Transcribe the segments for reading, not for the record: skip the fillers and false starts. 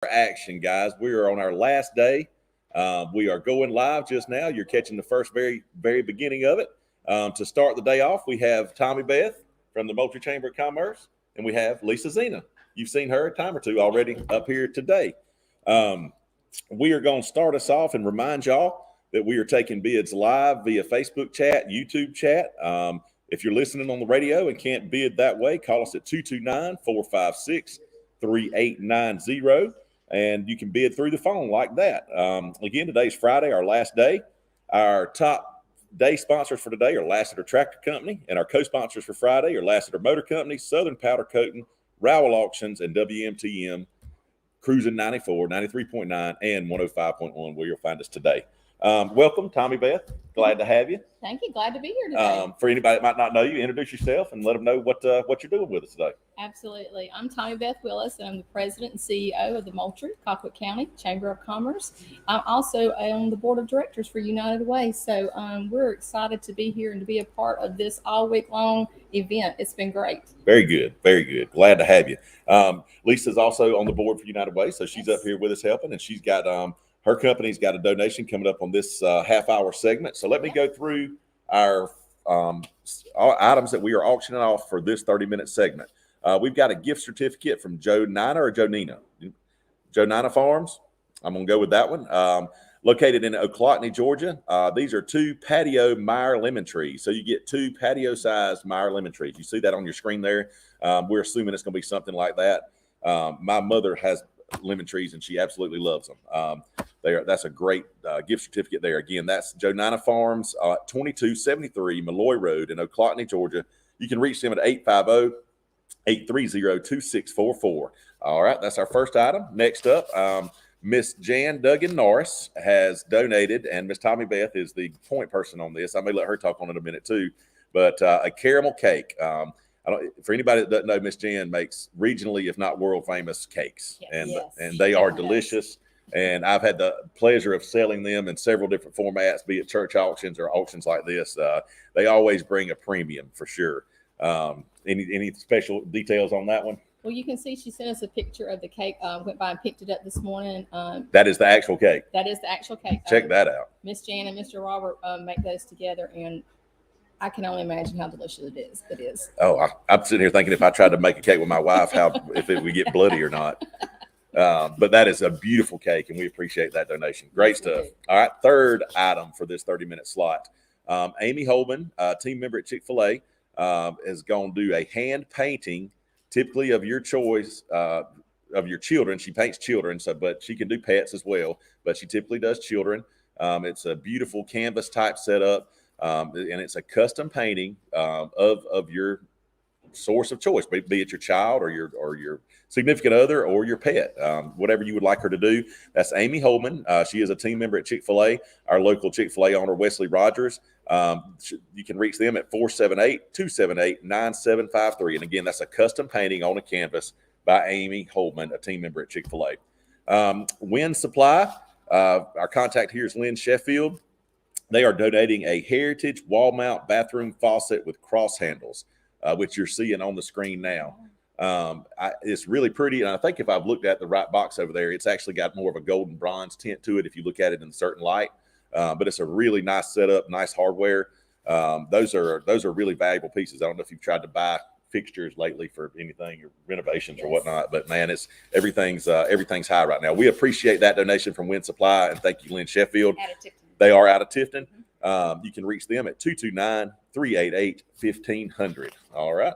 Action, guys. We are on our last day. We are going live just now. You're catching the first very beginning of it. To start the day off, we have Tommy Beth from the Moultrie Chamber of Commerce, and we have Lisa Zena. You've seen her a time or two already up here today. We are going to start us off and remind y'all that we are taking bids live via Facebook chat, YouTube chat. If you're listening on the radio and can't bid that way, call us at 229-456-3890. And you can bid through the phone like that. Again, today's Friday, our last day. Our top day sponsors for today are Lassiter Tractor Company, and our co-sponsors for Friday are Lassiter Motor Company, Southern Powder Coating, Rowell Auctions, and WMTM Cruising 94, 93.9, and 105.1, where you'll find us today. Welcome, Tommy Beth. Glad to have you. Thank you. Glad to be here today. For anybody that might not know you, introduce yourself and let them know what you're doing with us today. Absolutely. I'm Tommy Beth Willis, and I'm the president and CEO of the Moultrie, Colquitt County Chamber of Commerce. I'm also on the board of directors for United Way. So we're excited to be here and to be a part of this all week long event. It's been great. Very good. Very good. Glad to have you. Lisa's also on the board for United Way, so she's up here with us helping, and she's got her company's got a donation coming up on this half-hour segment. So let me go through our items that we are auctioning off for this 30-minute segment. We've got a gift certificate from Joe Nina or Joe Nina. Joe Nina Farms. I'm going to go with that one. Located in Colquitt, Georgia. These are 2 patio Meyer lemon trees. So you get 2 patio-sized Meyer lemon trees. You see that on your screen there. We're assuming it's going to be something like that. My mother has lemon trees, and she absolutely loves them. That's a great gift certificate there. Again, that's Joe Nina Farms, 2273 Malloy Road in Colquitt, Georgia. You can reach them at 850-830-2644. All right, that's our first item. Next up, Miss Jan Duggan Norris has donated, and Miss Tommy Beth is the point person on this. I may let her talk on it a minute too, but a caramel cake. For anybody that doesn't know, Miss Jan makes regionally, if not world famous, cakes, and they are delicious. And I've had the pleasure of selling them in several different formats, be it church auctions or auctions like this. They always bring a premium for sure. Any special details on that one? Well, you can see she sent us a picture of the cake. Went by and picked it up this morning. That is the actual cake. That is the actual cake. Check that out. Miss Jan and Mr. Robert make those together, and I can only imagine how delicious it is. It is. Oh, I'm sitting here thinking if I tried to make a cake with my wife, if it would get bloody or not. But that is a beautiful cake, and we appreciate that donation. Great stuff. All right, third item for this 30-minute slot. Amy Holman, team member at Chick-fil-A, is going to do a hand painting, typically of your choice, of your children. She paints children, but she can do pets as well. But she typically does children. It's a beautiful canvas type setup, and it's a custom painting of your source of choice, be it your child or your significant other or your pet, whatever you would like her to do. That's Amy Holman. She is a team member at Chick-fil-A. Our local Chick-fil-A owner, Wesley Rogers. You can reach them at 478-278-9753. And again, that's a custom painting on a canvas by Amy Holman, a team member at Chick-fil-A. Wind Supply. Our contact here is Lynn Sheffield. They are donating a heritage wall mount bathroom faucet with cross handles, which you're seeing on the screen now. It's really pretty, and I think if I've looked at the right box over there, it's actually got more of a golden bronze tint to it if you look at it in a certain light. But it's a really nice setup, nice hardware. Those are really valuable pieces. I don't know if you've tried to buy fixtures lately for anything or renovations or whatnot, but man, everything's high right now. We appreciate that donation from Wind Supply, and thank you, Lynn Sheffield. They are out of Tifton. You can reach them at 229-388-1500. All right.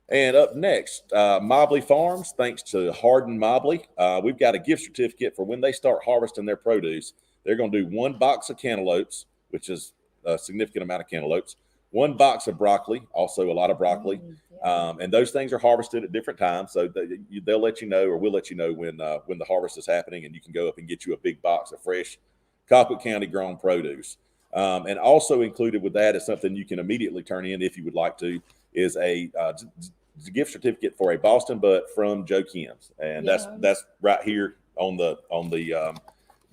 And up next, Mobley Farms, thanks to Hardin Mobley. We've got a gift certificate for when they start harvesting their produce. They're going to do 1 box of cantaloupes, which is a significant amount of cantaloupes, 1 box of broccoli, also a lot of broccoli. And those things are harvested at different times. So they'll let you know, or we'll let you know when the harvest is happening, and you can go up and get you a big box of fresh Colquitt County grown produce. And also included with that is something you can immediately turn in if you would like to, is a gift certificate for a Boston butt from Joe Kim's. And that's right here on the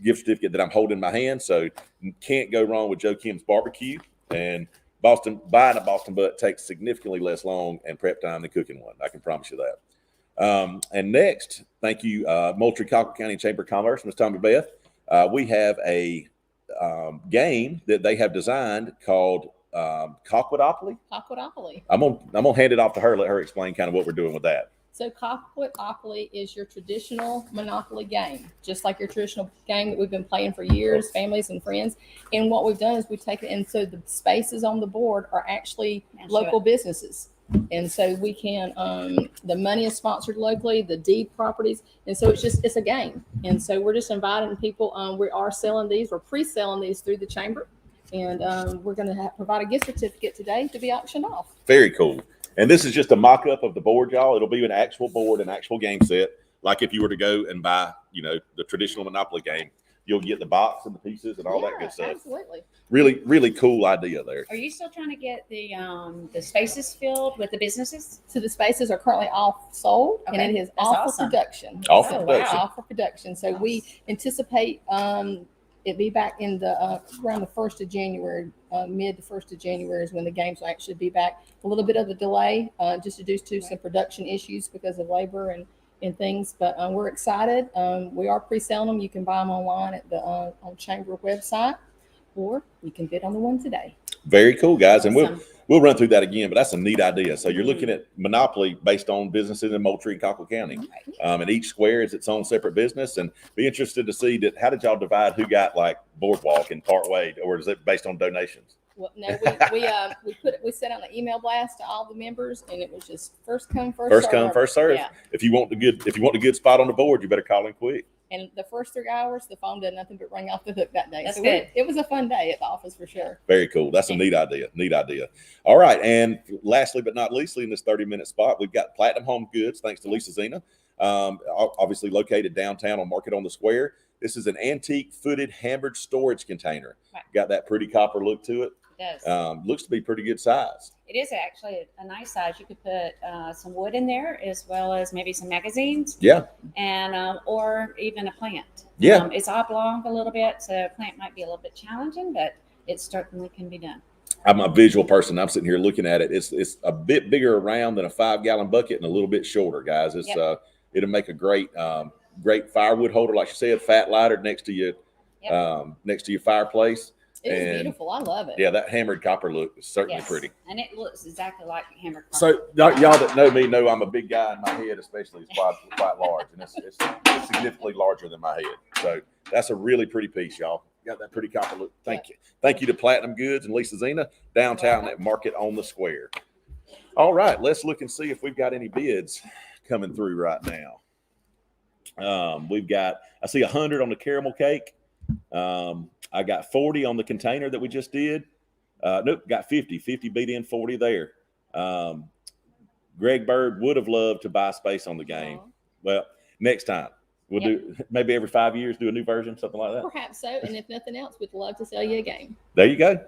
gift certificate that I'm holding in my hand. So you can't go wrong with Joe Kim's barbecue. And buying a Boston butt takes significantly less long and prep time than cooking one. I can promise you that. And next, thank you, Moultrie Colquitt County Chamber of Commerce, Ms. Tommy Beth. We have a game that they have designed called Colquittopoly. Colquittopoly. I'm gonna hand it off to her. Let her explain kind of what we're doing with that. So Colquittopoly is your traditional Monopoly game, just like your traditional game that we've been playing for years, families and friends. And what we've done is we've taken, and so the spaces on the board are actually local businesses. And so we can, the money is sponsored locally, the deed properties. And so it's a game. And so we're just inviting people. We are selling these, we're pre-selling these through the chamber. And we're going to provide a gift certificate today to be auctioned off. Very cool. And this is just a mock-up of the board, y'all. It'll be an actual board, an actual game set. Like if you were to go and buy, the traditional Monopoly game, you'll get the box and the pieces and all that good stuff. Absolutely. Really, really cool idea there. Are you still trying to get the spaces filled with the businesses? So the spaces are currently all sold, Okay. and it is That's all awesome. for production. All for production. All for production. So we anticipate it be back in the around the 1st of January, mid to 1st of January is when the games will actually be back. A little bit of a delay, just due to some production issues because of labor and things, but we're excited. We are pre-selling them. You can buy them online at the on Chamber website, or you can bid on the one today. Very cool, guys. And Awesome. we'll run through that again, but that's a neat idea. So you're looking at Monopoly based on businesses in Moultrie and Colquitt County. And each square is its own separate business. And be interested to see how did y'all divide who got like Boardwalk and Partway, or is it based on donations? Well, no, we sent out an email blast to all the members, and it was just first come, First come, first serve. Yeah. If you want the good spot on the board, you better call in quick. And the first 3 hours, the phone did nothing but ring off the hook that day. That's So good. It was a fun day at the office for sure. Very cool. That's a neat idea. Neat idea. All right. And lastly, but not leastly, in this 30-minute spot, we've got Platinum Home Goods, thanks to Lisa Zena. Obviously located downtown on Market on the Square. This is an antique footed hammered storage container. Right. Got that pretty copper look to it. It does. Looks to be pretty good size. It is actually a nice size. You could put some wood in there, as well as maybe some magazines, Yeah. and or even a plant. Yeah. It's oblong a little bit, so a plant might be a little bit challenging, but it certainly can be done. I'm a visual person. I'm sitting here looking at it. It's a bit bigger around than a 5-gallon bucket and a little bit shorter, guys. It's it'll make a great firewood holder, like you said, fat lighter next to your fireplace. It is And beautiful. I love it. Yeah, that hammered copper look is certainly Yes. pretty. And it looks exactly like hammered copper. So y'all that know me know I'm a big guy, and my head especially is quite large, and it's significantly larger than my head. So that's a really pretty piece, y'all. Got that pretty copper look. Thank you to Platinum Goods and Lisa Zena downtown at Market on the Square. All right, let's look and see if we've got any bids coming through right now. I see 100 on the caramel cake. I got 40 on the container that we just did. Nope, got 50. 50 beat in 40 there. Greg Bird would have loved to buy space on the game. Well, next time we'll do maybe every 5 years, do a new version, something like that. Perhaps so. And if nothing else, we'd love to sell you a game. There you go.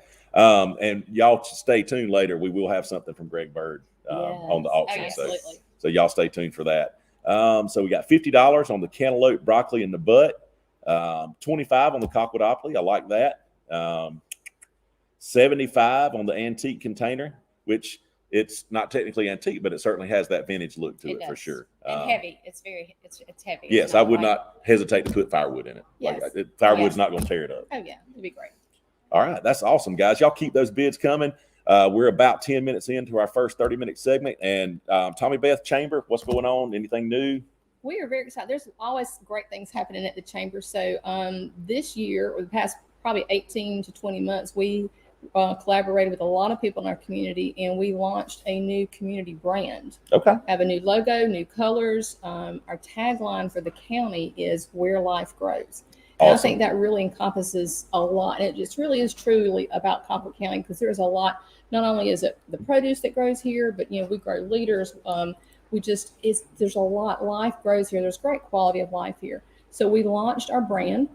And y'all stay tuned later. We will have something from Greg Bird on the auction. Absolutely. So y'all stay tuned for that. So we got $50 on the cantaloupe, broccoli, and the butt. 25 on the Colquittopoly. I like that. 75 on the antique container, which it's not technically antique, but it certainly has that vintage look to it for sure. And heavy. It's heavy. Yes, It's I not would light. not hesitate to put firewood in it. Yes. Firewood's not going to tear it up. Oh, yeah. It'd be great. All right, that's awesome, guys. Y'all keep those bids coming. We're about 10 minutes into our first 30-minute segment. And Tommy Beth Chamber, what's going on? Anything new? We are very excited. There's always great things happening at the chamber. So this year, or the past probably 18 to 20 months, we collaborated with a lot of people in our community, and we launched a new community brand. Okay. Have a new logo, new colors. Our tagline for the county is "Where Life Grows." And I think that really encompasses a lot. And it just really is truly about Colquitt County, because there's a lot. Not only is it the produce that grows here, but we grow leaders. There's a lot. Life grows here. There's great quality of life here. So we launched our brand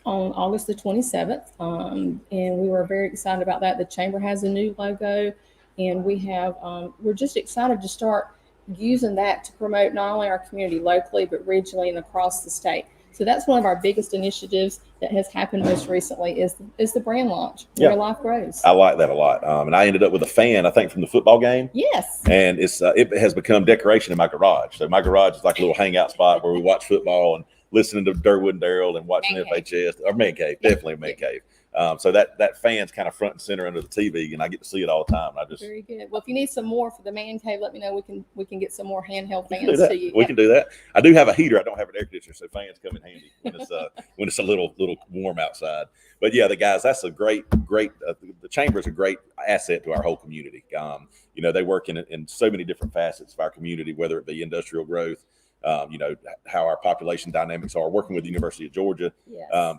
on August the 27th, and we were very excited about that. The chamber has a new logo, and we're just excited to start using that to promote not only our community locally, but regionally and across the state. So that's one of our biggest initiatives that has happened most recently is the brand launch, Yeah. Where Life Grows. I like that a lot. And I ended up with a fan, I think, from the football game. Yes. And it has become decoration in my garage. So my garage is like a little hangout spot where we watch football and listening to Durwood and Daryl and watching FHS or man cave, definitely a man cave. So that fan's kind of front and center under the TV, and I get to see it all the time. Very good. Well, if you need some more for the man cave, let me know. We can get some more handheld fans to you. We can do that. I do have a heater. I don't have an air conditioner, so fans come in handy when it's a little warm outside. But yeah, the guys, that's a great. The chamber is a great asset to our whole community. They work in so many different facets of our community, whether it be industrial growth. How our population dynamics are, working with the University of Georgia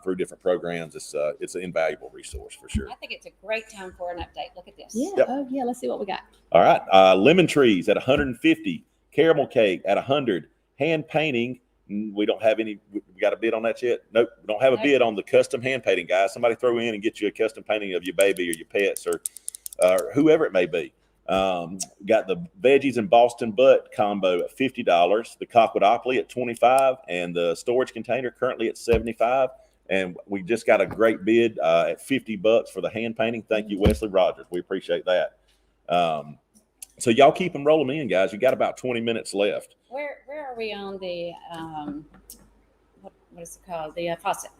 through different programs. It's an invaluable resource for sure. I think it's a great time for an update. Look at this. Yeah. Yep. Oh, yeah. Let's see what we got. All right. Lemon trees at 150, caramel cake at 100, hand painting. We don't have any. We got a bid on that yet? Nope. We don't have a bid on the custom hand painting, guys. Somebody throw in and get you a custom painting of your baby or your pets or whoever it may be. Got the veggies and Boston butt combo at $50, the Colquitt at $25, and the storage container currently at $75. And we just got a great bid at $50 for the hand painting. Thank you, Wesley Rogers. We appreciate that. So y'all keep them rolling in, guys. You got about 20 minutes left. Where are we on the what is it called? The faucet.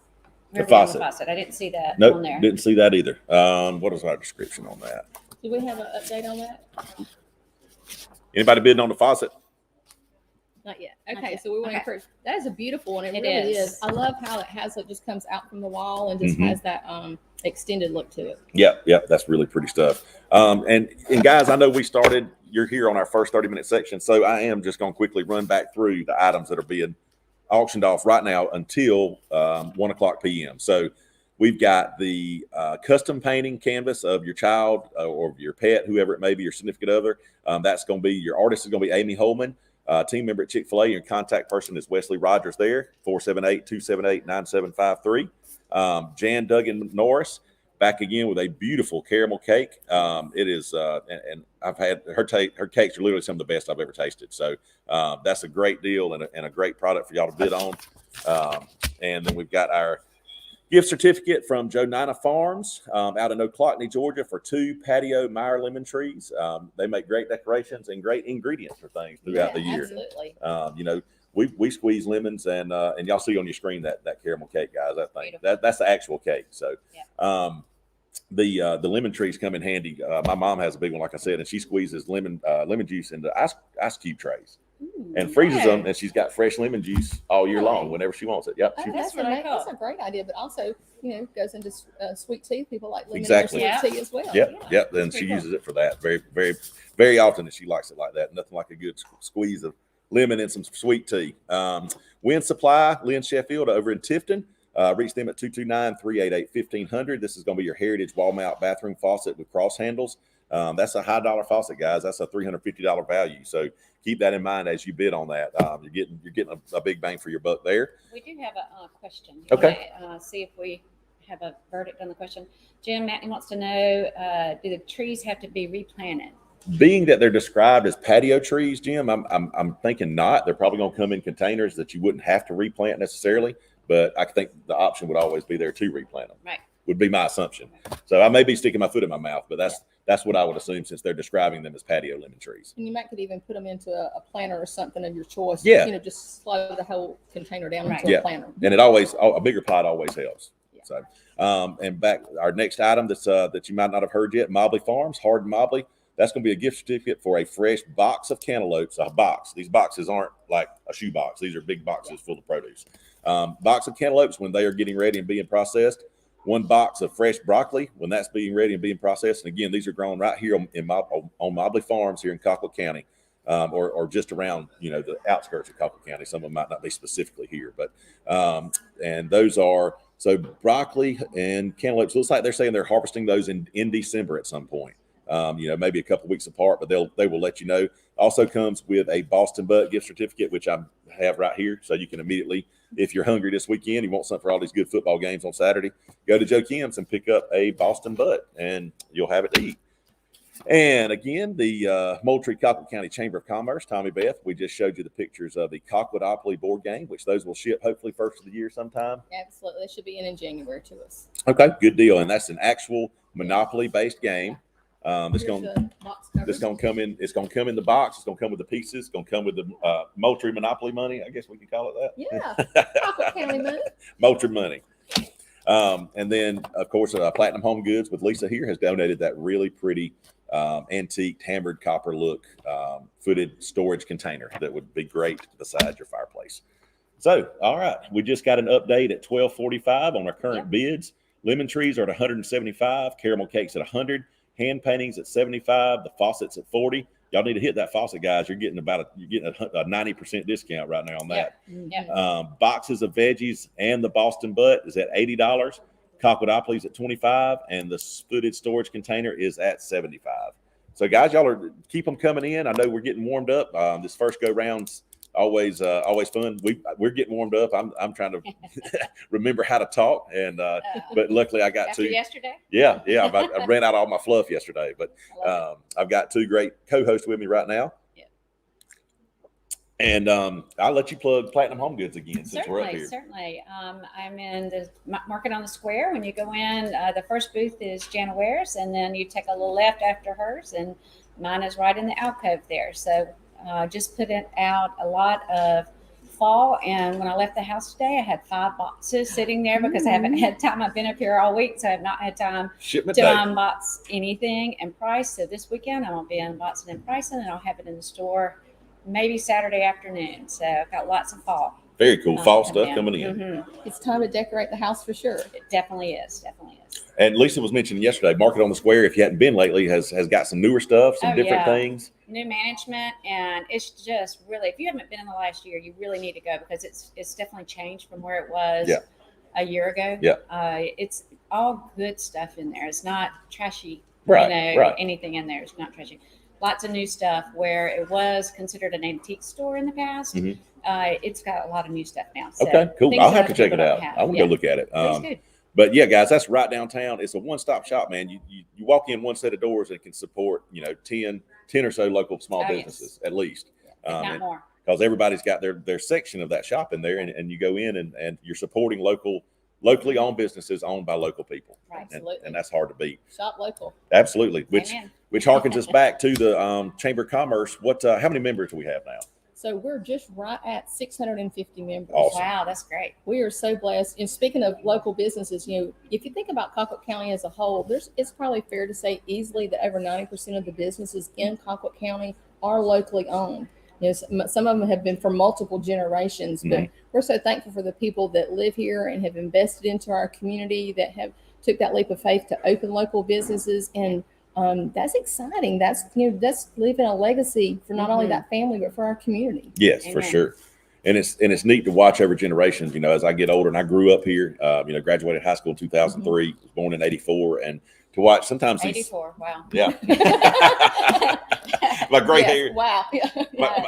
Where The are we on faucet. the faucet. I didn't see that Nope, on there. didn't see that either. What is our description on that? Do we have an update on that? Anybody bidding on the faucet? Not yet. Not Okay, yet. so we want to Okay. encourage. That is a beautiful one. It It really is. is. I love how it just comes out from the wall and just Mhm. has that extended look to it. Yep, that's really pretty stuff. And guys, I know we started. You're here on our first 30-minute section, so I am just going to quickly run back through the items that are being auctioned off right now until 1:00 p.m. So we've got the custom painting canvas of your child or your pet, whoever it may be, your significant other. That's going to be your artist is going to be Amy Holman. Team member at Chick-fil-A. Your contact person is Wesley Rogers there, 478-278-9753. Jan Duggan Norris back again with a beautiful caramel cake. It is, and I've had her cakes are literally some of the best I've ever tasted. So that's a great deal and a great product for y'all to bid on. And then we've got our gift certificate from Jonina Farms out in Oclocney, Georgia, for 2 patio Meyer lemon trees. They make great decorations and great ingredients for things throughout the year. Absolutely. We squeeze lemons and y'all see on your screen that caramel cake, guys. That thing that's the actual cake. So the lemon trees come in handy. My mom has a big one, like I said, and she squeezes lemon juice into ice cube trays. And freezes them, and she's got fresh lemon juice all year long whenever she wants it. Yep. Oh, She- that's really cool. That's a great idea, but also, goes into sweet tea. People like lemon Exactly. in their sweet tea as well. Yep. Then That's she pretty uses it for that very, very, very often, and she likes it like that. Nothing like a good squeeze of lemon and some sweet tea. Wind Supply, Lynn Sheffield over in Tifton. Reach them at 229-388-1500. This is going to be your heritage wall mount bathroom faucet with cross handles. That's a high dollar faucet, guys. That's a $350 value. So keep that in mind as you bid on that. You're getting a big bang for your buck there. We do have a question. Okay. See if we have a verdict on the question. Jim Matney wants to know, do the trees have to be replanted? Being that they're described as patio trees, Jim, I'm thinking not. They're probably going to come in containers that you wouldn't have to replant necessarily, but I think the option would always be there to replant them. Right. Would be my assumption. So I may be sticking my foot in my mouth, but that's what I would assume since they're describing them as patio lemon trees. And you could even put them into a planter or something of your choice. Yeah. Just slow the whole container down Right. into a planter. And a bigger pot always helps. Yeah. So, and back our next item that you might not have heard yet, Mobley Farms, Hard Mobley. That's going to be a gift certificate for a fresh box of cantaloupes. A box. These boxes aren't like a shoe box. These are big boxes full of produce. Box of cantaloupes when they are getting ready and being processed. 1 box of fresh broccoli when that's being ready and being processed. And again, these are grown right here on Mobley Farms here in Colquitt County, or just around the outskirts of Colquitt County. Some of them might not be specifically here, but and those are so broccoli and cantaloupes. Looks like they're saying they're harvesting those in December at some point. Maybe a couple weeks apart, but they will let you know. Also comes with a Boston butt gift certificate, which I have right here, so you can immediately, if you're hungry this weekend, you want something for all these good football games on Saturday, go to Joe Kim's and pick up a Boston butt, and you'll have it to eat. And again, the Moultrie Colquitt County Chamber of Commerce, Tommy Beth, we just showed you the pictures of the Colquittopoly board game, which those will ship hopefully first of the year sometime. Absolutely. They should be in January to us. Okay, good deal. And that's an actual Monopoly-based game. It's Here's going the box covers. It's going to come in. It's going to come in the box. It's going to come with the pieces. It's going to come with the Moultrie Monopoly money. I guess we can call it that. Yeah, Colquitt County money. Moultrie money. And then, of course, Platinum Home Goods with Lisa here has donated that really pretty antique hammered copper look footed storage container that would be great beside your fireplace. So, all right, we just got an update at 12:45 on our current bids. Lemon trees are at 175, caramel cakes at 100. Hand paintings at 75, the faucets at 40. Y'all need to hit that faucet, guys. You're getting a 90% discount right now on that. Boxes of veggies and the Boston butt is at $80. Colquittopoly's at 25, and the footed storage container is at 75. So, guys, y'all keep them coming in. I know we're getting warmed up. This first go round's always fun. We're getting warmed up. I'm trying to remember how to talk, and but luckily I got After two. yesterday? Yeah. I ran out of all my fluff yesterday, but I've got two great co-hosts with me right now. Yeah. And I'll let you plug Platinum Home Goods again since we're up here. Certainly. I'm in the Market on the Square. When you go in, the first booth is Jana Wares, and then you take a little left after hers, and mine is right in the alcove there. So just put it out a lot of fall. And when I left the house today, I had 5 boxes sitting there because I haven't had time. I've been up here all week, so I have not had time Shipment to day. unbox anything and price. So this weekend, I'm going to be unboxing and pricing, and I'll have it in the store maybe Saturday afternoon. So I've got lots of fall. Very cool. Fall stuff coming in. Mm-hmm. It's time to decorate the house for sure. It definitely is. Definitely is. And Lisa was mentioning yesterday, Market on the Square, if you hadn't been lately, has got some newer stuff, some different things. New management, and it's just really, if you haven't been in the last year, you really need to go because it's definitely changed from where it was a year ago. Yeah. It's all good stuff in there. It's not trashy. Right. Anything in there is not trashy. Lots of new stuff where it was considered an antique store in the past. Mm-hmm. It's got a lot of new stuff now. So okay, cool. I'll have to check it people out. don't have. I want to go look at it. It's good. But yeah, guys, that's right downtown. It's a one-stop shop, man. You walk in one set of doors and can support 10 or so local small businesses at least. If not more. Because everybody's got their section of that shop in there, and you go in and you're supporting locally owned businesses owned by local people. Right. Absolutely. And that's hard to beat. Shop local. Absolutely. Amen. Which harkens us back to the Chamber of Commerce. How many members do we have now? So we're just right at 650 members. Awesome. Wow, that's great. We are so blessed. And speaking of local businesses, if you think about Colquitt County as a whole, it's probably fair to say easily that over 90% of the businesses in Colquitt County are locally owned. Some of them have been for multiple generations, but we're so thankful for the people that live here and have invested into our community, that have took that leap of faith to open local businesses. And that's exciting. That's leaving a legacy for not only that family, but for our community. Yes, for sure. And it's neat to watch over generations. As I get older, and I grew up here. Graduated high school in 2003. Was born in '84, and to watch sometimes 84. Wow. Yeah. My gray hair. Wow.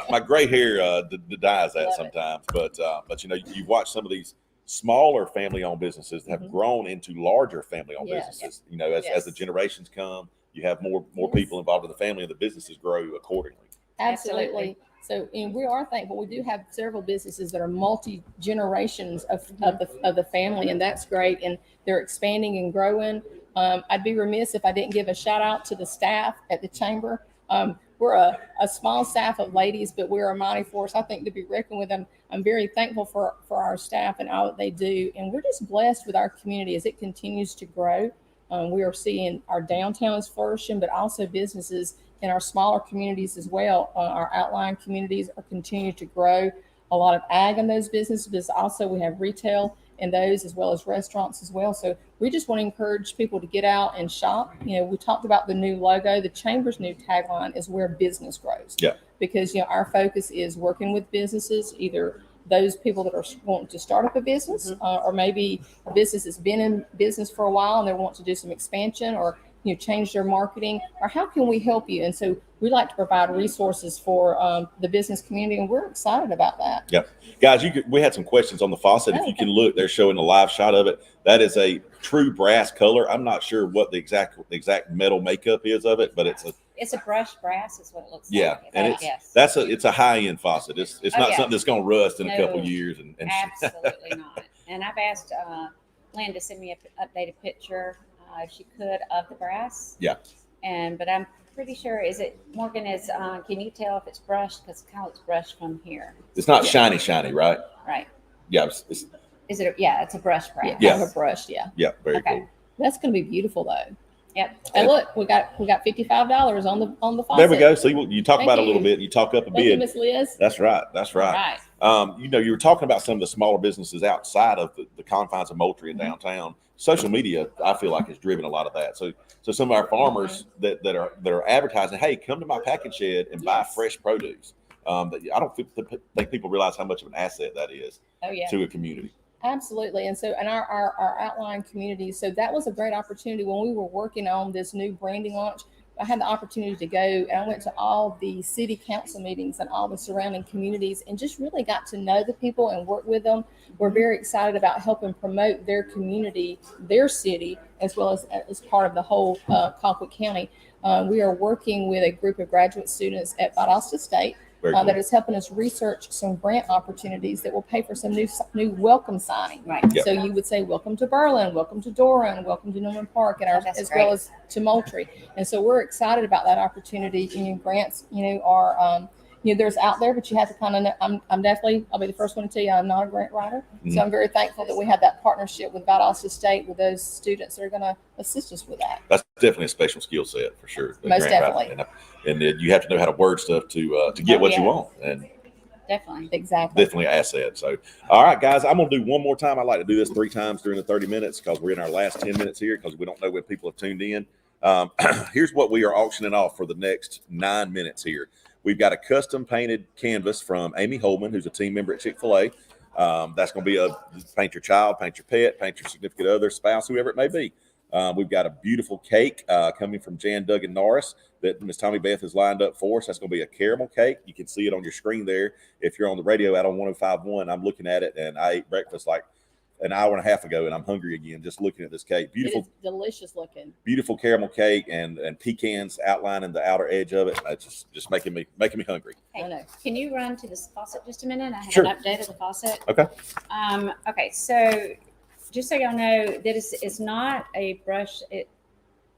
My gray hair denies that sometimes, but you watch some of these smaller family-owned businesses that have grown into larger family-owned businesses. As the generations come, you have more people involved in the family, and the businesses grow accordingly. Absolutely. So, and we are thankful. We do have several businesses that are multi-generations of the family, and that's great. And they're expanding and growing. I'd be remiss if I didn't give a shout out to the staff at the chamber. We're a small staff of ladies, but we're a mighty force, I think, to be reckoned with. I'm very thankful for our staff and all that they do. And we're just blessed with our community as it continues to grow. We are seeing our downtown is flourishing, but also businesses in our smaller communities as well. Our outlying communities are continuing to grow. A lot of ag in those businesses. Also, we have retail in those as well as restaurants as well. So we just want to encourage people to get out and shop. We talked about the new logo. The Chamber's new tagline is where business grows. Yeah. Because, our focus is working with businesses, either those people that are wanting to start up a business or maybe a business that's been in business for a while and they want to do some expansion or change their marketing, or how can we help you? And so we like to provide resources for the business community, and we're excited about that. Yeah, guys, we had some questions on the faucet. If you can look, they're showing a live shot of it. That is a true brass color. I'm not sure what the exact metal makeup is of it, but It's a brushed brass, is what it looks Yeah, like. and Yes. it's a high end faucet. It's Oh, not yeah. something that's going to rust in a couple No. years. And Absolutely not. And I've asked Lynn to send me an updated picture, if she could, of the brass. Yeah. But I'm pretty sure, is it, Morgan, can you tell if it's brushed? Because it kind of looks brushed from here. It's not shiny, right? Right. Yeah, Is it? Yeah, it's a brushed brass. Yeah, kind of a brush. Yeah. yeah, very Okay. cool. That's going to be beautiful though. Yep. And look, we got $55 on the faucet. There we go. See, you talk Thank about it a you. little bit. You talk up a Thank you, bid. Miss Liz. That's right. That's right. All right. You were talking about some of the smaller businesses outside of the confines of Moultrie and downtown. Social media, I feel like, has driven a lot of that. So some of our farmers that are advertising, hey, come to my package shed and buy fresh produce. I don't think people realize how much of an asset that is Oh yeah. to a community. Absolutely. And so, and our outlying communities. So that was a great opportunity when we were working on this new branding launch. I had the opportunity to go and I went to all the city council meetings and all the surrounding communities and just really got to know the people and work with them. We're very excited about helping promote their community, their city, as well as part of the whole Colquitt County. We are working with a group of graduate students at Valdosta State Cool. that is helping us research some grant opportunities that will pay for some new welcome signing. Right. Yep. So you would say, welcome to Berlin, welcome to Doran, welcome to Newman Park, and That's as great. well as to Moultrie. And so we're excited about that opportunity. Grants, are, there's out there, but you have to kind of know, I'm definitely, I'll be the first one to tell you, I'm not a grant writer. Mm-hmm. So I'm very thankful that we have that partnership with Valdosta State with those students that are going to assist us with that. That's definitely a special skill set for sure. the Most grant definitely. writing. And then you have to know how to word stuff to get what you yeah. want. And Definitely. Exactly. definitely an asset. So, all right, guys, I'm going to do one more time. I like to do this 3 times during the 30 minutes because we're in our last 10 minutes here because we don't know when people have tuned in. Here's what we are auctioning off for the next 9 minutes here. We've got a custom painted canvas from Amy Holman, who's a team member at Chick-fil-A. That's going to be paint your child, paint your pet, paint your significant other, spouse, whoever it may be. We've got a beautiful cake coming from Jan Duggan Norris that Miss Tommy Beth has lined up for us. That's going to be a caramel cake. You can see it on your screen there. If you're on the radio out on 105.1, I'm looking at it, and I ate breakfast like an hour and a half ago, and I'm hungry again just looking at this cake. Beautiful, It is delicious looking. beautiful caramel cake and pecans outlining the outer edge of it. It's just making me hungry. I know. Can you run to this faucet just a minute? I have Sure. an update of the faucet. Okay. Okay. So just so y'all know, that it's not a brush.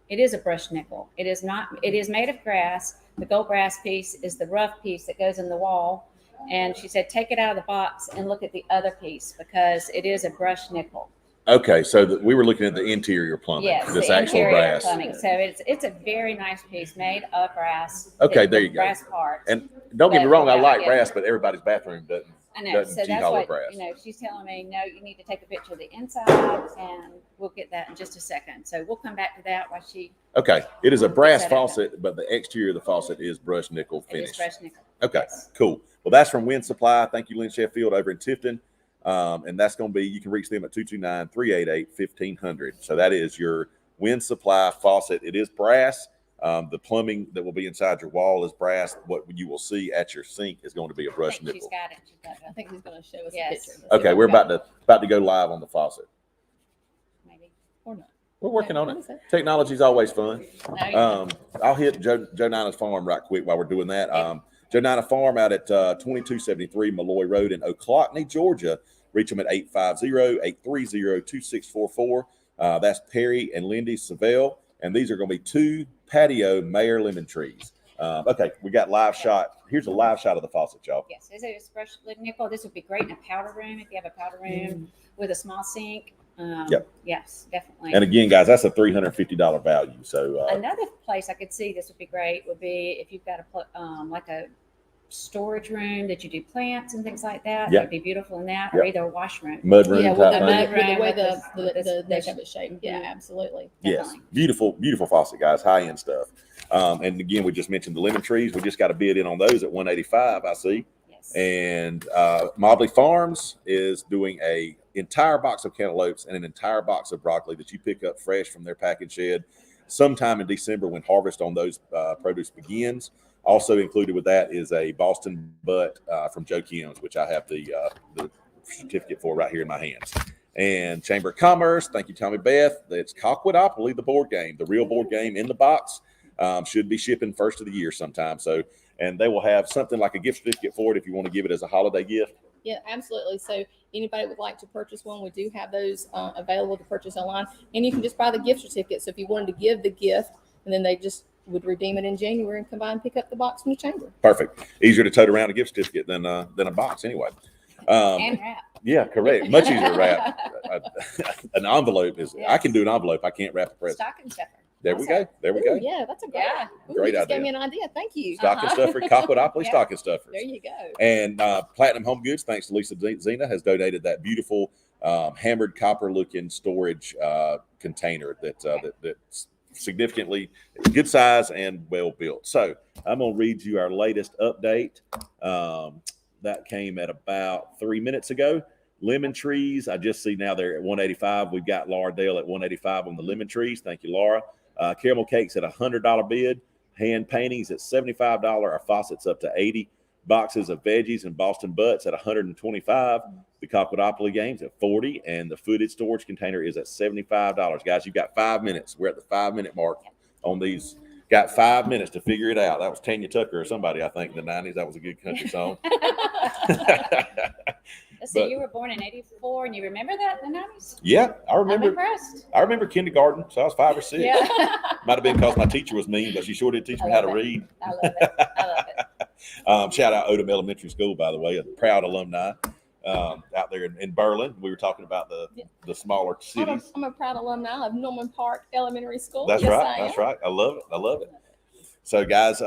It is a brushed nickel. It is not. It is made of grass. The gold brass piece is the rough piece that goes in the wall. And she said, take it out of the box and look at the other piece because it is a brushed nickel. Okay, so we were looking at the interior plumbing, Yes, this the actual interior brass. plumbing. So it's a very nice piece made of brass. Okay, The there you go. Brass parts. And don't get me But, wrong, I yeah, like yeah. brass, but everybody's bathroom doesn't. I know. doesn't So cheat that's all the what, brass. she's telling me, no, you need to take a picture of the inside and we'll get that in just a second. So we'll come back to that while she, Okay, it is a brass Set it up. faucet, but the exterior of the faucet is brushed nickel it is finish. fresh nickel. Okay, Yes. cool. Well, that's from Wind Supply. Thank you, Lynn Sheffield over in Tifton. And that's going to be, you can reach them at 229-388-1500. So that is your Wind Supply faucet. It is brass. The plumbing that will be inside your wall is brass. What you will see at your sink is going to be a I brushed think she's nickel. got it. She's got I it. think he's going to show us Yes. a picture. Okay, we're about to go live on the faucet. Maybe. Or not. We're working on What it. is that? Technology's always fun. No, you- I'll hit Joe Nina's farm right quick while we're doing that. Joe Nina Farm out at 2273 Malloy Road in Ocklawaha, Georgia. Reach them at 850-830-2644. That's Perry and Lindy Savell. And these are going to be 2 patio Mayer lemon trees. Okay, we got live shot. Here's a live shot of the faucet, y'all. Yes, this is brushed nickel. This would be great in a powder room if you have a powder room with a small sink. Yep. Yes, definitely. And again, guys, that's a $350 value. So Another place I could see this would be great would be if you've got like a storage room that you do plants and things like that. Yeah. It'd be beautiful in that, Yeah. or either a washroom. mud room Yeah, type with thing. the mud with the room way with the this- deck of it shaped. Yeah, Mhm. absolutely. Yes, Definitely. beautiful faucet, guys. High end stuff. And again, we just mentioned the lemon trees. We just got a bid in on those at 185. I see. Yes. And Mobley Farms is doing a entire box of cantaloupes and an entire box of broccoli that you pick up fresh from their package shed sometime in December when harvest on those produce begins. Also included with that is a Boston butt from Joe Kim's, which I have the certificate for right here in my hands. And Chamber of Commerce, thank you, Tommy Beth. That's Colquittopoly, the board game, the real board game in the box. Should be shipping first of the year sometime. So, and they will have something like a gift certificate for it if you want to give it as a holiday gift. Yeah, absolutely. So anybody would like to purchase one, we do have those available to purchase online, and you can just buy the gift certificate. So if you wanted to give the gift, and then they just would redeem it in January and come by and pick up the box from the chamber. Perfect. Easier to tote around a gift certificate than a box anyway. And wrap. Yeah, correct. Much easier to wrap. An envelope is. Yes. I can do an envelope. I can't wrap a present. Stocking stuffer. There we Also. go. There we Ooh, go. yeah, that's a great, Yeah. Great you just idea. gave me an idea. Thank you. Stocking stuffer, Colquitt Yeah. stocking stuffers. There you go. And Platinum Home Goods, thanks to Lisa Zena, has donated that beautiful hammered copper looking storage container that's significantly good size and well built. So I'm going to read you our latest update. That came at about 3 minutes ago. Lemon trees, I just see now they're at 185. We've got Laura Dale at 185 on the lemon trees. Thank you, Laura. Caramel cakes at $100 bid. Hand paintings at $75. Our faucets up to $80. Boxes of veggies and Boston butts at $125. The Colquittopoly games at $40, and the footage storage container is at $75. Guys, you've got 5 minutes. We're at the 5-minute mark on these. Got 5 minutes to figure it out. That was Tanya Tucker or somebody, I think, in the 90s. That was a good country song. So But- you were born in '84, and you remember that in the '90s? Yeah, I I'm remember. impressed. I remember kindergarten, so I was 5 or 6. Yeah. Might have been because my teacher was mean, but she sure did teach me I how to love it. read. I love it. I love it. Shout out Odom Elementary School, by the way, a proud alumni out there in Berlin. We were talking about the smaller cities. I'm a proud alumni of Norman Park Elementary School. That's Yes, right. I That's am. right. I love it. I love it. So, guys,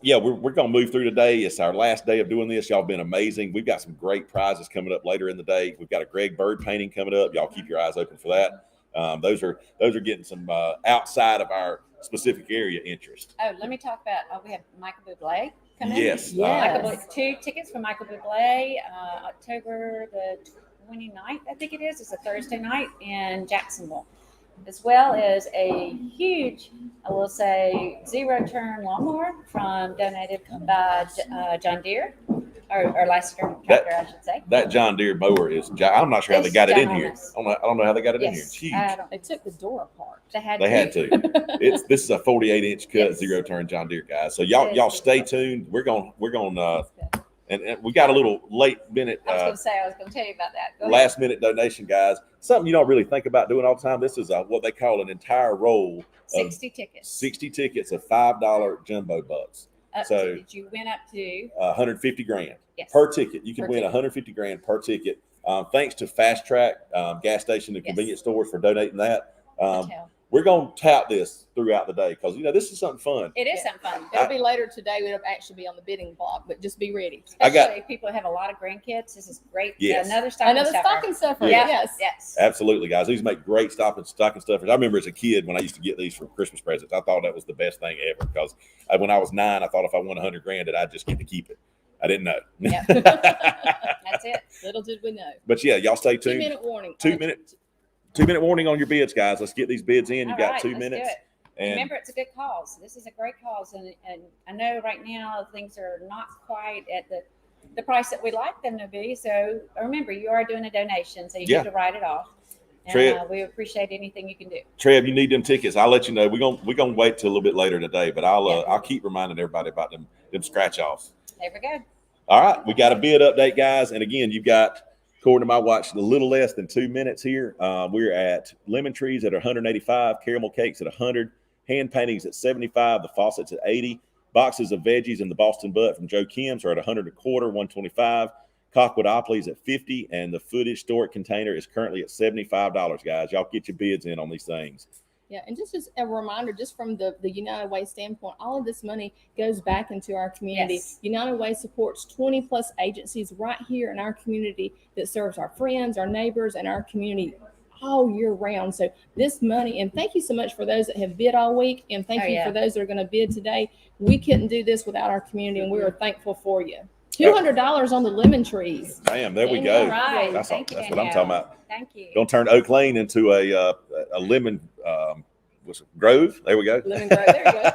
yeah, we're going to move through today. It's our last day of doing this. Y'all been amazing. We've got some great prizes coming up later in the day. We've got a Greg Bird painting coming up. Y'all keep your eyes open for that. Those are getting some outside of our specific area interest. Oh, let me talk about. We have Michael Bublé coming. Yes. Yes. Michael Bublé, 2 tickets for Michael Bublé, October the 29th, I think it is. It's a Thursday night in Jacksonville, as well as a huge, I will say, zero-turn lawnmower donated by John Deere, or Leicester Tractor, I should say. That John Deere mower is. I'm not sure how they It's got it in here. ginormous. I don't know how they got it in here. Yes, It's huge. They took the door apart. They had They had to. This is a 48-inch cut Yes. zero turn John Deere, guys. So y'all stay tuned. We're going and we got a little late minute I was going to tell you about that. Go ahead. last minute donation, guys. Something you don't really think about doing all the time. This is what they call an entire roll of 60 tickets. 60 tickets of $5 jumbo bucks. So- Did you win up to? 150 grand Yes. per ticket. You can Per win ticket. 150 grand per ticket. Thanks to Fast Track gas station and Yes. convenience stores for donating that. Hotel. We're going to tout this throughout the day because this is something fun. It is some fun. It'll be later today. It'll actually be on the bidding block, but just be ready. I got- Especially if people have a lot of grandkids. This is great. Yes. Another stocking stuffer. Stocking stuffer. Yeah. Yes. Yes. Absolutely, guys. These make great stocking stuffers. I remember as a kid when I used to get these for Christmas presents. I thought that was the best thing ever because when I was 9, I thought if I won 100 grand that I'd just get to keep it. I didn't know. Yep. That's it. Little did we know. But yeah, y'all stay tuned. 2-minute warning. 2-minute warning on your bids, guys. Let's get these bids in. You All got right, 2 let's minutes. do it. And Remember, it's a good cause. This is a great cause, and I know right now things are not quite at the price that we'd like them to be. So remember, you are doing a donation, so you Yeah. get to write it off. And Trev- we appreciate anything you can do. Trev, you need them tickets. I'll let you know. We're gonna wait till a little bit later today, but Yeah. I'll keep reminding everybody about them scratch offs. There we go. All right, we got a bid update, guys. And again, you've got, according to my watch, a little less than 2 minutes here. We're at lemon trees at 185, caramel cakes at 100, hand paintings at 75, the faucets at 80, boxes of veggies and the Boston butt from Joe Kim's are at 100 a quarter, 125. Colquittopoly's at 50, and the footage storage container is currently at $75, guys. Y'all get your bids in on these things. Yeah, and just as a reminder, just from the United Way standpoint, all of this money goes back into our community. Yes. United Way supports 20 plus agencies right here in our community that serves our friends, our neighbors, and our community all year round. So this money, and thank you so much for those that have bid all week, and thank Oh, you yeah. for those that are going to bid today. We couldn't do this without our community, and we are thankful for you. $200 on the lemon trees. Bam, there we Danielle, go. Right. That's Thank you, what I'm talking Danielle. about. Thank you. Gonna turn Oak Lane into a lemon what's it, grove. There we go. Lemon grove. There you go.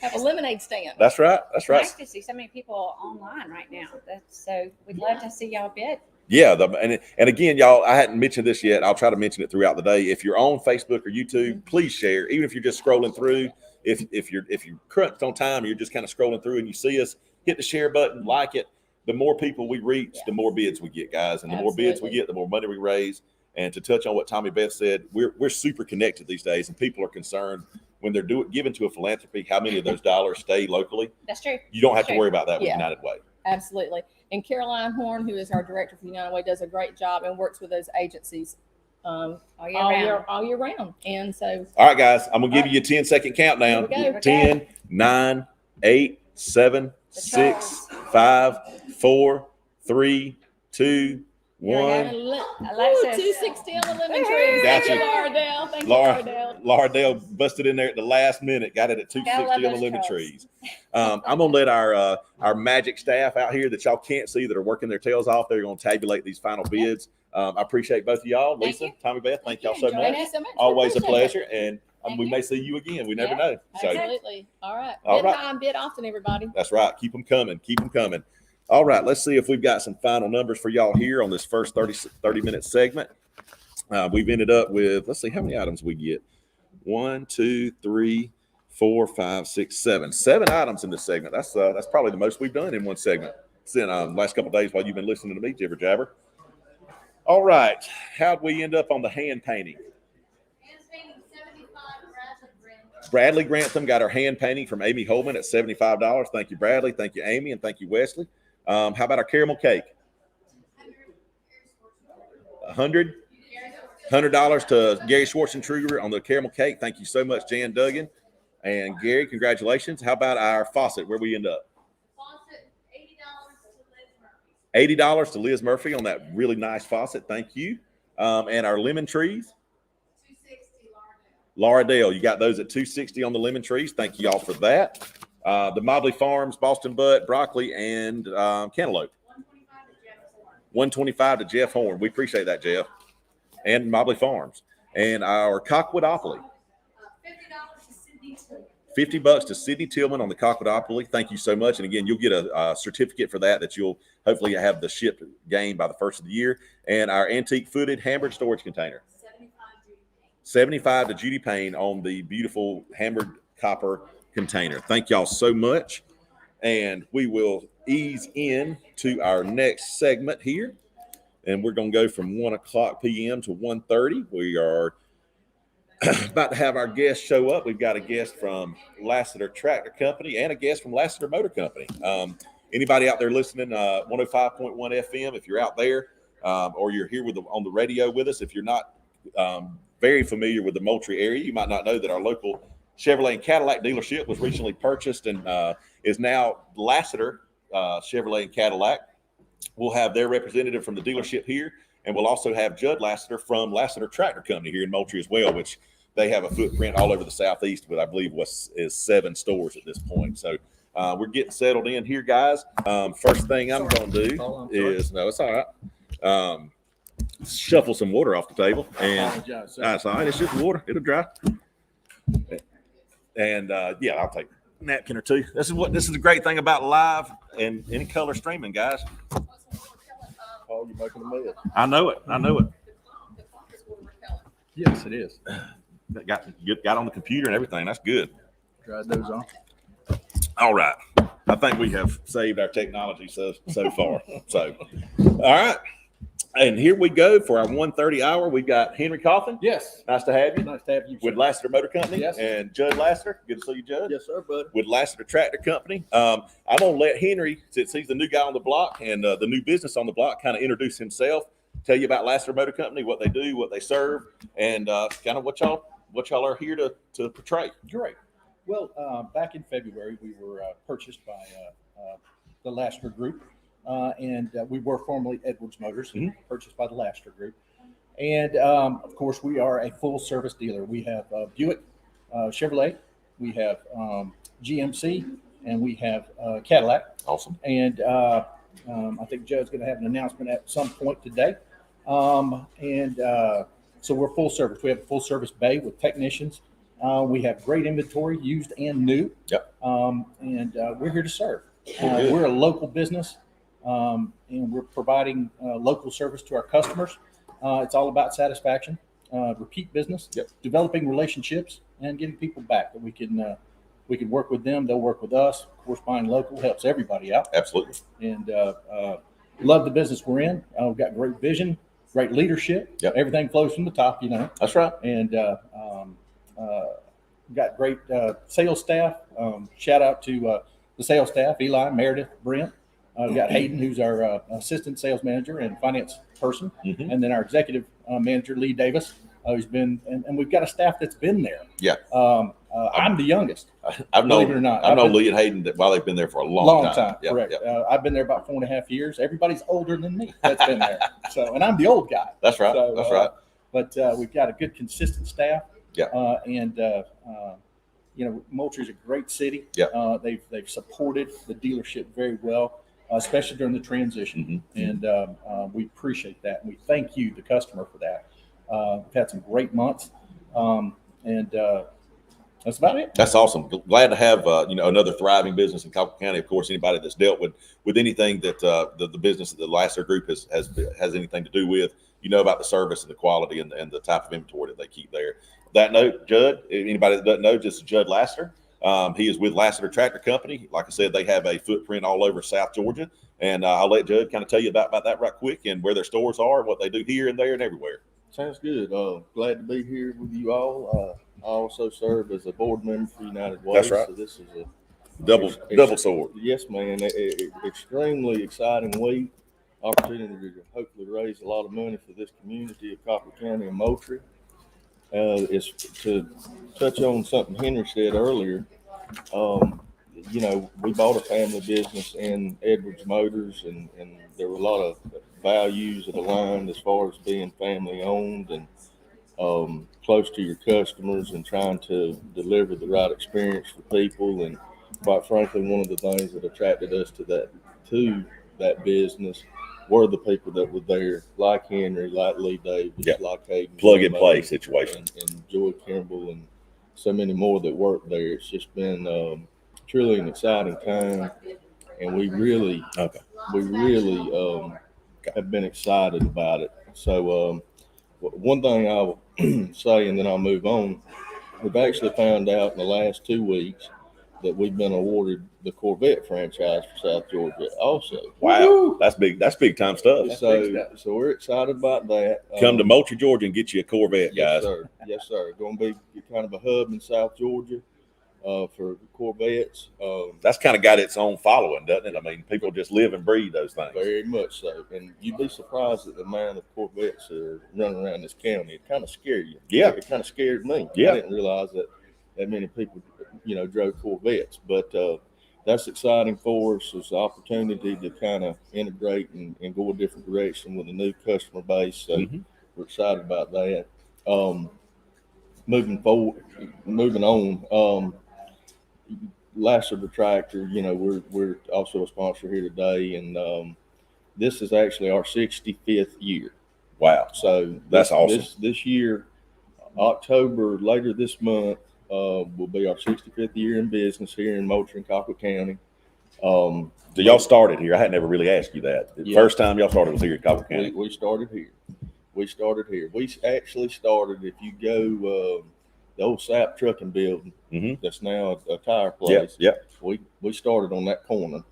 Have a lemonade stand. That's right. That's right. Nice to see so many people online right now. So we'd love to see y'all bid. Yeah, and again, y'all, I hadn't mentioned this yet. I'll try to mention it throughout the day. If you're on Facebook or YouTube, please share. Even if you're just scrolling through, if you're crunched on time, you're just kind of scrolling through and you see us, hit the share button, like it. The more people we reach, the more bids we get, guys, and the more bids we get, the more money we raise. And to touch on what Tommy Beth said, we're super connected these days, and people are concerned when they're giving to a philanthropy, how many of those dollars stay locally. That's true. You don't have to worry about that with United Way. Absolutely. And Caroline Horn, who is our director for United Way, does a great job and works with those agencies all year round. And so, all right, guys, I'm gonna give you a 10-second countdown. 10, 9, 8, 7, 6, 5, 4, 3, 2, 1. Alexis. 260 on the lemon trees. Gotcha. Thank you, Lauderdale. Thank you, Lauderdale. Lauderdale busted in there at the last minute, got it at 260 on the lemon trees. I'm gonna let our magic staff out here that y'all can't see that are working their tails off. They're gonna tabulate these final bids. I appreciate both of y'all, Lisa, Tommy Beth. Thank y'all so much. Always a pleasure, and we may see you again. We never know. So, absolutely. All right. Bid often, everybody. That's right. Keep them coming. Keep them coming. All right. Let's see if we've got some final numbers for y'all here on this first 30-minute segment. We've ended up with, let's see how many items we get. 1, 2, 3, 4, 5, 6, 7. 7 items in this segment. That's probably the most we've done in one segment. It's in the last couple of days while you've been listening to me, Jibber Jabber. All right. How'd we end up on the hand painting? Bradley Grantham got our hand painting from Amy Holman at $75. Thank you, Bradley. Thank you, Amy, and thank you, Wesley. How about our caramel cake? $100 to Gary Schwartzentruger on the caramel cake. Thank you so much, Jan Duggan. And Gary, congratulations. How about our faucet? Where we end up? Faucet, $80 to Liz Murphy. $80 to Liz Murphy on that really nice faucet. Thank you. And our lemon trees? $260, Lauderdale, you got those at $260 on the lemon trees. Thank you all for that. The Mobley Farms, Boston Butt, broccoli, and cantaloupe. $125 to Jeff Horn. We appreciate that, Jeff. And Mobley Farms. And our Colquittopoly. $50 to Sydney Tillman. $50 to Sydney Tillman on the Colquittopoly. Thank you so much. And again, you'll get a certificate for that you'll hopefully have the shipped game by the first of the year. And our antique footed hammered storage container. $75 to Judy Payne on the beautiful hammered copper container. Thank y'all so much. And we will ease in to our next segment here. And we're going to go from 1 o'clock p.m. to 1:30. We are about to have our guests show up. We've got a guest from Lassiter Tractor Company and a guest from Lassiter Motor Company. Anybody out there listening, 105.1 FM, if you're out there or you're here on the radio with us, if you're not very familiar with the Moultrie area, you might not know that our local Chevrolet and Cadillac dealership was recently purchased and is now Lassiter Chevrolet and Cadillac. We'll have their representative from the dealership here, and we'll also have Judd Lassiter from Lassiter Tractor Company here in Moultrie as well, which they have a footprint all over the Southeast with, I believe, is 7 stores at this point. So we're getting settled in here, guys. First thing I'm going to do is, no, it's all right. Shuffle some water off the table, and that's all right. It's just water; it'll dry. And yeah, I'll take a napkin or two. This is the great thing about live and any color streaming, guys. Oh, you're making a mess. I know it. Yes, it is. Got on the computer and everything. That's good. Dried those on. All right. I think we have saved our technology so far. So, all right. And here we go for our 1:30 hour. We've got Henry Coffin. Yes. Nice to have you. Nice to have you. With Lassiter Motor Company. Yes. And Judd Lassiter. Good to see you, Judd. Yes, sir, bud. With Lassiter Tractor Company. I'm going to let Henry, since he's the new guy on the block and the new business on the block, kind of introduce himself, tell you about Lassiter Motor Company, what they do, what they serve, and kind of what y'all are here to portray. Great. Well, back in February, we were purchased by the Lassiter Group, and we were formerly Edwards Motors, purchased by the Lassiter Group. And, of course, we are a full-service dealer. We have Buick, Chevrolet, we have GMC, and we have Cadillac. Awesome. And I think Joe's going to have an announcement at some point today. So we're full service. We have a full service bay with technicians. We have great inventory, used and new. Yep. And we're here to serve. Good. We're a local business, and we're providing local service to our customers. It's all about satisfaction, repeat business, Yep. developing relationships, and getting people back that we can we can work with them. They'll work with us. Of course, buying local helps everybody out. Absolutely. And love the business we're in. We've got great vision, great leadership. Yep. Everything flows from the top, you know. That's right. And got great sales staff. Shout out to the sales staff: Eli, Meredith, Brent. We've got Hayden, who's our assistant sales manager and finance person, Mhm. and then our executive manager, Lee Davis, who's been, and we've got a staff that's been there. Yeah. I'm the youngest. I've Believe known it or not, I've known been- Lee and Hayden while they've been there for a long time. Yep, correct. yep. I've been there about 4.5 years. Everybody's older than me that's been there. So, and I'm the old guy. That's right. So, That's right. But we've got a good, consistent staff. Yeah. And you know, Moultrie's a great city. Yeah. They've supported the dealership very well, especially during the transition, Mhm. and we appreciate that. And we thank you, the customer, for that. We've had some great months, and that's about it. That's awesome. Glad to have another thriving business in Colquitt County. Of course, anybody that's dealt with anything that the business that the Lasser Group has anything to do with, about the service and the quality and the type of inventory that they keep there. That note, Judd. Anybody that doesn't know, this is Judd Lassiter. He is with Lassiter Tractor Company. Like I said, they have a footprint all over South Georgia, and I'll let Judd kind of tell you about that right quick and where their stores are, what they do here and there and everywhere. Sounds good. Glad to be here with you all. I also serve as a board member for United Way. That's right. So this is a Double sword. yes, man. Extremely exciting week. Opportunity to hopefully raise a lot of money for this community of Colquitt County and Moultrie. Is to touch on something Henry said earlier. We bought a family business in Edwards Motors, and there were a lot of values that aligned as far as being family owned and close to your customers and trying to deliver the right experience for people. And quite frankly, one of the things that attracted us to that business were the people that were there, like Henry, like Lee Davis, Yeah. like Hayden. Plug and play situation. And Joy Kimball and so many more that work there. It's just been truly an exciting time, and we really have been excited about it. So one thing I'll say, and then I'll move on. We've actually found out in the last 2 weeks that we've been awarded the Corvette franchise for South Georgia also. Wow, that's big. That's big time stuff. So we're excited about that. Come to Moultrie, Georgia, and get you a Corvette, Yes, guys. sir. Yes, sir. Going to be kind of a hub in South Georgia for Corvettes. That's kind of got its own following, doesn't it? I mean, people just live and breathe those things. Very much so. And you'd be surprised at the amount of Corvettes that are running around this county. It kind of scared you. Yeah. It kind of scared me. Yeah. I didn't realize that many people, drove Corvettes. But that's exciting for us. It's an opportunity to kind of integrate and go a different direction with a new customer base. So we're excited about that. Moving on. Lassiter Tractor, we're also a sponsor here today, and this is actually our 65th year. Wow. So That's awesome. This year, October, later this month, will be our 65th year in business here in Moultrie and Colquitt County. So y'all started here. I had never really asked you that. The Yeah. first time y'all started was here in Colquitt County. We started here. We actually started, if you go the old SAP trucking building, that's now a tire place. Yep. We started on that corner,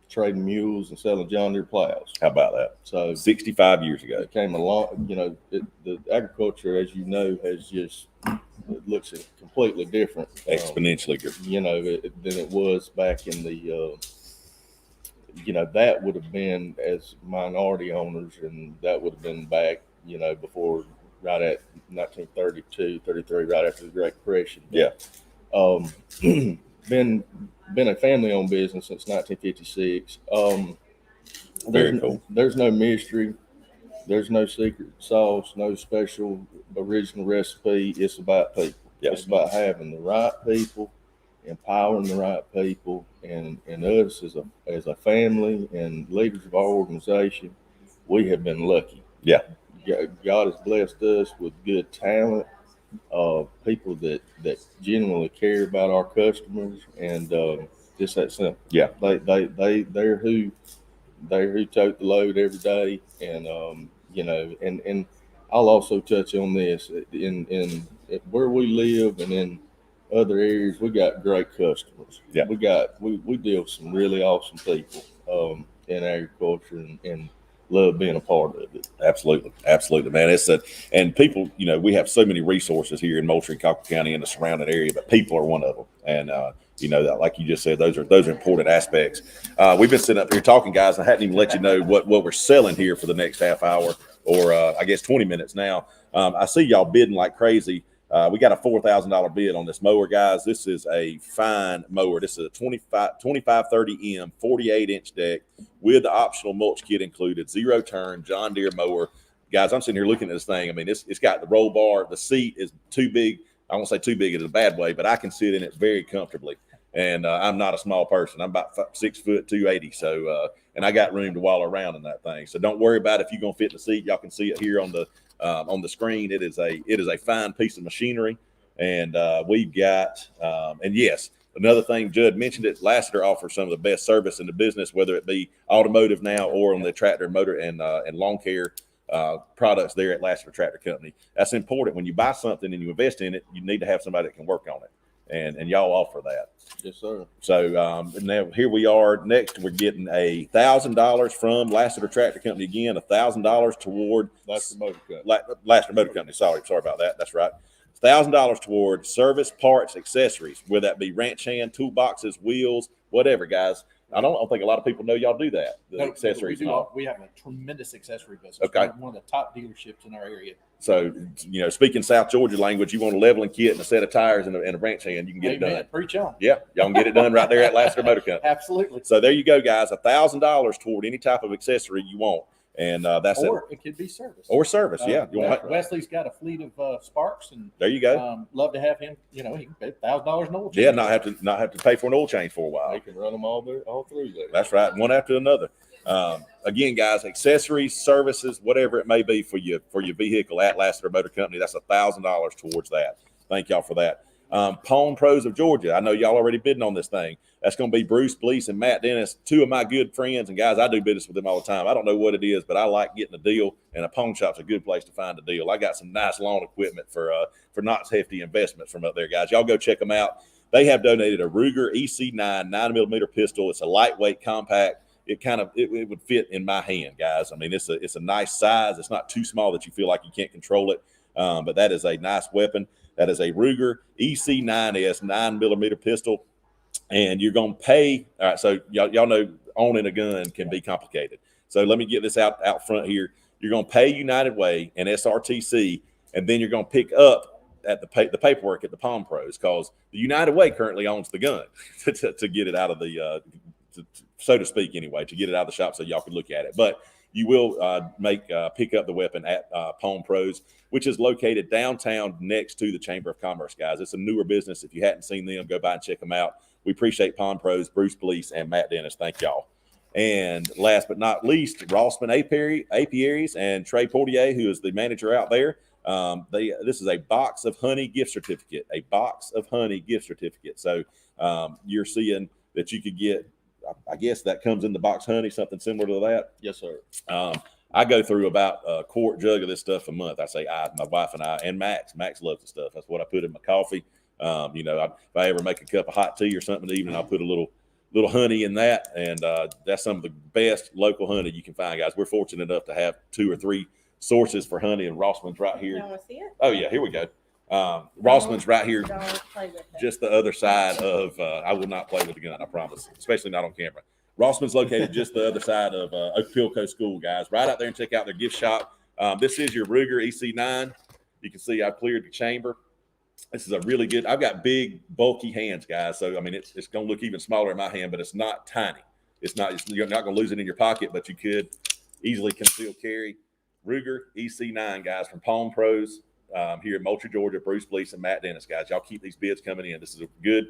trading mules and selling John Deere plows. How about that? So 65 years ago. it came along, the agriculture, as you know, has just, it looks completely different. Exponentially. Than it was back in the, that would have been as minority owners, and that would have been back, before, right at 1932, 33, right after the Great Depression. Yeah. Been a family-owned business since 1956. Very cool. There's no mystery. There's no secret sauce, no special original recipe. It's about people. Yep. It's about having the right people, empowering the right people, and us as a family and leaders of our organization, we have been lucky. Yeah. God has blessed us with good talent, people that genuinely care about our customers, and just that simple. Yeah. They're who tote the load every day, and and I'll also touch on this in where we live and in other areas, we got great customers. Yeah. We deal with some really awesome people in agriculture and love being a part of it. Absolutely, man. And people, we have so many resources here in Moultrie, Colquitt County, and the surrounding area, but people are one of them. And that, like you just said, those are important aspects. We've been sitting up here talking, guys. I hadn't even let you know what we're selling here for the next half hour, or I guess 20 minutes now. I see y'all bidding like crazy. We got a $4,000 bid on this mower, guys. This is a fine mower. This is a 2530M 48-inch deck with the optional mulch kit included, 0-turn John Deere mower. Guys, I'm sitting here looking at this thing. I mean, it's got the roll bar. The seat is too big. I won't say too big in a bad way, but I can sit in it very comfortably. And I'm not a small person. I'm about 6 foot 280. So, and I got room to wallow around in that thing. So don't worry about if you're gonna fit in the seat. Y'all can see it here on the screen. It is a fine piece of machinery, and we've got and yes, another thing, Judd mentioned it. Lassiter offers some of the best service in the business, whether it be automotive now or on the tractor, motor, and lawn care products there at Lassiter Tractor Company. That's important. When you buy something and you invest in it, you need to have somebody that can work on it, and y'all offer that. Yes, sir. So now here we are. Next, we're getting $1,000 from Lassiter Tractor Company again. $1,000 toward Lassiter Motor Company. Lassiter Motor Company. Sorry about that. That's right. $1,000 toward service, parts, accessories, whether that be ranch hand, toolboxes, wheels, whatever, guys. I don't think a lot of people know y'all do that. The accessories. We have a tremendous accessory business. Okay. We're one of the top dealerships in our area. So, speaking South Georgia language, you want a leveling kit and a set of tires and a ranch hand, you can get it done. Preach on. Yeah, y'all can get it done right there at Lassiter Motor Company. Absolutely. So there you go, guys. $1,000 toward any type of accessory you want, and that's it. Or it could be service. Or service, yeah. Wesley's got a fleet of Sparks, and there you go. Love to have him. He can pay $1,000 an oil change. Yeah, not have to pay for an oil change for a while. They can run them all through there. That's right, one after another. Again, guys, accessories, services, whatever it may be for your vehicle at Lassiter Motor Company, that's $1,000 towards that. Thank y'all for that. Pawn Pros of Georgia. I know y'all already bidding on this thing. That's going to be Bruce Blease and Matt Dennis, two of my good friends. And guys, I do business with them all the time. I don't know what it is, but I like getting a deal, and a pawn shop's a good place to find a deal. I got some nice lawn equipment for Knott's Hefty Investments from up there, guys. Y'all go check them out. They have donated a Ruger EC9 9mm pistol. It's a lightweight, compact. It would fit in my hand, guys. I mean, it's a nice size. It's not too small that you feel like you can't control it. But that is a nice weapon. That is a Ruger EC9S 9mm pistol. And you're going to pay. All right. So y'all know owning a gun can be complicated. So let me get this out front here. You're going to pay United Way and SRTC, and then you're going to pick up at the paperwork at the Pawn Pros, because the United Way currently owns the gun to get it out of the so to speak, anyway, to get it out of the shop so y'all can look at it. But you will pick up the weapon at Pawn Pros, which is located downtown next to the Chamber of Commerce, guys. It's a newer business. If you hadn't seen them, go by and check them out. We appreciate Pawn Pros, Bruce Blease, and Matt Dennis. Thank y'all. And last but not least, Rossman Apiaries and Trey Portier, who is the manager out there. This is a box of honey gift certificate. So you're seeing that you could get, I guess that comes in the box honey, something similar to that. Yes, sir. I go through about a quart jug of this stuff a month. I say my wife and I, and Max. Max loves the stuff. That's what I put in my coffee. If I ever make a cup of hot tea or something in the evening, I'll put a little honey in that. And that's some of the best local honey you can find, guys. We're fortunate enough to have 2 or 3 sources for honey, and Rossman's right here. You want to see it? Oh yeah, here we go. Rossman's right here, Don't play with it. just the other side of, I will not play with the gun, I promise, especially not on camera. Rossman's located just the other side of Oak School, guys. Right out there and check out their gift shop. This is your Ruger EC9. You can see I cleared the chamber. This is a really good, I've got big, bulky hands, guys. So, I mean, it's going to look even smaller in my hand, but it's not tiny. You're not going to lose it in your pocket, but you could easily conceal carry. Ruger EC9, guys, from Pawn Pros here in Moultrie, Georgia. Bruce Blease and Matt Dennis, guys. Y'all keep these bids coming in. This is a good,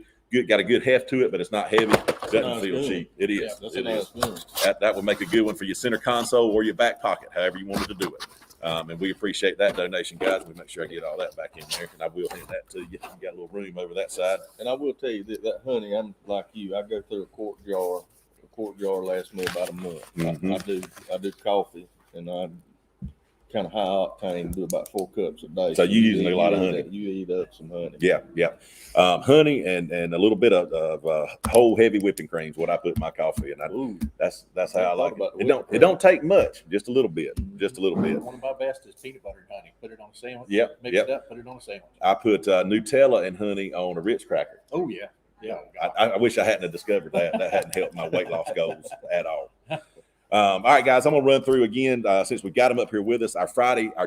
got a good heft to it, but it's not heavy. Doesn't feel cheap. It is. Yeah, that's it a is. nice That would make a good one for your center console or your back pocket, however you wanted to do it. And we appreciate that donation, guys. We make sure I get all that back in there, and I will hand that to you. You got a little room over that side. And I will tell you that honey, I'm like you. I go through a quart jar lasts me about a month. Mhm. I do coffee, and I kind of high octane, do about 4 cups a day. So you using a lot of honey. You eat up some honey. Yeah, yeah. Honey and a little bit of whole heavy whipping cream is what I put in my coffee, and Ooh, that's how I like about it. the It don't take much, just a little bit, One of my best is peanut butter and honey. Put it on a sandwich. Yep, Mix yep. it up. Put it on a sandwich. I put Nutella and honey on a Ritz cracker. Oh yeah, yeah. I wish I hadn't have discovered that. That hadn't helped my weight loss goals at all. All right, guys, I'm going to run through again since we got them up here with us. Our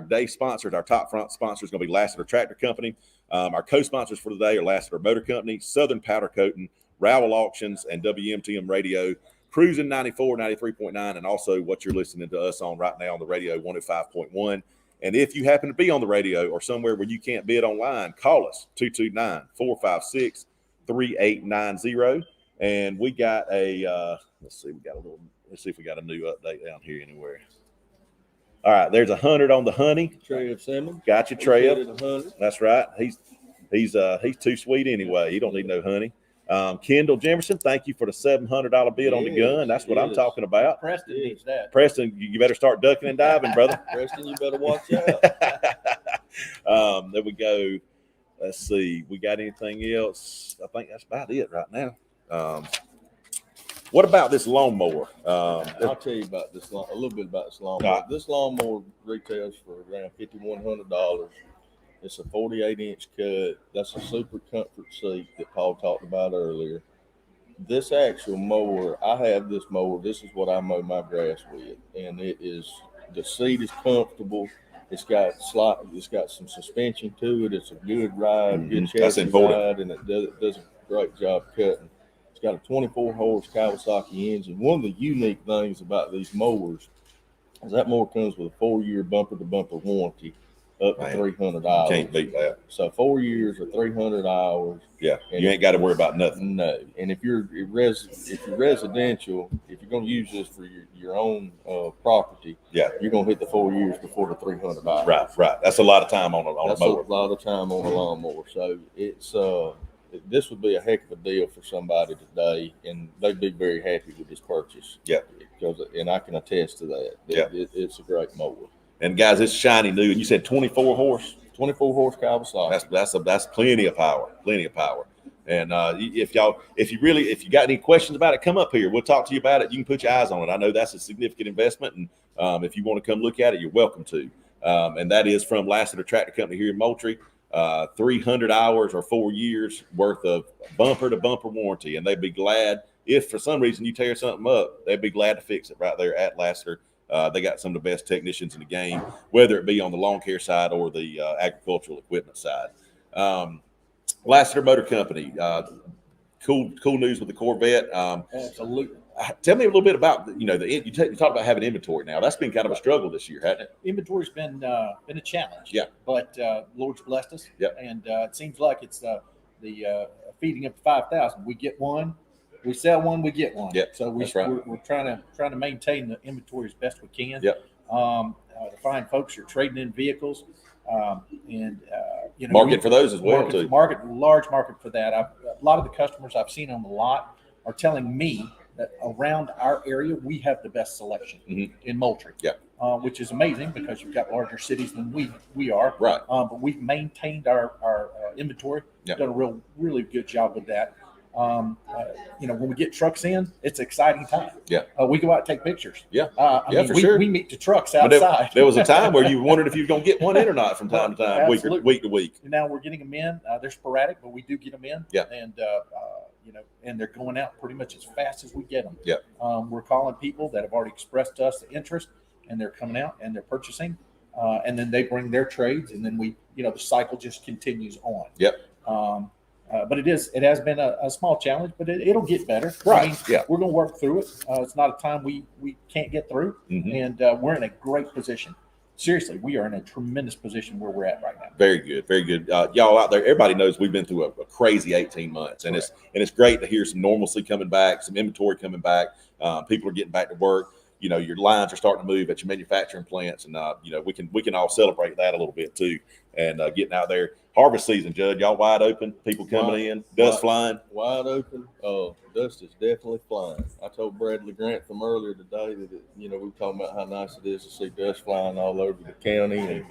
day sponsors, our top front sponsor is going to be Lassiter Tractor Company. Our co-sponsors for the day are Lassiter Motor Company, Southern Powder Coating, Rowell Auctions, and WMTM Radio, Cruising 94, 93.9, and also what you're listening to us on right now on the radio, 105.1. And if you happen to be on the radio or somewhere where you can't bid online, call us, 229-456-3890. And we got let's see if we got a new update down here anywhere. All right, there's 100 on the honey. Trev Simmons. Got you, Trev. 100. That's right. He's too sweet anyway. He don't need no honey. Kendall Jefferson, thank you for the $700 bid on the gun. That's what I'm talking about. Preston needs that. Preston, you better start ducking and diving, brother. Preston, you better watch out. There we go. Let's see. We got anything else? I think that's about it right now. What about this lawnmower? I'll tell you about this a little bit about this lawnmower. Right. This lawnmower retails for around $5,100. It's a 48-inch cut. That's a super comfort seat that Paul talked about earlier. This actual mower, I have this mower. This is what I mow my grass with, and the seat is comfortable. It's got some suspension to it. It's a good ride, good That's chassis important. ride, and it does a great job cutting. It's got a 24-horse Kawasaki engine. One of the unique things about these mowers is that mower comes with a 4-year bumper-to-bumper warranty up to $300. Can't beat that. So 4 years or 300 hours. Yeah, you ain't got to worry about nothing. No, and if you're residential, if you're going to use this for your own property, Yeah, you're going to hit the 4 years before the $300. right. That's a lot of time on a That's mower. a lot of time on a lawnmower. So it's this would be a heck of a deal for somebody today, and they'd be very happy with this purchase. Yeah. And I can attest to that. Yeah. It's a great mower. And guys, it's shiny new. And you said 24 horse. 24-horse Kawasaki. That's plenty of power. And if you got any questions about it, come up here. We'll talk to you about it. You can put your eyes on it. I know that's a significant investment, and if you want to come look at it, you're welcome to. And that is from Lassiter Tractor Company here in Moultrie. 300 hours or 4 years worth of bumper to bumper warranty, and they'd be glad if for some reason you tear something up, they'd be glad to fix it right there at Lassiter. They got some of the best technicians in the game, whether it be on the lawn care side or the agricultural equipment side. Lassiter Motor Company, cool news with the Corvette. Absolutely. Tell me a little bit about you talk about having inventory now. That's been kind of a struggle this year, hasn't it? Inventory's been a challenge. Yeah. But Lord's blessed us. Yep. And it seems like it's the feeding up to 5,000. We get one, we sell one, we get one. Yep, So that's right. we're trying to maintain the inventory as best we can. Yep. The fine folks are trading in vehicles, Market for those as well too. Large market for that. A lot of the customers I've seen on the lot are telling me that around our area we have the best selection in Moultrie. Yeah. Which is amazing because you've got larger cities than we are. Right. But we've maintained our inventory. Yeah. Done a really good job with that. When we get trucks in, it's an exciting time. Yeah. We go out and take pictures. Yeah. For sure. We meet the trucks But outside. there was a time where you wondered if you were going to get one in or not from time to time, week to week. Now we're getting them in. They're sporadic, but we do get them in. Yeah. And and they're going out pretty much as fast as we get them. Yeah. We're calling people that have already expressed to us the interest, and they're coming out and they're purchasing, and then they bring their trades, and then the cycle just continues on. Yep. But it has been a small challenge, but it'll get better. Right. Yeah. We're going to work through it. It's not a time we can't get through, and we're in a great position. Seriously, we are in a tremendous position where we're at right now. Very good, very good. Y'all out there, everybody knows we've been through a crazy 18 months, and it's great to hear some normalcy coming back, some inventory coming back. People are getting back to work. your lines are starting to move at your manufacturing plants, and we can all celebrate that a little bit too. And getting out there, harvest season, Judd, y'all wide open, people coming in, dust flying, wide open. Dust is definitely flying. I told Bradley Grant from earlier today that we were talking about how nice it is to see dust flying all over the county,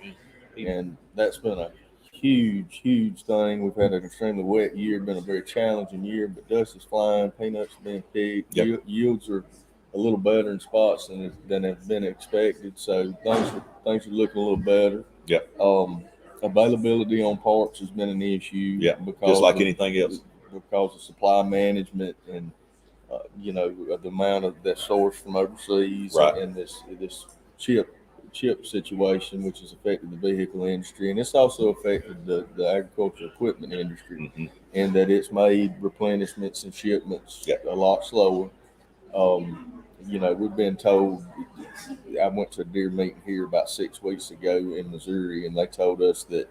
and that's been a huge thing. We've had an extremely wet year, been a very challenging year, but dust is flying, peanuts are being picked, yields are a little better in spots than have been expected. So things are looking a little better. Yep. Availability on parts has been an issue. Yeah, just like anything else. Because of supply management and the amount of that source from overseas, right, and this chip situation, which has affected the vehicle industry, and it's also affected the agricultural equipment industry, and that it's made replenishments and shipments a lot slower. We've been told. I went to a deer meeting here about 6 weeks ago in Missouri, and they told us that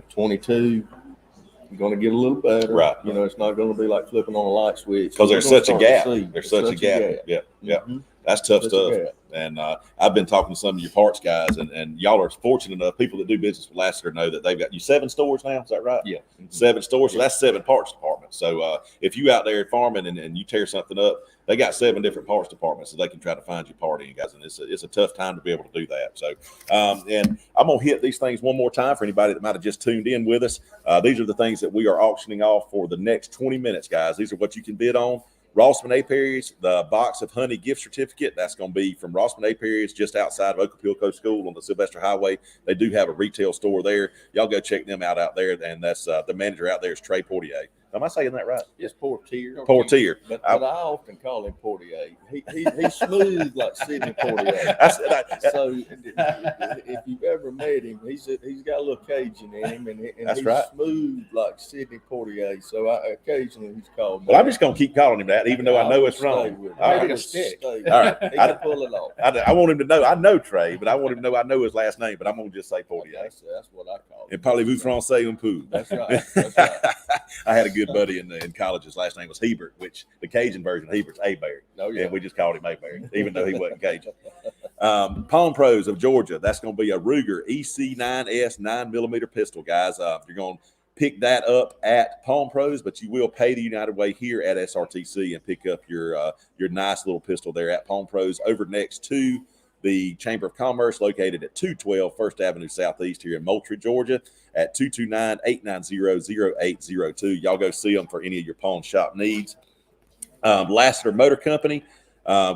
22 going to get a little better. Right. It's not going to be like flipping on a light switch because there's such a gap. There's such a gap. Yeah. Mm-hmm. That's tough stuff. And I've been talking to some of your parts guys, and y'all are fortunate enough. People that do business with Lassiter know that they've got 7 stores now. Is that right? Yeah. 7 stores. So that's 7 parts departments. So if you out there farming and you tear something up, they got 7 different parts departments, so they can try to find your part in, guys. And it's a tough time to be able to do that. So, and I'm going to hit these things one more time for anybody that might have just tuned in with us. These are the things that we are auctioning off for the next 20 minutes, guys. These are what you can bid on. Rossman Apiaries, the box of honey gift certificate, that's going to be from Rossman Apiaries just outside of Ocapilco School on the Sylvester Highway. They do have a retail store there. Y'all go check them out there, and that's the manager out there is Trey Portier. Am I saying that right? It's Portier. Portier. But I often call him Portier. He's smooth like Sidney Portier. So if you've ever met him, he's got a little Cajun in him, and he's right. Smooth like Sidney Portier. So occasionally he's called. Well, I'm just going to keep calling him that, even though I know it's wrong. All right. Stick. All right. He can pull it off. I want him to know. I know Trey, but I want him to know I know his last name, but I'm going to just say Portier. That's what I call him. And parlez-vous français un peu. That's right. That's right. I had a good buddy in college. His last name was Hebert, which the Cajun version of Hebert's Abear. Oh, yeah. And we just called him Abear, even though he wasn't Cajun. Palm Pros of Georgia. That's going to be a Ruger EC9S 9mm pistol, guys. You're going to pick that up at Palm Pros, but you will pay the United Way here at SRTC and pick up your nice little pistol there at Palm Pros over next to the Chamber of Commerce, located at 212 First Avenue Southeast here in Moultrie, Georgia, at 229-890-0802. Y'all go see them for any of your pawn shop needs. Lassiter Motor Company,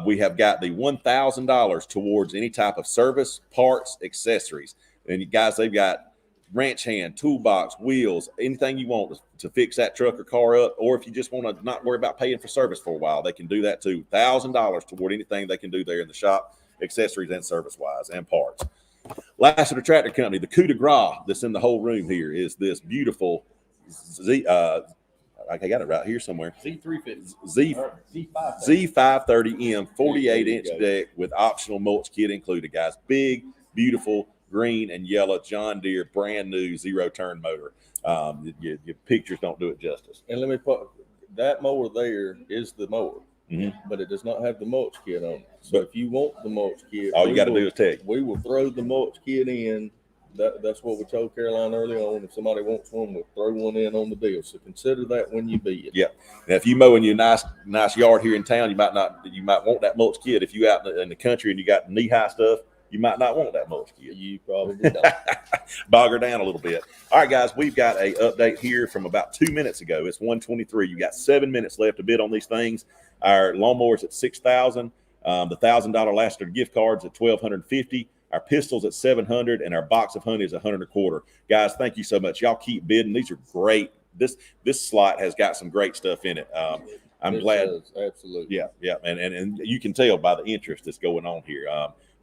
we have got the $1,000 towards any type of service, parts, accessories. And you guys, they've got wrench hand, toolbox, wheels, anything you want to fix that truck or car up. Or if you just want to not worry about paying for service for a while, they can do that too. $1,000 toward anything they can do there in the shop, accessories and service-wise and parts. Lassiter Tractor Company, the coup de grace that's in the whole room here is this beautiful I got it right here somewhere. Z530. Z530M 48-inch deck with optional mulch kit included, guys. Big, beautiful, green and yellow John Deere brand new zero-turn motor. Your pictures don't do it justice. And let me put that mower there is the mower. But it does not have the mulch kit on it. So if you want the mulch kit, all you got to do is take. We will throw the mulch kit in. That's what we told Caroline early on. If somebody wants one, we'll throw one in on the deal. So consider that when you bid. Yeah. Now, if you mowing your nice yard here in town, you might want that mulch kit. If you out in the country and you got knee-high stuff, you might not want that mulch kit. You probably don't. Bog her down a little bit. All right, guys, we've got a update here from about 2 minutes ago. It's 1:23. You got 7 minutes left to bid on these things. Our lawnmowers at $6,000. The $1,000 Lassiter gift cards at $1,250. Our pistols at $700, and our box of honey is $125. Guys, thank you so much. Y'all keep bidding. These are great. This slot has got some great stuff in it. I'm glad. Absolutely. Yeah, and you can tell by the interest that's going on here.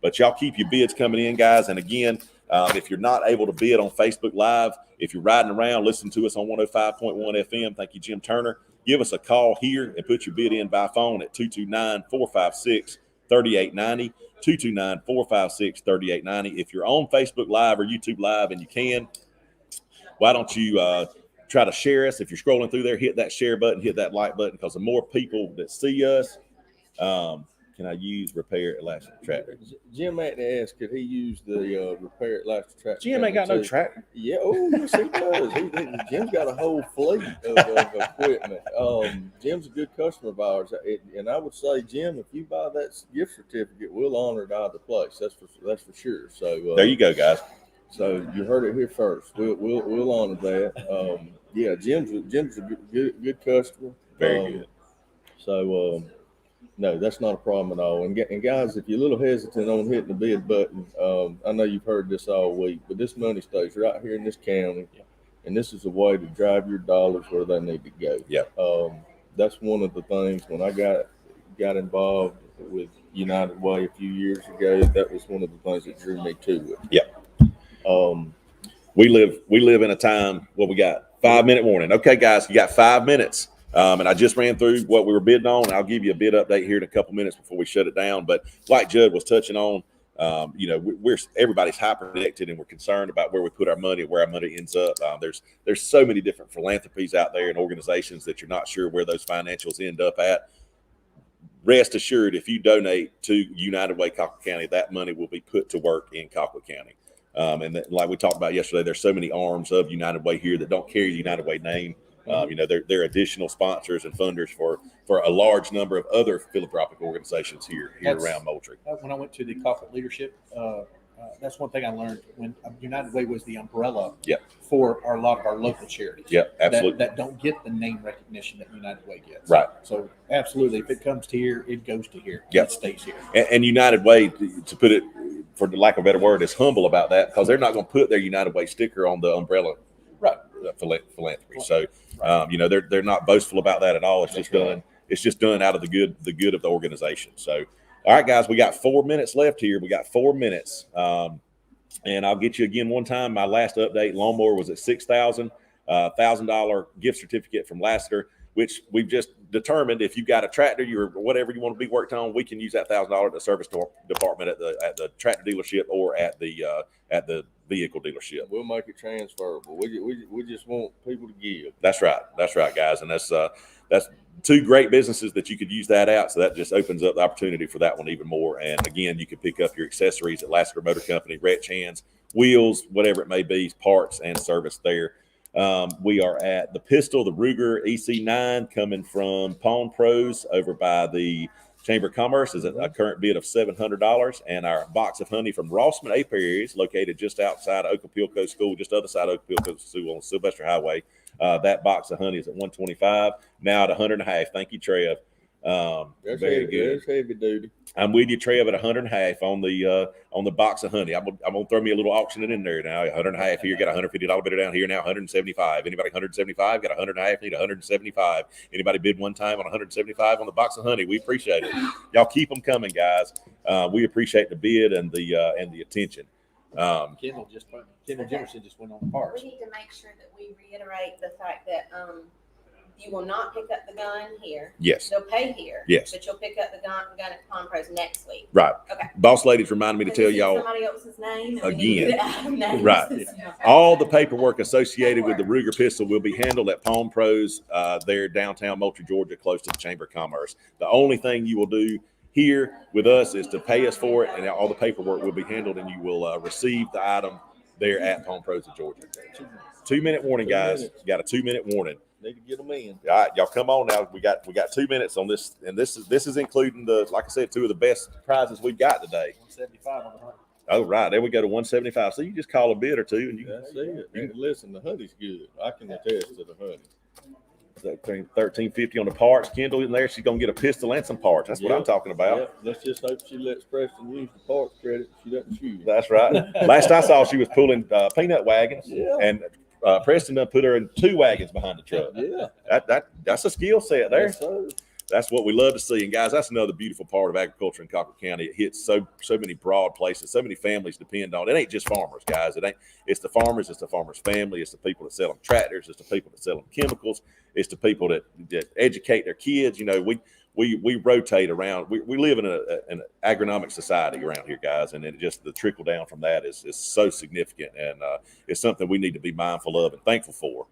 But y'all keep your bids coming in, guys. And again, if you're not able to bid on Facebook Live, if you're riding around, listen to us on 105.1 FM. Thank you, Jim Turner. Give us a call here and put your bid in by phone at 229-456-3890. 229-456-3890. If you're on Facebook Live or YouTube Live and you can, why don't you try to share us? If you're scrolling through there, hit that share button, hit that like button, because the more people that see us, can I use repair elastic tractor? Jim Anthony asked, could he use the repair elastic tractor? Jim ain't got no too? tractor. Yeah, oh yes he does. Jim's got a whole fleet of equipment. Jim's a good customer of ours, and I would say, Jim, if you buy that gift certificate, we'll honor it out of the place. That's for sure. So There you go, guys. So you heard it here first. We'll honor that. Yeah, Jim's a good customer. Very good. So no, that's not a problem at all. And guys, if you're a little hesitant on hitting the bid button, I know you've heard this all week, but this money stays right here in this county, and this is a way to drive your dollars where they need to go. Yeah. That's one of the things when I got involved with United Way a few years ago. That was one of the things that drew me to it. Yeah. We live in a time. Well, we got 5-minute warning. Okay, guys, you got 5 minutes. And I just ran through what we were bidding on, and I'll give you a bid update here in a couple minutes before we shut it down. But like Judd was touching on, everybody's hyper connected, and we're concerned about where we put our money, where our money ends up. There's so many different philanthropies out there and organizations that you're not sure where those financials end up at. Rest assured, if you donate to United Way Colquitt County, that money will be put to work in Colquitt County. Like we talked about yesterday, there's so many arms of United Way here that don't carry the United Way name. They're additional sponsors and funders for a large number of other philanthropic organizations here around Moultrie. When I went to the Colquitt leadership, that's one thing I learned when United Way was the umbrella for a lot of our local charities. Yeah, absolutely. That don't get the name recognition that United Way gets. Right. So absolutely, if it comes to here, it goes to here. Yep. It stays here. And United Way, to put it, for the lack of a better word, is humble about that, because they're not going to put their United Way sticker on the umbrella philanthropy. So, they're not boastful about that at all. It's just done. It's just done out of the good of the organization. So, all right, guys, we got 4 minutes left here. We got 4 minutes, and I'll get you again one time. My last update, lawnmower was at $6,000, $1,000 gift certificate from Lassiter, which we've just determined if you've got a tractor or whatever you want to be worked on, we can use that $1,000 at the service department at the tractor dealership or at the vehicle dealership. We'll make it transferable. We just want people to give. That's right, guys, and that's two great businesses that you could use that at. So that just opens up the opportunity for that one even more. And again, you can pick up your accessories at Lassiter Motor Company, wrench hands, wheels, whatever it may be, parts and service there. We are at the Pistol, the Ruger EC9 coming from Pawn Pros over by the Chamber of Commerce is at a current bid of $700, and our box of honey from Rossman Apiary is located just outside Ocopilco School, just other side of Ocopilco School on Sylvester Highway. That box of honey is at $125, now at $100.50. Thank you, Trev. Very good. That's heavy duty. I'm with you, Trev, at $100.50 on the box of honey. I'm gonna throw me a little auction in there now. $100.50 here, got $150 bidder down here now. $175. Anybody $175? Got $100.50. Need $175. Anybody bid one time on $175 on the box of honey? We appreciate it. Y'all keep them coming, guys. We appreciate the bid and the attention. Kendall Jefferson just went on the parks. We need to make sure that we reiterate the fact that you will not pick up the gun here. Yes. They'll pay here. Yes. But you'll pick up the gun at Pawn Pros next week. Right. Okay. Boss ladies reminded me to tell This is y'all somebody else's name and we again. need to get out of names. Right. All the paperwork associated with the Ruger pistol will be handled at Pawn Pros there downtown Moultrie, Georgia, close to the Chamber of Commerce. The only thing you will do here with us is to pay us for it, and all the paperwork will be handled, and you will receive the item there at Pawn Pros of Georgia. 2-minute warning, guys. You got a 2-minute warning. Need to get them in. All right, y'all come on now. We got 2 minutes on this, and this is including like I said, 2 of the best prizes we've got today. 175 on the hunt. Oh, right. There we go to 175. So you just call a bid or two, and you That's it. And listen, the honey's good. I can attest to the honey. $13.50 on the parts. Kendall in there, she's gonna get a pistol and some parts. That's what I'm talking about. Yep. Let's just hope she lets Preston use the parts credit. She doesn't shoot. That's right. Last I saw, she was pulling peanut wagons, Yeah. and Preston done put her in 2 wagons behind the truck. Yeah. That's a skill set there. Yes, sir. That's what we love to see. And guys, that's another beautiful part of agriculture in Colquitt County. It hits so many broad places. So many families depend on it. It ain't just farmers, guys. It's the farmers. It's the farmers' family. It's the people that sell them tractors. It's the people that sell them chemicals. It's the people that educate their kids. You know, we rotate around. We live in an agronomic society around here, guys, and just the trickle down from that is so significant, and it's something we need to be mindful of and thankful for.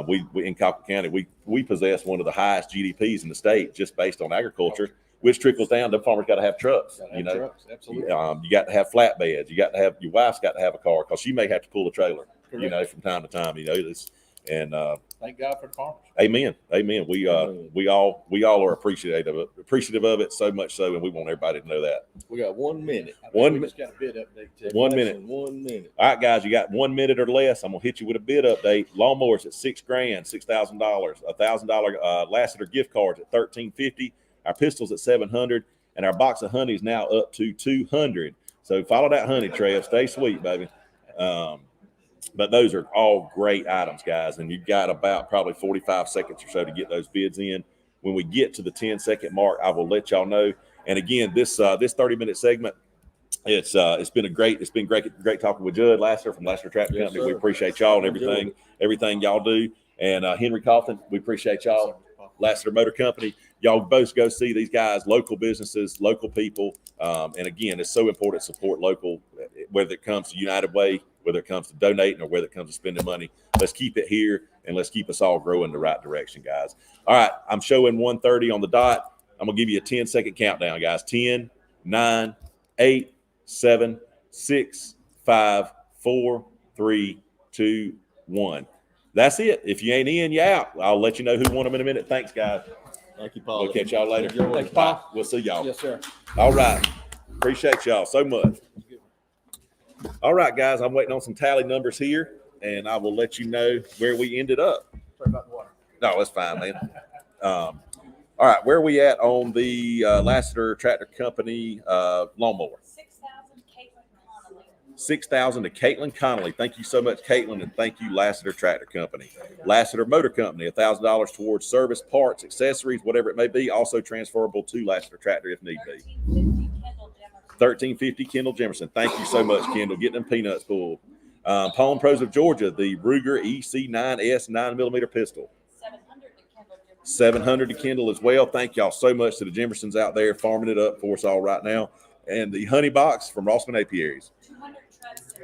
We in Colquitt County, we possess one of the highest GDPs in the state just based on agriculture. which trickles down. The farmers got to have trucks. Gotta You have know, trucks, absolutely. you got to have flatbeds. You got to have your wife's got to have a car because she may have to pull a trailer. You Correct. know, from time to time. You know this, and Thank God for the farmers. amen. We all are appreciative of it so much so, and we want everybody to know that. We got 1 minute. I think One we mi- just got a bid update too. 1 Less minute. than 1 minute. All right, guys, you got 1 minute or less. I'm gonna hit you with a bid update. Lawnmowers at $6,000, $6,000, $1,000 Lassiter gift cards at $1,350. Our pistols at $700, and our box of honey is now up to $200. So follow that honey trail. Stay sweet, baby. But those are all great items, guys, and you've got about probably 45 seconds or so to get those bids in. When we get to the 10-second mark, I will let y'all know. And again, this 30-minute segment, it's been great talking with Judd Lassiter from Lassiter Tractor Yes, Company. We sir. appreciate y'all and Enjoyed everything y'all do. And Henry Coughlin, we appreciate y'all. Lassiter Motor Company, y'all both go see these guys, local businesses, local people. And again, it's so important to support local, whether it comes to United Way, whether it comes to donating, or whether it comes to spending money. Let's keep it here, and let's keep us all growing in the right direction, guys. All right, I'm showing 1:30 on the dot. I'm going to give you a 10-second countdown, guys. 10, 9, 8, 7, 6, 5, 4, 3, 2, 1. That's it. If you ain't in, you out. I'll let you know who won them in a minute. Thanks, guys. Thank you, Paul. We'll catch y'all later. Enjoy. Thanks, Paul. We'll see y'all. Yes, sir. All right. Appreciate y'all so much. All right, guys. I'm waiting on some tally numbers here, and I will let you know where we ended up. Sorry about the water. No, that's fine, man. All right, where are we at on the Lassiter Tractor Company lawnmower? 6,000 to Caitlin Connolly. Thank you so much, Caitlin, and thank you, Lassiter Tractor Company. Lassiter Motor Company, $1,000 towards service, parts, accessories, whatever it may be, also transferable to Lassiter Tractor if need be. 1350 Kendall Jemerson. Thank you so much, Kendall. Getting them peanuts pulled. Palm Pros of Georgia, the Ruger EC9S 9mm pistol. 700 to Kendall as well. Thank y'all so much to the Jemersons out there farming it up for us all right now. And the honey box from Rossman Apiaries.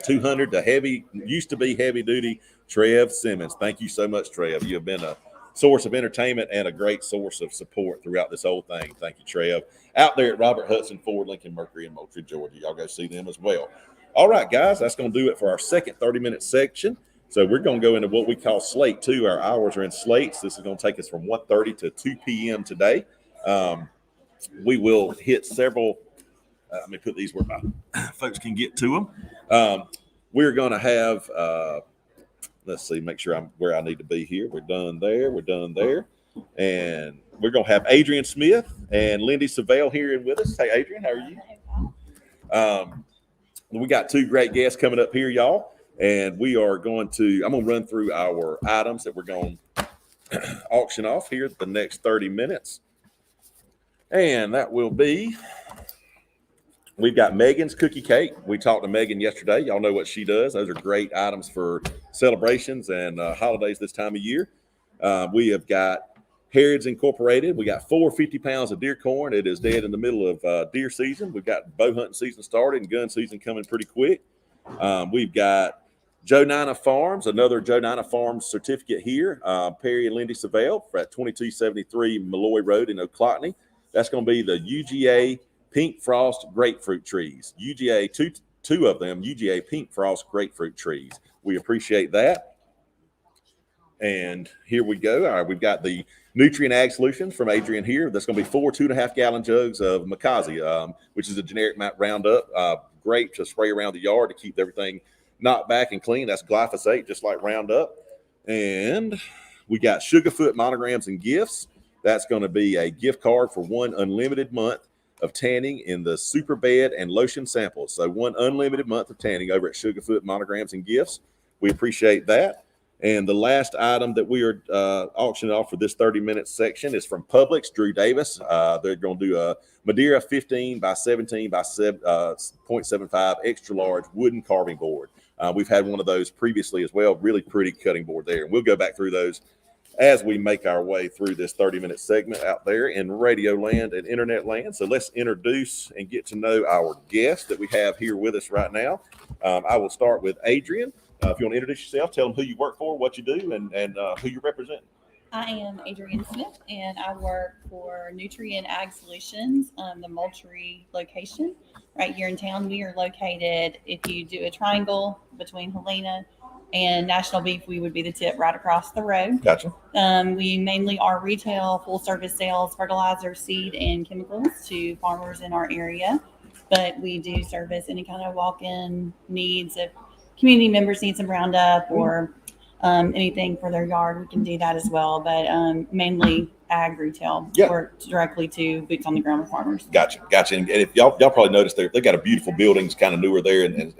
200 to used to be heavy duty Trev Simmons. Thank you so much, Trev. You have been a source of entertainment and a great source of support throughout this whole thing. Thank you, Trev. Out there at Robert Hudson Ford, Lincoln Mercury in Moultrie, Georgia. Y'all go see them as well. All right, guys, that's going to do it for our second 30-minute section. So we're going to go into what we call slate 2. Our hours are in slates. This is going to take us from 1:30 to 2 p.m. today. We will hit several. Let me put these where my folks can get to them. We're going to have, let's see, make sure I'm where I need to be here. We're done there. We're done there. And we're going to have Adrian Smith and Lindy Savelle here and with us. Hey, Adrian, how are you? We got 2 great guests coming up here, y'all. And we are I'm going to run through our items that we're going to auction off here the next 30 minutes. And that will be, we've got Megan's Cookie Cake. We talked to Megan yesterday. Y'all know what she does. Those are great items for celebrations and holidays this time of year. We have got Harrods Incorporated. We got 450 pounds of deer corn. It is dead in the middle of deer season. We've got bow hunting season started and gun season coming pretty quick. We've got Joe Nina Farms, another Joe Nina Farms certificate here. Perry and Lindy Savelle at 2273 Malloy Road in Oclotney. That's going to be the UGA Pink Frost grapefruit trees. UGA, two of them, UGA Pink Frost grapefruit trees. We appreciate that. And here we go. All right, we've got the Nutrient Ag Solutions from Adrian here. That's going to be 4 2.5-gallon jugs of Makazi, which is a generic Roundup. Great to spray around the yard to keep everything knocked back and clean. That's glyphosate, just like Roundup. And we got Sugarfoot monograms and gifts. That's going to be a gift card for 1 unlimited month of tanning in the super bed and lotion samples. So 1 unlimited month of tanning over at Sugarfoot monograms and gifts. We appreciate that. And the last item that we are auctioning off for this 30-minute section is from Publix, Drew Davis. They're going to do a Madeira 15 by 17 by 0.75 extra large wooden carving board. We've had one of those previously as well. Really pretty cutting board there. And we'll go back through those as we make our way through this 30-minute segment out there in radio land and internet land. So let's introduce and get to know our guest that we have here with us right now. I will start with Adrian. If you want to introduce yourself, tell them who you work for, what you do, and who you represent. I am Adrienne Smith, and I work for Nutrient Ag Solutions, the Moultrie location right here in town. We are located, if you do a triangle between Helena and National Beef, we would be the tip right across the road. Gotcha. We mainly are retail, full service sales, fertilizer, seed, and chemicals to farmers in our area. But we do service any kind of walk-in needs. If community members need some Roundup or anything for their yard, we can do that as well. But mainly ag retail, Yeah. work directly to boots on the ground with farmers. Gotcha. And if y'all probably noticed they got a beautiful buildings, kind of newer there, and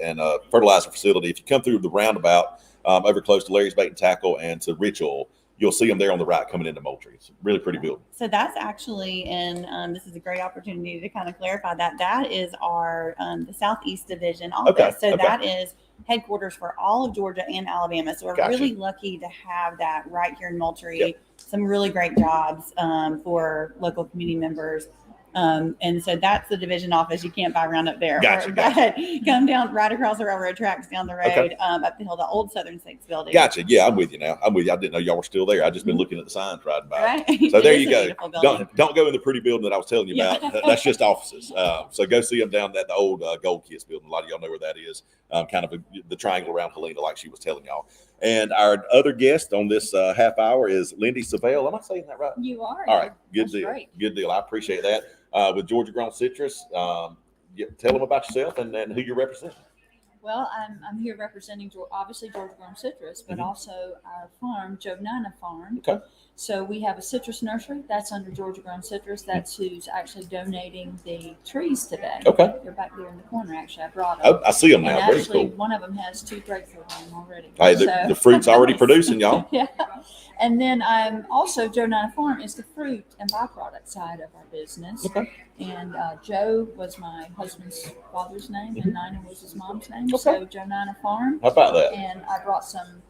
fertilizer facility. If you come through the roundabout over close to Larry's Bait and Tackle and to Rich Oil, you'll see them there on the right coming into Moultrie. It's a really pretty building. So that's actually, and this is a great opportunity to kind of clarify that is our the Southeast Division office. Okay, So okay. that is headquarters for all of Georgia and Alabama. So we're Gotcha. really lucky to have that right here in Moultrie. Yep. Some really great jobs for local community members. And so that's the division office. You can't buy Roundup there. Gotcha, But come down right across the railroad tracks down the road, Okay. up the hill, the old Southern States building. Gotcha. Yeah, I'm with you now. I didn't know y'all were still there. I just been looking at the signs riding by. Right. So It there is you a go. beautiful building. Don't go in the pretty building that I was telling you Yeah. about. That's just offices. So go see them down at the old Gold Kiss building. A lot of y'all know where that is. Kind of the triangle around Helena, like she was telling y'all. And our other guest on this half hour is Lindy Savelle. Am I saying that right? You are. All right. Good That's deal. great. Good deal. I appreciate that. With Georgia Grown Citrus, tell them about yourself and who you're representing. Well, I'm here representing obviously Georgia Grown Citrus, but also our farm, Jovnina Farm. Okay. So we have a citrus nursery that's under Georgia Grown Citrus. That's who's actually donating the trees today. Okay. They're back there in the corner. Actually, I brought them. I see them now. And Very actually, cool. one of them has 2 grapefruit on them already. Hey, So- the fruit's already producing, y'all. Yeah. And then also Jovnina Farm is the fruit and byproduct side of our business. Okay. And Joe was my husband's father's name, and Nina was his mom's name. Okay. So Jovnina Farm. How about that? And I brought some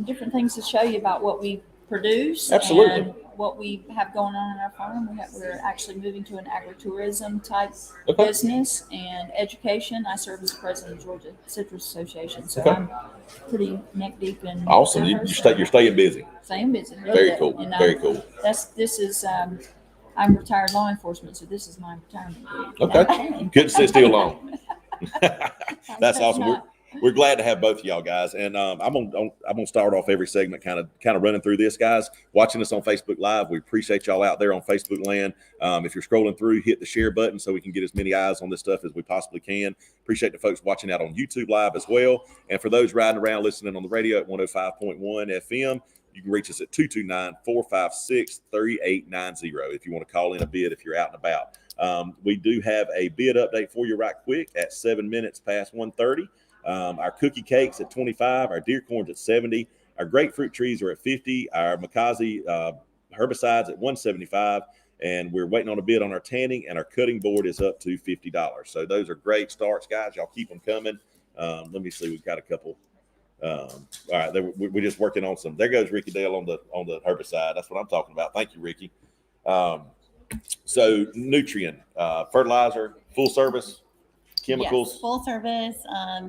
different things to show you about what we produce Absolutely. and what we have going on in our farm. We're actually moving to an agritourism type Okay. business and education. I serve as president of Georgia Citrus Association, so Okay. I'm pretty neck deep in. Awesome. in You're her, staying busy. Staying busy. a little Very bit. cool. And, Very cool. This is I'm retired law enforcement, so this is my retirement gig. Okay. Couldn't sit still long. That's awesome. Not- We're glad to have both of y'all guys, and I'm gonna start off every segment kind of running through this, guys. Watching us on Facebook Live, we appreciate y'all out there on Facebook land. If you're scrolling through, hit the share button so we can get as many eyes on this stuff as we possibly can. Appreciate the folks watching out on YouTube Live as well, and for those riding around listening on the radio at 105.1 FM. You can reach us at 229-456-3890 if you want to call in a bid if you're out and about. We do have a bid update for you right quick at 7 minutes past 1:30. Our cookie cakes at 25, our deer corns at 70, our grapefruit trees are at 50, our Makazi herbicides at 175, and we're waiting on a bid on our tanning, and our cutting board is up to $50. So those are great starts, guys. Y'all keep them coming. Let me see. We've got a couple. All right, we're just working on some. There goes Ricky Dale on the herbicide. That's what I'm talking about. Thank you, Ricky. So Nutrient fertilizer, full service, chemicals. Yes, full service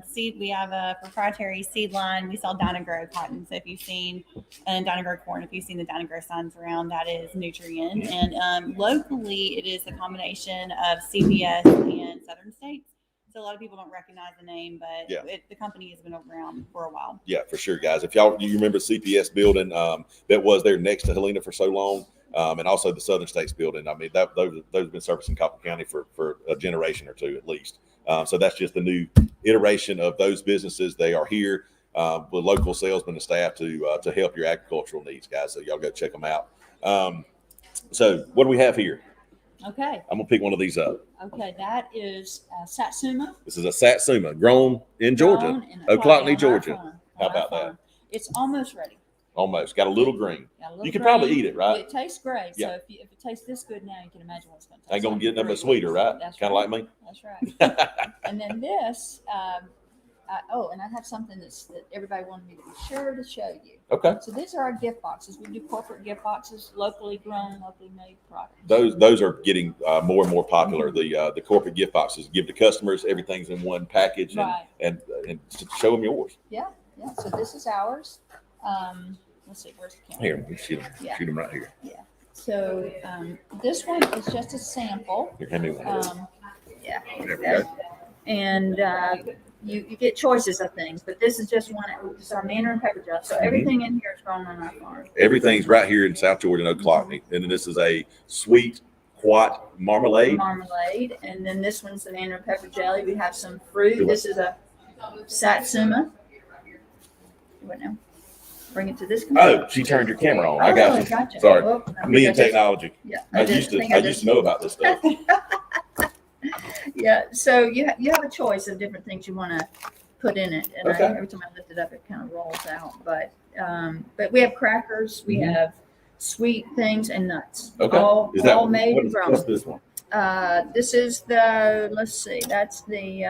seed. We have a proprietary seed line. We sell Dynagrow cotton. So if you've seen Dynagrow corn, if you've seen the Dynagrow signs around, that is Nutrient. And locally, it is a combination of CPS and Southern States. So a lot of people don't recognize the name, but Yeah. the company has been around for a while. Yeah, for sure, guys. If you remember the CPS building that was there next to Helena for so long, and also the Southern States building. I mean, those have been servicing Colquitt County for a generation or two at least. So that's just the new iteration of those businesses. They are here with local salesmen and staff to help your agricultural needs, guys. So y'all go check them out. So what do we have here? Okay. I'm gonna pick one of these up. Okay. That is Satsuma. This is a Satsuma grown in Georgia, grown in Oklaahoma, on our Georgia. farm, How on our about that? farm. It's almost ready. Almost got a little green. Got a little You can probably grain. eat it, right? It tastes great. Yeah. So if it tastes this good now, you can imagine what it's going to taste. Ain't gonna like get in nothing but 3 sweeter, weeks. right? That's Kind of right. like me. That's right. And then this, and I have something that everybody wanted me to be sure to show you. Okay. So these are our gift boxes. We do corporate gift boxes, locally grown, locally made products. Those are getting more and more popular. The corporate gift boxes give the customers everything's in one package, Right. and to show them yours. Yeah. So this is ours. let's see, where's the camera? Here, we shoot them. Yeah. Shoot them right here. So this one is just a sample. Here, hand me one. Yeah. There we go. And you get choices of things, but this is just one. It's our mandarin and pepper gel. So everything in here is grown on our farm. Everything's right here in South Georgia, in Colquitt. And then this is a sweet quat marmalade. And then this one's the mandarin pepper jelly. We have some fruit. This is a satsuma. What now? Bring it to this. Oh, she turned your camera on. I got you. Gotcha. Sorry. Oh, Me and technology. Yeah. I used to know about this stuff. Yeah. So you have a choice of different things you want to put in it, and Okay. every time I lift it up, it kind of rolls out. But we have crackers. We have sweet things and nuts. Okay. All made and grown. What's this one? This is the, let's see, that's the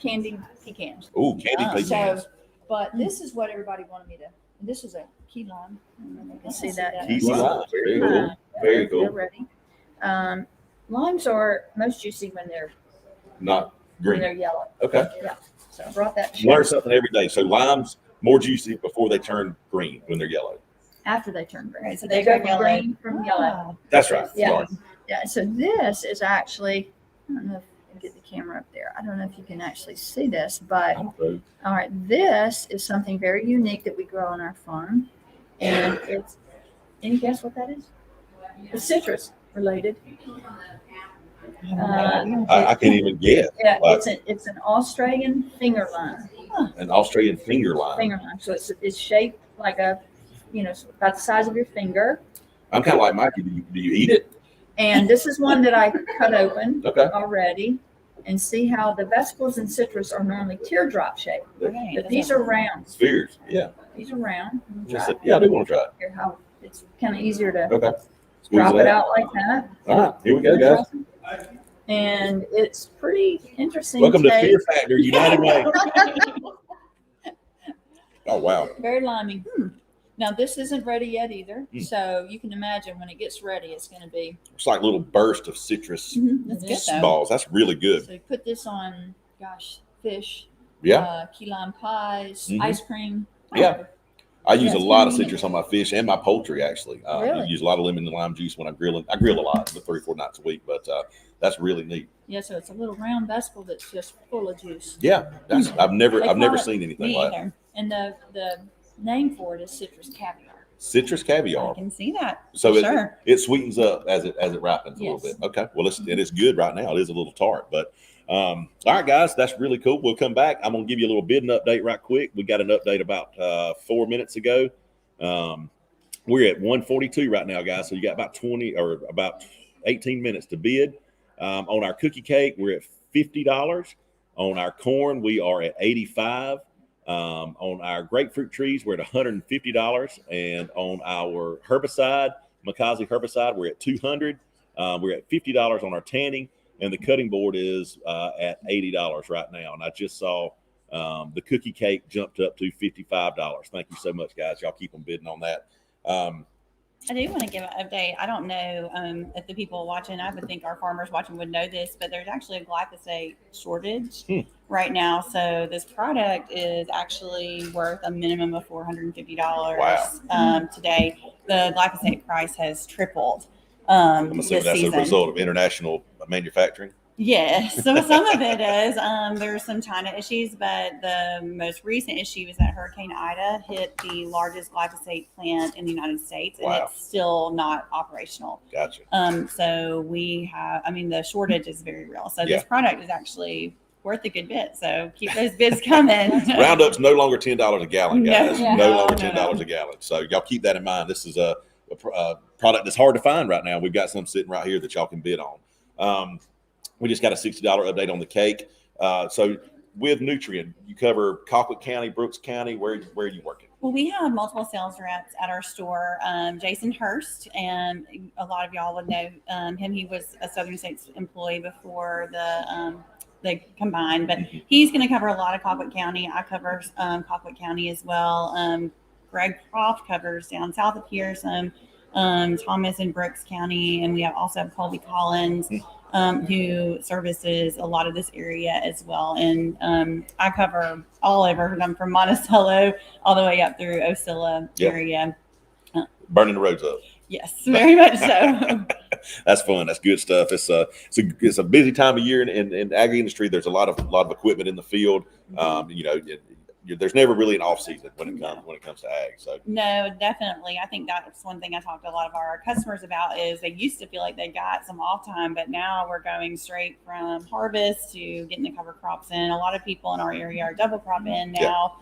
candied pecans. Ooh, candy pecans. So, but this is what everybody wanted me to. This is a key lime. I don't know if you can see that. Key lime. Very cool. Very They're cool. ready. Limes are most juicy when they're Not green. yellow. Okay. So I brought that to Learn show. something every day. So limes more juicy before they turn green when they're yellow. After they turn green. Right, so They they go go from yellow. green from yellow. That's right. Yeah. Sorry. Yeah. So this is actually, I don't know if I can get the camera up there. I don't know if you can actually see this, but all right, this is something very unique that we grow on our farm. And it's, any guess what that is? It's citrus related. I can't even guess. Yeah, Wow. it's an Australian finger lime. An Australian finger lime. Finger lime. So it's shaped like a, about the size of your finger. I'm kind of like Mikey. Do you eat it? And this is one that I cut open Okay. already, and see how the vesicles in citrus are normally teardrop shaped, Okay, but these are round. Spheres. Yeah. These are round. Yeah, I do want to try it. Here, how it's kind of easier to Okay. Squeeze drop that. it out like that. All right. Here we go, guys. And it's pretty interesting. Welcome to taste. Fear Factor United Way. Oh, wow. Very limey. Now this isn't ready yet either, Mm. so you can imagine when it gets ready, it's going to be. It's like a little burst of citrus That's good though. balls. That's really good. So you put this on, fish, Yeah. key lime pies, Mhm. ice cream. Yeah. I use Yeah, a it's lot of convenient. citrus on my fish and my poultry, actually. I Really? use a lot of lemon and lime juice when I'm grilling. I grill a lot, but 3 or 4 nights a week, but that's really neat. Yeah, so it's a little round vesicle that's just full of juice. Yeah. That's, I've never call it- seen anything Me like that. either. And the name for it is citrus caviar. Citrus I caviar. can see that. So for it, sure. it sweetens up as it ripens a Yes. little bit. Okay. Well, it is good right now. It is a little tart, but all right, guys, that's really cool. We'll come back. I'm gonna give you a little bidding update right quick. We got an update about 4 minutes ago. We're at 142 right now, guys. So you got about 20 or about 18 minutes to bid. On our cookie cake, we're at $50. On our corn, we are at $85. On our grapefruit trees, we're at $150, and on our herbicide, Makazi herbicide, we're at $200. We're at $50 on our tanning, and the cutting board is at $80 right now. And I just saw the cookie cake jumped up to $55. Thank you so much, guys. Y'all keep on bidding on that. I do want to give an update. I don't know if the people watching, I would think our farmers watching would know this, but there's actually a glyphosate shortage right now. So this product is actually worth a minimum of $450 today. The glyphosate price has tripled I'm assuming this that's season. a result of international manufacturing. Yes, so some of it is. There's some China issues, but the most recent issue is that Hurricane Ida hit the largest glyphosate plant in the United States, and Wow. it's still not operational. Gotcha. So we have, the shortage is very real. So Yeah. this product is actually worth a good bit. So keep those bids coming. Roundup's no longer $10 a gallon, guys. No, No longer no. $10 a gallon. So y'all keep that in mind. This is a product that's hard to find right now. We've got some sitting right here that y'all can bid on. We just got a $60 update on the cake. So with Nutrient, you cover Colquitt County, Brooks County. Where are you working? Well, we have multiple sales reps at our store. Jason Hurst, and a lot of y'all would know him. He was a Southern States employee before they combined, but he's going to cover a lot of Colquitt County. I cover Colquitt County as well. Greg Croft covers down south of here, some Thomas and Brooks County, and we also have Colby Collins, who services a lot of this area as well. And I cover all over. I'm from Monticello all the way up through Osceola area. burning the roads up. Yes, very much so. That's fun. That's good stuff. It's a busy time of year in agri industry. There's a lot of equipment in the field. There's never really an off season when it comes to ag. So No, definitely. I think that's one thing I talked to a lot of our customers about is they used to feel like they got some off time, but now we're going straight from harvest to getting the cover crops in. A lot of people in our area are double crop in now.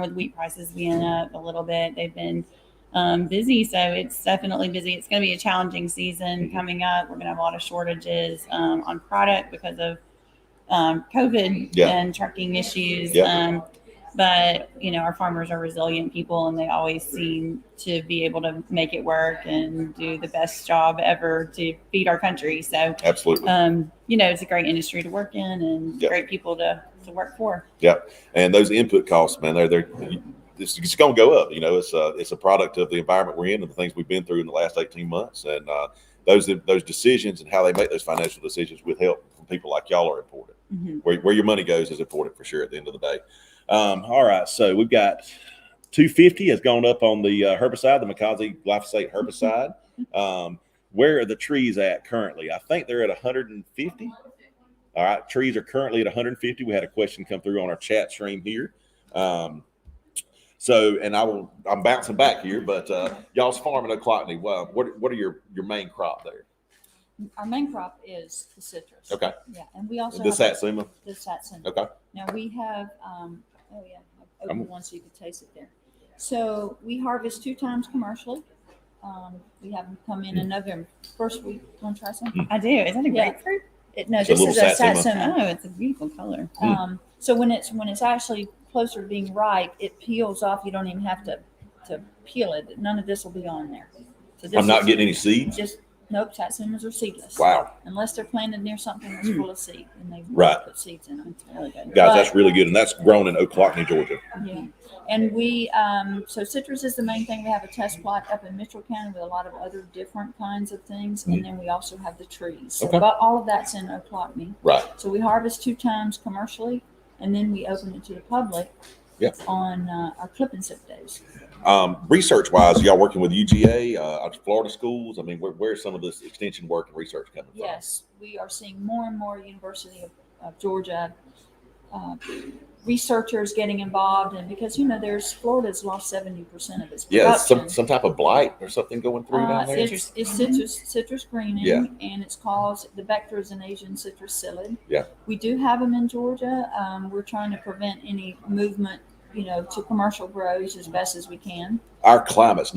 With wheat prices being up a little bit. They've been busy, so it's definitely busy. It's going to be a challenging season coming up. We're going to have a lot of shortages on product because of COVID and trucking issues. But our farmers are resilient people, and they always seem to be able to make it work and do the best job ever to feed our country. So absolutely, it's a great industry to work in and great people to work for. Yep. And those input costs, man, it's going to go up. It's a product of the environment we're in and the things we've been through in the last 18 months. And those decisions and how they make those financial decisions with help from people like y'all are important. Mm-hmm. Where your money goes is important for sure at the end of the day. All right, so we've got $250 has gone up on the herbicide, the Makazi glyphosate herbicide. Where are the trees at currently? I think they're at 150. All right, trees are currently at 150. We had a question come through on our chat stream here. I'm bouncing back here, but y'all's farming Oclocny. Well, what are your main crop there? Our main crop is the citrus. Okay. Yeah, and we also The have satsuma. the satsuma. Okay. Now we have, I've opened one so you can taste it there. So we harvest 2 times commercially. We have them come in November. First week, want to try some? I do. Is that a Yeah. grapefruit? No, It's a this little is a satsuma. satsuma. Oh, it's a beautiful color. So when it's actually closer to being ripe, it peels off. You don't even have to peel it. None of this will be on there. So this I'm not is getting any seeds. just nope. Satsumas are seedless. Wow. Unless they're planted near something that's full of seed, and they Right. put seeds in them. It's really good. Guys, But- that's really good. And that's grown in Oclocny, Georgia. Yeah, and we so citrus is the main thing. We have a test plot up in Mitchell County with a lot of other different kinds of things, and then we also have the trees. So Okay. but all of that's in Oclocny. Right. So we harvest 2 times commercially, and then we open it to the public. Yep. On our clip and sip days. Research wise, y'all working with UGA, Florida schools? I mean, where's some of this extension work and research coming from? Yes, we are seeing more and more University of Georgia researchers getting involved, and because there's Florida's lost 70% of its production. Yeah, some type of blight or something going through down there. It's citrus greening, Yeah. and it's caused the vector is an Asian citrus psyllid. Yeah. We do have them in Georgia. We're trying to prevent any movement, to commercial grows as best as we can. Our climate's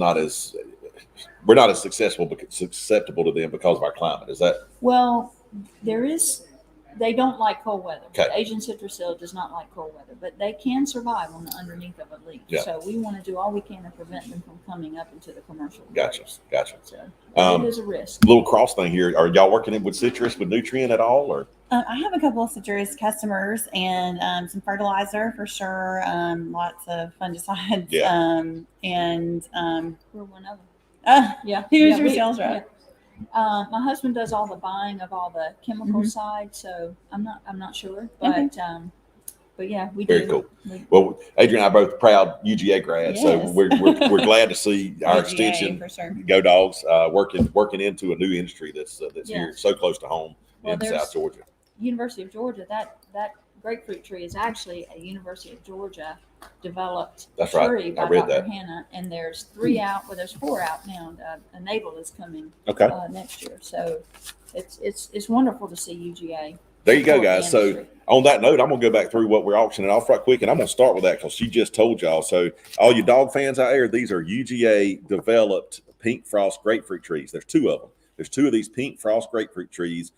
we're not as susceptible to them because of our climate. Is that Well, they don't like cold weather. Okay. The Asian citrus psyllid does not like cold weather, but they can survive on the underneath of a leaf. Yeah. So we want to do all we can to prevent them from coming up into the commercial Gotcha. grows. Gotcha. So Um, it is a risk. Little cross thing here? Are y'all working with citrus with nutrient at all, or? I have a couple of citrus customers and some fertilizer for sure. Lots of fungicides. Yeah. We're one of them. Yeah. Who's Yeah, your we- sales rep? My husband does all the buying of all the chemical side, so I'm not sure, but Okay. but yeah, we Very do. cool. We- Well, Adrian and I are both proud UGA grads, so Yes. we're glad to see our UGA, extension for sure. Go Dogs working into a new industry that's here Yes. so close to home Well, in there's- South Georgia. University of Georgia, that grapefruit tree is actually a University of Georgia developed That's right. tree I by read Dr. that. Hannah, and there's 3 out. Well, there's 4 out now. A navel is coming Okay, next year, so it's wonderful to see UGA. there you go, support the guys. So industry. on that note, I'm gonna go back through what we're auctioning off right quick, and I'm gonna start with that because she just told y'all. So all you dog fans out there, these are UGA developed pink frost grapefruit trees. There's 2 of them. There's 2 of these pink frost grapefruit trees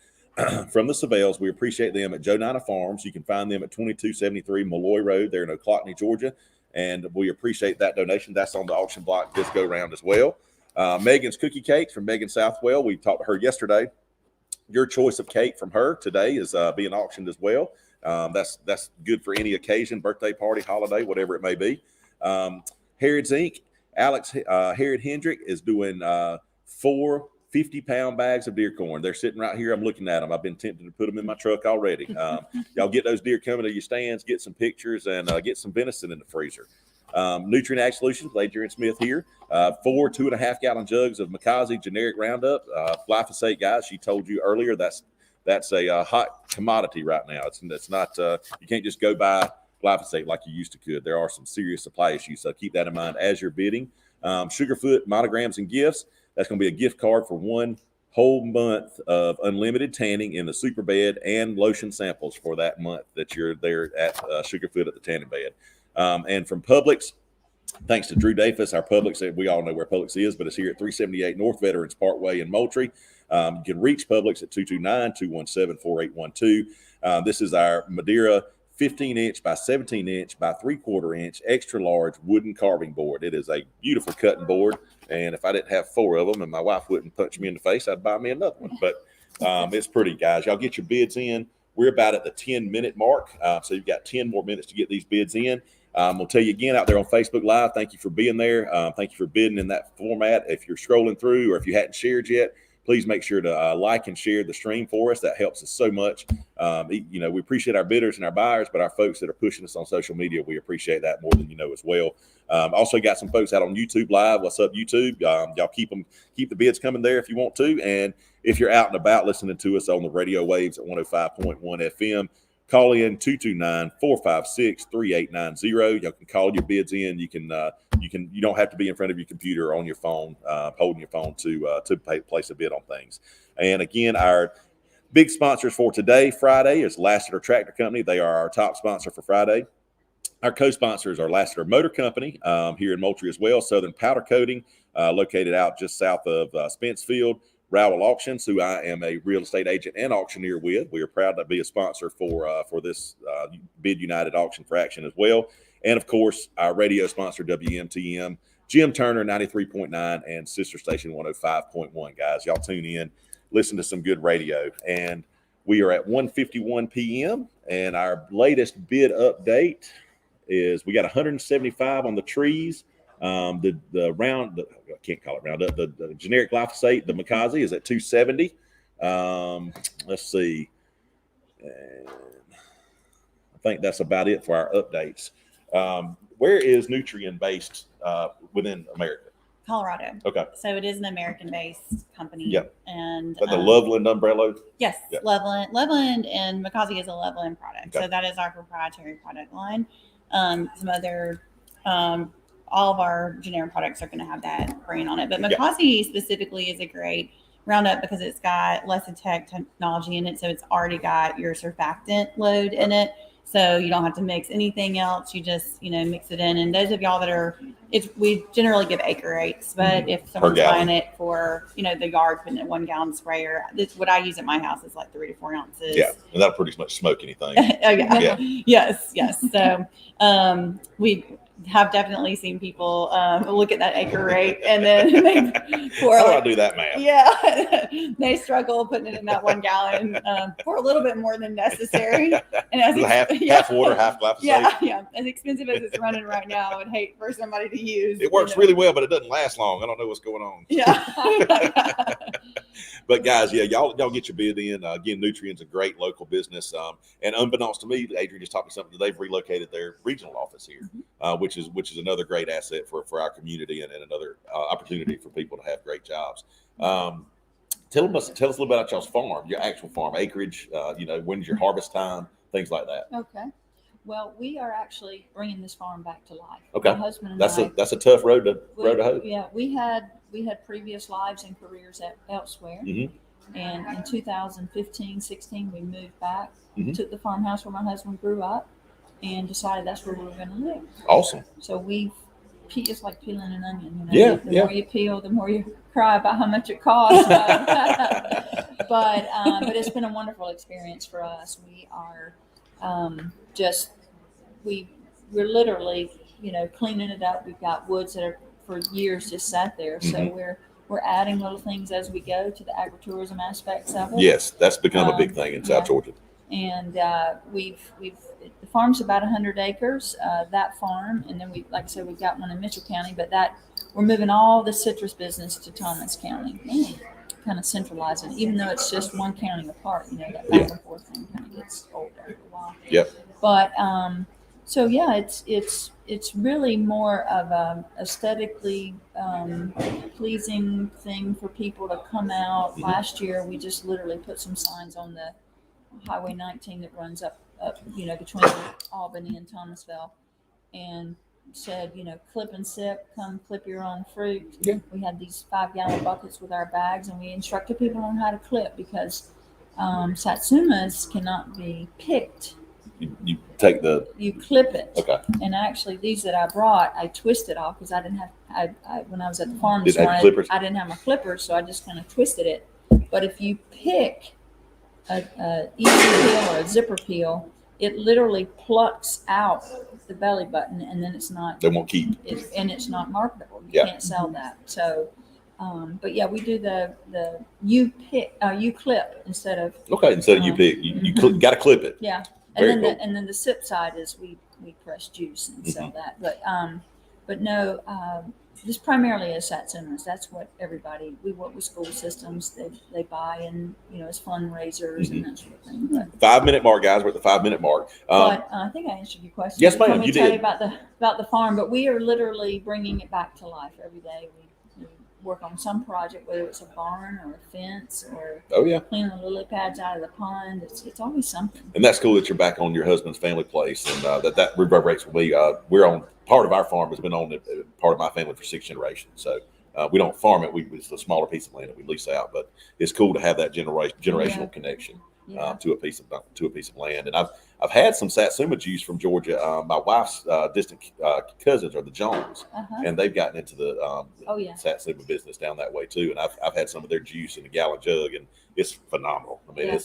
from the Savells. We appreciate them at Joe Nina Farms. You can find them at 2273 Malloy Road there in Oclocny, Georgia. And we appreciate that donation. That's on the auction block this go round as well. Megan's Cookie Cakes from Megan Southwell. We talked to her yesterday. Your choice of cake from her today is being auctioned as well. That's good for any occasion, birthday party, holiday, whatever it may be. Harrods Inc. Alex Harrod Hendrick is doing 4 50-pound bags of deer corn. They're sitting right here. I'm looking at them. I've been tempted to put them in my truck already. Y'all get those deer coming to your stands, get some pictures, and get some venison in the freezer. Nutrient Ag Solutions, Adrian Smith here. 4 2.5 gallon jugs of Makazi generic Roundup. Glyphosate, guys, she told you earlier that's a hot commodity right now. It's not you can't just go buy glyphosate like you used to could. There are some serious supply issues, so keep that in mind as you're bidding. Sugarfoot monograms and gifts. That's going to be a gift card for 1 whole month of unlimited tanning in the super bed and lotion samples for that month that you're there at Sugarfoot at the tanning bed. And from Publix, thanks to Drew Dafus, our Publix, we all know where Publix is, but it's here at 378 North Veterans Parkway in Moultrie. You can reach Publix at 229-217-4812. This is our Madeira 15-inch by 17-inch by 3/4 inch extra large wooden carving board. It is a beautiful cutting board, and if I didn't have 4 of them and my wife wouldn't punch me in the face, I'd buy me another one. But it's pretty, guys. Y'all get your bids in. We're about at the 10-minute mark, so you've got 10 more minutes to get these bids in. We'll tell you again out there on Facebook Live, thank you for being there. Thank you for bidding in that format. If you're scrolling through or if you hadn't shared yet, please make sure to like and share the stream for us. That helps us so much. We appreciate our bidders and our buyers, but our folks that are pushing us on social media, we appreciate that more than you know as well. Also got some folks out on YouTube Live. What's up, YouTube? Y'all keep the bids coming there if you want to. And if you're out and about listening to us on the radio waves at 105.1 FM, call in 229-456-3890. Y'all can call your bids in. You don't have to be in front of your computer or on your phone, holding your phone to place a bid on things. And again, our big sponsors for today, Friday, is Lassiter Tractor Company. They are our top sponsor for Friday. Our co-sponsors are Lassiter Motor Company here in Moultrie as well. Southern Powder Coating, located out just south of Spencefield. Rowell Auctions, who I am a real estate agent and auctioneer with. We are proud to be a sponsor for this Bid United Auction for Action as well. And, of course, our radio sponsor, WMTM, Jim Turner, 93.9, and Sister Station 105.1. Guys, y'all tune in, listen to some good radio. And we are at 1:51 p.m., and our latest bid update is we got 175 on the trees. I can't call it round up. The generic glyphosate, the Makazi, is at 270. Let's see. And I think that's about it for our updates. Where is Nutrien based within America? Colorado. Okay. So it is an American-based company. Yep. And But the Loveland umbrella? yes, Yep. Loveland and Makazi is a Loveland product. Okay. So that is our proprietary product line. Some other all of our generic products are going to have that brand on it. But Makazi specifically is a great Roundup because it's got less attack technology in it. So it's already got your surfactant load in it. So you don't have to mix anything else. You just, mix it in. And those of y'all that we generally give acre rates, but if someone's buying it for, the yard, putting it 1 gallon sprayer, what I use at my house is like 3 to 4 ounces. Yeah. And that'll pretty much smoke anything. Oh, yeah. Yeah. Yes. So we have definitely seen people look at that acre rate and then How do I do that math? Yeah, they struggle putting it in that 1 gallon for a little bit more than necessary. And as half water, half glyphosate. Yeah. As expensive as it's running right now, I would hate for somebody to use. It works really well, but it doesn't last long. I don't know what's going on. Yeah. But guys, y'all get your bid in. Again, Nutrien's a great local business. And unbeknownst to me, Adrian just talked me something that they've relocated their regional office here, which is another great asset for our community and another opportunity for people to have great jobs. Tell us a little bit about y'all's farm, your actual farm acreage. When's your harvest time, things like that. Okay. Well, we are actually bringing this farm back to life. Okay. My husband and That's I, a tough road to hoe. Yeah, we had previous lives and careers elsewhere. Mm-hmm. And in 2015, 16, we moved back, Mm-hmm. took the farmhouse where my husband grew up, and decided that's where we were going to live. Awesome. So it's like peeling an onion. Yeah, The more you peel, the more you cry about how much it costs. But it's been a wonderful experience for us. We are we're literally, cleaning it up. We've got woods that are for years just sat there. So we're adding little things as we go to the agritourism aspects of it. Yes, that's become a big thing in South Georgia. And the farm's about 100 acres, that farm. And then like I said, we've got one in Mitchell County, but we're moving all the citrus business to Thomas County, kind of centralizing, even though it's just one county apart, that back and forth thing kind of gets old after a while. Yep. But, so yeah, it's it's really more of a aesthetically pleasing thing for people to come out. Mhm. Last year, we just literally put some signs on the Highway 19 that runs up between Albany and Thomasville, and said, clip and sip, come clip your own fruit. Yeah. We had these 5-gallon buckets with our bags, and we instructed people on how to clip because satsumas cannot be picked. You take the You clip it. okay. And actually, these that I brought, I twisted off because I didn't have. When I was at the farm this Didn't have morning, clippers? I didn't have my clippers, so I just kind of twisted it. But if you pick a easy peel or a zipper peel, it literally plucks out the belly button, and then it's not. They won't keep. It's not marketable. You Yeah. can't sell that. So, but yeah, we do the you clip instead of Okay, instead of you pick, you got to clip it. yeah. Very And then cool. the sip side is we press juice and sell that. But no, this primarily is satsumas. That's what everybody, we work with school systems. They buy and, as fundraisers and that sort of thing. But 5-minute mark, guys. We're at the 5-minute mark. I think I answered your question. Yes, ma'am, Let me you tell did. you about the farm, but we are literally bringing it back to life every day. We work on some project, whether it's a barn or a fence or Oh yeah, cleaning the lily pads out of the pond. It's always something. and that's cool that you're back on your husband's family place, and that reverberates with me. We're on part of our farm has been on part of my family for 6 generations. So we don't farm it. It's a smaller piece of land that we lease out, but it's cool to have that generational connection. Yeah. To a piece of land. And I've had some satsuma juice from Georgia. My wife's distant cousins are the Jones, Uh-huh. and they've gotten into the Oh yeah. satsuma business down that way too. And I've had some of their juice in a gallon jug, and it's phenomenal. I mean, Yeah.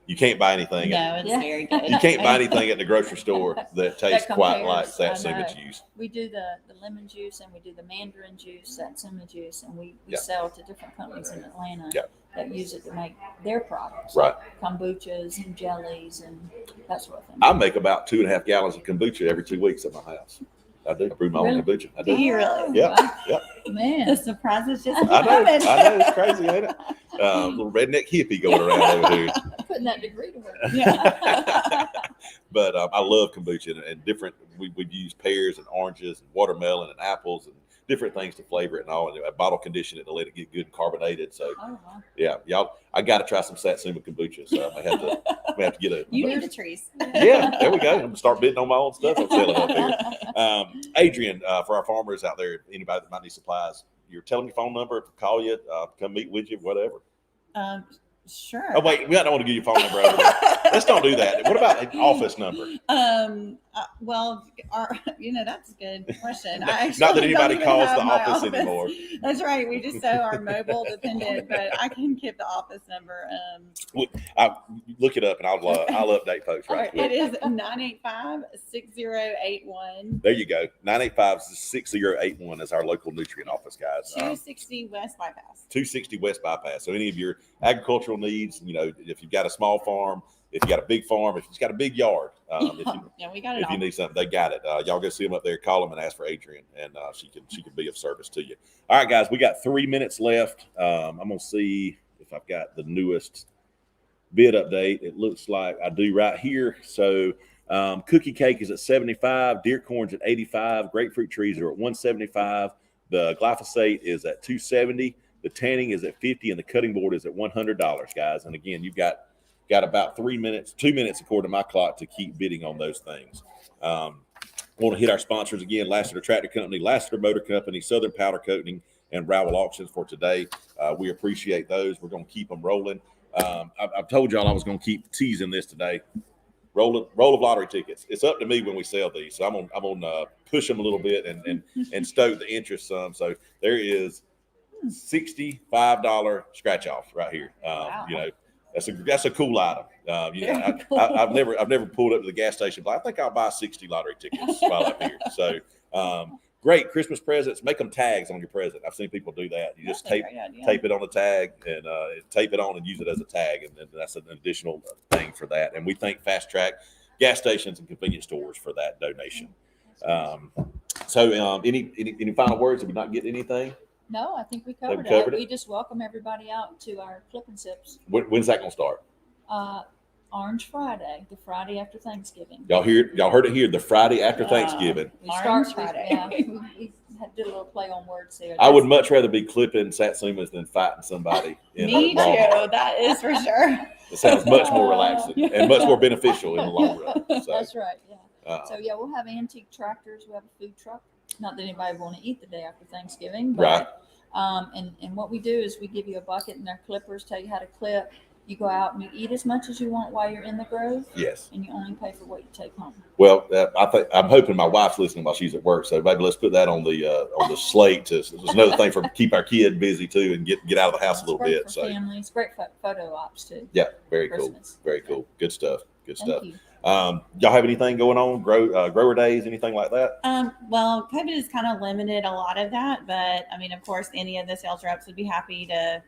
you can't buy anything. No, it's Yeah. very good. You can't buy anything at the grocery store that tastes quite like compares. I satsuma know. juice. We do the lemon juice and we do the mandarin juice, satsuma juice, and we Yeah. sell to different companies in Atlanta Yeah. that use it to make their products, Right. kombuchas and jellies and that sort of thing. I make about 2.5 gallons of kombucha every 2 weeks at my house. I do. I brew my own Really? kombucha. I Do do. you really? Yeah. Wow. Yeah. The Man, surprises just I know. coming. I know. It's crazy, ain't it? Little redneck hippie going around over here. putting that degree to work. Yeah. But I love kombucha and different. We've used pears and oranges and watermelon and apples and different things to flavor it and all. And I bottle condition it to let it get good and carbonated. So Oh, wow. yeah, y'all, I got to try some satsuma kombucha. So I may have to get a. You need the trees. Yeah, there we go. I'm gonna start bidding on my own stuff. I'm selling up here. Adrian, for our farmers out there, anybody that might need supplies, you're telling your phone number, call you, come meet with you, whatever. Sure. Oh wait, we don't want to give you your phone number over there. Let's don't do that. What about an office number? Well, that's a good question. Not I that actually anybody don't even calls have the my office anymore. That's right. We just are mobile dependent, but I can give the office number. Look it up, and I'll update folks right It quick. is 985-6081. There you go. 985-6081 is our local nutrient office, guys. 260 West Bypass. 260 West Bypass. So any of your agricultural needs, if you've got a small farm, if you got a big farm, if you've got a big yard, Yeah, we got it if you all. need something, they got it. Y'all go see them up there, call them and ask for Adrian, and she can be of service to you. All right, guys, we got 3 minutes left. I'm gonna see if I've got the newest bid update. It looks like I do right here. So cookie cake is at 75, deer corn's at 85, grapefruit trees are at 175, the glyphosate is at 270, the tanning is at 50, and the cutting board is at $100, guys. And again, you've got about 2 minutes according to my clock to keep bidding on those things. Want to hit our sponsors again: Lassiter Tractor Company, Lassiter Motor Company, Southern Powder Coating, and Rowell Auctions for today. We appreciate those. We're going to keep them rolling. I've told y'all I was going to keep teasing this today. Roll of lottery tickets. It's up to me when we sell these, so I'm on push them a little bit and stoke the interest some. So there is $65 scratch off right here. Wow. That's a cool item. I've never pulled up to the gas station, but I think I'll buy 60 lottery tickets while I'm here. So great Christmas presents. Make them tags on your present. I've seen people do that. You just tape it on a tag and tape it on and use it as a tag, and that's an additional thing for that. And we thank Fast Track gas stations and convenience stores for that donation. So any final words? Did we not get anything? No, I think we Have covered, we covered it. it? We just welcome everybody out to our Clip and Sips. When's that going to start? Orange Friday, the Friday after Thanksgiving. Y'all heard it here. The Friday after Thanksgiving. We Orange start Friday. Yeah, we did a little play on words there. I would much rather be clipping satsumas than fighting somebody. In Me a long run. too. That is for sure. It sounds much more relaxing and much more beneficial in the long run. So, That's right. Yeah. uh, So yeah, we'll have antique tractors. We have a food truck. Not that anybody want to eat the day after Thanksgiving, but Right. And what we do is we give you a bucket and their clippers, tell you how to clip. You go out and you eat as much as you want while you're in the grove, yes. and you only pay for what you take home. Well, I'm hoping my wife's listening while she's at work. So maybe let's put that on the slate. It's another thing for keep our kid busy too and get out of the house a It's little great bit. for So families, great photo ops too. yeah, very cool. Christmas. Very cool. Good stuff. Good stuff. Thank you. Y'all have anything going on? Grower days, anything like that? Well, COVID has kind of limited a lot of that, but I mean, of course, any of the sales reps would be happy to,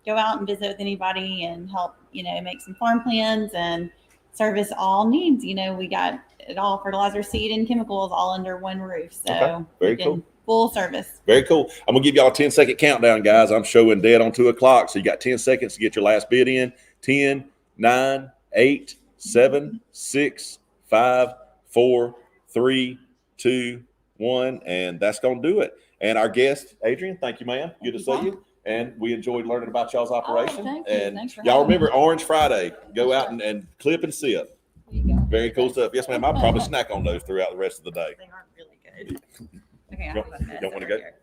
go out and visit with anybody and help, make some farm plans and service all needs. We got it all, fertilizer, seed, and chemicals all under one roof. So Okay. Very we can cool. Full service. Very cool. I'm gonna give y'all a 10-second countdown, guys. I'm showing dead on 2 o'clock, so you got 10 seconds to get your last bid in. 10, 9, 8, 7, 6, 5, 4, 3, 2, 1, and that's gonna do it. And our guest, Adrian, thank you, ma'am. Good to see you. And we enjoyed learning about y'all's operation. thank you. And Thanks for y'all having me. remember Orange Friday. Go out and clip and sip. There you go. Very cool stuff. Yes, ma'am. I'll probably snack on those throughout the rest of the day. They are really good. Okay, I You have a mess don't wanna over go? here.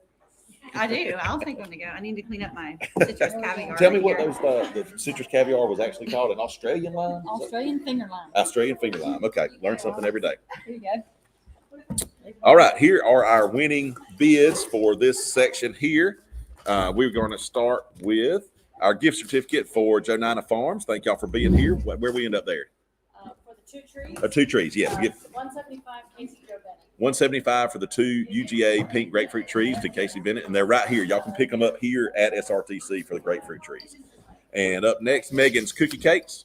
I do. I'll take one to go. I need to clean up my citrus caviar. Tell me what here. those the citrus caviar was actually called, an Australian lime? Australian finger lime. Australian finger lime. Okay, learn something every day. There you go. All right, here are our winning bids for this section here. We're going to start with our gift certificate for Jonina Farms. Thank y'all for being here. Where we end up there? For the 2 trees. 2 trees, yes. Give 175 Casey Joe Bennett. 175 for the 2 UGA pink grapefruit trees to Casey Bennett, and they're right here. Y'all can pick them up here at SRTC for the grapefruit trees. And up next, Megan's cookie cakes.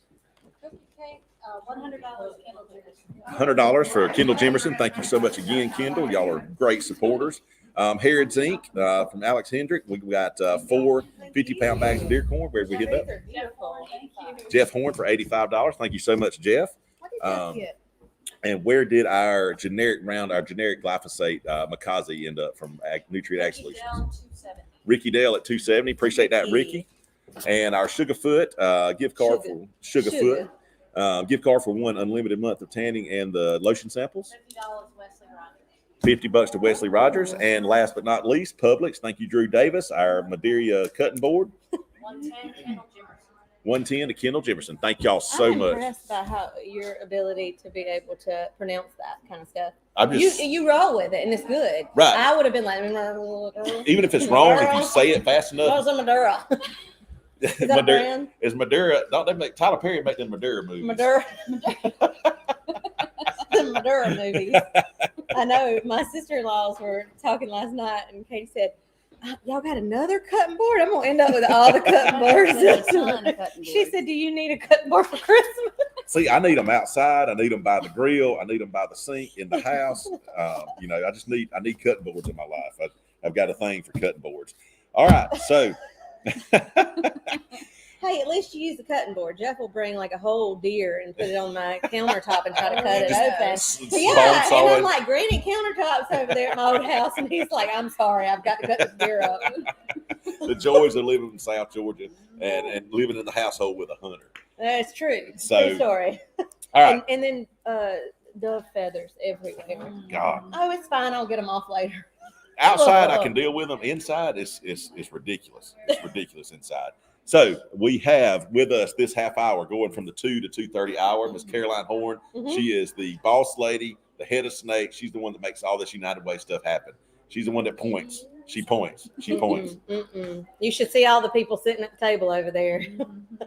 Cookie cake, $100 Kendall Jimmers. $100 for Kendall Jimerson. Thank you so much again, Kendall. Y'all are great supporters. Harrods Inc. From Alex Hendrick. We got 4 50-pound bags of deer corn. Where did we hit that? Beautiful. Thank you. Jeff Horn for $85. Thank you so much, Jeff. What did Jeff Um, get? And where did our generic glyphosate Makazi end up from Nutrient Ag Solutions? Down 270. Ricky Dale at 270. Appreciate that, Ricky. And our Sugarfoot gift card for Sugarfoot. Gift card for 1 unlimited month of tanning and the lotion samples. $50 Wesley Rogers. $50 to Wesley Rogers. And last but not least, Publix. Thank you, Drew Davis, our Madeira cutting board. 110 Kendall Jimmers. 110 to Kendall Jefferson. Thank y'all so I'm much. impressed by how your ability to be able to pronounce that kind of stuff. I'm just You roll with it, and it's good. Right. I would have been like, even if it's wrong, if you say it fast enough. What's a Madura? Is that a Madeira brand? is Madeira. Don't they make Tyler Perry make them Madeira movies? Madura. The Madura movies. I know. My sister-in-laws were talking last night, and Katie said, "Y'all got another cutting board? I'm gonna end up with all the cutting boards." She said, "Do you need a cutting board for Christmas?" See, I need them outside. I need them by the grill. I need them by the sink in the house. I need cutting boards in my life. I've got a thing for cutting boards. All right, so. Hey, at least you use the cutting board. Jeff will bring like a whole deer and put it on my countertop and try to cut it open. Yeah, and I'm like, granite countertops over there at my old house, and he's like, "I'm sorry, I've got to cut this deer up." The joys of living in South Georgia and living in the household with a hunter. That's true. So- True story. All right. And then dove feathers everywhere. God. Oh, it's fine. I'll get them off later. Outside, I can deal with them. Inside, it's ridiculous. It's ridiculous inside. So we have with us this half hour going from the 2 to 2:30 hour, Miss Caroline Horn. Mhm. She is the boss lady, the head of Snake. She's the one that makes all this United Way stuff happen. She's the one that points. She points. She points. Mm-mm. You should see all the people sitting at the table over there.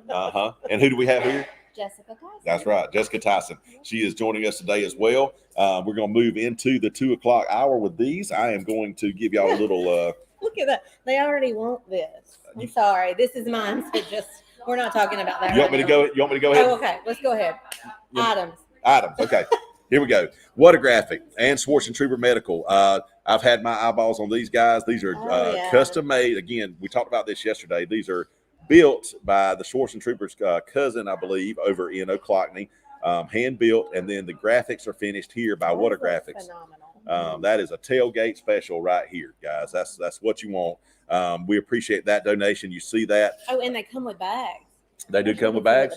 Uh-huh. And who do we have here? Jessica Tyson. That's right, Jessica Tyson. She is joining us today as well. We're going to move into the 2 o'clock hour with these. I am going to give y'all a little. Look at that. They already want this. I'm sorry. This is mine. So we're not talking about that. You want me to go? You want me to go ahead? Oh, okay. Let's go ahead. Yeah. Items. Okay. Here we go. Watergraphic and Schwarzentroober Medical. I've had my eyeballs on these guys. These are Oh, yeah. custom made. Again, we talked about this yesterday. These are built by the Schwartz and Trooper's cousin, I believe, over in Oclockney. Hand built, and then the graphics are finished here by Water Graphics. Phenomenal. That is a tailgate special right here, guys. That's what you want. We appreciate that donation. You see that? Oh, and they come with bags. They do come with bags.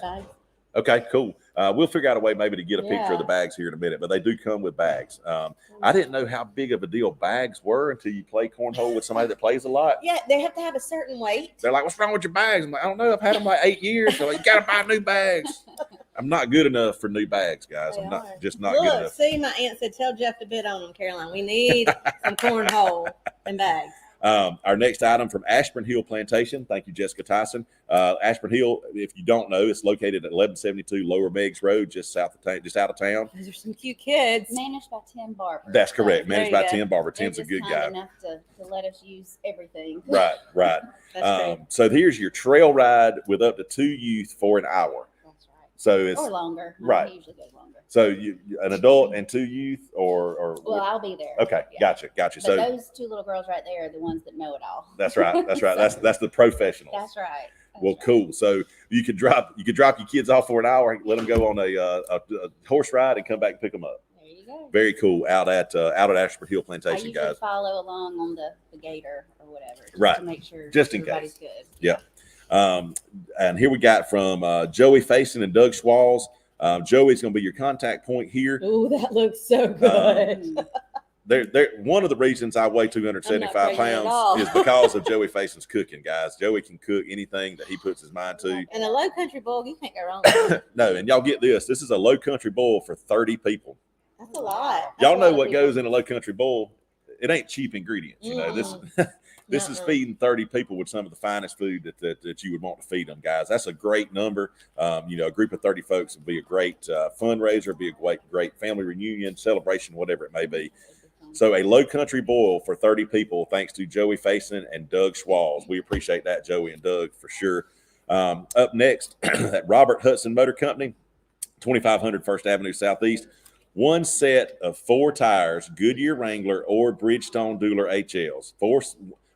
Okay, cool. We'll figure out a way maybe to get a picture of the bags here in a minute, but they do come with bags. I didn't know how big of a deal bags were until you play cornhole with somebody that plays a lot. Yeah, they have to have a certain weight. They're like, "What's wrong with your bags?" I'm like, "I don't know. I've had them like 8 years, so you got to buy new bags." I'm not good enough for new bags, guys. I'm not good enough. See, my aunt said, tell Jeff to bid on them, Caroline. We need some cornhole and bags. Our next item from Ashburn Hill Plantation. Thank you, Jessica Tyson. Ashburn Hill, if you don't know, it's located at 1172 Lower Meigs Road, just out of town. Those are some cute kids. Managed by Tim Barber. That's correct. Managed by you go. Tim Barber. They're Tim's a just good kind guy. enough to let us use everything. Right. That's great. So here's your trail ride with up to 2 youth for an hour. That's right. So it's Or longer. Right. It usually goes longer. so an adult and 2 youth, or Well, I'll be there. okay, Yeah. gotcha. But So those two little girls right there are the ones that know it all. that's right. That's the professionals. That's right. Well, cool. So you could drop your kids off for an hour, let them go on a horse ride, and come back and pick them up. There you go. Very cool. Out at Ashford Hill I Plantation, usually guys. follow along on the gator or whatever, just Right. to make sure Just in everybody's case. good. Yeah. And here we got from Joey Faison and Doug Schwalls. Joey's going to be your contact point here. Ooh, that looks so good. Mm. They're one of the reasons I weigh 275 I'm not pregnant at all. pounds is because of Joey Faison's cooking, guys. Joey can cook anything that he puts his mind to. And a low country bowl, you can't go wrong with it. No, and y'all get this. This is a low country bowl for 30 people. That's a lot. Y'all That's a know lot of what people. goes in a low country bowl. It ain't cheap ingredients. You know, this is feeding 30 people with some of the finest food that you would want to feed them, guys. That's a great number. A group of 30 folks would be a great fundraiser, be a great family reunion, celebration, whatever it may be. So a low country boil for 30 people, thanks to Joey Faison and Doug Schwalls. We appreciate that, Joey and Doug, for sure. Up next, at Robert Hudson Motor Company, 2500 First Avenue Southeast. One set of 4 tires, Goodyear Wrangler or Bridgestone Dueler HLs.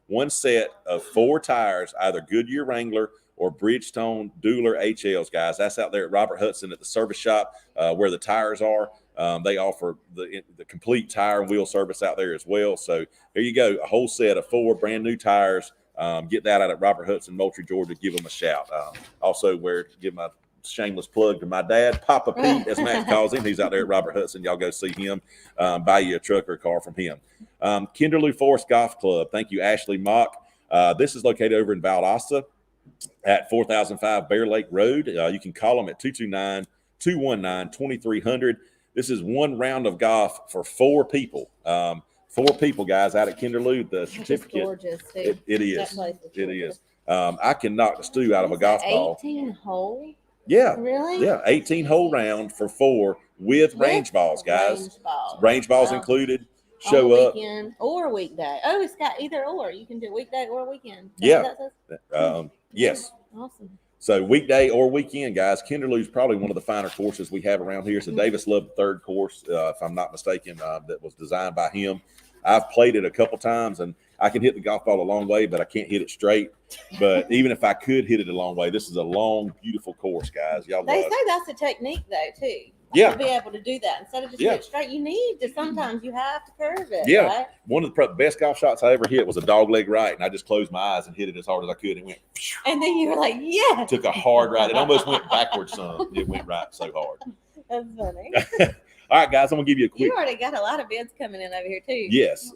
One set of 4 tires, either Goodyear Wrangler or Bridgestone Dueler HLs, guys. That's out there at Robert Hudson at the service shop where the tires are. They offer the complete tire and wheel service out there as well. So there you go, a whole set of 4 brand new tires. Get that out at Robert Hudson, Moultrie, Georgia. Give them a shout. Also, give my shameless plug to my dad, Papa Pete, as Max calls him. He's out there at Robert Hudson. Y'all go see him. Buy you a truck or a car from him. Kinderloo Forest Golf Club. Thank you, Ashley Mock. This is located over in Valdosta at 4005 Bear Lake Road. You can call them at 229-219-2300. This is one round of golf for 4 people. 4 people, guys, out at Kinderloo. The certificate, Gorgeous, too. it is. That place is It gorgeous. is. I can knock the stew out of a golf ball. 18 hole? Yeah. Really? Yeah, 18-hole round for 4 with range balls, guys. Range balls. Range balls Wow. included. On Show the up. weekend or weekday. Oh, it's got either or. You can do weekday or weekend. Is that Yeah. what that says? Yes. Awesome. So weekday or weekend, guys. Kinderloo's probably one of the finer courses we have around here. It's a Davis Love third course, if I'm not mistaken, that was designed by him. I've played it a couple times, and I can hit the golf ball a long way, but I can't hit it straight. But even if I could hit it a long way, this is a long, beautiful course, guys. Y'all They love. say that's a technique, though, too. Yeah. To be able to do that. Instead of just Yeah. hitting straight, you need to sometimes you have to curve it. Yeah. Right? One of the best golf shots I ever hit was a dog leg right, and I just closed my eyes and hit it as hard as I could. It went. And then you were like, yeah. Took a hard ride. It almost went backwards some. It went right so hard. That's funny. All right, guys, I'm gonna give you a quick. You already got a lot of bids coming in over here, too. Yes.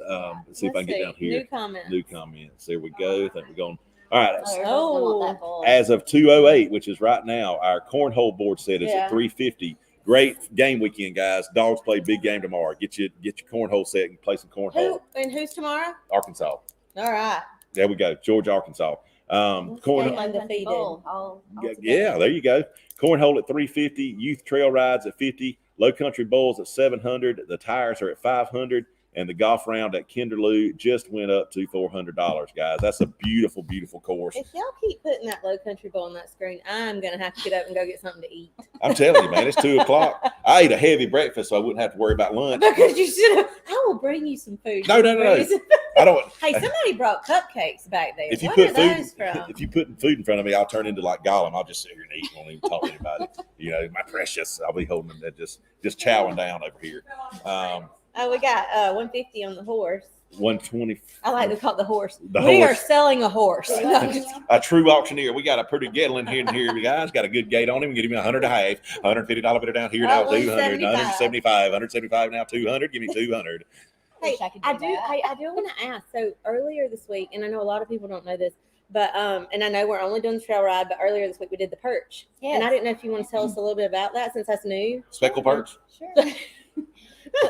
Let's see if I can get down New here. comment. New comments. There we go. I think we're going. All right. Oh. As of 2:08, which is right now, our cornhole board set is Yeah. at 350. Great game weekend, guys. Dogs play big game tomorrow. Get your cornhole set and play some cornhole. Who's tomorrow? Arkansas. All right. There we go. Georgia, Arkansas. Cornhole. Undefeated. Yeah, there you go. Cornhole at 350. Youth trail rides at 50. Low country bowls at 700. The tires are at 500. And the golf round at Kinderloo just went up to $400, guys. That's a beautiful, beautiful course. If y'all keep putting that Low Country Bowl on that screen, I'm gonna have to get up and go get something to eat. I'm telling you, man, it's 2:00. I ate a heavy breakfast, so I wouldn't have to worry about lunch. Because you should have. I will bring you some food. No. I don't. Hey, somebody brought cupcakes back there. If you What put are food, those from? if you put food in front of me, I'll turn into like Gollum. I'll just sit here and eat. Won't even talk to anybody. You know, my precious. I'll be holding that, just chowing down over here. Oh, we got 150 on the horse. 120. I like to call it the horse. The We are horse. selling a horse. A true auctioneer. We got a pretty Gatlin here and here. You guys got a good gate on him. Get him $100.50, $150 bidder down here now. 200, 175, 175 now. 200. Give me 200. Hey, I could I do do. that. Hey, I do want to ask. So earlier this week, and I know a lot of people don't know this, but and I know we're only doing the trail ride, but earlier this week we did the perch. Yes. And I didn't know if you want to tell us a little bit about that since that's new. Speckle perch. Sure.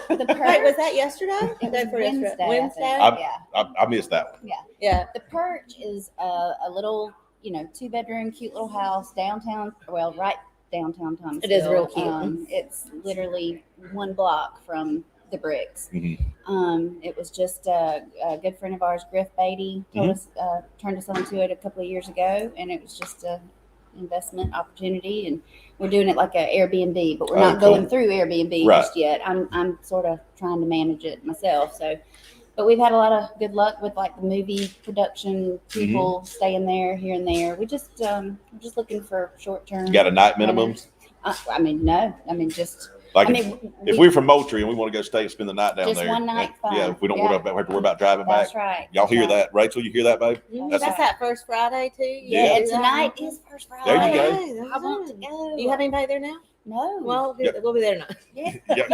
The Wait, perch, was that yesterday? it Day was before yesterday? Wednesday. Wednesday? I think. Yeah. I missed that one. Yeah. The perch is a little, 2-bedroom, cute little house downtown. Well, right downtown Thomasville. It is real cute. It's literally 1 block from the bricks. Mhm. It was just a good friend of ours, Griff Beatty, Mhm. turned us onto it a couple of years ago, and it was just a investment opportunity, and we're doing it like an Airbnb, but we're not cool. going through Airbnb Right. just yet. I'm sort of trying to manage it myself. So, but we've had a lot of good luck with like the movie production people staying there here and there. We're just looking for short term. You got a night minimum? No. Just Like if we- we're from Moultrie and we want to go stay and spend the night down Just there. one night, fine. Yeah, if we don't Yeah. have to worry about driving back. that's right. Y'all hear That's right. that? Rachel, you hear that, babe? That's that first Friday too. Yeah. Yeah, and tonight is first Friday. There you go. Hey, I want to go. Do you have anybody there now? No. Well, Yep. we'll be there now. Yeah. Yeah.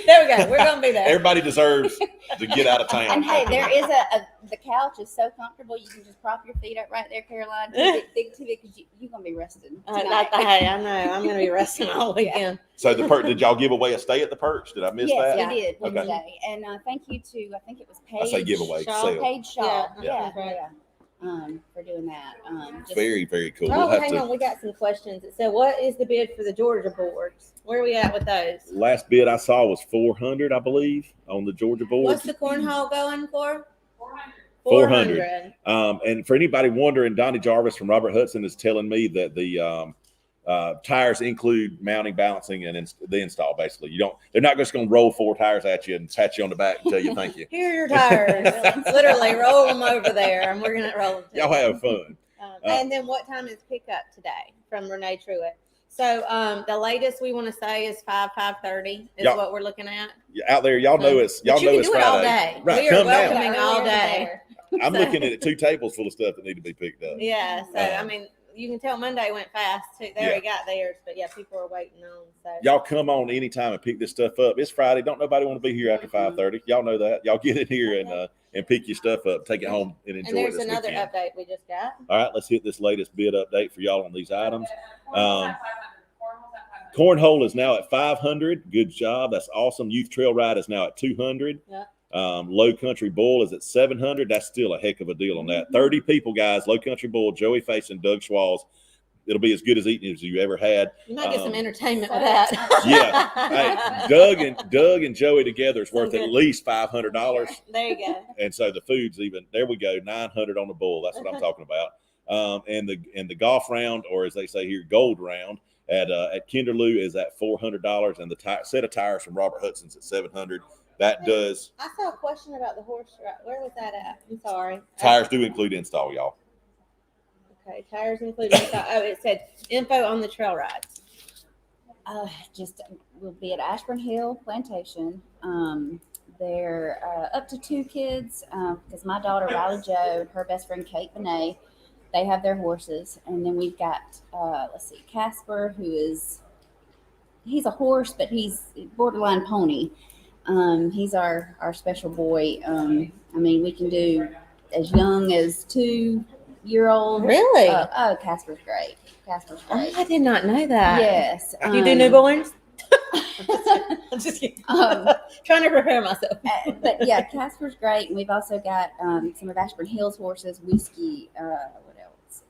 There we go. We're gonna be there. Everybody deserves to get out of town. And hey, there is the couch is so comfortable. You can just prop your feet up right there, Caroline. Dig to it because you're gonna be resting tonight. Hey, I know. I'm gonna be resting all weekend. So the perch, did y'all give away a stay at the perch? Did I miss Yes, that? we did Okay. Wednesday, and thank you to I think it was Paige. I say giveaway, Shaw, sale. Paige Shaw. Yeah. Yeah. For doing that. Just, Very, very cool. Oh, We'll have hang to. on. We got some questions. So, what is the bid for the Georgia boards? Where are we at with those? Last bid I saw was 400, I believe, on the Georgia board. What's the cornhole going for? 400. And for anybody wondering, Donnie Jarvis from Robert Hudson is telling me that the tires include mounting, balancing, and the install. Basically, they're not just going to roll 4 tires at you and pat you on the back and tell you thank you. Here are your tires. Literally roll them over there, and we're gonna roll them. Y'all have fun. And then what time is pickup today from Renee Truitt? So the latest we want to say is 5:30 is Y'all- what we're looking at. Out there, y'all know it's But you can it's do it Friday. all day. Right, We are come down. welcoming all day. I'm looking at 2 tables full of stuff that need to be picked up. Yeah. So I mean, you can tell Monday went fast too. They Yeah. already got theirs, but yeah, people are waiting on. So Y'all come on anytime and pick this stuff up. It's Friday. Don't nobody want to be here after 5:30. Y'all know that. Y'all get in here and pick your stuff up, take it home, and enjoy and there's it this another weekend. update we just got. All right, let's hit this latest bid update for y'all on these items. Cornhole is now at 500. Good job. That's awesome. Youth Trail Ride is now at 200. Yeah. Low Country Bull is at 700. That's still a heck of a deal on that. 30 people, guys. Low Country Bull, Joey Face and Doug Schwalls. It'll be as good as eating as you ever had. You might get some Um, entertainment with that. Yeah. Hey, Doug and Joey together is worth at least $500. There you go. And so the food's even, there we go, 900 on the bull. That's what I'm talking about. And the golf round, or as they say here, gold round at Kinderloo is at $400, and the set of tires from Robert Hudson's at 700. That does, I saw a question about the horse ride. Where was that at? I'm sorry. tires do include install, y'all. Okay, tires included. Oh, it said info on the trail rides. Just we'll be at Ashburn Hill Plantation. They're up to 2 kids because my daughter Riley Joe and her best friend Kate Benet, they have their horses, and then we've got Casper, he's a horse, but he's borderline pony. He's our special boy. I mean, we can do as young as 2-year-olds. Really? Casper's great. Casper's great. Oh, I did not know that. Yes. Do you do newborns? I'm just kidding. Trying to prepare myself. But yeah, Casper's great, and we've also got some of Ashburn Hill's horses. Whiskey. What else?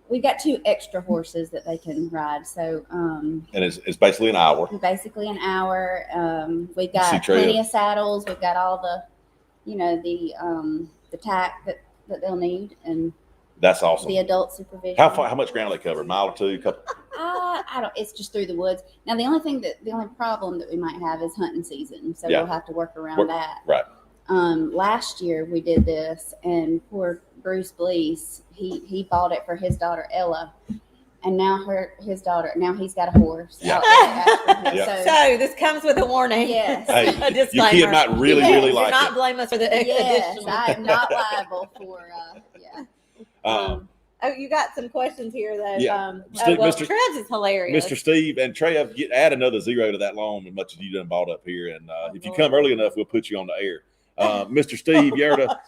we've got 2 extra horses that they can ride. So And it's basically an hour. basically an hour. We've See got Trev. plenty of saddles. We've got all the, the tack that they'll need, and That's awesome. the adult supervision. How much ground they cover? A mile or two? Couple. I don't. It's just through the woods. Now the only problem that we might have is hunting season, so Yeah. we'll have to work around that. Right. Last year we did this, and poor Bruce Blease, he bought it for his daughter Ella, and now he's got a horse. Yeah. out there after him. Yeah. So this comes with a warning. Yes. Hey, A your disclaimer. kid might really, Yes, really do like Do not it. blame us for the Yes, additional. I am not liable for. Oh, you got some questions here though. Yeah. Steve, Well, Mr. Trev's is hilarious. Mr. Steve and Trev, add another 0 to that loan as much as you done bought up here. And if you come early enough, we'll put you on the air. Mr. Steve Yerda,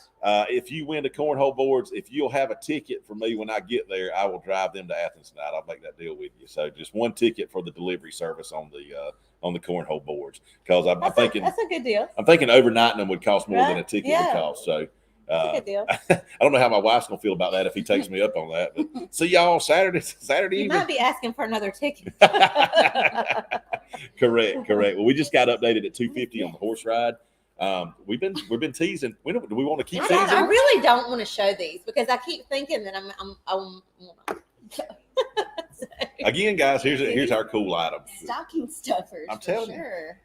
if you win the cornhole boards, if you'll have a ticket for me when I get there, I will drive them to Athens tonight. I'll make that deal with you. So just one ticket for the delivery service on the cornhole boards, because I'm thinking that's a good deal. I'm thinking overnighting them would cost more than a Right? ticket Yeah. would cost. So. That's a good deal. I don't know how my wife's gonna feel about that if he takes me up on that. But see y'all Saturday You evening. might be asking for another ticket. Correct. Well, we just got updated at 250 on the horse ride. We've been teasing. Do we want to keep I teasing? really don't want to show these because I keep thinking that I'm Again, guys, here's our cool item. Stocking stuffers. I'm for telling you. sure.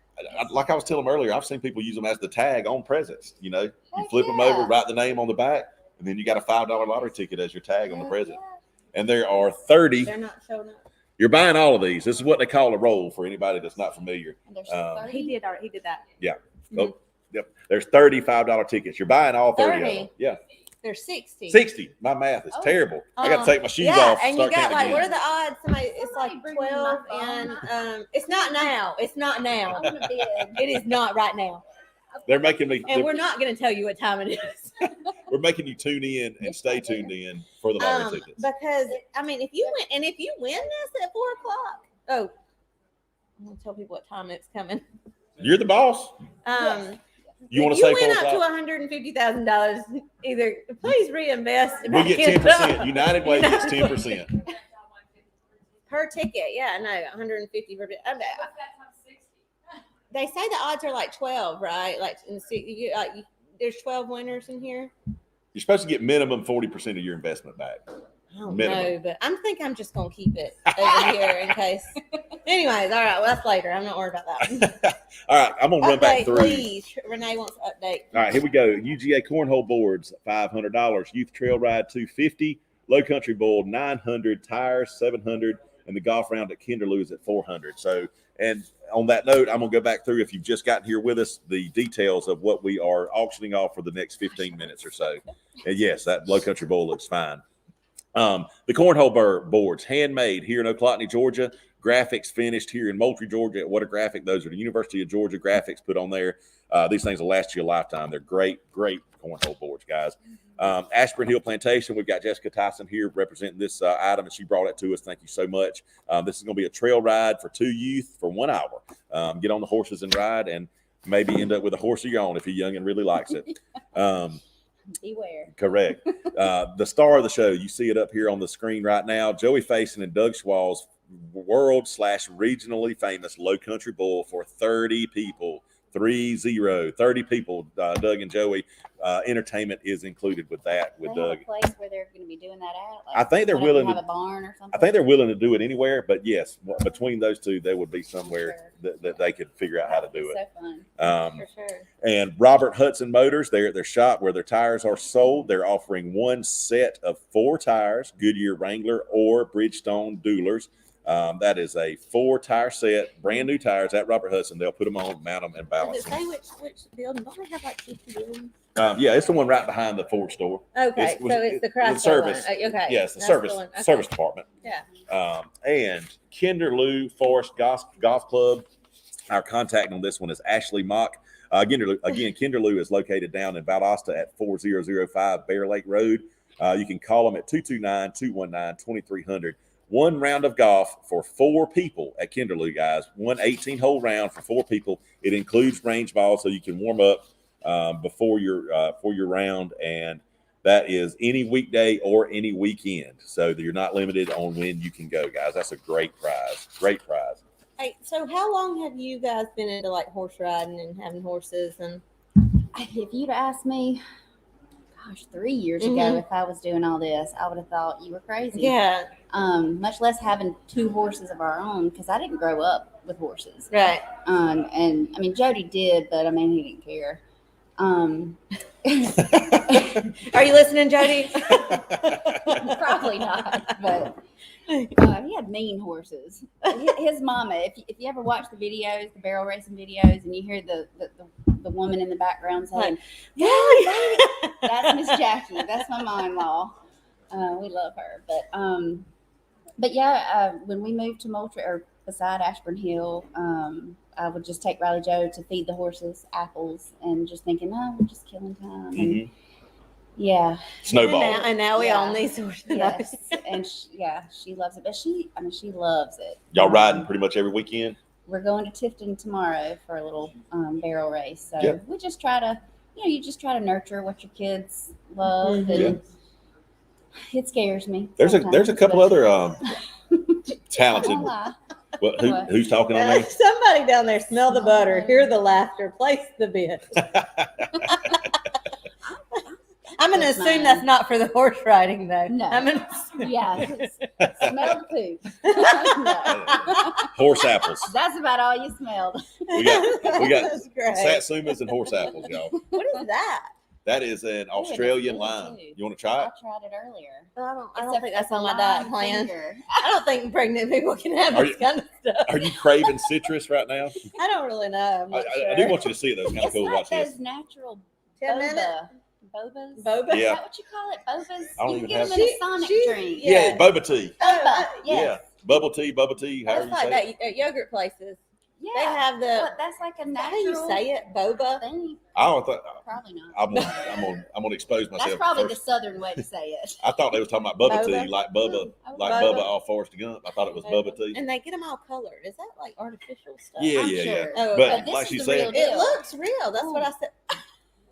Like I was telling them earlier, I've seen people use them as the tag on presents. You Heck flip them yeah. over, write the name on the back, and then you got a $5 lottery ticket as your tag on the Heck present. yeah. And there are 30. They're not showing up. You're buying all of these. This is what they call a roll for anybody that's not familiar. And there's Um, 30. He did that. Oh, yep. There's $35 tickets. You're buying all 30 of 30? them. Yeah. There's 60. 60. My math is Oh. terrible. I got to take my shoes yeah, off. and you start got counting like what are again. the odds? It's like Somebody bring me 12 my and it's not now. It's not I now. want a bid. It is not right now. They're making me. And we're not going to tell you what time it is. We're making you tune in and stay tuned in for the lottery tickets. Because I mean, if you win this at 4:00, I'm going to tell people what time it's coming. You're the boss. You want to say if you 4 win up o'clock? to $150,000, either please reinvest. We back get in- 10%. United Way gets 10%. per ticket. Yeah, I know, 150 per. They say the odds are like 12, right? Like there's 12 winners in here. You're supposed to get minimum 40% of your investment back. I don't Minimum. know, but I'm just gonna keep it over here in case. Anyways, all right, well that's later. I'm not worried about that. All right, I'm gonna run back Update, through. please. Renee wants to update. All right, here we go. UGA cornhole boards, $500. Youth trail ride, $250. Low country bowl, $900. Tires, $700. And the golf round at Kinderloo is at $400. So, and on that note, I'm gonna go back through, if you've just gotten here with us, the details of what we are auctioning off for the next 15 minutes or so. And yes, that low country bowl looks fine. The cornhole boards, handmade here in Oclotney, Georgia. Graphics finished here in Moultrie, Georgia. What a graphic! Those are the University of Georgia graphics put on there. These things will last you a lifetime. They're great cornhole boards, guys. Ashburn Hill Plantation, we've got Jessica Tyson here representing this item, and she brought it to us. Thank you so much. This is going to be a trail ride for 2 youth for 1 hour. Get on the horses and ride, and maybe end up with a horse of your own if you're young and really likes it. Beware. Correct. The star of the show, you see it up here on the screen right now, Joey Faison and Doug Schwal's world/regionally famous low country bowl for 30 people. 30 people. Doug and Joey. Entertainment is included with that. With They have Doug, a place where they're going to be doing that at. Like, I think they're why don't willing you to. have a barn or something. I think they're willing to do it anywhere, but yes, between those two, there would be somewhere that they could figure out how to do it. So fun. For sure. And Robert Hudson Motors, they're at their shop where their tires are sold. They're offering 1 set of 4 tires, Goodyear Wrangler or Bridgestone Duelers. That is a 4-tire set, brand new tires at Robert Hudson. They'll put them on, mount them, and balance Does it them. say which building? Don't they have like 50 buildings? Yeah, it's the one right behind the Ford store. Okay, so it's the Chrysler service. one. Okay. Yes, the that's service one. Okay. service department. Yeah. And Kinderloo Forest Golf Club. Our contact on this one is Ashley Mock. Again, Kinderloo is located down in Valdosta at 4005 Bear Lake Road. You can call them at 229-219-2300. 1 round of golf for 4 people at Kinderloo, guys. 1 18-hole round for 4 people. It includes range balls, so you can warm up before your round, and That is any weekday or any weekend. So you're not limited on when you can go, guys. That's a great prize. Great prize. Hey, so how long have you guys been into like horse riding and having horses and? If you'd asked me, gosh, 3 years ago, Mhm. if I was doing all this, I would have thought you were crazy. Yeah. Much less having 2 horses of our own, because I didn't grow up with horses. Right. And I mean, Jody did, but I mean, he didn't care. Are you listening, Jody? Probably not, but he had mean horses. His mama, if you ever watch the videos, the barrel racing videos, and you hear the woman in the background saying, Yeah. "That's Miss Jackie. That's my mom-in-law." We love her, but yeah, when we moved to Moultrie or beside Ashburn Hill, I would just take Riley Joe to feed the horses apples, and just thinking, "Oh, we're just killing time." And Mhm. yeah, Snowball. And now we Yeah. own these horses. yes, and she loves it. But she loves it. Y'all riding pretty much every weekend? We're going to Tifton tomorrow for a little barrel race. So Yeah. we just try to, you just try to nurture what your kids love, Mhm. and it scares me. There's a sometimes, couple but- other I talented. don't lie. Who's talking on there? Somebody down there, smell the butter, hear the laughter, place the bet. I'm going to That's assume mine. that's not for the horse riding, though. No. I'm gonna assume. Yeah, smell the poop. No. Horse apples. That's about all you smelled. We got That's great. satsumas and horse apples, y'all. What is that? That is an Australian good lime. too. You want to try I it? tried it earlier. I It's don't a- think that's it's a on my diet lime plan. finger. I don't think pregnant people can have Are this you- kind of stuff. Are you craving citrus right now? I don't really know. I'm I, not I sure. do want you to see it. Though. It's kind of It's cool to like watch this. those natural 10 minutes? bobas. Boba? Is Yeah. that what you call it? Bobas? I don't You even can get have- them in a Sonic drink. Yeah, boba tea. Boba. Yes. Yeah, bubble tea, however That's you like say it. that at yogurt places. Yeah. They have the. What, that's like a Is that how natural you say it? Boba? thing. I don't think Probably not. I'm gonna expose myself. That's probably the first. southern way to say it. I thought they was talking about Bubba Boba? tea, like Bubba, Oh, like Boba. Bubba off Forrest Gump. I thought it was Bubba tea. And they get them all colored. Is that like artificial stuff? Yeah, I'm yeah, yeah. sure. Oh, But But this like is she the said, real It deal. looks real. That's what I said.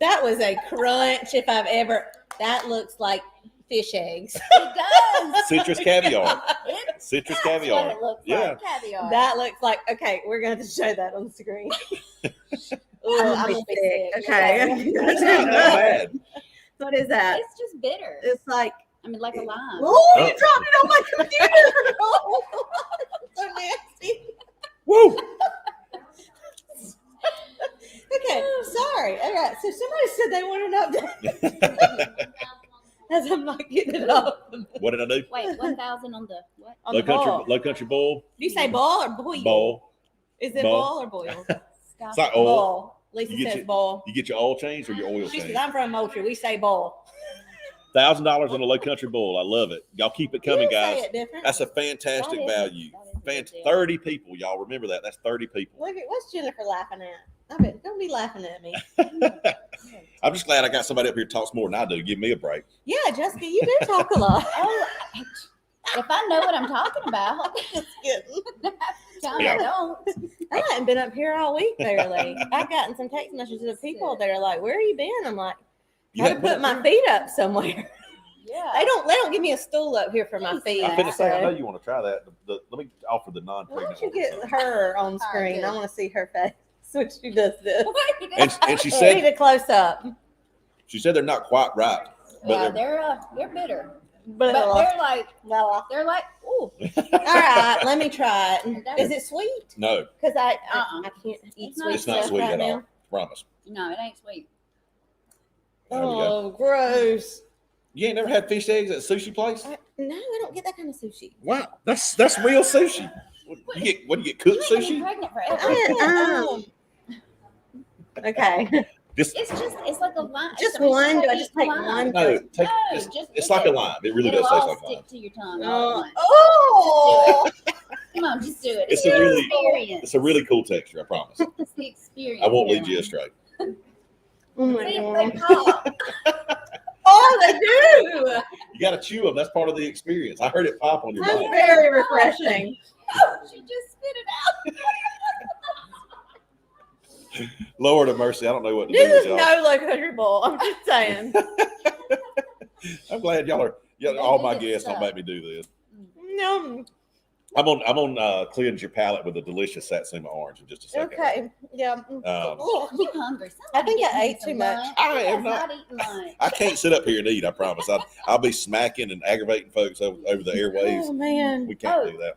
That was a crunch if I've ever. That looks like fish eggs. It does. citrus caviar. It, Citrus that's caviar. what it looks Yeah. like. Caviar. That looks like. Okay, we're going to show that on the screen. Ooh, I'm I'm gonna be sick. sick. Okay. That's not that bad. What is that? It's just bitter. It's like. I mean, like a lime. Oh, you dropped it on my computer. Oh, so nasty. Woo! Okay, sorry. All right, so somebody said they wanted an update. As I'm not getting it off. What did I do? Wait, 1,000 on the what? On the ball. Low country bowl. Do you say ball or boil? Bowl. Is it Ball. ball or boil? It's like oil. Ball. Lisa You get says your- ball. You get your oil changed or your oil She says, changed? I'm from Moultrie. We say ball. $1,000 on a low country bull. I love it. Y'all keep it coming, You say guys. it different. That's a fantastic That is- value. that is a good deal. 30 people, y'all. Remember that. That's 30 people. Look at what's Jennifer laughing at? I bet don't be laughing at me. I'm just glad I got somebody up here that talks more than I do. Give me a break. Yeah, Jessica, you do talk a lot. Oh, if I know what I'm talking about, Yeah. I don't. I haven't been up here all week barely. I've gotten some text messages of people that are like, "Where you been?" I'm like, You "Gotta hadn't been put up my feet up somewhere." Yeah. They don't give me a stool up here for my feet. I'm finna say, I know so- you want to try that. Let me offer the Why non-pregnant. don't you one. get her on screen? good. I want to see her face when she does this. And she We said need a close up. they're not quite ripe, Yeah, but they're, they're bitter, But but all they're like, ooh, right, let me try it. Is it sweet? no, Because I Uh-uh. can't eat It's sweet not it's not stuff sweet right at now. all. Promise. no, it ain't sweet. There we go. Oh, gross! You ain't never had fish eggs at a sushi place? No, I don't get that kind of sushi. Wow, that's real sushi. What do you get cooked You ain't been sushi? pregnant forever. Okay. Just It's like a lime. Just I mean, one? Do I eat just take lime. one? no, take No, it's, just it's eat like a it. lime. It really It'll does taste all like stick lime. to your tongue all at once. Oh! Come on, just do it. It's the a really- experience. It's a really cool texture, I promise. It's the experience. I won't lead you Caroline. astray. Oh my See, God. they pop. Oh, they do. You got to chew them. That's part of the experience. I heard it pop on your That's mouth. very refreshing. She just spit it out. Lord of mercy, I don't know what to do This with is y'all. no low country bowl. I'm just saying. I'm glad y'all are. Yeah, They all do my good guests don't stuff. make me do this. No. I'm on cleanse your palate with a delicious Satsuma orange in just a second. Okay. Yeah. Oh, you hungry? I think Somebody I get me ate some too much. lunch. I He am has not. eaten lunch. I can't sit up here and eat. I promise. I'll be smacking and aggravating folks over the airwaves. Oh man. We can't Oh. do that.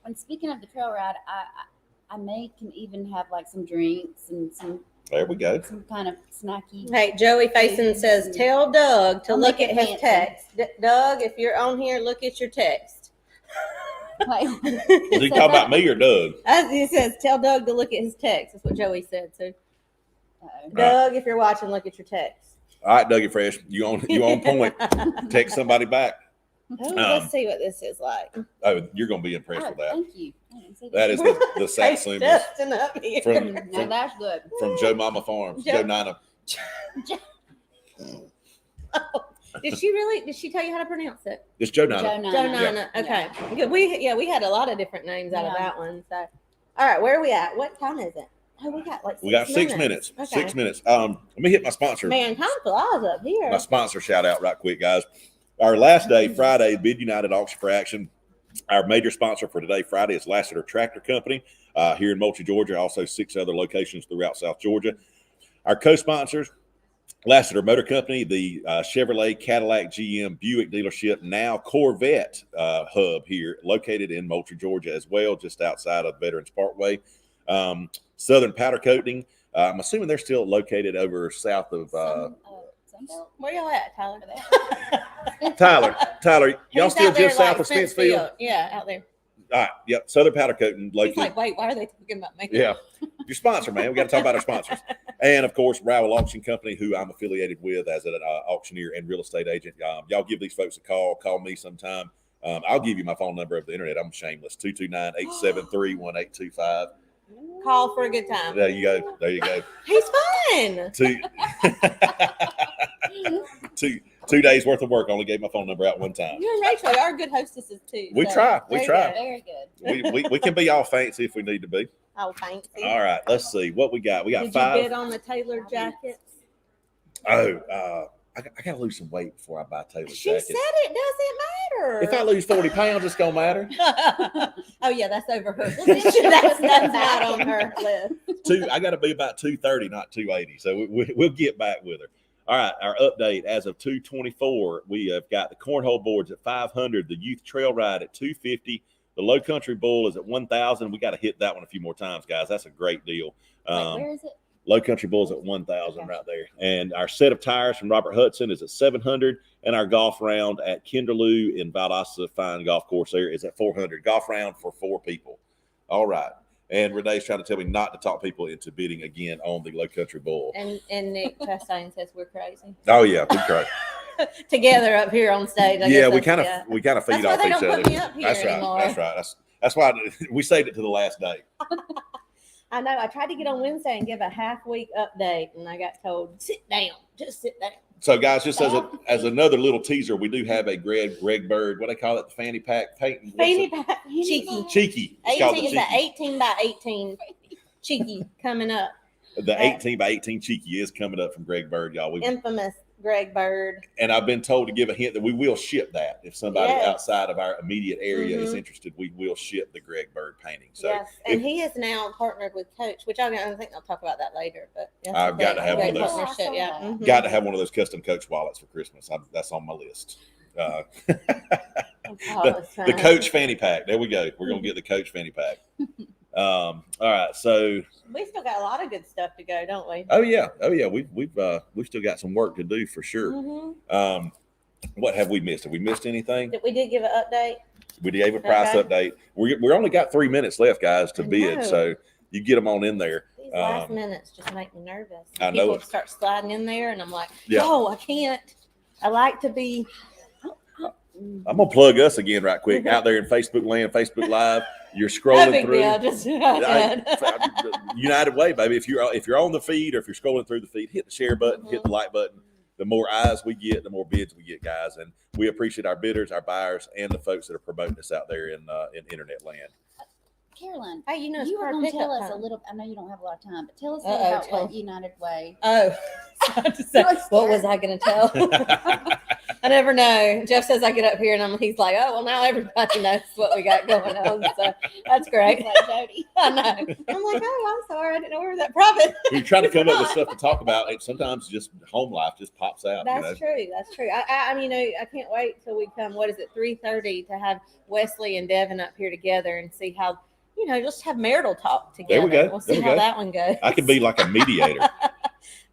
And speaking of the trail ride, I can even have like some drinks and some There we go. kind of snacky. Hey, Joey Faison says, tell Doug to I'll look make at it his fancy. text. Doug, if you're on here, look at your text. Wait, Was he talking about me or Doug? He says, tell Doug to look at his text. That's what Joey said. So, uh-oh. Doug, if you're watching, look at your text. All right, Dougie Fresh, you on point. Text somebody back. Oh, let's see what this is like. Oh, you're gonna be impressed Oh, with that. thank you. I didn't see That is the Taste Satsuma testing up here. from Now that's good. Joe Mama Farms, Joe- Joe Nana. Did she tell you how to pronounce it? It's Joe Nana. Joe Nana. Joe Nana. Okay. Good. We had a lot of different names out of Yeah. that one. So, all right, where are we at? What time is it? Oh, we got like 6 We got 6 minutes. Okay. 6 minutes. Let me hit my sponsor. Man, time flies up here. My sponsor shout out right quick, guys. Our last day, Friday, Bid United Auction for Action. Our major sponsor for today, Friday, is Lassiter Tractor Company here in Moultrie, Georgia. Also 6 other locations throughout South Georgia. Our co-sponsors, Lassiter Motor Company, the Chevrolet, Cadillac, GM, Buick dealership, now Corvette hub here, located in Moultrie, Georgia as well, just outside of Veterans Parkway. Southern Powder Coating, I'm assuming they're still located over south of Sunbelt. Where y'all at, Tyler? Tyler, y'all He's still out there just south like of Spencefield? Yeah, out there. All right, yep, Southern Powder Coating He's located. like, wait, why are they talking about me? Yeah, your sponsor, man. We got to talk about our sponsors, and of course, Rowell Auction Company, who I'm affiliated with as an auctioneer and real estate agent. Y'all give these folks a call. Call me sometime. I'll give you my phone number over the internet. I'm shameless. 229-873-1825. Call for a good time. There you go. There you go. He's fun. 2 days worth of work. Only gave my phone number out one time. You and Rachel are good hostesses too. We so try. We very try. good. Very good. We can be all fancy if we need to be. Oh, fancy. All right, let's see what we got. We got Did 5. you bid on the tailored jackets? I got to lose some weight before I buy Taylor She jackets. said it doesn't matter. If I lose 40 pounds, it's gonna matter. Oh yeah, that's over her. that's not on her list. I got to be about 230, not 280. So we'll get back with her. All right, our update as of 224, we have got the cornhole boards at 500, the youth trail ride at 250, the low country bull is at 1,000. We got to hit that one a few more times, guys. That's a great deal. Wait, where is it? Low country bulls at 1,000 right there, and our set of tires from Robert Hudson is at 700, and our golf round at Kinderloo in Valdosta Fine Golf Course there is at 400. Golf round for 4 people. All right. And Renee's trying to tell me not to talk people into bidding again on the Low Country Bull. And Nick Chastain says we're crazy. Oh yeah, we cry. Together up here on stage. I Yeah, guess we that's- kind of feed That's why off they each don't other. put me up here That's right. anymore. That's right. That's why we saved it to the last day. I know. I tried to get on Wednesday and give a half week update, and I got told, sit down, just sit down. So guys, just as another little teaser, we do have a Greg Bird. What do they call it? The fanny pack painting. Fanny pack, cheeky. Cheeky. It's called 18 the is cheeky. an 18 by 18 cheeky coming up. The 18 by 18 cheeky is coming up from Greg Bird, y'all. Infamous Greg Bird. And I've been told to give a hint that we will ship that. If somebody Yes. outside of our immediate area is Mhm. interested, we will ship the Greg Bird painting. So Yes, and if- he is now partnered with Coach, which I think I'll talk about that later. But that's I've a got to great- have one of great those. partnership, yeah. Mhm. got to have one of those custom Coach wallets for Christmas. That's on my list. Oh, it's The fun. Coach fanny pack. There we go. We're gonna get the Coach fanny pack. All right. So, We still got a lot of good stuff to go, don't we? oh yeah. We've still got some work to do for sure. Mhm. What have we missed? Have we missed anything? We did give an update. We gave a price Okay. update. We're only got 3 minutes left, guys, to I bid. know. So you get them on in there. These last minutes just make me nervous. I know People it. start sliding in there, and I'm like, Yeah. oh, I can't. I like to be. I'm gonna plug us again right quick out there in Facebook land, Facebook Live. You're No scrolling big through. deal. Just go ahead. United Way, baby. If you're on the feed or if you're scrolling through the feed, hit the share button, hit the like button. The more eyes we get, the more bids we get, guys. And we appreciate our bidders, our buyers, and the folks that are promoting us out there in internet land. Caroline, Hey, you know, it's you were car going to tell pickup us a time. little. I know you don't have a lot of time, but tell us Uh-oh, about tell what United Way. Oh, what was I going to tell? I never know. Jeff says I get up here and he's like, oh, well, now everybody knows what we got going on. So that's great. He's like Jody. I know. I'm like, oh, I'm sorry. I didn't know we were that private. We're trying to come up with stuff to talk about, and sometimes just home life just pops out. That's true. That's true. I mean, I can't wait till we come. What is it? 3:30 to have Wesley and Devin up here together and see how, just have marital talk together. There we go. We'll see There we how go. that one goes. I can be like a mediator.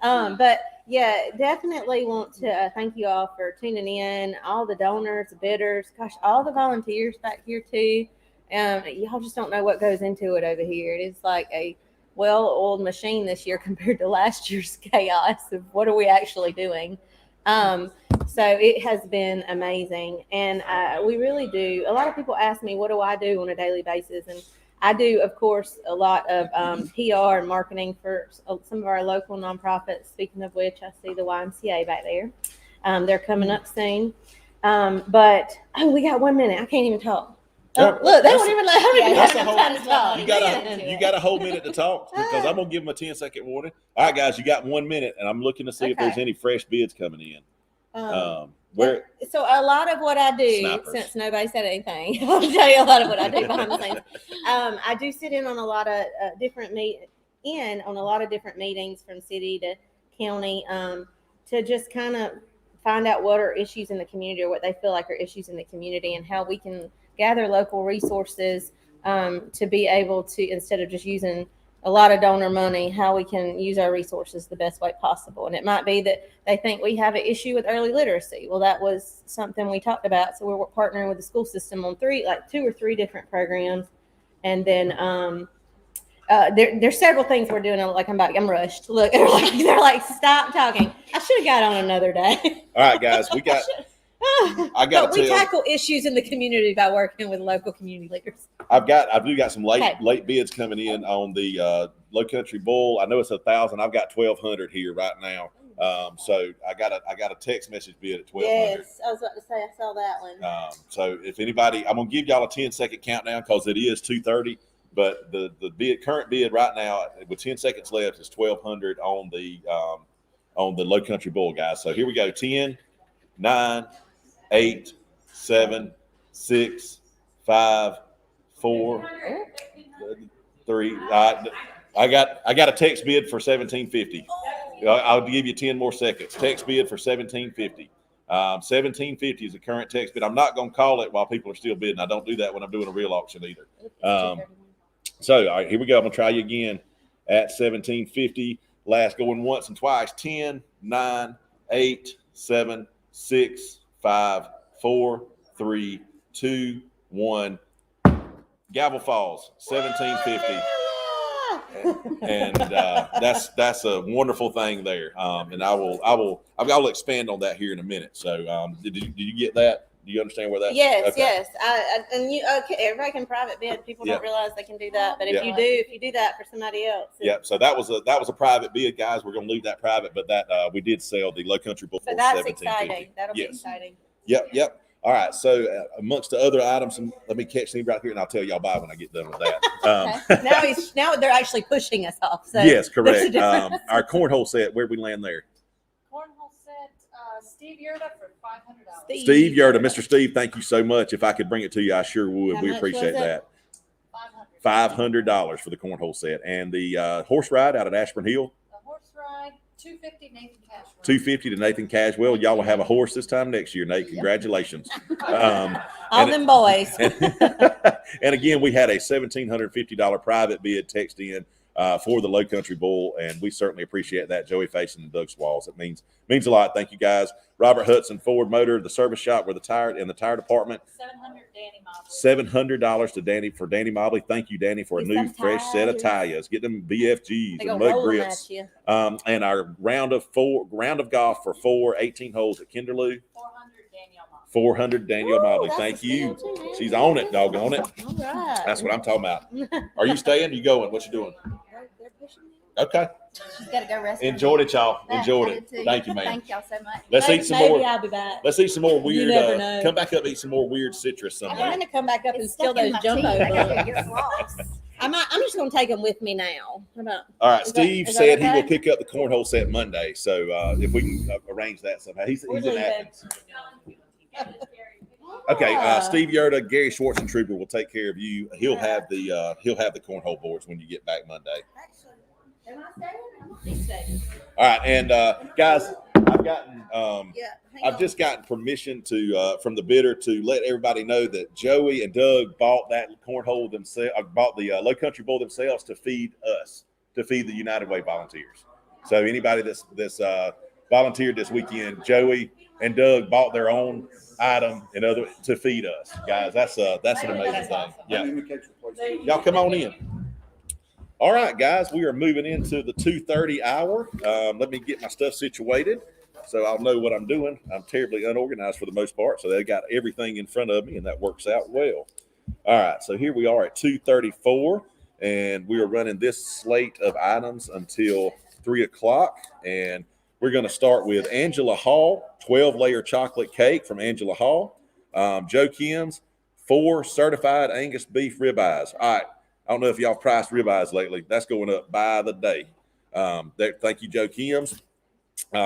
But yeah, definitely want to thank you all for tuning in. All the donors, the bidders, gosh, all the volunteers back here too. Y'all just don't know what goes into it over here. It is like a well-oiled machine this year compared to last year's chaos of what are we actually doing. So it has been amazing. And we really do. A lot of people ask me, what do I do on a daily basis? And I do, of course, a lot of PR and marketing for some of our local nonprofits. Speaking of which, I see the YMCA back there. They're coming up soon. But we got 1 minute. I can't even talk. Oh, look, they won't even let me That's have a whole- time to talk. You got a whole minute to talk because I'm gonna give them a 10-second warning. All right, guys, you got 1 minute, and I'm looking to see if there's any fresh bids coming in. Where So a lot of what I do, Snipers. since nobody said anything, I'll tell you a lot of what I do behind the scenes. I do sit in on a lot of different meetings from city to county to just kind of find out what are issues in the community or what they feel like are issues in the community and how we can gather local resources to be able to, instead of just using a lot of donor money, how we can use our resources the best way possible. And it might be that they think we have an issue with early literacy. Well, that was something we talked about. So we're partnering with the school system on 2 or 3 different programs. And then there's several things we're doing. I'm rushed. Look, they're like, stop talking. I should have got on another day. All right, guys, we got. But we tackle issues in the community by working with local community leaders. I've got some late bids coming in on the Low Country Bull. I know it's 1,000. I've got 1,200 here right now. So I got a text message bid at 1,200. Yes, I was about to say I saw that one. So if anybody, I'm gonna give y'all a 10-second countdown because it is 2:30. But the current bid right now with 10 seconds left is 1,200 on the Low Country Bull, guys. So here we go. 10, 9, 8, 7, 6, 5, 4, 3. I got a text bid for $1,750. I'll give you 10 more seconds. Text bid for $1,750. $1,750 is the current text bid. I'm not going to call it while people are still bidding. I don't do that when I'm doing a real auction either. So all right, here we go. I'm gonna try you again at $1,750. Last going once and twice. 10, 9, 8, 7, 6, 5, 4, 3, 2, 1. Gavel falls. $1,750. And that's a wonderful thing there. And I'll expand on that here in a minute. So did you get that? Do you understand where that? Yes, okay. yes. Everybody can private bid. People don't realize they can do that. But if you do that for somebody else. Yep. So that was a private bid, guys. We're going to leave that private, but that we did sell the Low Country Bull for But that's $1,750. exciting. That'll be exciting. Yep. All right. So amongst the other items, let me catch him right here, and I'll tell y'all bye when I get done with that. Now they're actually pushing us off. So yes, correct. Our cornhole set. Where we land there? Cornhole set, Steve Yerda for $500. Steve Yerda, Mr. Steve, thank you so much. If I could bring it to you, I sure would. How We much appreciate was it? that. $500 for the cornhole set, and the horse ride out at Ashburn Hill. The horse ride, $250 Nathan Cashwell. $250 to Nathan Caswell. Y'all will have a horse this time next year, Nate. Congratulations. All them boys. And again, we had a $1,750 private bid text in for the Low Country Bull, and we certainly appreciate that. Joey Faison and Doug Swalls. It means a lot. Thank you, guys. Robert Hudson Ford Motor, the service shop where the tire department. $700 to Danny Mobley. Thank you, Danny, for a new fresh set of tires. Get them BFGs and mud grits. And our round of golf for 4 18 holes at Kinderloo. 400 Danielle Mobley. Thank you. She's on it, doggone it. All right. That's what I'm talking about. Are you staying? Are you going? What you doing? Okay. She's got to go rest. Enjoyed it, y'all. Enjoyed I it. did too. Thank you, man. Thank y'all so much. Let's eat some more. I'll be back. Let's eat some more weird. never know. Come back up and eat some more weird citrus I'm someday. going to come back up and It's steal stuck in those my jumbo teeth. I gotta bugs. get lost. I'm just going to take them with me now. How about? All right. Is that- Steve is that said he okay? will pick up the cornhole set Monday. So if we can arrange that somehow. He's in leaving. Athens. Okay, Steve Yerta, Gary Schwarzentrooper will take care of you. He'll have the cornhole boards when you get back Monday. Am I staying? I'm gonna be staying. All right, and guys, I've Yeah. just gotten permission to from the bidder to let everybody know that Joey and Doug bought that cornhole themselves, bought the Low Country Bowl themselves to feed the United Way volunteers. So anybody that's volunteered this weekend, Joey and Doug bought their own item and other to feed us, guys. That's an amazing thing. Yeah, y'all come on in. All right, guys, we are moving into the 2:30 hour. Let me get my stuff situated so I'll know what I'm doing. I'm terribly unorganized for the most part, so they got everything in front of me, and that works out well. All right, so here we are at 2:34, and we are running this slate of items until 3 o'clock, and we're going to start with Angela Hall, 12-layer chocolate cake from Angela Hall. Joe Kim's, 4 certified Angus beef ribeyes. All right. I don't know if y'all priced ribeyes lately. That's going up by the day. Thank you, Joe Kim's.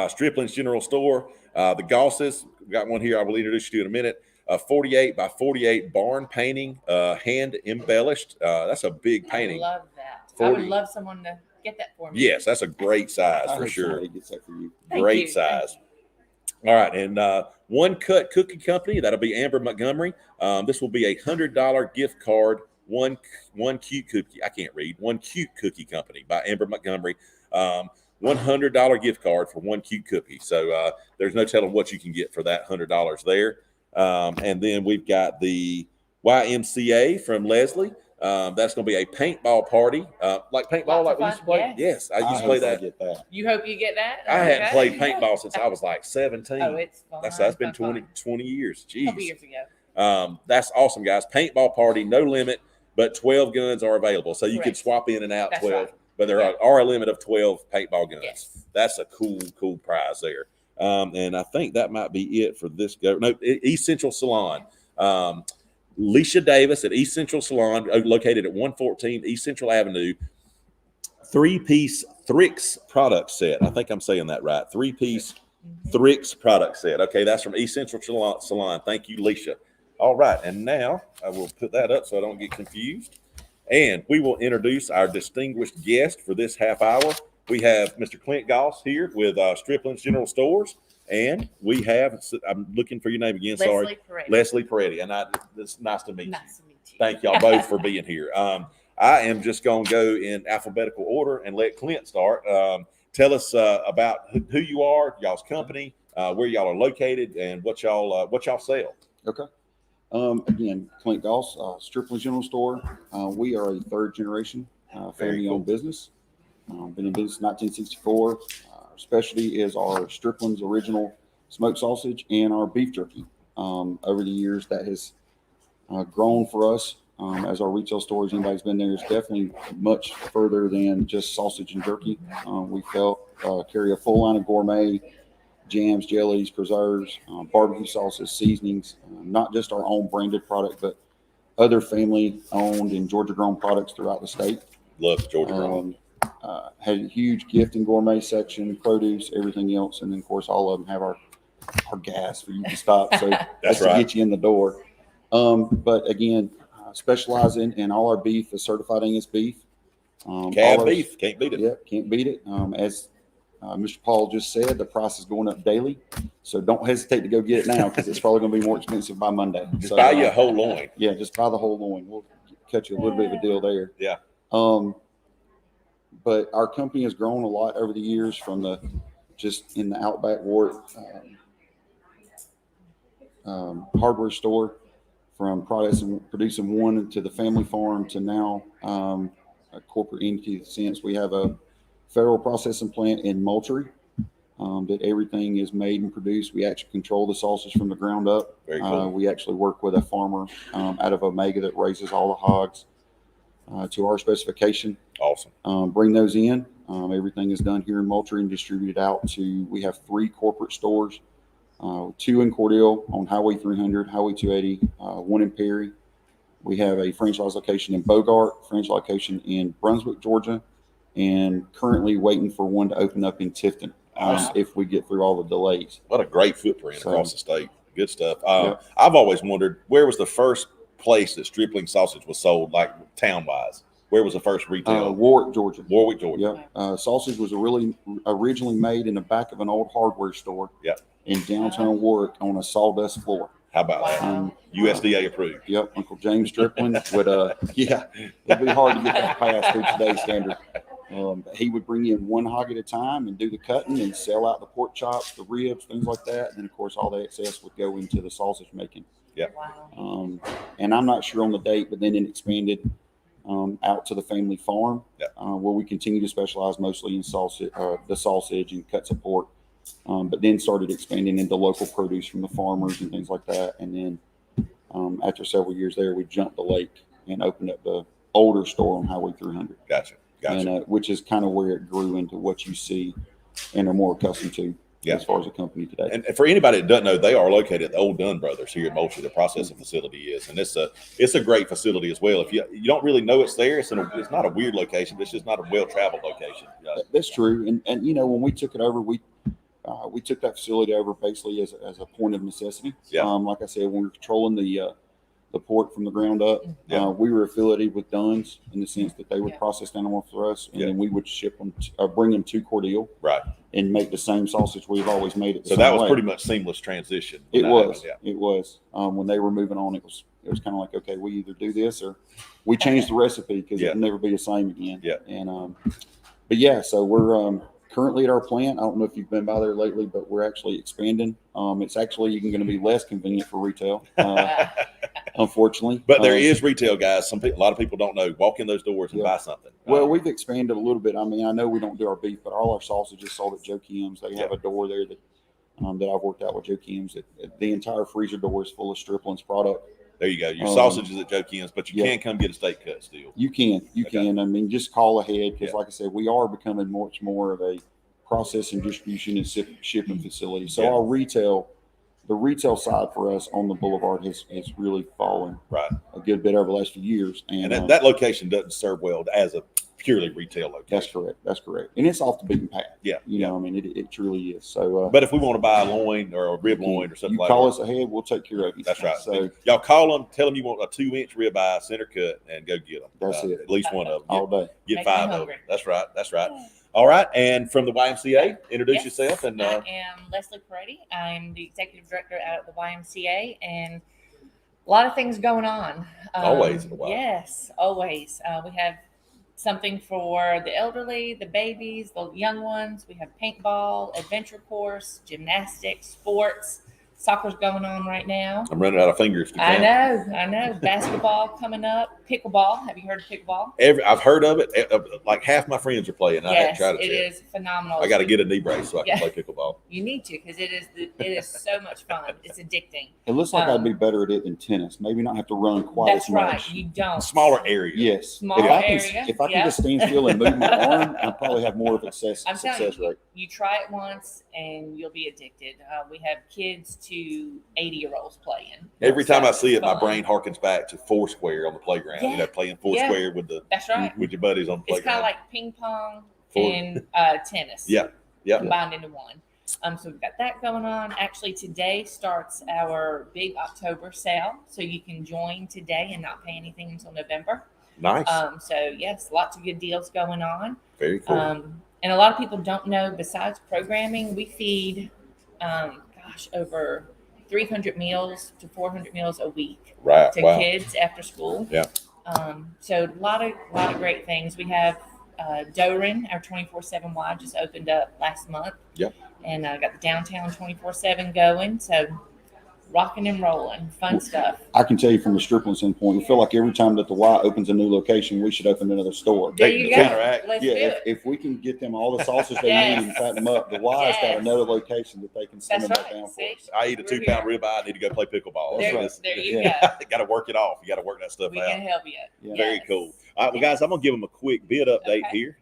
Stripling's General Store. The Gosses, we got one here I will introduce you to in a minute. 48 by 48 barn painting, hand embellished. That's a big painting. I love that. 40. I would love someone to get that for me. Yes, that's a great size for sure. Gets that for you. Great size. All right, and One Cut Cookie Company. That'll be Amber Montgomery. This will be a $100 gift card. One cute cookie. I can't read. One Cute Cookie Company by Amber Montgomery. $100 gift card for One Cute Cookie. So there's no telling what you can get for that $100 there. And then we've got the YMCA from Leslie. That's going to be a paintball party, like paintball, like we used to play. Yes, I used to play that. You hope you get that? I hadn't played paintball since I was like 17. Oh, it's fun. That's been 20 years. Jeez. A couple years ago. That's awesome, guys. Paintball party, no limit, but 12 guns are available. So you can Correct. swap in and out That's 12, right. but there are a limit of 12 paintball guns. Yes. That's a cool prize there. And I think that might be it for this go. No, East Central Salon. Leisha Davis at East Central Salon, located at 114 East Central Avenue. 3-piece Thrix product set. I think I'm saying that right. 3-piece Thrix product set. Okay, that's from East Central Salon. Thank you, Leisha. All right, and now I will put that up so I don't get confused. And we will introduce our distinguished guest for this half hour. We have Mr. Clint Goss here with Stripling's General Stores. And we have, I'm looking for your name again, sorry. Leslie Peretti. And it's nice to meet you. Nice to meet you. Thank y'all both for being here. I am just going to go in alphabetical order and let Clint start. Tell us about who you are, y'all's company, where y'all are located, and what y'all sell. Okay. Again, Clint Goss, Stripling's General Store. We are a third generation family-owned business. Been in business 1964. Our specialty is our Stripling's original smoked sausage and our beef jerky. Over the years, that has grown for us as our retail stores. Anybody's been there, is definitely much further than just sausage and jerky. We carry a full line of gourmet jams, jellies, preserves, barbecue sauces, seasonings, not just our own branded product, but other family-owned and Georgia-grown products throughout the state. Love Georgia-grown. Had a huge gift and gourmet section, produce, everything else, and then of course all of them have our gas for you to stop. So that's right. To get you in the door. But again, specializing in all our beef is certified Angus beef. Cab beef, can't beat it. Yep, can't beat it. As Mr. Paul just said, the price is going up daily, so don't hesitate to go get it now because it's probably going to be more expensive by Monday. Just buy you a whole loin. Yeah, just buy the whole loin. We'll cut you a little bit of a deal there. Yeah. But our company has grown a lot over the years from just in the Outback Ward hardware store, from producing one to the family farm to now a corporate entity. Since we have a federal processing plant in Moultrie that everything is made and produced. We actually control the sausage from the ground up. Very cool. We actually work with a farmer out of Omega that raises all the hogs to our specification. Awesome. Bring those in. Everything is done here in Moultrie and distributed out to, we have 3 corporate stores, 2 in Cordell on Highway 300, Highway 280, 1 in Perry. We have a franchise location in Bogart, franchise location in Brunswick, Georgia, and currently waiting for one to open up in Tifton if we get through all the delays. What a great footprint across the state. Good stuff. Yeah. I've always wondered, where was the first place that stripling sausage was sold, like town wise? Where was the first retail? Warwick, Georgia. Warwick, Georgia. Yep. Sausage was originally made in the back of an old hardware store. Yep. In downtown Warwick on a sawdust floor. How about that? USDA approved. Yep. Uncle James Stripling would, it'd be hard to get that passed through today's standard. He would bring in one hog at a time and do the cutting and sell out the pork chops, the ribs, things like that. And then, of course, all the excess would go into the sausage making. Yep. And I'm not sure on the date, but then it expanded out to the family farm, where we continue to specialize mostly in sausage, the sausage and cuts of pork. But then started expanding into local produce from the farmers and things like that. And then after several years there, we jumped the lake and opened up the older store on Highway 300. Gotcha. And, which is kind of where it grew into what you see and are more accustomed to as far as a company today. And for anybody that doesn't know, they are located at the old Dunn Brothers here in Moultrie. The processing facility is, and it's a great facility as well. If you don't really know it's there, it's not a weird location, but it's just not a well-traveled location. That's true. And when we took it over, we took that facility over basically as a point of necessity. Yeah. Like I said, when we were controlling the pork from the ground up, we were affiliated with Dunn's in the sense that they would process animals for us, and then we would ship them, bring them to Cordele, right, and make the same sausage we've always made it. So that was pretty much seamless transition. It was. It was. When they were moving on, it was kind of like, okay, we either do this or we change the recipe because it'll never be the same again. Yeah. And but so we're currently at our plant. I don't know if you've been by there lately, but we're actually expanding. It's actually even going to be less convenient for retail, unfortunately. But there is retail, guys. A lot of people don't know. Walk in those doors and buy something. Well, we've expanded a little bit. I mean, I know we don't do our beef, but all our sausage is sold at Joe Kim's. They have a door there that I've worked out with Joe Kim's. The entire freezer door is full of Stripling's product. There you go. Your sausage is at Joe Kim's, but you can come get a steak cut still. You can. I mean, just call ahead because, like I said, we are becoming much more of a processing, distribution, and shipping facility. So our the retail side for us on the boulevard has really fallen a good bit over the last few years. And that location doesn't serve well as a purely retail location. That's correct. And it's off the beaten path. Yeah. You know, I mean, it truly is. So, but if we want to buy a loin or a rib loin or something like that, you call us ahead, we'll take care of you. That's right. So y'all call them, tell them you want a 2-inch ribeye center cut, and go get them. That's it. At least one of them. All day. Get 5 of them. That's right. All right. And from the YMCA, introduce yourself. And I am Leslie Peretti. I'm the executive director out at the YMCA, and a lot of things going on. Always in a while. Yes, always. We have something for the elderly, the babies, the young ones. We have paintball, adventure course, gymnastics, sports. Soccer's going on right now. I'm running out of fingers. I know. Basketball coming up. Pickleball. Have you heard of pickleball? I've heard of it. Like half my friends are playing. I haven't tried it yet. It is phenomenal. I got to get a knee brace so I can play pickleball. You need to, because it is so much fun. It's addicting. It looks like I'd be better at it than tennis. Maybe not have to run quite as much. That's right. You don't. Smaller area. Yes. Smaller area. If I can just stand still and move my arm, I'll probably have more of a success rate. You try it once and you'll be addicted. We have kids to 80-year-olds playing. Every time I see it, my brain harkens back to Foursquare on the playground. Yeah. You know, playing Foursquare with with your buddies on the playground. It's kind of like ping pong and tennis. Yeah. Combined into one. So we've got that going on. Actually, today starts our big October sale, so you can join today and not pay anything until November. Nice. So yes, lots of good deals going on. Very cool. And a lot of people don't know, besides programming, we feed, over 300 meals to 400 meals a week to kids after school. Yeah. So a lot of great things. We have Doran, our 24/7 just opened up last month. Yep. And got the downtown 24/7 going. So rocking and rolling, fun stuff. I can tell you from the Stripling standpoint, we feel like every time that the Y opens a new location, we should open another store. There you go. Let's do it. If we can get them all the sausage they need and fatten them up, the Y's got another location that they can send them back down for. I eat a 2-pound ribeye. I need to go play pickleball. There you go. Got to work it off. You got to work that stuff out. We can help you. Yeah. Very cool. All right, well, guys, I'm going to give them a quick bid update here.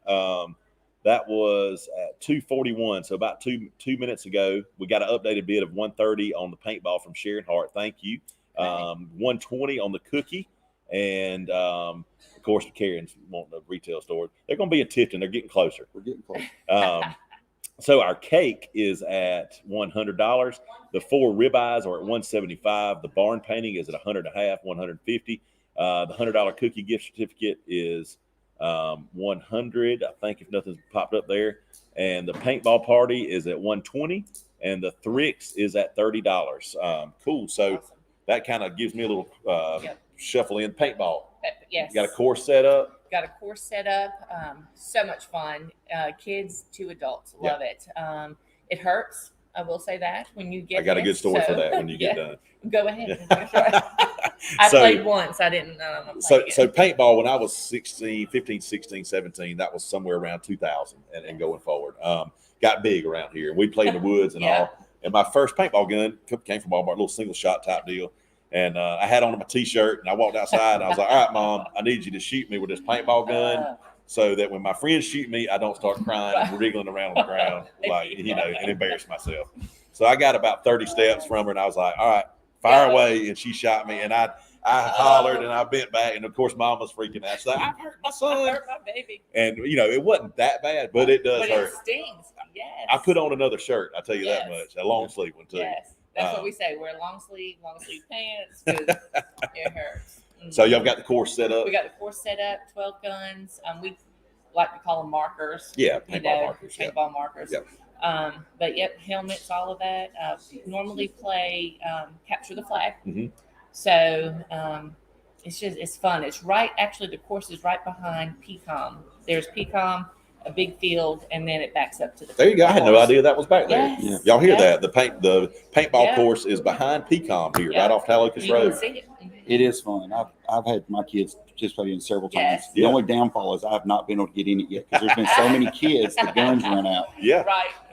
That was at 2:41. So about two minutes ago, we got an updated bid of $130 on the paintball from Sharon Hart. Thank you. $120 on the cookie. And, of course, the Karen's wanting a retail store. They're going to be in Tifton. They're getting closer. We're getting close. So our cake is at $100. The 4 ribeyes are at $175. The barn painting is at $100 and a half, $150. The $100 cookie gift certificate is $100. I think if nothing's popped up there. And the paintball party is at $120, and the Thrix is at $30. Cool. So that kind of gives me a little shuffle in paintball. Yes. Got a course set up. Got a course set up. So much fun. Kids to adults love it. It hurts. I will say that when you get. I got a good story for that when you get done. Go ahead. I played once. I didn't. So paintball when I was 16, 15, 16, 17, that was somewhere around 2000 and going forward. Got big around here. We played in the woods and all. And my first paintball gun came from Walmart, a little single shot type deal. And I had on my T-shirt, and I walked outside, and I was like, all right, Mom, I need you to shoot me with this paintball gun so that when my friends shoot me, I don't start crying and wriggling around on the ground, and embarrass myself. So I got about 30 steps from her, and I was like, all right, fire away. And she shot me, and I hollered, and I bent back, and, of course, Mom was freaking out. She's like, I've hurt my son. I hurt my baby. And, it wasn't that bad, but it does hurt. It stings, yes. I put on another shirt, I'll tell you that much, a long sleeve one, too. Yes. That's what we say. Wear long sleeve pants because it hurts. So y'all got the course set up? We got the course set up, 12 guns. We like to call them markers. Yeah, paintball markers. Paintball markers. Yep. But helmets, all of that. Normally play capture the flag. Mm-hmm. So it's fun. It's right. Actually, the course is right behind PCOM. There's PCOM, a big field, and then it backs up to the. There you go. I had no idea that was back there. Yes. Y'all hear that? The paintball course is behind PCOM here, right off Talucas Road. Can see it. It is fun. I've had my kids participate in several times. Yes. The only downfall is I've not been able to get in it yet because there's been so many kids, the guns run out. Yeah.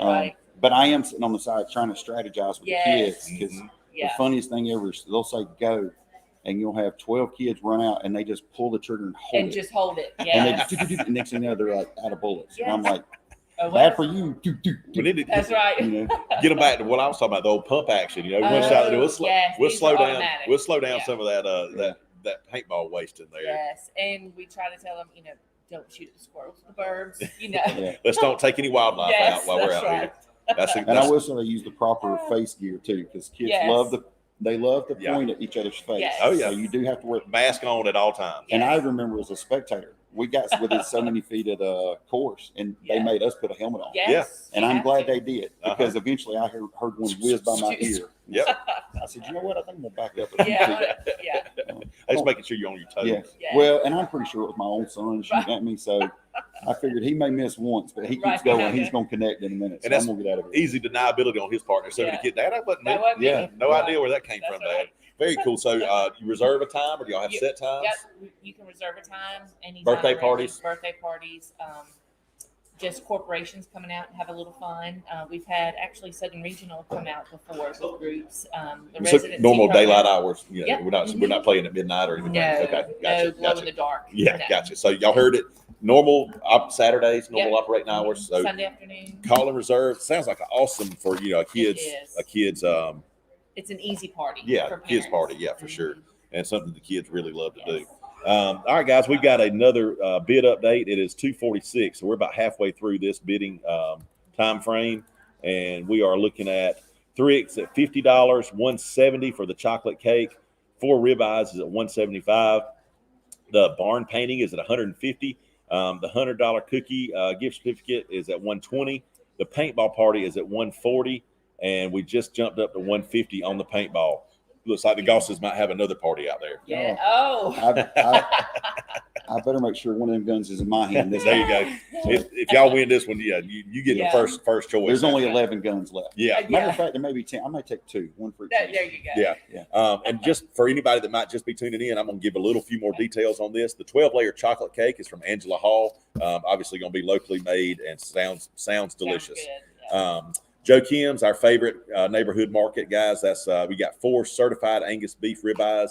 Right. But I am sitting on the side trying to strategize with the kids because the funniest thing ever is they'll say go, and you'll have 12 kids run out and they just pull the trigger and hold it. Just hold it. And they next thing you know, they're like out of bullets. Yes. And I'm like, Oh, bad for you. We need to That's right. get them back to what I was talking about, the old pump action. One shot, we'll slow down. Automatic. We'll slow down some of that paintball waste in there. Yes, and we try to tell them, don't shoot at the squirrels, the birds. Let's don't take any wildlife out while we're out here. And I will say they use the proper face gear too, because kids love to point at each other's face. Yes. Oh yeah, so you do have to wear mask on at all times. And I remember as a spectator, we got within so many feet of the course, and they made us put a helmet on. Yes. And I'm glad they did, because eventually I heard one whiz by my ear. Yep. I said, you know what? I think I'm gonna back up. Just making sure you're on your toes. Yeah. Well, and I'm pretty sure it was my own son shooting at me, so I figured he may miss once, but he keeps going. He's going to connect in a minute. So And that's I'm going to get out of it. easy deniability on his partner. So the kid, that wasn't me. No idea where that came from. Dad. Very cool. So you reserve a time, or do y'all have set times? Yep. You can reserve a time. Anytime. Birthday parties. Just corporations coming out and have a little fun. We've had actually Southern Regional come out before with groups. The So residency normal program. daylight hours. Yep. We're not playing at midnight or anything. No, Okay. Gotcha. no glow in the dark. Yeah, No. gotcha. So y'all heard it. Normal Saturdays, normal Yep. operating hours. So Sunday afternoon. call and reserve. Sounds like awesome for a kid's It's an easy party. yeah, for kids parents. party. Yeah, for sure. And something the kids really love to do. All right, guys, we've got another bid update. It is 2:46, so we're about halfway through this bidding time frame, and we are looking at Thrix at $50, $170 for the chocolate cake. 4 ribeyes is at $175. The barn painting is at $150. The $100 cookie gift certificate is at $120. The paintball party is at $140, and we just jumped up to $150 on the paintball. Looks like the Gosses might have another party out there. Yeah. Oh. I better make sure one of them guns is in my hand. There you go. If y'all win this one, you get the first choice. There's only 11 guns left. Yeah. Matter of fact, there may be 10. I might take 2, one for each. There you go. Yeah. And just for anybody that might just be tuning in, I'm going to give a few more details on this. The 12-layer chocolate cake is from Angela Hall. Obviously going to be locally made and sounds delicious. Joe Kim's, our favorite neighborhood market, guys. That's we got 4 certified Angus beef ribeyes.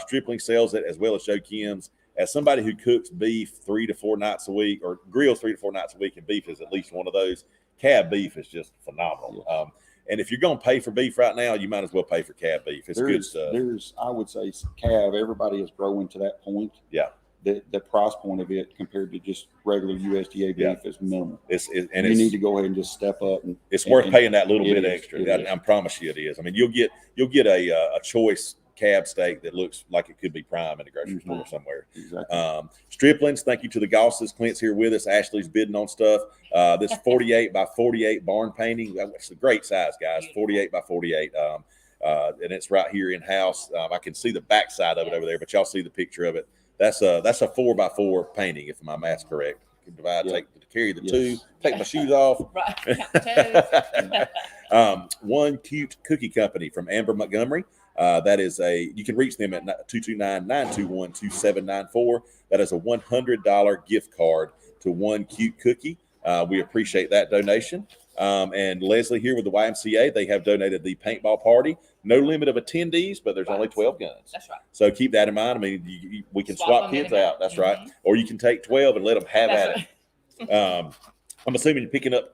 Stripling sells it, as well as Joe Kim's. As somebody who cooks beef 3 to 4 nights a week, or grills 3 to 4 nights a week, and beef is at least one of those, cab beef is just phenomenal. And if you're going to pay for beef right now, you might as well pay for cab beef. It's good stuff. I would say, cab, everybody is growing to that point. Yeah. the price point of it compared to just regular USDA beef Yeah. is minimal. And You need to go ahead and just step up. And it's worth and- paying that little it bit is, extra. it is. I promise you it is. I mean, you'll get a choice cab steak that looks like it could be prime in a grocery store somewhere. Exactly. Striplings, thank you to the Gosses. Clint's here with us. Ashley's bidding on stuff. This 48 by 48 barn painting. It's a great size, guys. 48 by 48. And it's right here in house. I can see the backside of it over there, but y'all see the picture of it. That's a 4x4 painting, if my math's correct. You can divide, carry the two, take my shoes off. Right. One Cute Cookie Company from Amber Montgomery. That is you can reach them at 229-921-2794. That is a $100 gift card to One Cute Cookie. We appreciate that donation. And Leslie here with the YMCA, they have donated the paintball party. No limit of attendees, but there's only 12 guns. That's right. So keep that in mind. I mean, we can swap them in kids and out. That's right. Or you can take 12 and let them have at it. I'm assuming you're picking up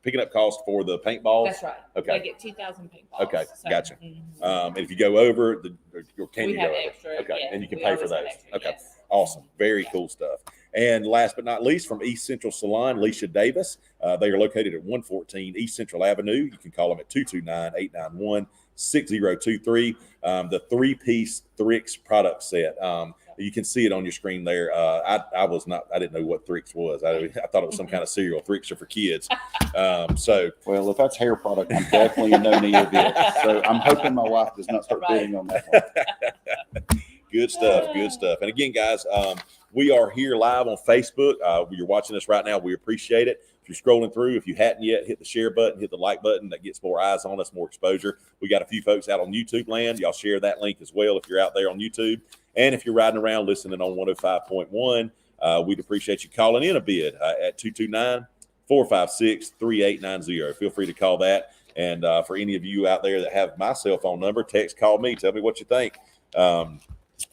picking up cost for the paintballs. That's right. Okay. They get 2,000 paintballs. Okay, So, gotcha. mhm. And if you go over, or can We you have go over? extra. Okay, Yeah, and you can we pay for always have those. extra, Okay, yes. awesome. Very cool stuff. And last but not least, from East Central Salon, Leisha Davis. They are located at 114 East Central Avenue. You can call them at 229-891-6023. The 3-piece Thrix product set. You can see it on your screen there. I didn't know what Thrix was. I thought it was some kind of cereal. Thrix are for kids. Well, if that's hair product, I'm definitely in no need of it. So I'm hoping my wife does not start bidding on that one. Good stuff. Good stuff. And again, guys, we are here live on Facebook. You're watching us right now. We appreciate it. If you're scrolling through, if you hadn't yet, hit the share button, hit the like button. That gets more eyes on us, more exposure. We got a few folks out on YouTube land. Y'all share that link as well if you're out there on YouTube. And if you're riding around listening on 105.1, we'd appreciate you calling in a bid at 229-456-3890. Feel free to call that. And for any of you out there that have my cell phone number, text, call me. Tell me what you think.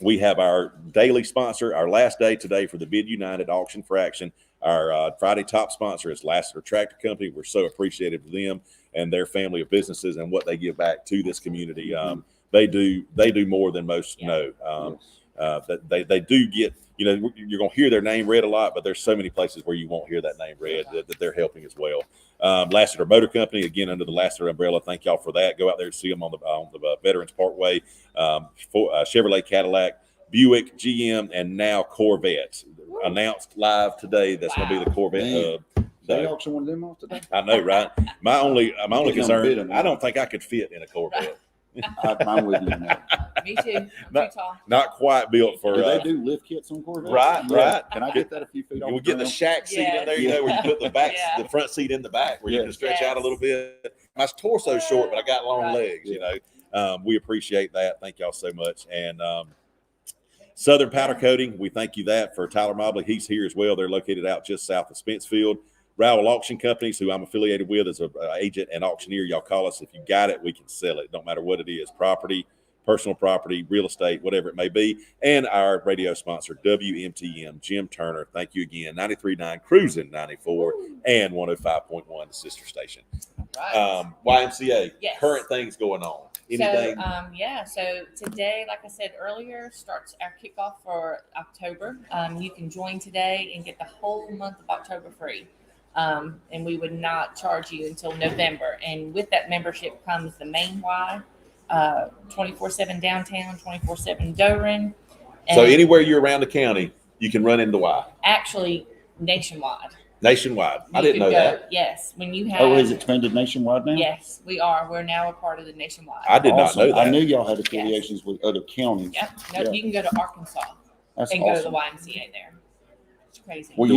We have our daily sponsor, our last day today for the Bid United Auction Fraction. Our Friday top sponsor is Lassiter Tractor Company. We're so appreciative of them and their family of businesses and what they give back to this community. They do more than most know. They do get, you're going to hear their name read a lot, but there's so many places where you won't hear that name read that they're helping as well. Lassiter Motor Company, again, under the Lassiter umbrella. Thank y'all for that. Go out there and see them on the Veterans Parkway. Chevrolet, Cadillac, Buick, GM, and now Corvette. Announced live today. That's going to be the Corvette hub. They auction one of them off today. I know, right? My only concern, on that. I don't think I could fit in a Corvette. I'm with you on that. Me too. I'm too tall. Not quite built for. Do they do lift kits on Corvette? Right. Can I get that a few feet off? We'll get the shack seat in there, where you put the back, the front seat in the back, where you can stretch out a little bit. My torso's short, but I got long legs. We appreciate that. Thank y'all so much. And Southern Powder Coating, we thank you that for Tyler Mobley. He's here as well. They're located out just south of Spencefield. Rowell Auction Companies, who I'm affiliated with as an agent and auctioneer. Y'all call us. If you got it, we can sell it. Don't matter what it is, property, personal property, real estate, whatever it may be. And our radio sponsor, WMTM, Jim Turner. Thank you again. 93.9 Cruising 94 and 105.1, the sister station. Right. YMCA, Yes. current things going on. Anything? So today, like I said earlier, starts our kickoff for October. You can join today and get the whole month of October free. And we would not charge you until November. And with that membership comes the main Y, 24/7 downtown, 24/7 Doran. So anywhere you're around the county, you can run into Y. Actually, nationwide. Nationwide. I You didn't know could go- that. Yes. When you have. Oh, is it expanded nationwide now? Yes, we are. We're now a part of the nationwide. I did not know that. I knew y'all had affiliations with other counties. Yep. No, Yeah. You can go to Arkansas That's and awesome. go to the YMCA there. It's crazy. Well, you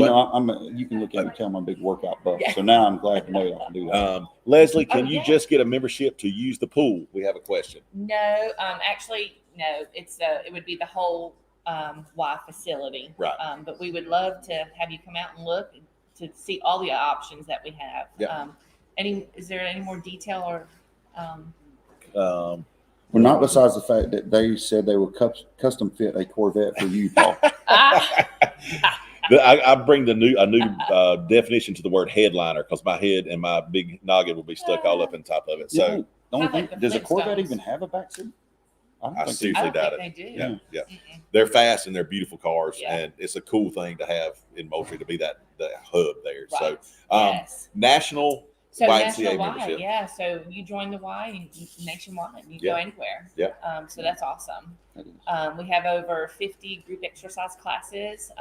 can look at me and tell I'm a big workout buff. Yeah. So now I'm glad to know y'all can do that. Leslie, can you yeah. just get a membership to use the pool? We have a question. No, actually, no. It would be the whole Y facility. Right. But we would love to have you come out and look to see all the options that we have. Yeah. Is there any more detail or? Well, not besides the fact that they said they would custom fit a Corvette for you, Paul. I bring a new definition to the word headliner because my head and my big noggin will be stuck all up in top of it. So The only Kinda like thing, the does a Corvette Flintstones. even have a back seat? don't I think seriously I don't doubt think it. they do. Yeah, yeah. Mm-mm. They're fast and they're beautiful cars, Yeah. and it's a cool thing to have in Moultrie to be that hub there. Right. So, Yes. national So YMCA national Y, membership. yeah. So you join the Y and nationwide, and you Yeah. go anywhere. Yeah. So that's awesome. That is. We have over 50 group exercise classes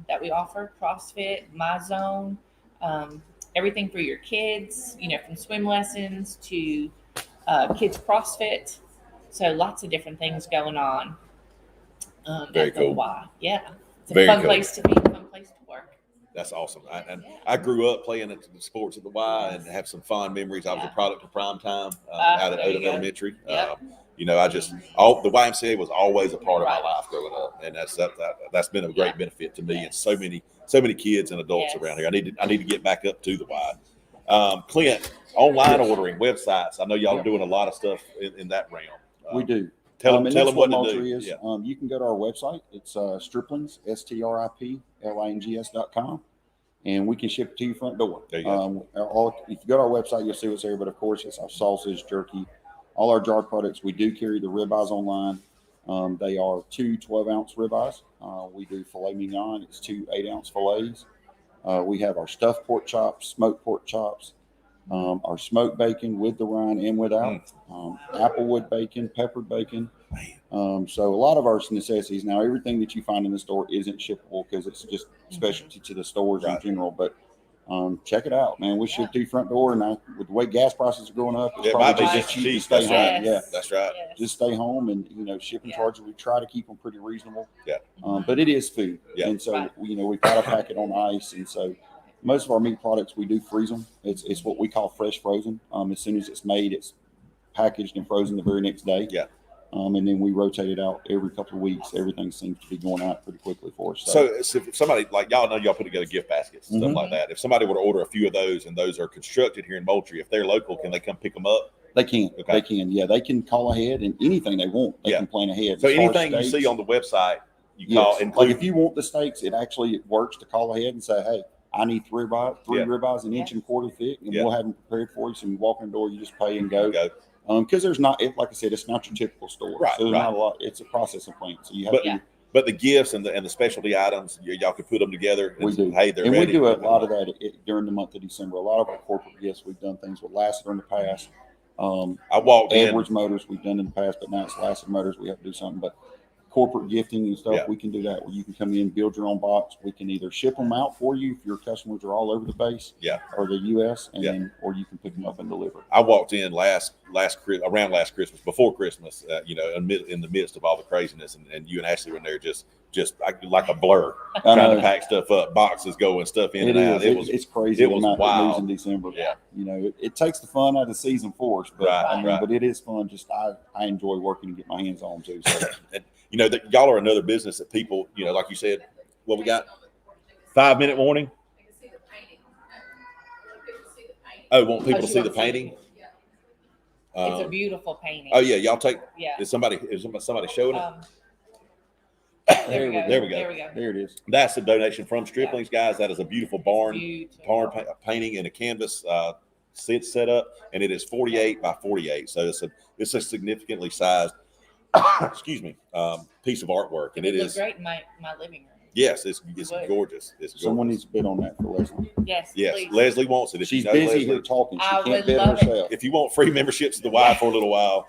that we offer: CrossFit, My Zone, everything for your kids. You know, from swim lessons to kids CrossFit. So lots of different things going on. Very at the cool. Y. Yeah, it's a Very fun cool. place to be. Fun place to work. That's awesome. I grew up playing at the sports at the Y and have some fond memories. I was a Yeah. product of prime time out at There you Odom go. Elementary. Yep. You know, the YMCA was always a part of my life growing up, and that's been a great benefit to me and so many kids and adults Yes. around here. I need to get back up to the Y. Clint, online ordering websites. I know y'all are doing a lot of stuff in that realm. We do. Tell and them that's what to Moultrie do. is. Yeah. You can go to our website. It's Striplings, STRIPLINGS.com, and we can ship it to your front door. There you go. If you go to our website, you'll see what's there. But of course, it's our sausage, jerky, all our jar products. We do carry the ribeyes online. They are 2 12-ounce ribeyes. We do filet mignon. It's 2 8-ounce fillets. We have our stuffed pork chops, smoked pork chops, our smoked bacon with the rind and without, applewood bacon, peppered bacon. So a lot of our necessities now, everything that you find in the store isn't shippable because it's just specialty to the stores in general. But check it out, man. We ship to your front door, and with the way gas prices are going up, it's It might probably be just just cheap to cheap. stay That's home. right. Yeah, That's right. Yes. just stay home, and shipping Yeah. charges, we try to keep them pretty reasonable. Yeah. But it is food, Yeah. and so Right. we've got to pack it on ice, and so most of our meat products we do freeze them. It's what we call fresh frozen. As soon as it's made, it's packaged and frozen the very next day. Yeah. And then we rotate it out every couple of weeks. Everything seems to be going out pretty quickly for us. So if somebody, like y'all know, y'all put together gift baskets and stuff Mhm. like that. If somebody were to order a few of those and those are constructed here in Moultrie, if they're local, can they come pick them up? They can. Okay. They can. Yeah, they can call ahead and anything they want. They Yeah. can plan ahead. So As far as anything you steaks, see on the website, you call. yes. Include, Like if you want the steaks, it actually works to call ahead and say, "Hey, I need three Yeah. ribeyes an inch and a quarter thick, and Yeah. we'll have them prepared for you." So you walk in the door, you just pay and go. go. Because there's not, like I said, it's not your typical store. Right, So there's right. not a lot. It's a processing plant. So you have But to. but the gifts and the specialty items, y'all could put them together. And We do. Hey, they're And ready. we do a lot of that during the month of December. A lot of our corporate gifts, we've done things with Lassiter in the past. I walked in. Edwards Motors, we've done in the past, but now it's Lassiter Motors. We have to do something. But corporate gifting and stuff, Yeah. we can do that where you can come in, build your own box. We can either ship them out for you if your customers are all over the base, Yeah. or the U.S., and Yeah. then, or you can pick them up and deliver. I walked in around last Christmas, before Christmas, in the midst of all the craziness, and you and Ashley were in there just like a blur, I trying know. to pack stuff up, boxes going, stuff in It and out. is. It's crazy. it was the amount that moves wild. in December. Yeah. It takes the fun out of the season for us. But Right, right. but it is fun. Just I enjoy working and get my hands on too. So And that y'all are another business that people, like you said, what we got, 5-minute warning. Oh, want people to see the painting? It's a beautiful painting. Oh yeah, y'all take. Yeah. Is somebody showing it? There we go. There we go. There we go. there it is. That's a donation from Striplings, guys. That is a beautiful barn Beautiful. painting in a canvas set up, and it is 48 by 48. So it's a significantly sized excuse me, piece of artwork, and it looks is great in my living room. yes, it's Would. gorgeous. It's gorgeous. Someone needs to bid on that for Leslie. Yes. Yes, Please. Leslie wants it. If She's you know busy Leslie, here talking. She I can't would bid love it. herself. if you want free membership to the Y for a little while,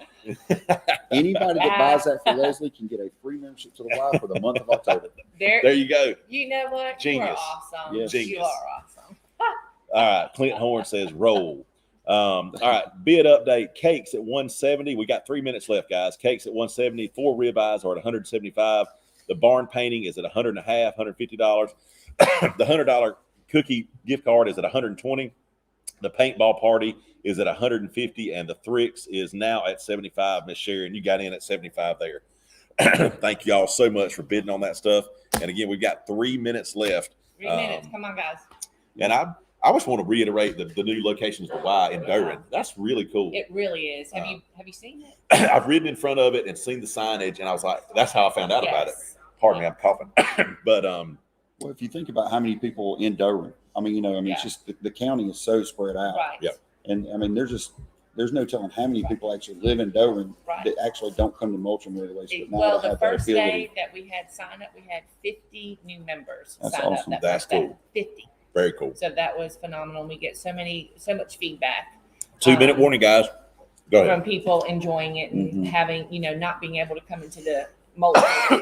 Anybody that buys that for Leslie can get a free membership to the Y for the month of October. there you go. You know what? You are Genius. awesome. Yes. You Genius. are awesome. All right, Clint Horn says roll. All right, bid update. Cakes at 170. We got 3 minutes left, guys. Cakes at 170. 4 ribeyes are at 175. The barn painting is at $150, $150. The $100 cookie gift card is at $120. The paintball party is at $150, and the Thrix is now at $75. Miss Sharon, you got in at $75 there. Thank you all so much for bidding on that stuff. And again, we've got 3 minutes left. 3 minutes. Come on, guys. And I just want to reiterate the new locations of the Y in Durham. That's really cool. It really is. Have you seen it? I've ridden in front of it and seen the signage, and I was like, that's how I found out about it. Yes. Pardon me, I'm coughing. But Well, if you think about how many people in Durham, Yeah. it's just the county is so spread out. Right. Yep. And there's there's no telling how many people actually live in Dover Right. that actually don't come to Moultrie every day. But now Well, they the have that first ability. day that we had sign up, we had 50 new members That's sign awesome. up. That That's first day. cool. 50. Very cool. So that was phenomenal. We get so much feedback. 2-minute warning, guys. Go ahead. From people enjoying it and Mhm. having, not being able to come into the Moultrie. So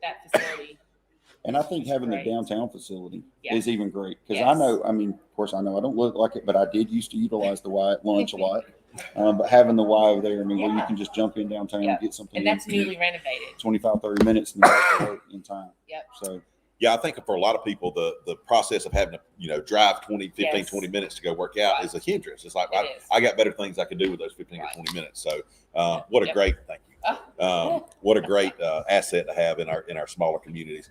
that facility. And I think having Great. the downtown facility Yeah. is even great because Yes. I know, I mean, of course, I know I don't look like it, but I did used to utilize the Y at lunch a lot. But having the Y over there, I mean, where you Yeah. can just jump in downtown Yep. and get something And that's in newly renovated. 25, 30 minutes and you're to work in time. Yep. So, Yeah, I think for a lot of people, the process of having to, drive 15, Yes. 20 minutes to go work out Right. is a hindrance. It's like, It is. I got better things I can do with those 15 Right. to 20 minutes. So what a Yep. great, thank you. Oh. What a great asset to have in our smaller communities.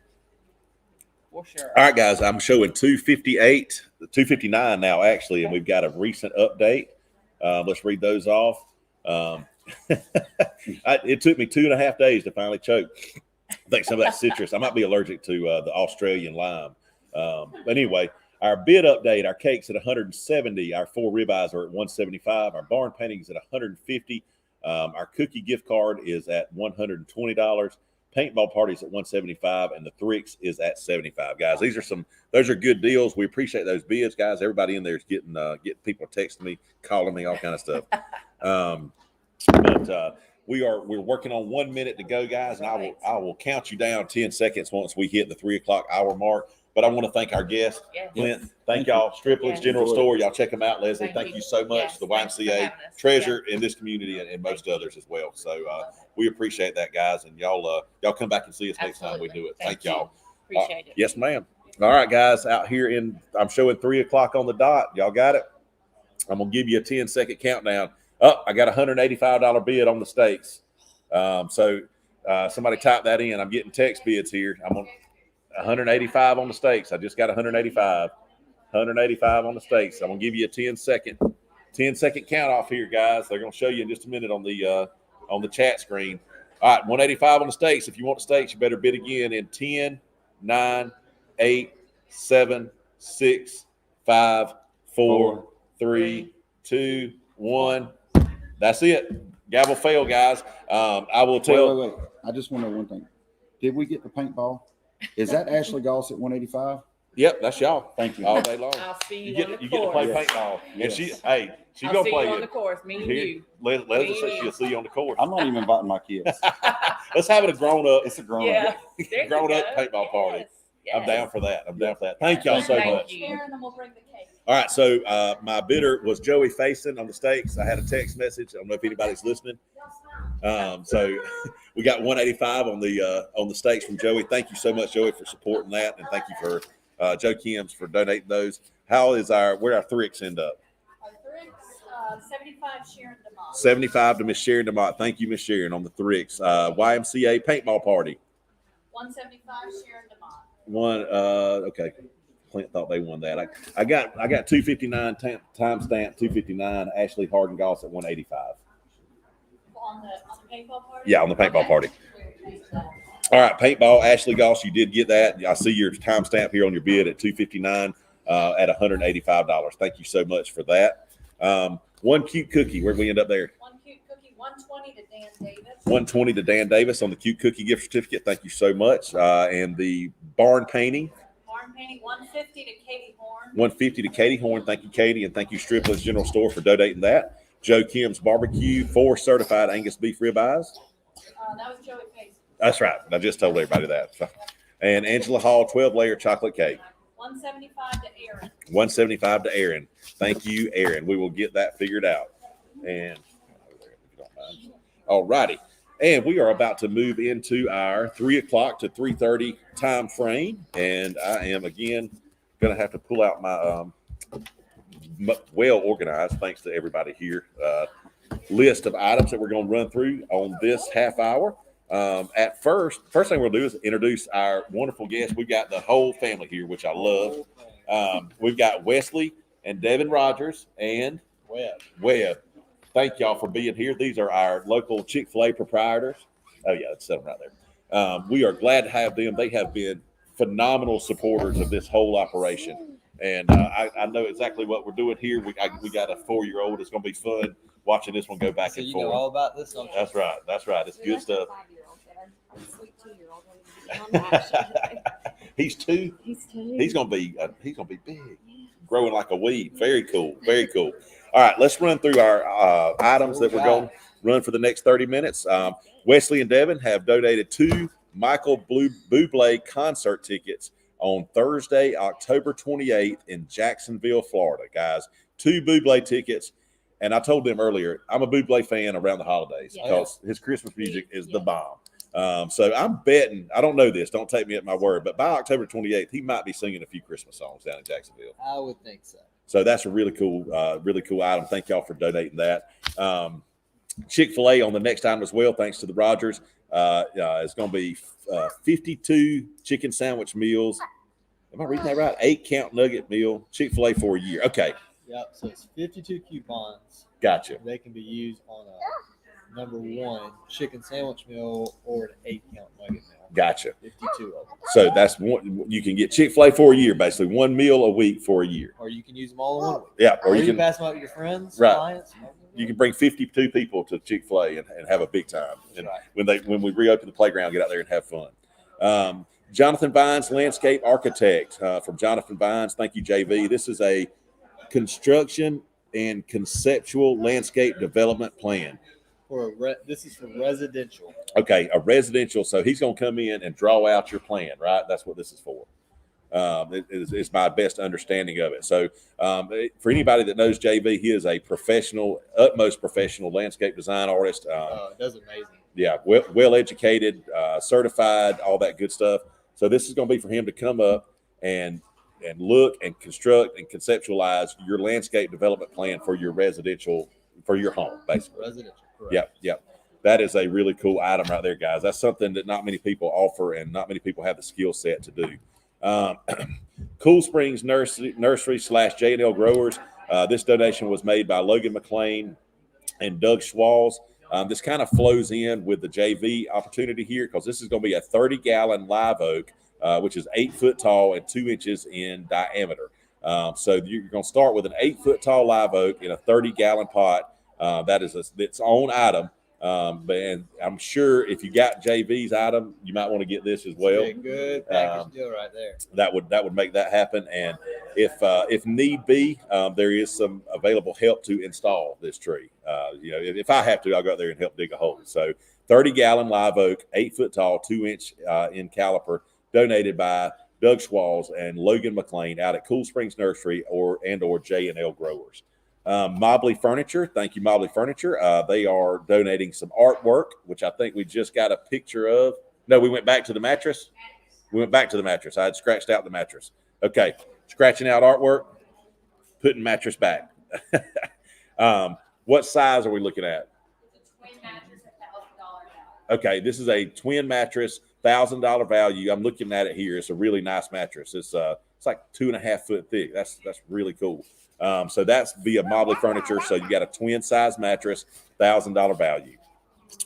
For sure. All right, guys, I'm showing 258, 259 now, actually, and we've got a recent update. Let's read those off. It took me 2.5 days to finally choke. I think some of that citrus. I might be allergic to the Australian lime. But anyway, our bid update, our cake's at 170. Our 4 ribeyes are at 175. Our barn painting's at 150. Our cookie gift card is at $120. Paintball party's at 175, and the Thrix is at 75. Guys, those are good deals. We appreciate those bids, guys. Everybody in there is getting people texting me, calling me, all kind of stuff. But we're working on 1 minute to go, guys, and I will count you down 10 seconds once we hit the 3:00 hour mark. But I want to thank our guest, Yes. Clint. Thank y'all. Stripling's Yes. General Store. Y'all check them out. Leslie, Thank thank you. you so much. Yes. The Thanks for YMCA having us. treasure in this community and most others as well. So we appreciate that, guys. And y'all come back and see us next time we Absolutely. do it. Thank Thank y'all. you. Appreciate it. Yes, ma'am. All right, guys, out here I'm showing 3:00 on the dot. Y'all got it? I'm going to give you a 10-second countdown. I got a $185 bid on the steaks. So somebody type that in. I'm getting text bids here. I'm on 185 on the steaks. I just got 185 on the steaks. I'm going to give you a 10-second count off here, guys. They're going to show you in just a minute on the chat screen. All right, 185 on the steaks. If you want the steaks, you better bid again in 10, 9, 8, 7, 6, 5, 4, 3, 2, 1. That's it. Gavel fail, guys. I will tell. wait. I just want to know one thing. Did we get the paintball? Is that Ashley Goss at 185? Yep, that's y'all. Thank you. All day long. I'll see you, You on get the to play course. paintball, and Yes. she's I'll gonna see play you on it. the course. Me and Here, you. Leslie Me says and she'll see you on the course. I'm not even inviting my kids. Let's have it a grown up. It's a grown Yeah. up. There you Grown up go. paintball party. Yes. I'm down for that. Thank y'all so Thank much. you. Sharon, and we'll bring the cake. All right, so my bidder was Joey Faison on the steaks. I had a text message. I don't know if anybody's listening. So we got 185 on the steaks from Joey. Thank you so much, Joey, for supporting that, and thank you for Joe Kim's for donating those. Where our Thrix end up? Our Thrix, 75 Sharon DeMott. 75 to Miss Sharon DeMott. Thank you, Miss Sharon, on the Thrix. YMCA paintball party. 175 Sharon DeMott. One. Okay. Clint thought they won that. I got 259 timestamp 259. Ashley Harden Goss at 185. On the paintball party? Yeah, on the paintball party. All right, paintball. Ashley Goss, you did get that. I see your timestamp here on your bid at 259 at $185. Thank you so much for that. One cute cookie. Where'd we end up there? One cute cookie, 120 to Dan Davis. 120 to Dan Davis on the cute cookie gift certificate. Thank you so much. And the barn painting. Barn painting, 150 to Katie Horn. 150 to Katie Horn. Thank you, Katie, and thank you, Stripling's General Store, for donating that. Joe Kim's Barbecue, 4 certified Angus beef ribeyes. That was Joey Pace. That's right. I just told everybody that. And Angela Hall, 12-layer chocolate cake. 175 to Aaron. 175 to Aaron. Thank you, Aaron. We will get that figured out. And all righty. And we are about to move into our 3:00 to 3:30 time frame. And I am, again, going to have to pull out my well organized, thanks to everybody here, list of items that we're going to run through on this half hour. At first thing we'll do is introduce our wonderful guests. We've got the whole family here, which I love. We've got Wesley and Devin Rogers and Webb. Thank y'all for being here. These are our local Chick-fil-A proprietors. Oh yeah, that's them right there. We are glad to have them. They have been phenomenal supporters of this whole operation. And I know exactly what we're doing here. We got a 4-year-old. It's going to be fun watching this one go back So and you forth. know all about this, don't you? That's right. That's right. It's good stuff. Sweet 2-year-old ready to be on action. He's 2. He's 2. He's gonna be big, growing like a weed. Very cool. Very cool. All right, let's run through our items that we're going to run for the next 30 minutes. Wesley and Devin have donated 2 Michael Bublé concert tickets on Thursday, October 28th in Jacksonville, Florida. Guys, 2 Bublé tickets. And I told them earlier, I'm a Bublé fan around the holidays because his Christmas music is the bomb. So I'm betting, I don't know this, don't take me at my word, but by October 28th, he might be singing a few Christmas songs down in Jacksonville. I would think so. So that's a really cool item. Thank y'all for donating that. Chick-fil-A on the next item as well, thanks to the Rogers. It's going to be 52 chicken sandwich meals. Am I reading that right? 8-count nugget meal, Chick-fil-A for a year. Okay. Yep. So it's 52 coupons. Gotcha. They can be used on a number 1 chicken sandwich meal or an 8-count nugget meal. Gotcha. 52 of them. So that's one. You can get Chick-fil-A for a year, basically 1 meal a week for a year. Or you can use them all in 1 week. Yeah. Or you can pass them out to your friends, right. clients. You can bring 52 people to Chick-fil-A and have a big time. And right. when we reopen the playground, get out there and have fun. Jonathan Vines, landscape architect from Jonathan Vines. Thank you, JV. This is a construction and conceptual landscape development plan. This is for residential. Okay, a residential. So he's going to come in and draw out your plan, right? That's what this is for. It's my best understanding of it. So for anybody that knows JV, he is a utmost professional landscape design artist. Does amazing. Yeah, well educated, certified, all that good stuff. So this is going to be for him to come up and look and construct and conceptualize your landscape development plan for your residential, for your home, basically. Residential, correct. Yep. That is a really cool item right there, guys. That's something that not many people offer and not many people have the skill set to do. Cool Springs Nursery / J&L Growers. This donation was made by Logan McLean and Doug Schwalls. This kind of flows in with the JV opportunity here because this is going to be a 30-gallon live oak, which is 8 foot tall and 2 inches in diameter. So you're going to start with an 8 foot tall live oak in a 30-gallon pot. That is its own item. And I'm sure if you got JV's item, you might want to get this as well. Good package deal right there. That would make that happen. And if need be, there is some available help to install this tree. If I have to, I'll go out there and help dig a hole. So 30-gallon live oak, 8 foot tall, 2 inch in caliper, donated by Doug Schwalls and Logan McLean out at Cool Springs Nursery or J&L Growers. Mobley Furniture, thank you, Mobley Furniture. They are donating some artwork, which I think we just got a picture of. No, we went back to the mattress. I had scratched out the mattress. Okay, scratching out artwork, putting mattress back. What size are we looking at? Okay, this is a twin mattress, $1,000 value. I'm looking at it here. It's a really nice mattress. It's like 2.5 foot thick. That's really cool. So that's via Mobley Furniture. So you got a twin size mattress, $1,000 value.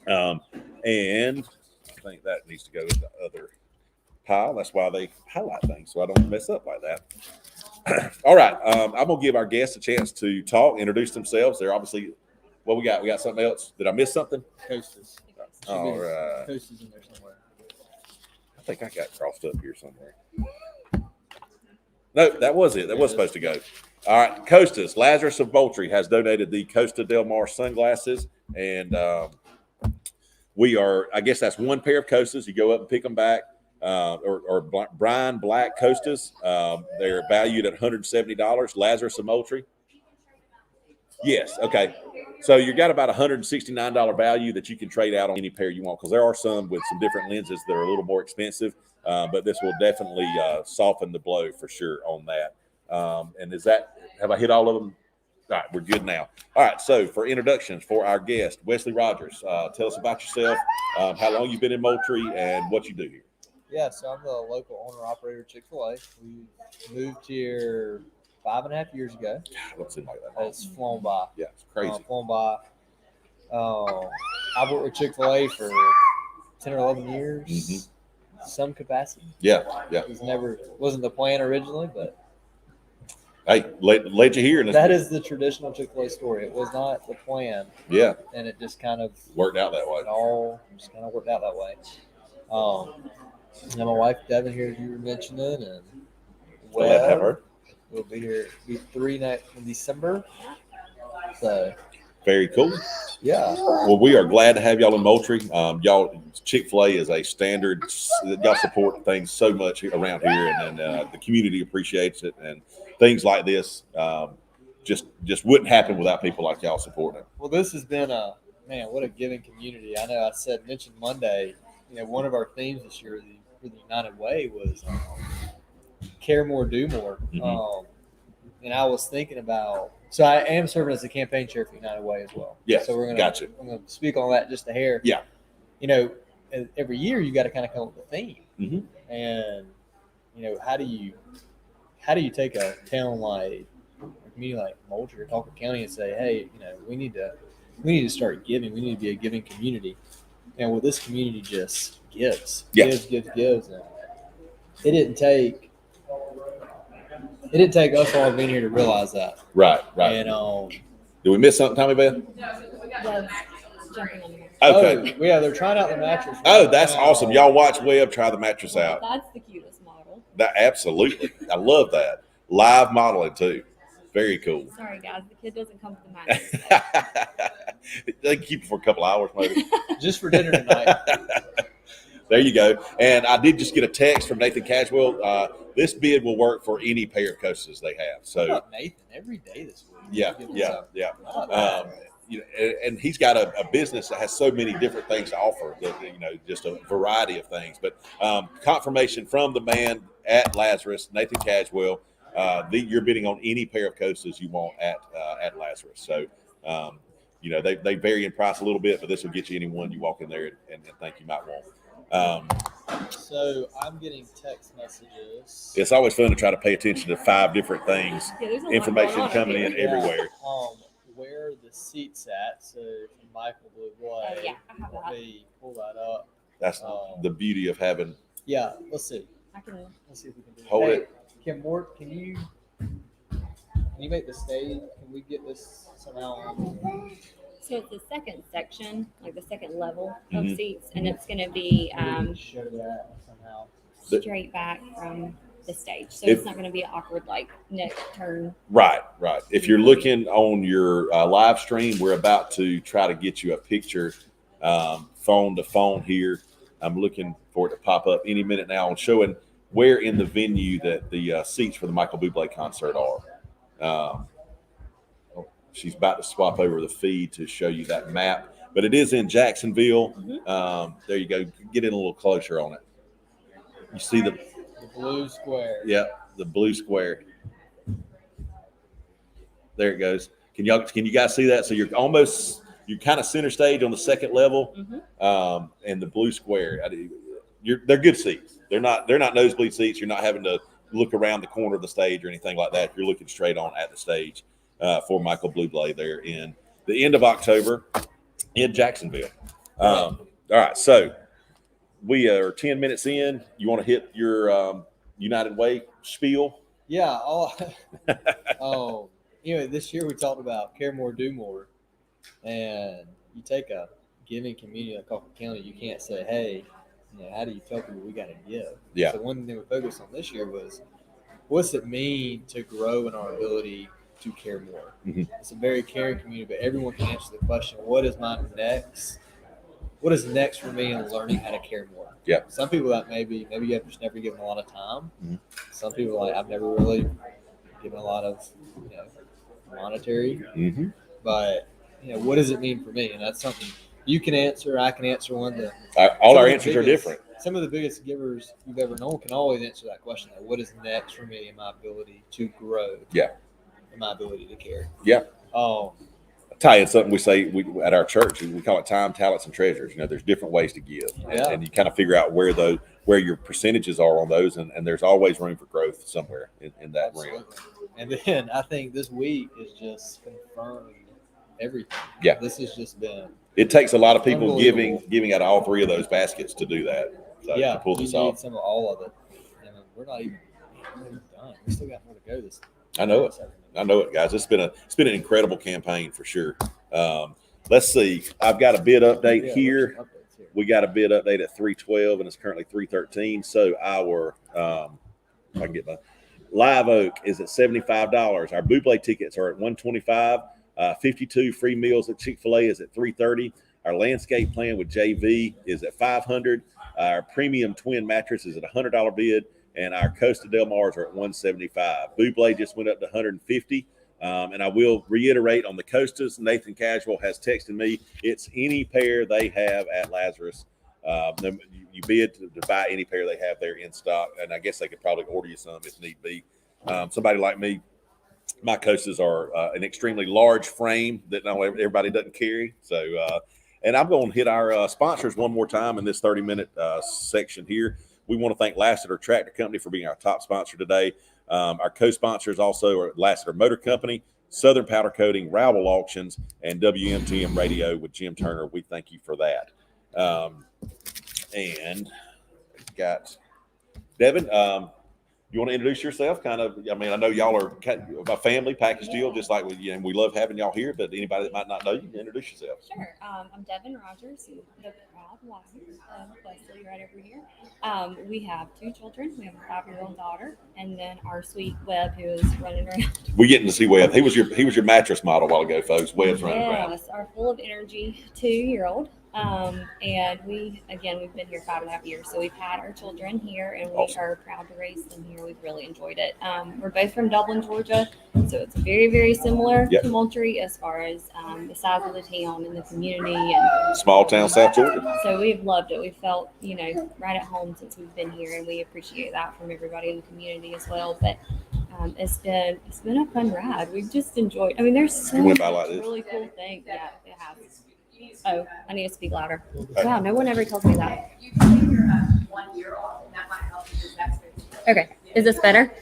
And I think that needs to go in the other pile. That's why they highlight things so I don't mess up like that. All right. I'm going to give our guests a chance to talk, introduce themselves. They're obviously, what we got? We got something else. Did I miss something? Coasters. All right. Coasters in there somewhere. I think I got crossed up here somewhere. No, that was it. That was supposed to go. All right, Costas, Lazarus of Moultrie has donated the Costa Del Mar sunglasses, and we are, I guess that's one pair of Costas. You go up and pick them back, or Brian Black Costas. They're valued at $170. Lazarus of Moultrie. Yes, okay. So you got about $169 value that you can trade out on any pair you want, because there are some with some different lenses that are a little more expensive, but this will definitely soften the blow for sure on that. And have I hit all of them? All right, we're good now. All right, so for introductions for our guest, Wesley Rogers, tell us about yourself, how long you've been in Moultrie, and what you do here. Yeah, so I'm the local owner-operator of Chick-fil-A. We moved here 5.5 years ago. God, what's in like that? It's flown by. Yeah, it's crazy. Flown by. I worked with Chick-fil-A for 10 or 11 years, some capacity. Yeah. It wasn't the plan originally, but Hey, let you hear. And That is the traditional Chick-fil-A story. It was not the plan, yeah, and it just kind of worked out that way. it all just kind of worked out that way. And my wife Devin here, you were mentioning, and Glad to have her. We'll be here. Be 3 nights in December. So Very cool. yeah. Well, we are glad to have y'all in Moultrie. Y'all, Chick-fil-A is a standard. Y'all support things so much around here, and the community appreciates it. And things like this just wouldn't happen without people like y'all supporting it. Well, this has been what a giving community. I know I mentioned Monday, one of our themes this year for the United Way was care more, do more. Mm-hmm. And I was thinking about, so I am serving as the campaign chair for United Way as well. Yes, so I'm gotcha. going to speak on that just a hair. Yeah. Every year you got to kind of come up with a theme. Mm-hmm. And, how do you take a town like a community like Moultrie or Colquitt County and say, hey, we need to start giving. We need to be a giving community. And well, this community just gives. And it didn't take us all being here to realize that. Right. And did we miss something, Tommy Beth? Okay. Yeah, they're trying out the mattress. Oh, that's awesome. Y'all watch Webb try the mattress out. That's the cutest model. That absolutely. I love that. Live modeling too. Very cool. Sorry guys, the kid doesn't come to the mattress. They can keep it for a couple hours maybe. Just for dinner tonight. There you go. And I did just get a text from Nathan Caswell. This bid will work for any pair of coasters they have. So Nathan every day this week. Yeah. And he's got a business that has so many different things to offer. Just a variety of things. But confirmation from the man at Lazarus, Nathan Caswell. You're bidding on any pair of coasters you want at Lazarus. So they vary in price a little bit, but this will get you any one you walk in there and think you might want. So I'm getting text messages. It's always fun to try to pay attention to 5 different things. Information coming in everywhere. Where are the seats at? So from Michael Blue Boy, let me pull that up. That's the beauty of having. Yeah, let's see. Let's see if we can do it. Hold it. Kim Mort, can you make the stage? Can we get this somehow? So it's the second section, like the second level of seats, and it's going to be Show that somehow. straight back from the stage. So it's not going to be an awkward neck turn. Right. If you're looking on your live stream, we're about to try to get you a picture phone to phone here. I'm looking for it to pop up any minute now and showing where in the venue that the seats for the Michael Bublé concert are. She's about to swap over the feed to show you that map, but it is in Jacksonville. There you go. Get in a little closer on it. You see the blue square. Yeah, the blue square. There it goes. Can you guys see that? So you're kind of center stage on the second level, and the blue square. They're good seats. They're not nosebleed seats. You're not having to look around the corner of the stage or anything like that. You're looking straight on at the stage for Michael Bublé there in the end of October in Jacksonville. All right, so we are 10 minutes in. You want to hit your United Way spiel? Yeah. This year we talked about care more, do more, and you take a giving community like Colquitt County. You can't say, hey, how do you tell people we got to give? Yeah. So one thing we focused on this year was, what's it mean to grow in our ability to care more? It's a very caring community, but everyone can answer the question, what is next? What is next for me in learning how to care more? Yeah. Some people that maybe you have just never given a lot of time. Some people I've never really given a lot of monetary. But what does it mean for me? And that's something you can answer. I can answer one. All our answers are different. Some of the biggest givers you've ever known can always answer that question. What is next for me in my ability to grow? Yeah. In my ability to care. Yeah. I'll tell you something we say at our church. We call it time, talents, and treasures. There's different ways to give, and you kind of figure out where your percentages are on those, and there's always room for growth somewhere in that realm. And then I think this week is just confirmed everything. Yeah. This has just been. It takes a lot of people giving out all 3 of those baskets to do that. So to pull this off. Some of all of it. And we're not even done. We still got more to go. I know it. I know it, guys. It's been an incredible campaign for sure. Let's see. I've got a bid update Yeah, here. what's your updates here? We got a bid update at 312, and it's currently 313. So our if I can get my Live Oak is at $75. Our Buble tickets are at $125. 52 free meals at Chick-fil-A is at $330. Our landscape plan with JV is at $500. Our premium twin mattress is at $100 bid, and our Costa Del Mars are at $175. Buble just went up to $150. And I will reiterate on the Costas, Nathan Casual has texted me. It's any pair they have at Lazarus. You bid to buy any pair they have there in stock, and I guess they could probably order you some if need be. Somebody like me, my Costas are an extremely large frame that everybody doesn't carry. So, and I'm going to hit our sponsors one more time in this 30-minute section here. We want to thank Lassiter Tractor Company for being our top sponsor today. Our co-sponsors also are Lassiter Motor Company, Southern Powder Coating, Rowell Auctions, and WMTM Radio with Jim Turner. We thank you for that. And got Devin. You want to introduce yourself? Kind of. I mean, I know y'all are a family package deal, just like we love having y'all here. But anybody that might not know, you can introduce yourself. Sure. I'm Devin Rogers, the proud wife of Leslie, right over here. We have 2 children. We have a 5-year-old daughter, and then our sweet Webb, who is running around. We're getting to see Webb. He was your mattress model a while ago, folks. Webb's running around. Yes, our full of energy 2-year-old. And we've been here 5.5 years. So we've had our children here, and we are proud to raise them here. We've really enjoyed it. We're both from Dublin, Georgia. So it's very, very similar to Moultrie as far as the size of the town and the community. And small town, South Georgia. So we've loved it. We've felt, right at home since we've been here, and we appreciate that from everybody in the community as well. But it's been a fun ride. We've just enjoyed. I mean, there's so many really cool things. Yeah, it has. Oh, I need to speak louder. Wow, no one ever tells me that. Okay, is this better?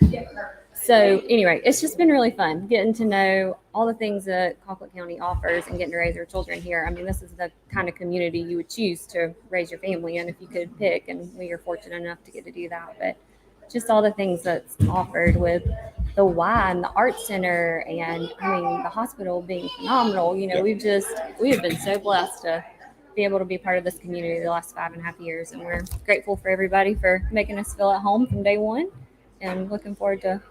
So anyway, it's just been really fun getting to know all the things that Colquitt County offers and getting to raise our children here. I mean, this is the kind of community you would choose to raise your family in if you could pick, and we are fortunate enough to get to do that. But just all the things that's offered with the Y and the art center, and I mean the hospital being phenomenal. We have been so blessed to be able to be part of this community the last 5.5 years, and we're grateful for everybody for making us feel at home from day one, and looking forward to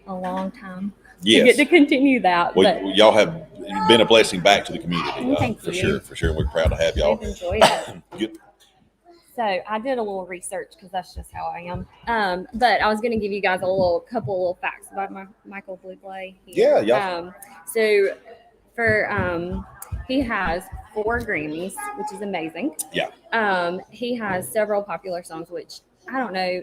a long time to get to continue that. Well, y'all have been a blessing back to the community. Thank you. For sure. We're proud to have y'all. We've enjoyed it. So I did a little research because that's just how I am. But I was going to give you guys a couple of facts about Michael Bublé. Yeah. So he has 4 Grammys, which is amazing. Yeah. He has several popular songs, which I don't know,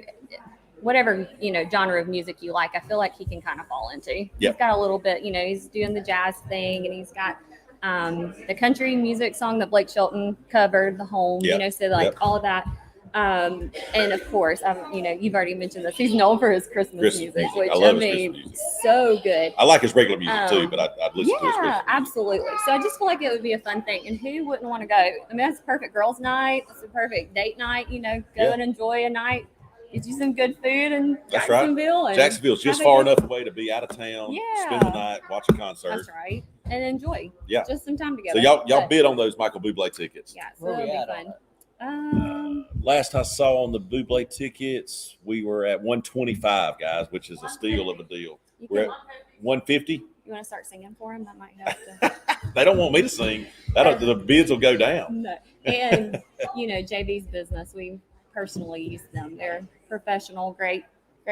whatever genre of music you like, I feel like he can kind of fall into. Yeah. He's got a little bit, he's doing the jazz thing, and he's got the country music song that Blake Shelton covered, The Home, so all of that. And of course, you've already mentioned this. He's known for his Christmas music, which I love his Christmas music. So good. I like his regular music too, but I'd listen to his Christmas. Yeah, absolutely. So I just feel like it would be a fun thing, and who wouldn't want to go? I mean, that's a perfect girls' night. It's a perfect date night. Go and enjoy a night. Get you some good food in Jacksonville. Right. Jacksonville's just far enough away to be out of town, spend the night, watch a concert. That's right. And enjoy. Yeah. Just some time together. So y'all bid on those Michael Bublé tickets. Yeah, so it'll be fun. Last I saw on the Bublé tickets, we were at $125, guys, which is a steal of a deal. We're at $150. You want to start singing for him? That might help. They don't want me to sing. The bids will go down. No. And JV's business, we personally use them. They're professional, great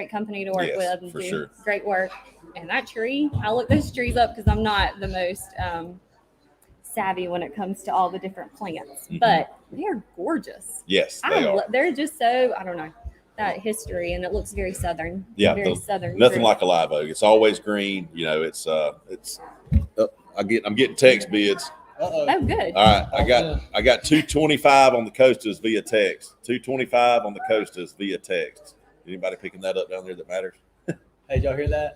company to work with, and do great work. And that tree, I look those trees up because I'm not the most savvy when it comes to all the different plants, but they're gorgeous. Yes, they are. They're just so, I don't know, that history, and it looks very southern. Yeah, very southern. Nothing like a live oak. It's always green. I'm getting text bids. Oh, good. All right, I got 225 on the Costas via text. 225 on the Costas via text. Anybody picking that up down there that matters? Hey, did y'all hear that?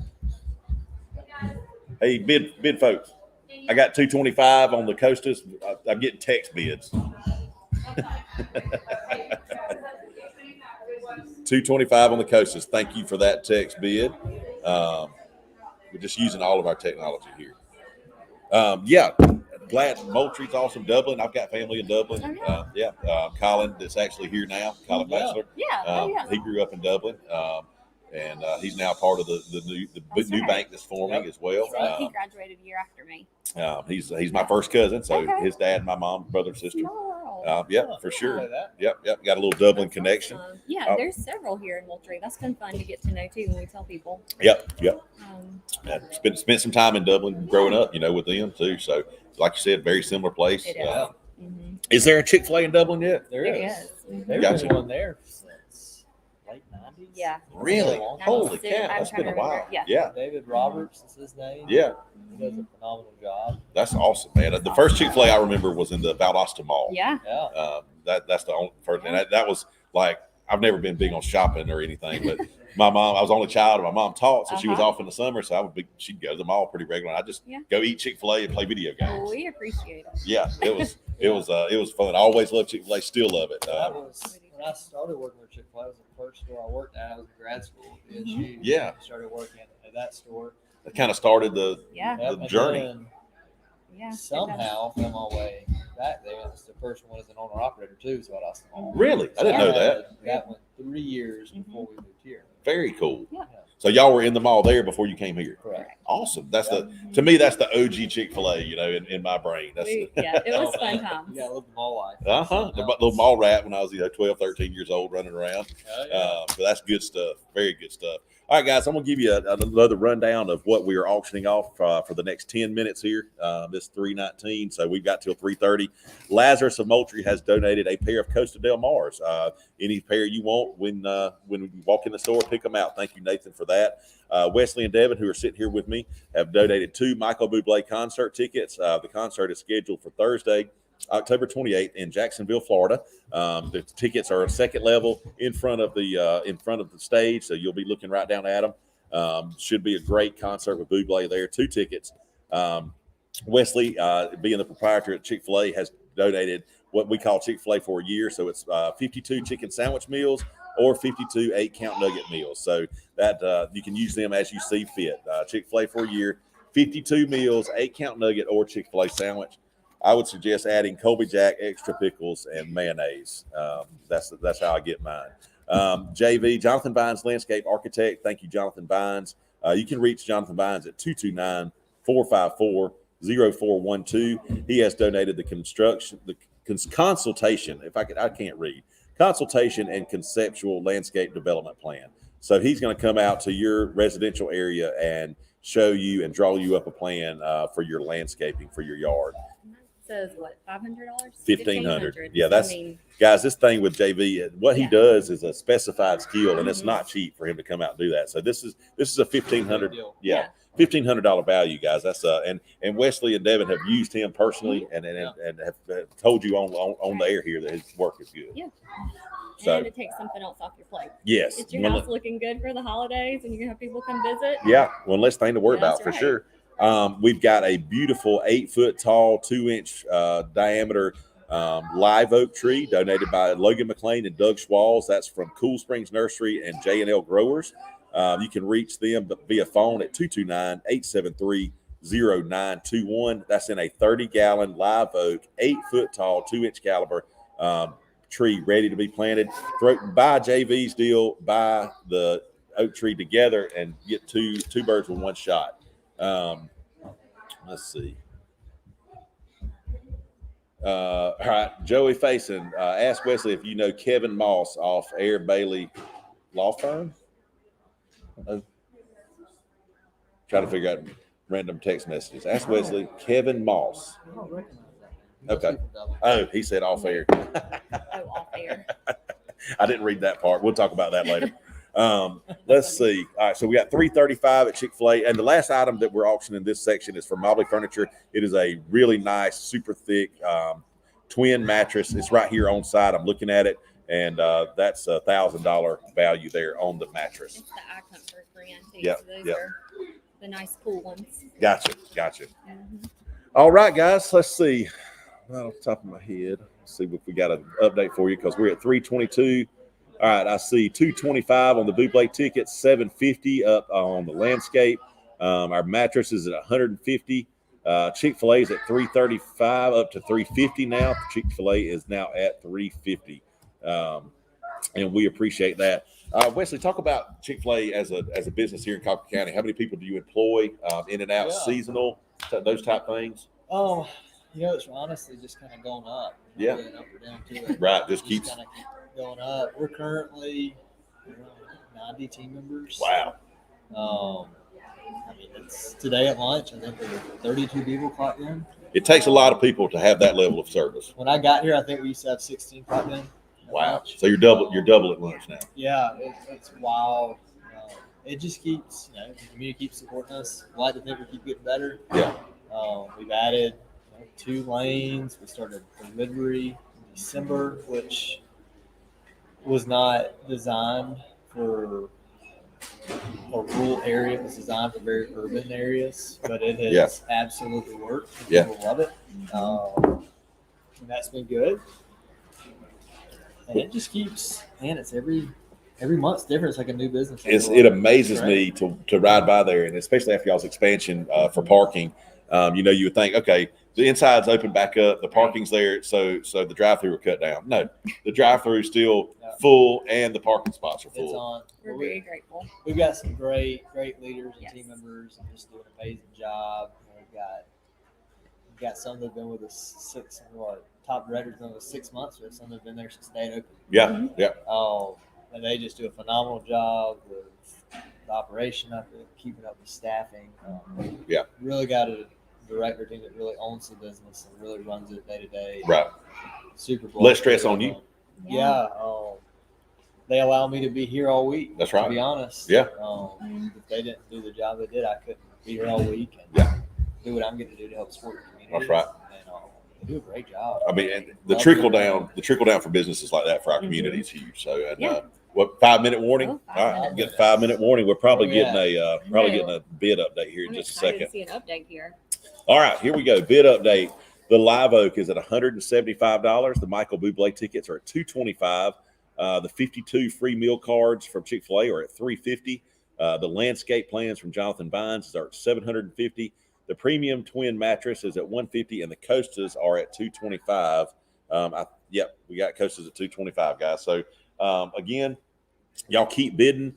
Hey, bid folks. I got 225 on the Costas. I'm getting text bids. 225 on the Costas. Thank you for that text bid. we're just using all of our technology here. Yeah, glad Moultrie's awesome. Dublin, I've got family in Dublin. Colin that's actually here now. Colin Bachelor. He grew up in Dublin, and he's now part of the new bank that's forming as well. He graduated a year after me. He's my first cousin, so his dad, my mom, brother, sister. For sure. Yep. Got a little Dublin connection. There's several here in Moultrie. That's been fun to get to know too when we tell people. Yep. Spent some time in Dublin growing up, with them too. So, like you said, very similar place. It is. Is there a Chick-fil-A in Dublin yet? There is. Mm-hmm. There's one there since late 90s. Yeah. Really? Holy cow! That's been a while. Yeah. David Roberts is his name. Yeah. He does a phenomenal job. That's awesome, man. The first Chick-fil-A I remember was in the Valdosta Mall. Yeah. That's the only first, and that was like, I've never been big on shopping or anything, but my mom, I was the only child, and my mom taught, so she was off in the summer, so she'd go to the mall pretty regular. I just go eat Chick-fil-A and play video games. We appreciate it. Yeah, it was fun. I always loved Chick-fil-A, still love it. That was when I started working with Chick-fil-A. It was the first store I worked at. I was in grad school at BSU. Yeah. I started working at that store. It kind of started the journey. Somehow found my way back there. It's the first one as an owner operator too. So I lost the mall. Really? I didn't know that. That went 3 years before we moved here. Very cool. Yeah. So y'all were in the mall there before you came here. Correct. Awesome. To me, that's the OG Chick-fil-A, in my brain. It was fun times. You got a little mall life. The little mall rat when I was 12, 13 years old running around. But that's good stuff. Very good stuff. All right, guys, I'm going to give you another rundown of what we are auctioning off for the next 10 minutes here. This 3:19, so we've got till 3:30. Lazarus of Moultrie has donated a pair of Costa Del Mars. Any pair you want, when you walk in the store, pick them out. Thank you, Nathan, for that. Wesley and Devin, who are sitting here with me, have donated 2 Michael Bublé concert tickets. The concert is scheduled for Thursday, October 28th in Jacksonville, Florida. The tickets are second level in front of the stage, so you'll be looking right down at them. Should be a great concert with Bublé there. 2 tickets. Wesley, being the proprietor at Chick-fil-A, has donated what we call Chick-fil-A for a year. So it's 52 chicken sandwich meals or 52 8-count nugget meals. So that you can use them as you see fit. Chick-fil-A for a year, 52 meals, 8-count nugget or Chick-fil-A sandwich. I would suggest adding Colby Jack, extra pickles, and mayonnaise. That's how I get mine. JV, Jonathan Bynes, Landscape Architect. Thank you, Jonathan Bynes. You can reach Jonathan Bynes at 229-454-0412. He has donated the consultation. I can't read. Consultation and conceptual landscape development plan. So he's going to come out to your residential area and show you and draw you up a plan for your landscaping for your yard. Says what, $500? $1,500. Yeah, guys, this thing with JV, what he does is a specified skill, and it's not cheap for him to come out and do that. So this is a $1,500 value, guys. That's and Wesley and Devin have used him personally and have told you on the air here that his work is good. Yeah. So, and it takes something else off your plate. Yes. It's your house looking good for the holidays, and you're gonna have people come visit. Yeah, one less thing to worry about for sure. We've got a beautiful 8-foot tall, 2-inch diameter live oak tree donated by Logan McLean and Doug Schwalls. That's from Cool Springs Nursery and J&L Growers. You can reach them via phone at 229-873-0921. That's in a 30-gallon live oak, 8-foot tall, 2-inch caliber tree ready to be planted. Buy JV's deal, buy the oak tree together, and get two birds with one shot. Let's see. All right, Joey Faison, ask Wesley if you know Kevin Moss off Air Bailey Law Firm. Try to figure out random text messages. Ask Wesley, Kevin Moss. Okay. Oh, he said off air. Off air. I didn't read that part. We'll talk about that later. Let's see. All right, so we got $335 at Chick-fil-A, and the last item that we're auctioning this section is from Mobley Furniture. It is a really nice, super thick twin mattress. It's right here on site. I'm looking at it, and that's $1,000 value there on the mattress. It's the eye comfort brand. Yep, So those are the nice, cool ones. Gotcha. Mm-hmm. All right, guys. Let's see. Right off the top of my head, let's see if we got an update for you because we're at 322. All right, I see 225 on the Bublé tickets, 750 up on the landscape. Our mattress is at 150. Chick-fil-A is at 335 up to 350 now. Chick-fil-A is now at 350. And we appreciate that. Wesley, talk about Chick-fil-A as a business here in Colquitt County. How many people do you employ, in and out, Yeah. seasonal, those type things? It's honestly just kind of going up. Yeah. Really up or down to it. Right, just keeps kind of going up. We're currently 90 team members. wow. It's today at lunch. I think there were 32 people clocked in. It takes a lot of people to have that level of service. When I got here, I think we used to have 16 clocked in. Wow. So you're double at lunch now. Yeah, it's wild. It just keeps, the community keeps supporting us. I like to think we keep getting better. Yeah. We've added 2 lanes. We started delivery in December, which was not designed for a rural area. It was designed for very urban areas, but it has absolutely worked. People love it. And that's been good. And it just keeps, it's every month's different. It's like a new business. It amazes me to ride by there, and especially after y'all's expansion for parking. You would think, okay, the inside's open back up, the parking's there, so the drive-through will cut down. No, the drive-through is still full, and the parking spots are full. It's on. We're very grateful. We've got some great leaders and team members, and just doing an amazing job. We've got some that have been with us top directors been with us 6 months. We have some that have been there since they opened. Yeah, yeah. And they just do a phenomenal job with the operation up there, keeping up with staffing. Really got a director team that really owns the business and really runs it day to day. Right. Super. Less stress on you. Yeah. They allow me to be here all week. That's right. To be honest. Yeah. If they didn't do the job they did, I couldn't be here all week and do what I'm getting to do to help support the community. That's right. And they do a great job. I mean, and the trickle down for businesses like that for our community is huge. So, what 5-minute warning? Oh, 5 All right, minutes. get a 5-minute warning. We're probably getting a bid update here in I'm just a excited second. to see an update here. All right, here we go. Bid update. The Live Oak is at $175. The Michael Bublé tickets are at $225. The 52 free meal cards from Chick-fil-A are at $350. The landscape plans from Jonathan Vines are at $750. The premium twin mattress is at $150, and the Costas are at $225. We got Costas at $225, guys. So again, y'all keep bidding.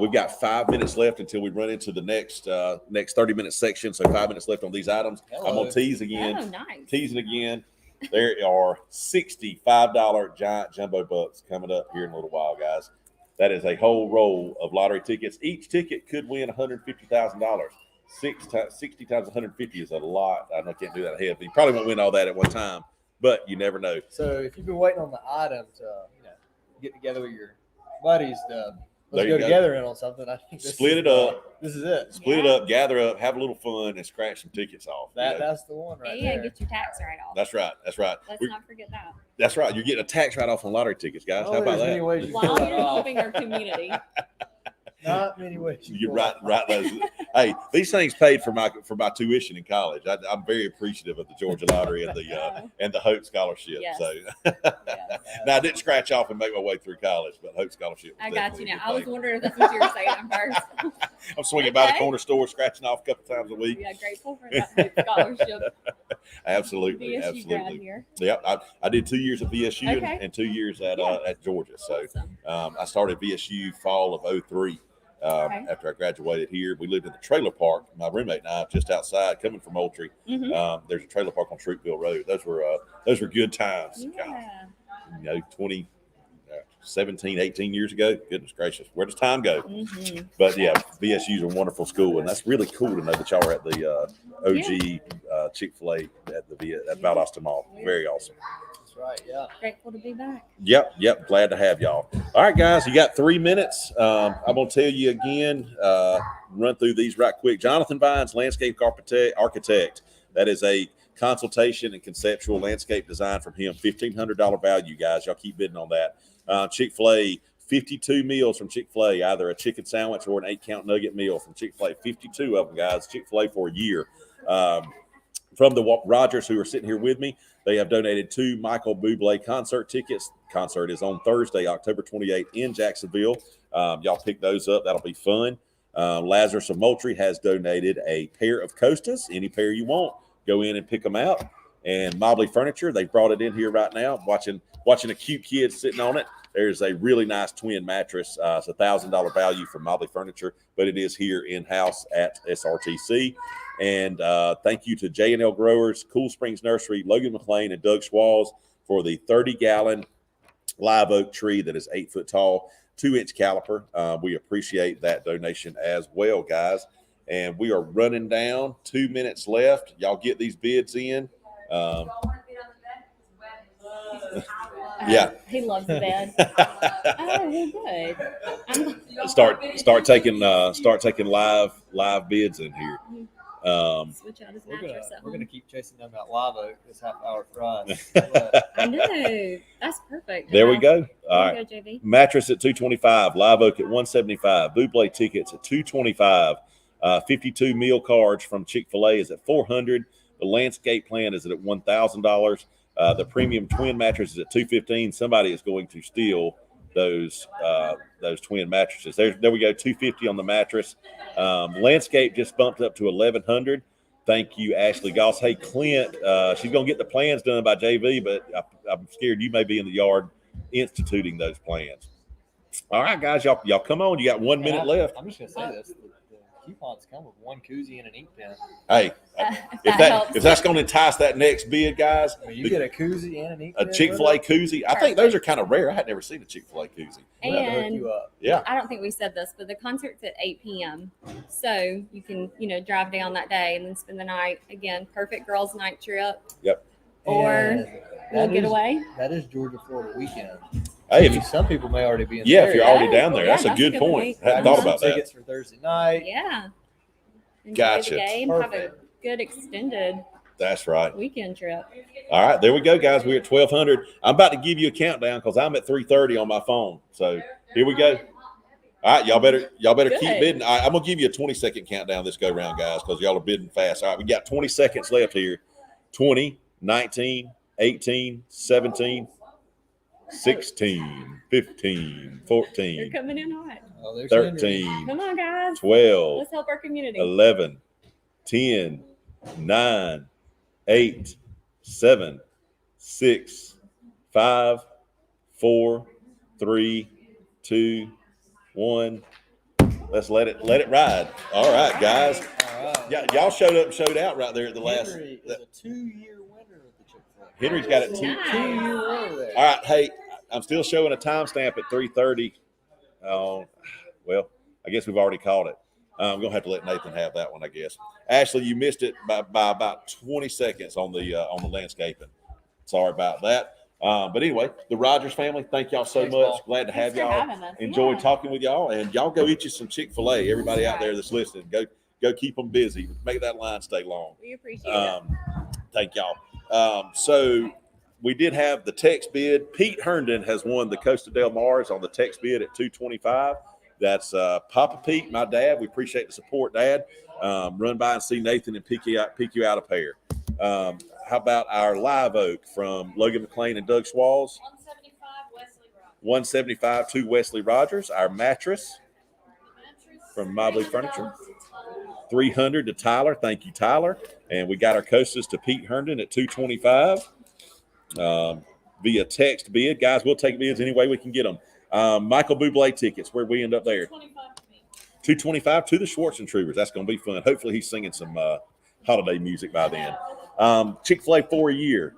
We've got 5 minutes left until we run into the next 30-minute section. So 5 minutes left on these items. Hello. I'm gonna tease again. Oh, nice. Teasing again. There are $65 giant jumbo bucks coming up here in a little while, guys. That is a whole roll of lottery tickets. Each ticket could win $150,000. 60 times 150 is a lot. I know I can't do that ahead, but you probably won't win all that at one time. But you never know. So if you've been waiting on the item to get together with your buddies to There let's you go go. together in on something, I think Split it up. This is it. Split it up, gather up, have a little fun, and scratch some tickets off. That's the one right And there. get your tax write-off. That's right. That's right. Let's We're- not forget that. That's right. You're getting a tax write-off on lottery tickets, guys. How about there's many that? ways you can While pull that you're off. helping our community. Not many ways. You pull right that off. those. Hey, these things paid for my tuition in college. I'm very appreciative of the Georgia Lottery and the Hope Scholarship. Yes. So Yes. now I didn't scratch off and make my way through college, but Hope Scholarship. was I got you definitely now. a I was good wondering if that's what you were saying at first. thing. I'm swinging by the Okay. corner store, scratching off a couple times a week. Yeah, grateful for that Hope scholarship. Absolutely, BSU grad absolutely. here. Yeah, I did 2 years at VSU Okay. and 2 years at Georgia. So Awesome. I started VSU fall of 03. Okay. After I graduated here, we lived in the trailer park. My roommate and I, just outside, coming from Moultrie. Mhm. There's a trailer park on Shreepville Road. Those were good times. Yeah. 17, 18 years ago. Goodness gracious, where does time go? Mhm. But yeah, VSU's a wonderful school, and that's really cool to know that y'all are at the OG Chick-fil-A at Valdosta Mall. Very awesome. That's right. Yeah. Grateful to be back. Yep. Glad to have y'all. All right, guys, you got 3 minutes. I'm going to tell you again, run through these right quick. Jonathan Vines, landscape architect. That is a consultation and conceptual landscape design from him. $1,500 value, guys. Y'all keep bidding on that. Chick-fil-A, 52 meals from Chick-fil-A, either a chicken sandwich or an 8-count nugget meal from Chick-fil-A. 52 of them, guys. Chick-fil-A for a year. From the Rogers, who are sitting here with me, they have donated 2 Michael Bublé concert tickets. Concert is on Thursday, October 28th in Jacksonville. Y'all pick those up. That'll be fun. Lazarus of Moultrie has donated a pair of Costas. Any pair you want, go in and pick them out. And Mobley Furniture, they brought it in here right now. I'm watching a cute kid sitting on it. There's a really nice twin mattress. It's $1,000 value from Mobley Furniture, but it is here in-house at SRTC. And thank you to J&L Growers, Cool Springs Nursery, Logan McLean, and Doug Schwalls for the 30-gallon live oak tree that is 8 foot tall, 2-inch caliper. We appreciate that donation as well, guys. And we are running down. 2 minutes left. Y'all get these bids in. Yeah. He loves the bed. Oh, we're good. Start taking live bids in here. Switch out his We're mattress at gonna home. keep chasing down that live oak this half-hour run. I know. That's perfect. There we go. All There you right. go, JV. Mattress at $225, live oak at $175, Buble tickets at $225, 52 meal cards from Chick-fil-A is at $400. The landscape plan is at $1,000. The premium twin mattress is at $215. Somebody is going to steal those twin mattresses. There we go. $250 on the mattress. Landscape just bumped up to $1,100. Thank you, Ashley Goss. Hey, Clint, she's going to get the plans done by JV, but I'm scared you may be in the yard instituting those plans. All right, guys, y'all come on. You got 1 minute left. I'm just gonna say this: the coupons come with one koozie and an ink pen. Hey, if that's going to entice that next bid, guys, I mean, you get a koozie and an ink a pen. Chick-fil-A koozie. I think those are kind of rare. I had never seen a Chick-fil-A koozie. We'll have to hook And you up. Yeah. I don't think we said this, but the concert's at 8 p.m. So you can, drive down that day and then spend the night. Again, perfect girls' night trip. Yep. Or And we'll that get is- away. That is Georgia Florida weekend. Hey, if you, Some people may already be in. yeah, the if you're area. already down there, Yeah, that's a that's a good good point. point. Hadn't Grab thought some about that. tickets for Thursday night. Yeah. Enjoy Gotcha. the game. Have a Perfect. good extended That's right. weekend trip. All right, there we go, guys. We're at 1,200. I'm about to give you a countdown because I'm at 3:30 on my phone. So here we go. All right, y'all better keep Good. bidding. All right, I'm gonna give you a 20-second countdown this go round, guys, because y'all are bidding fast. All right, we got 20 seconds left here. 20, 19, 18, 17, 16, 15, They're 14, coming in hot. Oh, there's Henry. 13, Come on, guys. 12, Let's help our community. 11, 10, 9, 8, 7, 6, 5, 4, 3, 2, 1. Let's let it ride. All right, guys. All right. Yeah, y'all showed up and showed out right there at the last. Henry is a 2-year winner of the Chick-fil-A. Henry's got it too. Nice. 2-year winner there. All right, hey, I'm still showing a timestamp at 3:30. Well, I guess we've already called it. I'm gonna have to let Nathan have that one, I guess. Ashley, you missed it by about 20 seconds on the landscaping. Sorry about that. But anyway, the Rogers family, thank y'all so Thanks, much. Paul. Glad to have Thanks for y'all. having us. Enjoyed Yeah. talking with y'all, and y'all go eat you some Chick-fil-A. Everybody out there that's listening, go keep them busy. Make that line stay long. We appreciate it. Thank y'all. So we did have the text bid. Pete Herndon has won the Costa Del Mars on the text bid at $225. That's Papa Pete, my dad. We appreciate the support, Dad. Run by and see Nathan and pick you out a pair. How about our live oak from Logan McLean and Doug Schwalls? 175 to Wesley Rogers. Our mattress from Mobley Furniture. 300 to Tyler. Thank you, Tyler. And we got our Costas to Pete Herndon at 225 via text bid. Guys, we'll take bids any way we can get them. Michael Bublé tickets. Where'd we end up there? 225 to the Schwarzentroopers. That's going to be fun. Hopefully he's singing some holiday music by then. Chick-fil-A for a year.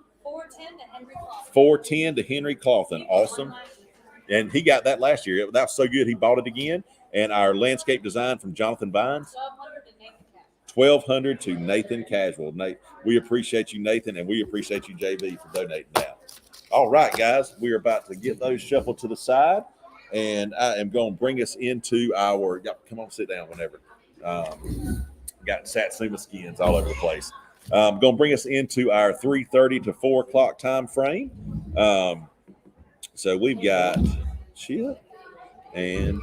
410 to Henry Clawson. Awesome. And he got that last year. That was so good he bought it again. And our landscape design from Jonathan Vines. 1,200 to Nathan Casual. Nate, we appreciate you, Nathan, and we appreciate you, JV, for donating that. All right, guys, we're about to get those shuffled to the side, and I am going to bring us into our. Come on, sit down whenever. Got Satsuma skins all over the place. Going to bring us into our 3:30 to 4 o'clock time frame. So we've got Chip and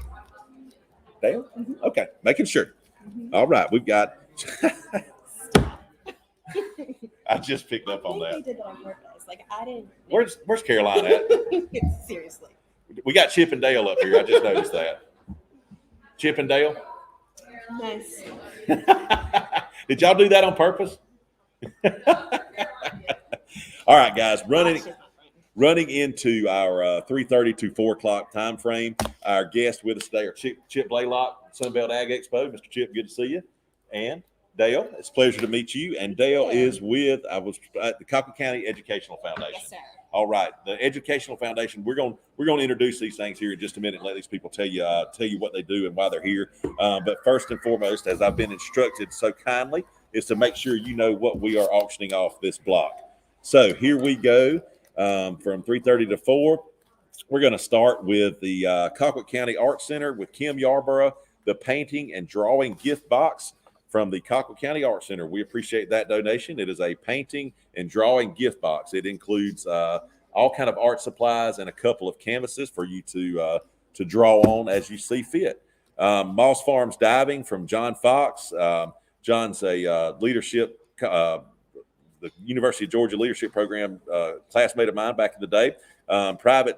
Dale. Okay, making sure. All right, we've got. I just picked up on that. did that on purpose. Like I didn't. Where's Caroline at? Seriously. We got Chip and Dale up here. I just noticed that. Chip and Dale. Nice. Did y'all do that on purpose? All right, guys, running into our 3:30 to 4 o'clock time frame. Our guest with us today are Chip Blaylock, Sunbelt Ag Expo. Mr. Chip, good to see you. And Dale, it's a pleasure to meet you. And Dale is with, I was at the Colquitt County Educational Foundation. Yes, sir. All right, the Educational Foundation. We're going to introduce these things here in just a minute and let these people tell you what they do and why they're here. But first and foremost, as I've been instructed so kindly, is to make sure you know what we are auctioning off this block. So here we go from 3:30 to 4. We're going to start with the Colquitt County Art Center with Kim Yarborough, the painting and drawing gift box from the Colquitt County Art Center. We appreciate that donation. It is a painting and drawing gift box. It includes all kind of art supplies and a couple of canvases for you to draw on as you see fit. Moss Farms Diving from John Fox. John's a leadership, the University of Georgia Leadership Program classmate of mine back in the day. Private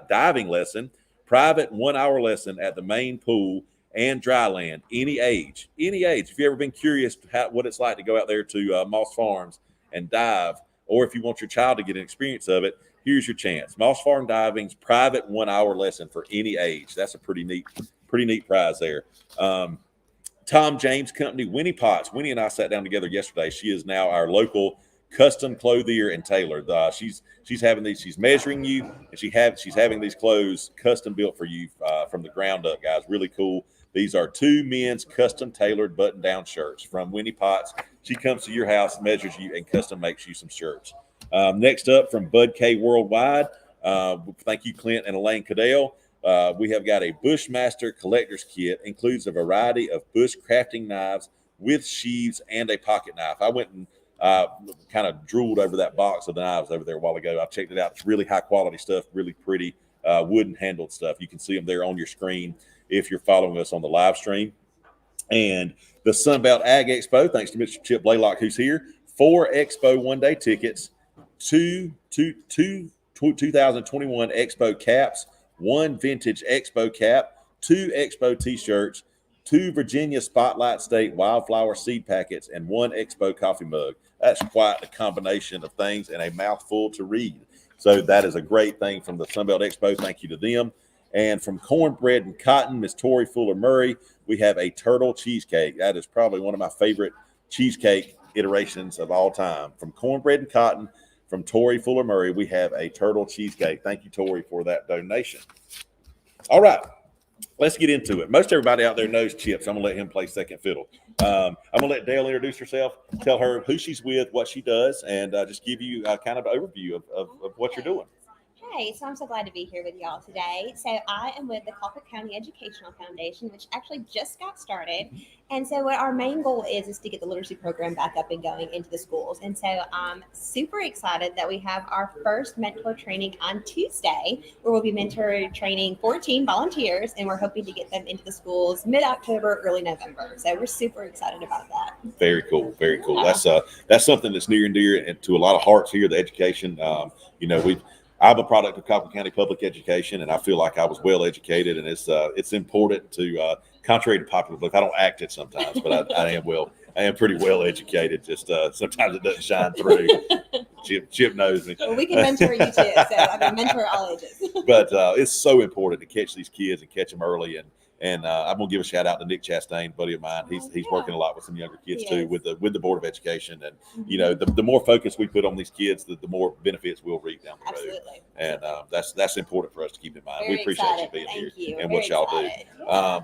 diving lesson, private 1 hour lesson at the main pool and dry land, any age. If you've ever been curious what it's like to go out there to Moss Farms and dive, or if you want your child to get an experience of it, here's your chance. Moss Farm Diving's private 1 hour lesson for any age. That's a pretty neat prize there. Tom James Company, Winnie Potts. Winnie and I sat down together yesterday. She is now our local custom clothier and tailor. She's having these. She's measuring you, and she's having these clothes custom built for you from the ground up, guys. Really cool. These are 2 men's custom tailored button-down shirts from Winnie Potts. She comes to your house, measures you, and custom makes you some shirts. Next up from Bud K Worldwide. Thank you, Clint and Elaine Cadell. We have got a Bushmaster collector's kit. Includes a variety of bush crafting knives with sheaths and a pocket knife. I went and kind of drooled over that box of knives over there a while ago. I checked it out. It's really high quality stuff, really pretty wooden handled stuff. You can see them there on your screen if you're following us on the live stream. And the Sunbelt Ag Expo, thanks to Mr. Chip Blaylock, who's here. 4 Expo one-day tickets, 2 2021 Expo caps, 1 vintage Expo cap, 2 Expo t-shirts, 2 Virginia Spotlight State wildflower seed packets, and 1 Expo coffee mug. That's quite a combination of things and a mouthful to read. So that is a great thing from the Sunbelt Expo. Thank you to them. And from Cornbread and Cotton, Miss Tori Fuller Murray, we have a turtle cheesecake. That is probably one of my favorite cheesecake iterations of all time. From Cornbread and Cotton, from Tori Fuller Murray, we have a turtle cheesecake. Thank you, Tori, for that donation. All right, let's get into it. Most everybody out there knows Chip, so I'm going to let him play second fiddle. I'm going to let Dale introduce herself, tell her who she's with, what she does, and just give you kind of an overview of what you're doing. Hey, so I'm so glad to be here with y'all today. So I am with the Colquitt County Educational Foundation, which actually just got started. And so what our main goal is to get the literacy program back up and going into the schools. And so I'm super excited that we have our first mentor training on Tuesday, where we'll be mentor training 14 volunteers, and we're hoping to get them into the schools mid-October, early November. So we're super excited about that. Very cool. Very cool. That's something that's near and dear to a lot of hearts here, the education. I'm a product of Colquitt County Public Education, and I feel like I was well educated, and it's important to, contrary to popular belief, I don't act it sometimes, but I am pretty well educated. Just sometimes it doesn't shine through. Chip knows me. Well, we can mentor you too, so mentor all ages. But it's so important to catch these kids and catch them early. And I'm gonna give a shout out to Nick Chastain, buddy of mine. He's working a lot with some younger kids too, with the Board of Education. And the more focus we put on these kids, the more benefits we'll reap down the road. And that's important for us to keep in mind. We appreciate you being here and what y'all do.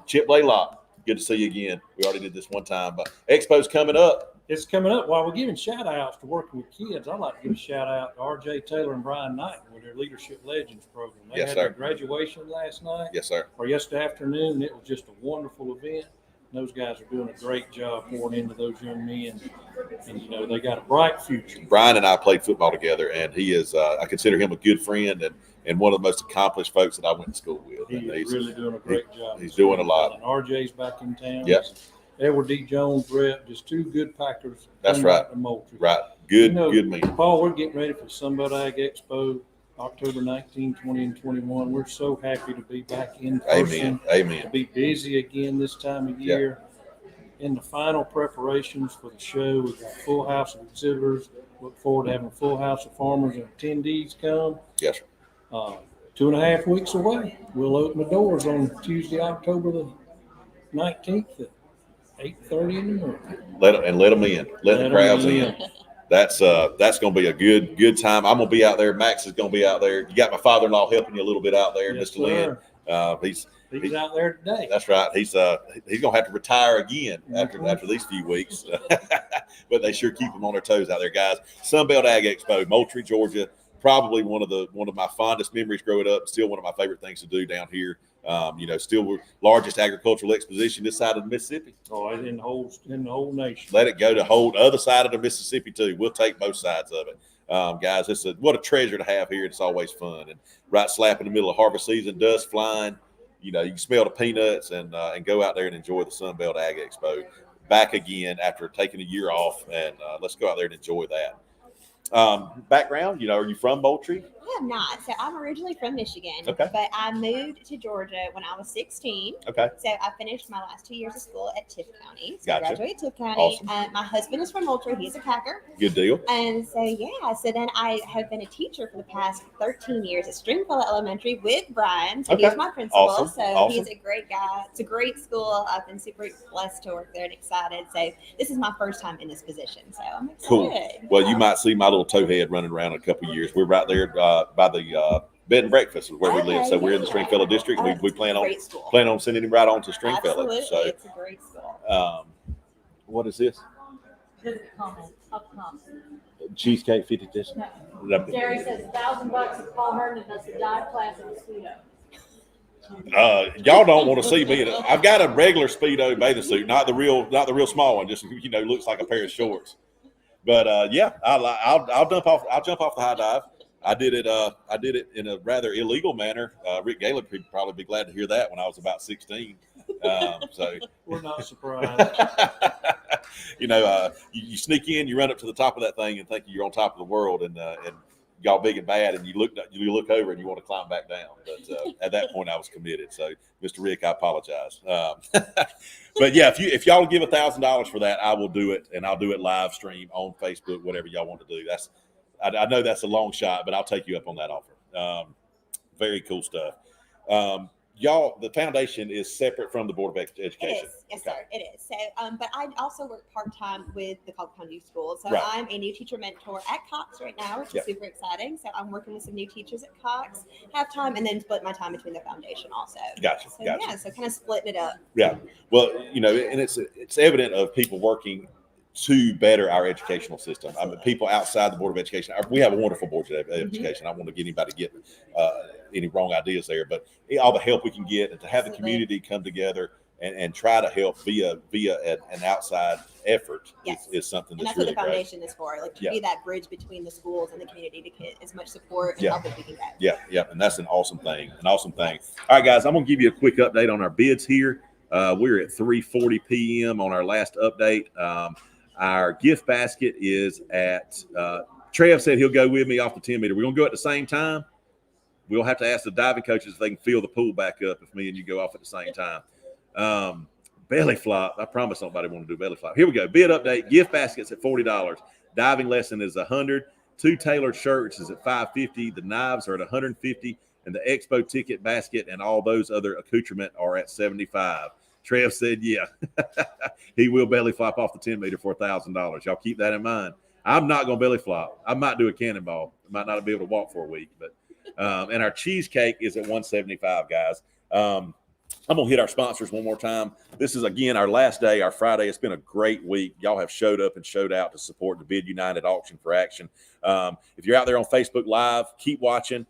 Chip Blaylock, good to see you again. We already did this one time, but Expo's coming up. It's coming up. While we're giving shout outs to working with kids, I'd like to give a shout out to RJ Taylor and Brian Knight with their Leadership Legends program. They had their graduation last night. Yes, sir. Or yesterday afternoon. It was just a wonderful event. Those guys are doing a great job pouring into those young men. And they got a bright future. Brian and I played football together, and he is, I consider him a good friend and one of the most accomplished folks that I went to school with. He's really doing a great job. He's doing a lot. And RJ's back in town. Yes. Edward D. Jones, Brett, just 2 good Packers. That's right. Right. Good men. Paul, we're getting ready for Sunbelt Ag Expo October 19, 20, and 21. We're so happy to be back in person. Amen. To be busy again this time of year. In the final preparations for the show, we've got a full house of exhibitors. Look forward to having a full house of farmers and attendees come. Yes, sir. 2.5 weeks away. We'll open the doors on Tuesday, October the 19th at 8:30 in the morning. Let them in. Let the crowds in. That's going to be a good time. I'm going to be out there. Max is going to be out there. You got my father-in-law helping you a little bit out there, Yes, Mr. Lynn. He's out there today. That's right. He's going to have to retire again after these few weeks, but they sure keep them on their toes out there, guys. Sunbelt Ag Expo, Moultrie, Georgia. Probably one of my fondest memories growing up. Still one of my favorite things to do down here. Still we're largest agricultural exposition this side of the Mississippi. Oh, in the whole nation. Let it go to hold other side of the Mississippi too. We'll take both sides of it. Guys, what a treasure to have here. It's always fun. And right slap in the middle of harvest season, dust flying, you can smell the peanuts and go out there and enjoy the Sunbelt Ag Expo. Back again after taking a year off, and let's go out there and enjoy that. Background, are you from Moultrie? I am not. So I'm originally from Michigan. Okay. But I moved to Georgia when I was 16. Okay. So I finished my last 2 years of school at Tift County. So Gotcha. I graduated at Tift County. Awesome. My husband is from Moultrie. He's a Packer. Good deal. And so then I have been a teacher for the past 13 years at Stringfellow Elementary with Brian. So Okay. he's my principal. Awesome. So Awesome. he's a great guy. It's a great school. I've been super blessed to work there and excited. So this is my first time in this position. So I'm excited. Cool. Well, you might see my little towhead running around in a couple of years. We're right there by the bed and breakfast is where we live. So we're in the Stringfellow district. We plan on sending him right on to Stringfellow. Absolutely. So It's a great school. what is this? Cheesecake 50 disc. Jerry says $1,000 to call her and does the dive class in Speedo. Y'all don't want to see me. I've got a regular Speedo bathing suit, not the real small one. Just looks like a pair of shorts. But I'll jump off. I'll jump off the high dive. I did it in a rather illegal manner. Rick Gallup would probably be glad to hear that when I was about 16. So we're not surprised. You sneak in, you run up to the top of that thing and think you're on top of the world, and y'all big and bad, and you look over and you want to climb back down. But at that point, I was committed. So, Mr. Rick, I apologize. But yeah, if y'all give $1,000 for that, I will do it, and I'll do it live stream on Facebook, whatever y'all want to do. I know that's a long shot, but I'll take you up on that offer. Very cool stuff. Y'all, the foundation is separate from the Board of Education. It is. Yes, sir. It is. So, but I also work part-time with the Colquitt County School. So Right. I'm a new teacher mentor at Cox right now, which is super exciting. So I'm working with some new teachers at Cox, have time, and then split my time between the foundation also. Gotcha. So yeah, so kind of splitting it up. Yeah. Well, and it's evident of people working to better our educational system. I mean, people outside the Board of Education, we have a wonderful Board of Education. I don't want to get anybody get any wrong ideas there, but all the help we can get and to have the community come together and try to help via an outside effort is something And that's that's really what the great. foundation is for, like to be that bridge between the schools and the community to get as much support and Yeah. help as we can get. Yeah, and that's an awesome thing. All right, guys, I'm going to give you a quick update on our bids here. We're at 3:40 p.m. on our last update. Our gift basket is at, Trev said he'll go with me off the 10 meter. We're going to go at the same time. We'll have to ask the diving coaches if they can fill the pool back up if me and you go off at the same time. Belly flop. I promise nobody want to do belly flop. Here we go. Bid update. Gift baskets at $40. Diving lesson is $100. 2 tailored shirts is at $550. The knives are at $150. And the expo ticket basket and all those other accoutrement are at $75. Trev said, yeah, he will belly flop off the 10 meter for $1,000. Y'all keep that in mind. I'm not going to belly flop. I might do a cannonball. I might not be able to walk for a week, but, and our cheesecake is at $175, guys. I'm going to hit our sponsors one more time. This is, again, our last day, our Friday. It's been a great week. Y'all have showed up and showed out to support the Bid United Auction for Action. If you're out there on Facebook Live, keep watching.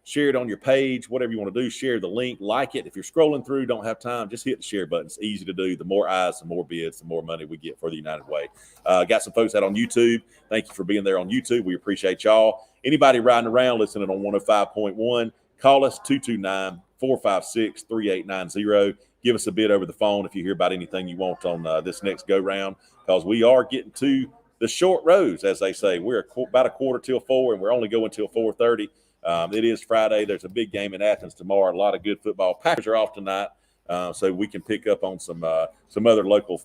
Share it on your page, whatever you want to do. Share the link, like it. If you're scrolling through, don't have time, just hit the share button. It's easy to do. The more eyes, the more bids, the more money we get for the United Way. Got some folks out on YouTube. Thank you for being there on YouTube. We appreciate y'all. Anybody riding around listening on 105.1, call us 229-456-3890. Give us a bid over the phone if you hear about anything you want on this next go round, because we are getting to the short rows, as they say. We're about a quarter till 4, and we're only going till 4:30. It is Friday. There's a big game in Athens tomorrow. A lot of good football. Packers are off tonight, so we can pick up on some other local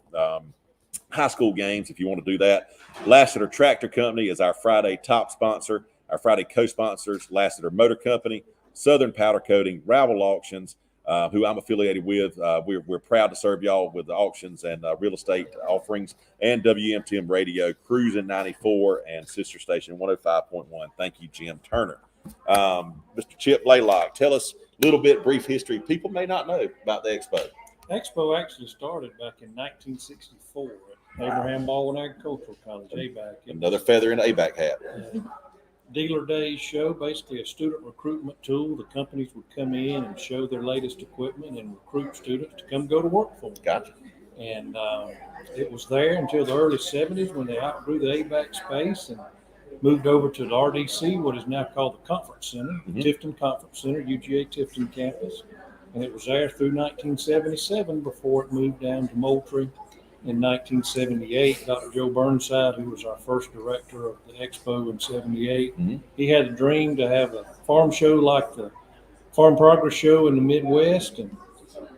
high school games if you want to do that. Lassiter Tractor Company is our Friday top sponsor. Our Friday co-sponsors: Lassiter Motor Company, Southern Powder Coating, Ravel Auctions, who I'm affiliated with. We're proud to serve y'all with the auctions and real estate offerings, and WMTM Radio, Cruising 94, and Sister Station 105.1. Thank you, Jim Turner. Mr. Chip Blaylock, tell us a little bit brief history people may not know about the Expo. Expo actually started back in 1964 at Abraham Baldwin Agricultural College, ABAC. Another feather in the ABAC hat. Dealer Days show, basically a student recruitment tool. The companies would come in and show their latest equipment and recruit students to come go to work for them. Gotcha. And it was there until the early 70s when they outgrew the ABAC space and moved over to the RDC, what is now called the Conference Center, Tifton Conference Center, UGA Tifton campus. And it was there through 1977 before it moved down to Moultrie. In 1978, Dr. Joe Burnside, who was our first director of the Expo in 78, he had a dream to have a farm show like the Farm Progress Show in the Midwest. And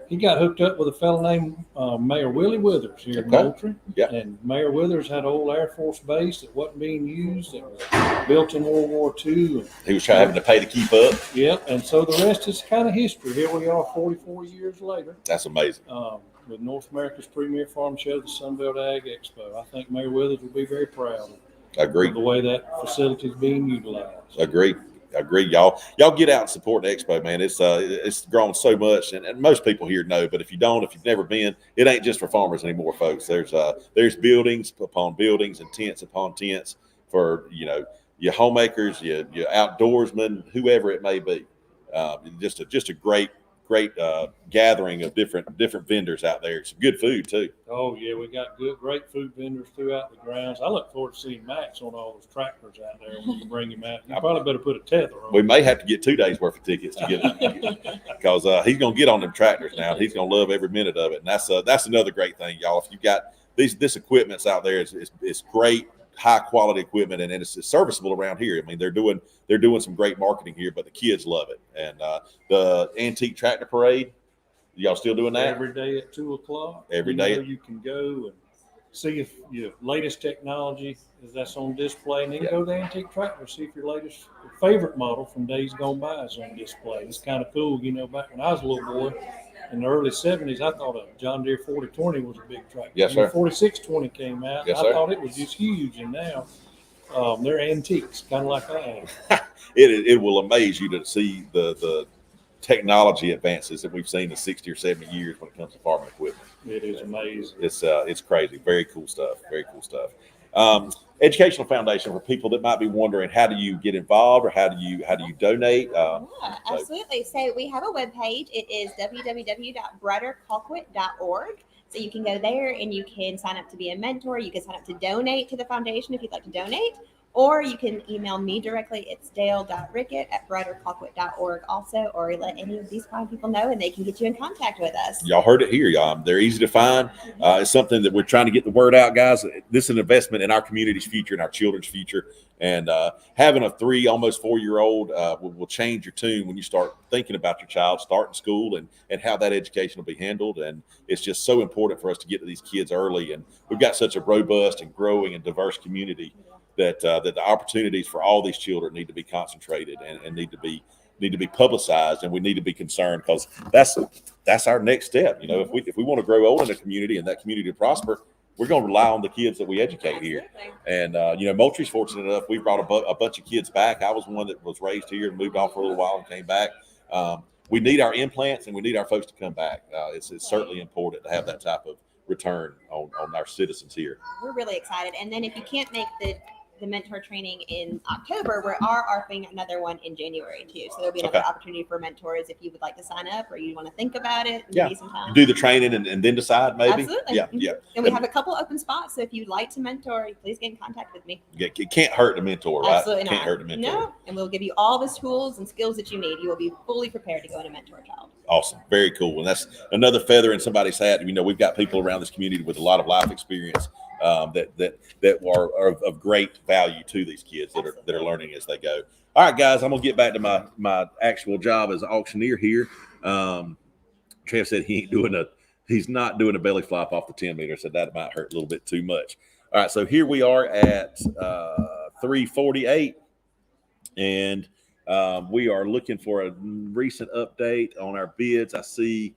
he got hooked up with a fellow named Mayor Willie Withers here in Moultrie. Yep. And Mayor Withers had an old Air Force base that wasn't being used. It was built in World War II. He was having to pay to keep up. Yep. And so the rest is kind of history. Here we are 44 years later. That's amazing. With North America's premier farm show, the Sunbelt Ag Expo. I think Mayor Withers will be very proud of the way that facility is being utilized. Agreed. Y'all get out and support the Expo, man. It's grown so much, and most people here know. But if you don't, if you've never been, it ain't just for farmers anymore, folks. There's buildings upon buildings and tents upon tents for your homemakers, your outdoorsmen, whoever it may be. Just a great gathering of different vendors out there. Some good food too. Oh yeah, we got great food vendors throughout the grounds. I look forward to seeing Max on all those tractors out there when you bring him out. You probably better put a tether on. We may have to get 2 days worth of tickets to get it because he's gonna get on them tractors now. He's gonna love every minute of it, and that's another great thing, y'all. If you've got this equipment's out there, it's great, high quality equipment, and it's serviceable around here. I mean, they're doing some great marketing here, but the kids love it. And the antique tractor parade, y'all still doing that every day at 2:00? Every day you can go and see if your latest technology that's on display, and then go to the antique tractor, see if your favorite model from days gone by is on display. It's kind of cool. Back when I was a little boy in the early 70s, I thought a John Deere 4020 was a big tractor. Yes, sir. The 4620 came out. Yes, I sir. thought it was just huge, and now they're antiques, kind of like I am. It will amaze you to see the technology advances that we've seen in 60 or 70 years when it comes to farming equipment. It is amazing. It's crazy. Very cool stuff. Educational Foundation, for people that might be wondering, how do you get involved or how do you donate? Absolutely. So we have a webpage. It is www.brightercolquitt.org. So you can go there and you can sign up to be a mentor. You can sign up to donate to the foundation if you'd like to donate. Or you can email me directly. It's dale.rickett@brightercolquitt.org also, or let any of these fine people know and they can get you in contact with us. Y'all heard it here, y'all. They're easy to find. It's something that we're trying to get the word out, guys. This is an investment in our community's future and our children's future. And having a 3, almost 4-year-old will change your tune when you start thinking about your child starting school and how that education will be handled. And it's just so important for us to get to these kids early. And we've got such a robust and growing and diverse community that the opportunities for all these children need to be concentrated and need to be publicized, and we need to be concerned because that's our next step. If we want to grow old in a community and that community to prosper, we're going to rely on the kids that we educate here. And Moultrie's fortunate enough, we brought a bunch of kids back. I was one that was raised here and moved off for a little while and came back. We need our implants and we need our folks to come back. It's certainly important to have that type of return on our citizens here. We're really excited. And then if you can't make the mentor training in October, we are offering another one in January too. So there'll be another opportunity for mentors if you would like to sign up or you want to think about it. You do the training and then decide maybe. Absolutely. Yeah. And we have a couple open spots. So if you'd like to mentor, please get in contact with me. It can't hurt to mentor, right? Absolutely Can't not. hurt to mentor. No. And we'll give you all the tools and skills that you need. You will be fully prepared to go and mentor a child. Awesome. Very cool. And that's another feather in somebody's hat. We've got people around this community with a lot of life experience that are of great value to these kids that are learning as they go. All right, guys, I'm gonna get back to my actual job as an auctioneer here. Trev said he's not doing a belly flop off the 10 meter, so that might hurt a little bit too much. All right, so here we are at 3:48, and we are looking for a recent update on our bids. I see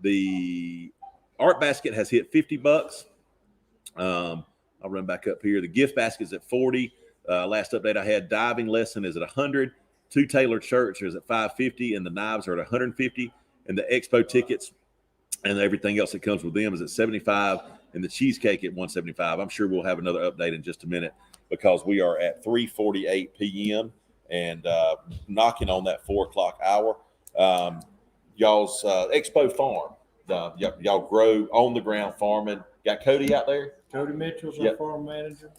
the art basket has hit $50. I'll run back up here. The gift basket is at 40. Last update I had, diving lesson is at 100. 2 tailored shirts is at 550, and the knives are at 150. And the expo tickets and everything else that comes with them is at 75, and the cheesecake at 175. I'm sure we'll have another update in just a minute because we are at 3:48 p.m. and knocking on that 4 o'clock hour. Y'all's expo farm. Y'all grow on the ground farming. Got Cody out there. Cody Mitchell's our farm manager.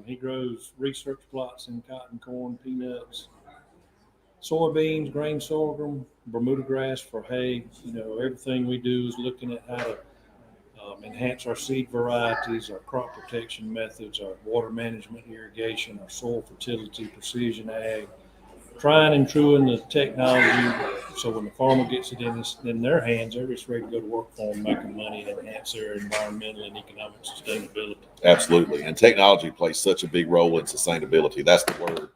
He grows research plots in cotton, corn, peanuts, soybeans, grain sorghum, Bermuda grass for hay. Everything we do is looking at how to enhance our seed varieties, our crop protection methods, our water management, irrigation, our soil fertility, precision ag, trying and truing the technology so when the farmer gets it in their hands, they're just ready to go to work for them, making money and enhance their environmental and economic sustainability. Absolutely. And technology plays such a big role in sustainability. That's the word.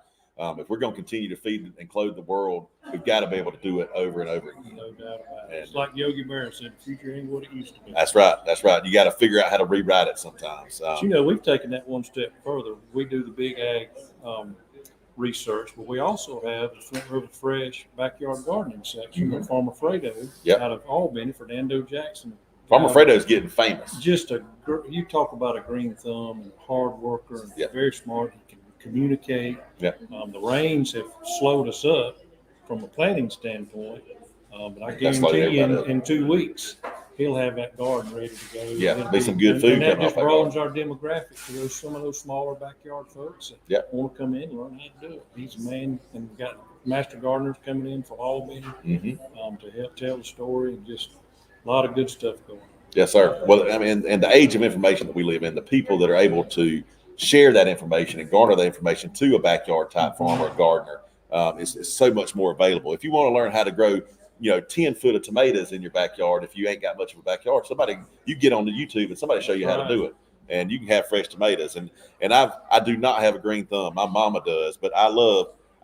If we're going to continue to feed and clothe the world, we've got to be able to do it over and over again. No doubt about it. It's like Yogi Berra said, the future ain't what it used to be. That's right. That's right. You got to figure out how to rewrite it sometimes. But we've taken that one step further. We do the big ag research, but we also have the Flint River Fresh backyard gardening section with Farmer Fredo out of Albany, Fernando Jackson. Farmer Fredo's getting famous. You talk about a green thumb and a hard worker and very smart. He can communicate. The rains have slowed us up from a planting standpoint, but I guarantee you in 2 weeks he'll have that garden ready to go. It'll be some good food. And that just broadens our demographic to some of those smaller backyard folks that want to come in and learn how to do it. He's a man, and we've got master gardeners coming in for Albany to help tell the story, and just a lot of good stuff going on. Yes, sir. Well, I mean, and the age of information that we live in, the people that are able to share that information and garner that information to a backyard type farmer or gardener is so much more available. If you want to learn how to grow 10 foot of tomatoes in your backyard, if you ain't got much of a backyard, you get on the YouTube and somebody show you how to do it, and you can have fresh tomatoes. And I do not have a green thumb. My mama does, but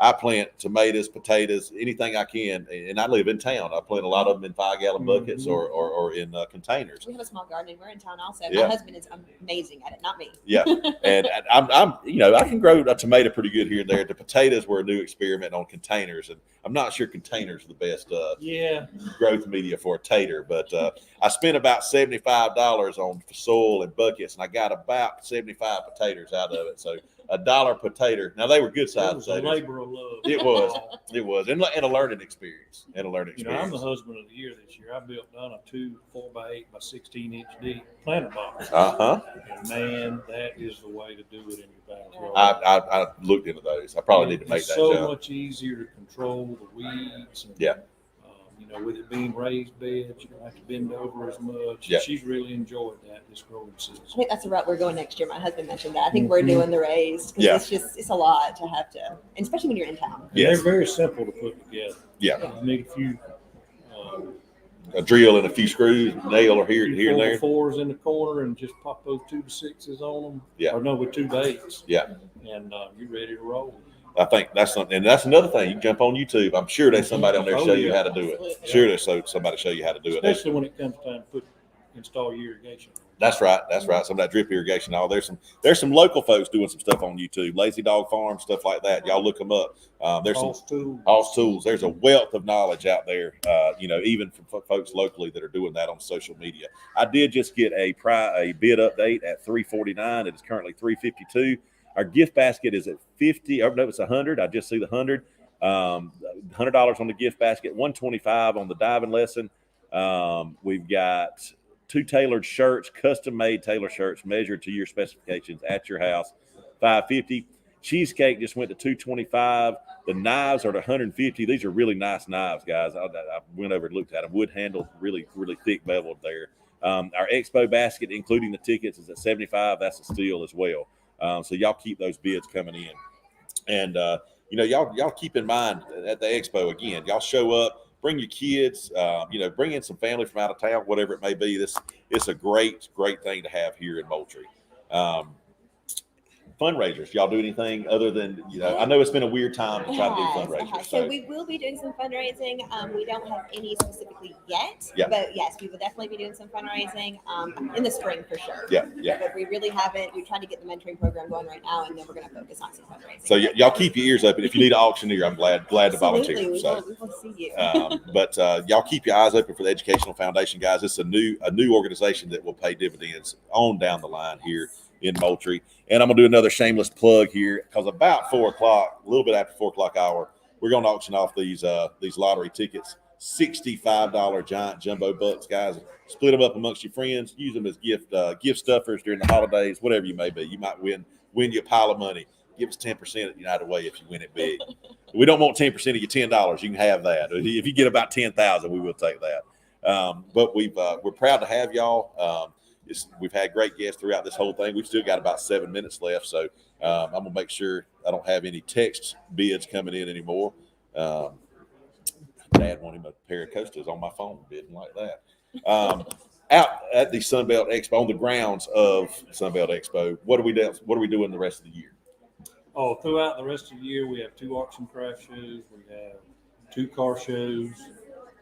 I plant tomatoes, potatoes, anything I can, and I live in town. I plant a lot of them in 5-gallon buckets or in containers. We have a small garden. We're in town also. Yeah. My husband is amazing at it, not me. Yeah, and I'm I can grow a tomato pretty good here and there. The potatoes were a new experiment on containers, and I'm not sure containers are the best growth media for a tater, but I spent about $75 on soil and buckets, and I got about 75 potatoes out of it. So $1 per tater. Now they were good sized. It was a labor of love. It was, and a learning experience. I'm the husband of the year this year. I built down a 2 4x8 by 16 inch deep planter box. And man, that is the way to do it in your backyard. I looked into those. I probably need to make that jump. It's so much easier to control the weeds. And, with it being raised beds, you don't have to bend over as much. Yeah. She's really enjoyed that this growing season. I think that's the route we're going next year. My husband mentioned that. I think we're doing the raised because it's a lot to have to, and especially when you're in town. Yeah, they're very simple to put together. Yeah. You need a few. A drill and a few screws, nail or here and there. 4s in the corner and just pop those 2 to 6s on them. Yeah. Or no, with 2 to 8s. Yeah. And you're ready to roll. I think that's something, and that's another thing. You can jump on YouTube. I'm sure there's somebody on there show you how to do it. Sure, there's somebody show you how to do it. Especially when it comes time to install your irrigation. That's right. Some of that drip irrigation. There's some local folks doing some stuff on YouTube. Lazy Dog Farm, stuff like that. Y'all look them up. There's Hoss Tools. There's a wealth of knowledge out there. Even from folks locally that are doing that on social media. I did just get a bid update at 349. It is currently 352. Our gift basket is at 50. Oh no, it's 100. I just see the 100. $100 on the gift basket. 125 on the diving lesson. We've got 2 tailored shirts, custom-made tailored shirts, measured to your specifications at your house. $550. Cheesecake just went to $225. The knives are at $150. These are really nice knives, guys. I went over and looked at them. Wood handled, really, really thick beveled there. Our expo basket, including the tickets, is at $75. That's a steal as well. So y'all keep those bids coming in. And, y'all keep in mind at the expo, again, y'all show up, bring your kids, bring in some family from out of town, whatever it may be. It's a great thing to have here in Moultrie. Fundraisers, y'all do anything other than, I know it's been a weird time to try to do fundraisers. So we will be doing some fundraising. We don't have any specifically yet, Yeah. but yes, we will definitely be doing some fundraising in the spring for sure. Yeah. But we really haven't. We're trying to get the mentoring program going right now, and then we're going to focus on some fundraising. So y'all keep your ears open. If you need an auctioneer, I'm glad to volunteer. Absolutely, So, we will see you. but y'all keep your eyes open for the Educational Foundation, guys. It's a new organization that will pay dividends on down the line here in Moultrie. And I'm gonna do another shameless plug here, because about 4 o'clock, a little bit after 4 o'clock hour, we're gonna auction off these lottery tickets. $65 giant jumbo bucks, guys. Split them up amongst your friends. Use them as gift stuffers during the holidays, whatever you may be. You might win you a pile of money. Give us 10% at United Way if you win it big. We don't want 10% of your $10. You can have that. If you get about 10,000, we will take that. But we're proud to have y'all. We've had great guests throughout this whole thing. We've still got about 7 minutes left, so I'm gonna make sure I don't have any text bids coming in anymore. Dad wanted him a pair of coasters on my phone, bidding like that. Out at the Sunbelt Expo, on the grounds of Sunbelt Expo, what are we doing the rest of the year? Oh, throughout the rest of the year, we have 2 auction craft shows. We have 2 car shows.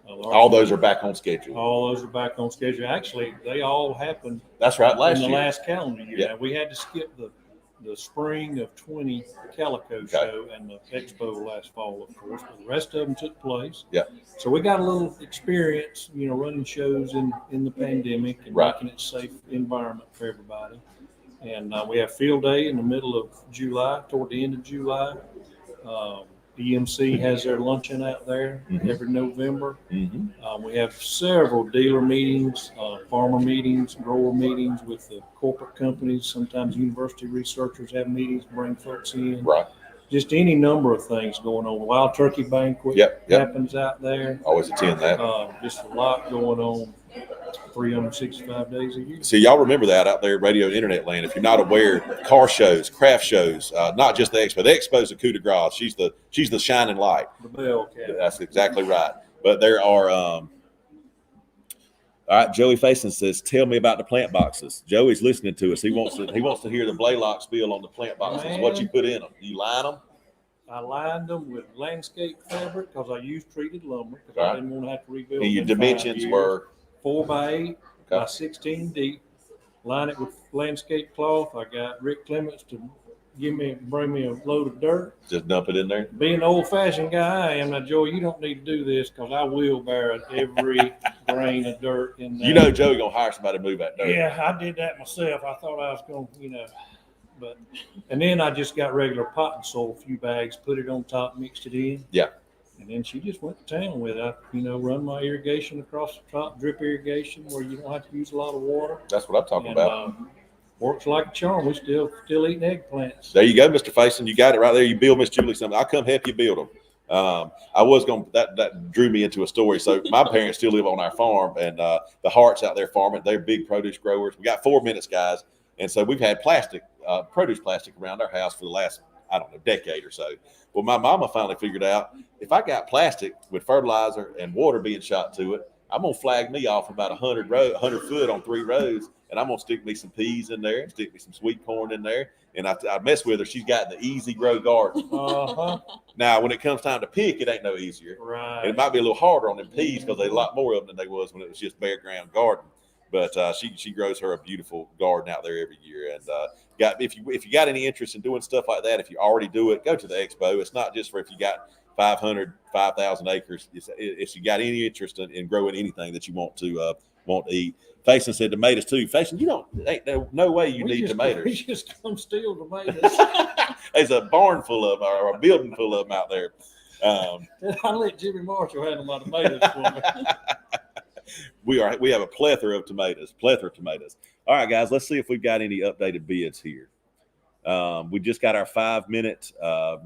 All those are back on schedule. All those are back on schedule. Actually, they all happened. That's right. In the last calendar year. Yeah. Now, we had to skip the spring of 20 Calico show and the expo last fall, of course, but the rest of them took place. Yeah. So we got a little experience, running shows in the pandemic and making it a safe environment for everybody. And we have field day in the middle of July, toward the end of July. EMC has their luncheon out there every November. We have several dealer meetings, farmer meetings, grower meetings with the corporate companies. Sometimes university researchers have meetings, bring folks in. Right. Just any number of things going on. Wild Turkey Banquet happens out there. Always attend that. Just a lot going on 365 days a year. So y'all remember that out there, radio and internet land. If you're not aware, car shows, craft shows, not just the expo. The expo's the coup de grace. She's the shining light. The bell cap. That's exactly right. But there are all right, Joey Faison says, tell me about the plant boxes. Joey's listening to us. He wants to hear the Blaylock spiel on the plant boxes. Man. What you put in them? You line them? I lined them with landscape fabric because I used treated lumber because I didn't want to have to rebuild. And your them in 5 dimensions years. were 4 by 8 by 16 deep. Line it with landscape cloth. I got Rick Clements to bring me a load of dirt. Just dump it in there. Being an old-fashioned guy I am now, Joey, you don't need to do this because I will bear every grain of dirt in there. Joey gonna hire somebody to move that dirt. Yeah, I did that myself. I thought I was going to, and then I just got regular potting soil, a few bags, put it on top, mixed it in. Yeah. And then she just went to town with it. I, run my irrigation across the top, drip irrigation, where you don't have to use a lot of water. That's what I'm talking about. Works like a charm. We still eating eggplants. There you go, Mr. Faison. You got it right there. You build Miss Julie something. I'll come help you build them. I was going that drew me into a story. So my parents still live on our farm, and the Harts out there farming. They're big produce growers. We got 4 minutes, guys, and so we've had produce plastic around our house for the last decade or so. Well, my mama finally figured out if I got plastic with fertilizer and water being shot to it, I'm gonna flag me off about 100 foot on 3 rows, and I'm gonna stick me some peas in there, stick me some sweet corn in there, and I mess with her. She's got the easy grow garden. Now, when it comes time to pick, it ain't no easier. Right. And it might be a little harder on them peas because there's a lot more of them than they was when it was just bare ground garden. But she grows her a beautiful garden out there every year. And if you got any interest in doing stuff like that, if you already do it, go to the expo. It's not just for if you got 5,000 acres. If you got any interest in growing anything that you want to eat. Faison said tomatoes too. Faison, ain't no way you need tomatoes. We just come steal tomatoes. There's a barn full of them, or a building full of them out there. I let Jimmy Marshall handle my tomatoes for me. We have a plethora of tomatoes. All right, guys, let's see if we've got any updated bids here. We just got our 5-minute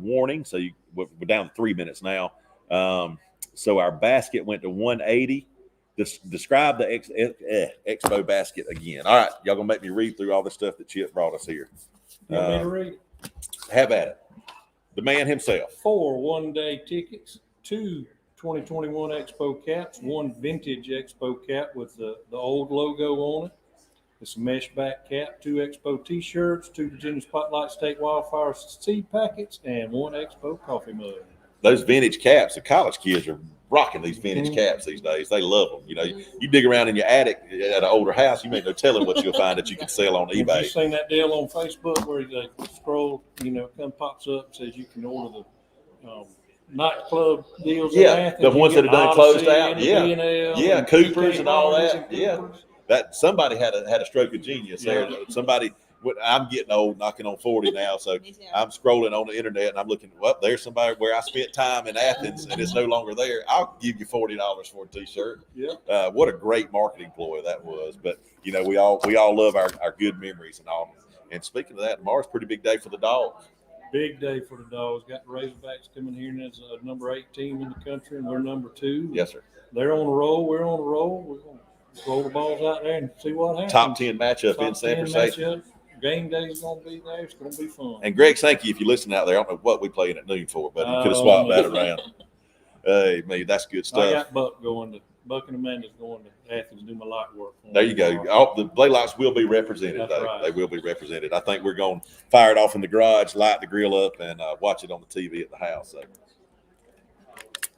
warning, so we're down to 3 minutes now. So our basket went to $180. Describe the expo basket again. All right, y'all gonna make me read through all the stuff that Chip brought us here. You want me to read it? Have at it. The man himself. 4 one-day tickets, 2 2021 Expo caps, 1 vintage Expo cap with the old logo on it. It's a mesh back cap, 2 Expo t-shirts, 2 Virginia Spotlight State Wildfire seed packets, and 1 Expo coffee mug. Those vintage caps, the college kids are rocking these vintage caps these days. They love them. You know, you dig around in your attic at an older house, you make no telling what you'll find that you can sell on eBay. Have you seen that deal on Facebook where they scroll, come pops up, says you can order the nightclub deals? The ones that are done closed out. B&L, Coopers and all that. Coopers. That somebody had a stroke of genius there. Somebody. I'm getting old, knocking on 40 now, so I'm scrolling on the internet and I'm looking. Well, there's somebody where I spent time in Athens and it's no longer there. I'll give you $40 for a T-shirt. Yeah. What a great marketing ploy that was. But we all love our good memories and all. And speaking of that, tomorrow's a pretty big day for the dogs. Big day for the dogs. Got the Razorbacks coming here, and it's number 8 team in the country, and we're number 2. Yes, sir. They're on the roll. We're on the roll. We're going to roll the balls out there and see what happens. Top 10 matchup in Sanford State. Game day is going to be there. It's going to be fun. And Greg Sankey, if you listen out there, I don't know what we playing at noon for, but you could have swapped that around. Hey, man, that's good stuff. I got Buck and Amanda's going to Athens to do my light work. There you go. The Blaylock's will be represented, That's though. right. They will be represented. I think we're going to fire it off in the garage, light the grill up, and watch it on the TV at the house. So.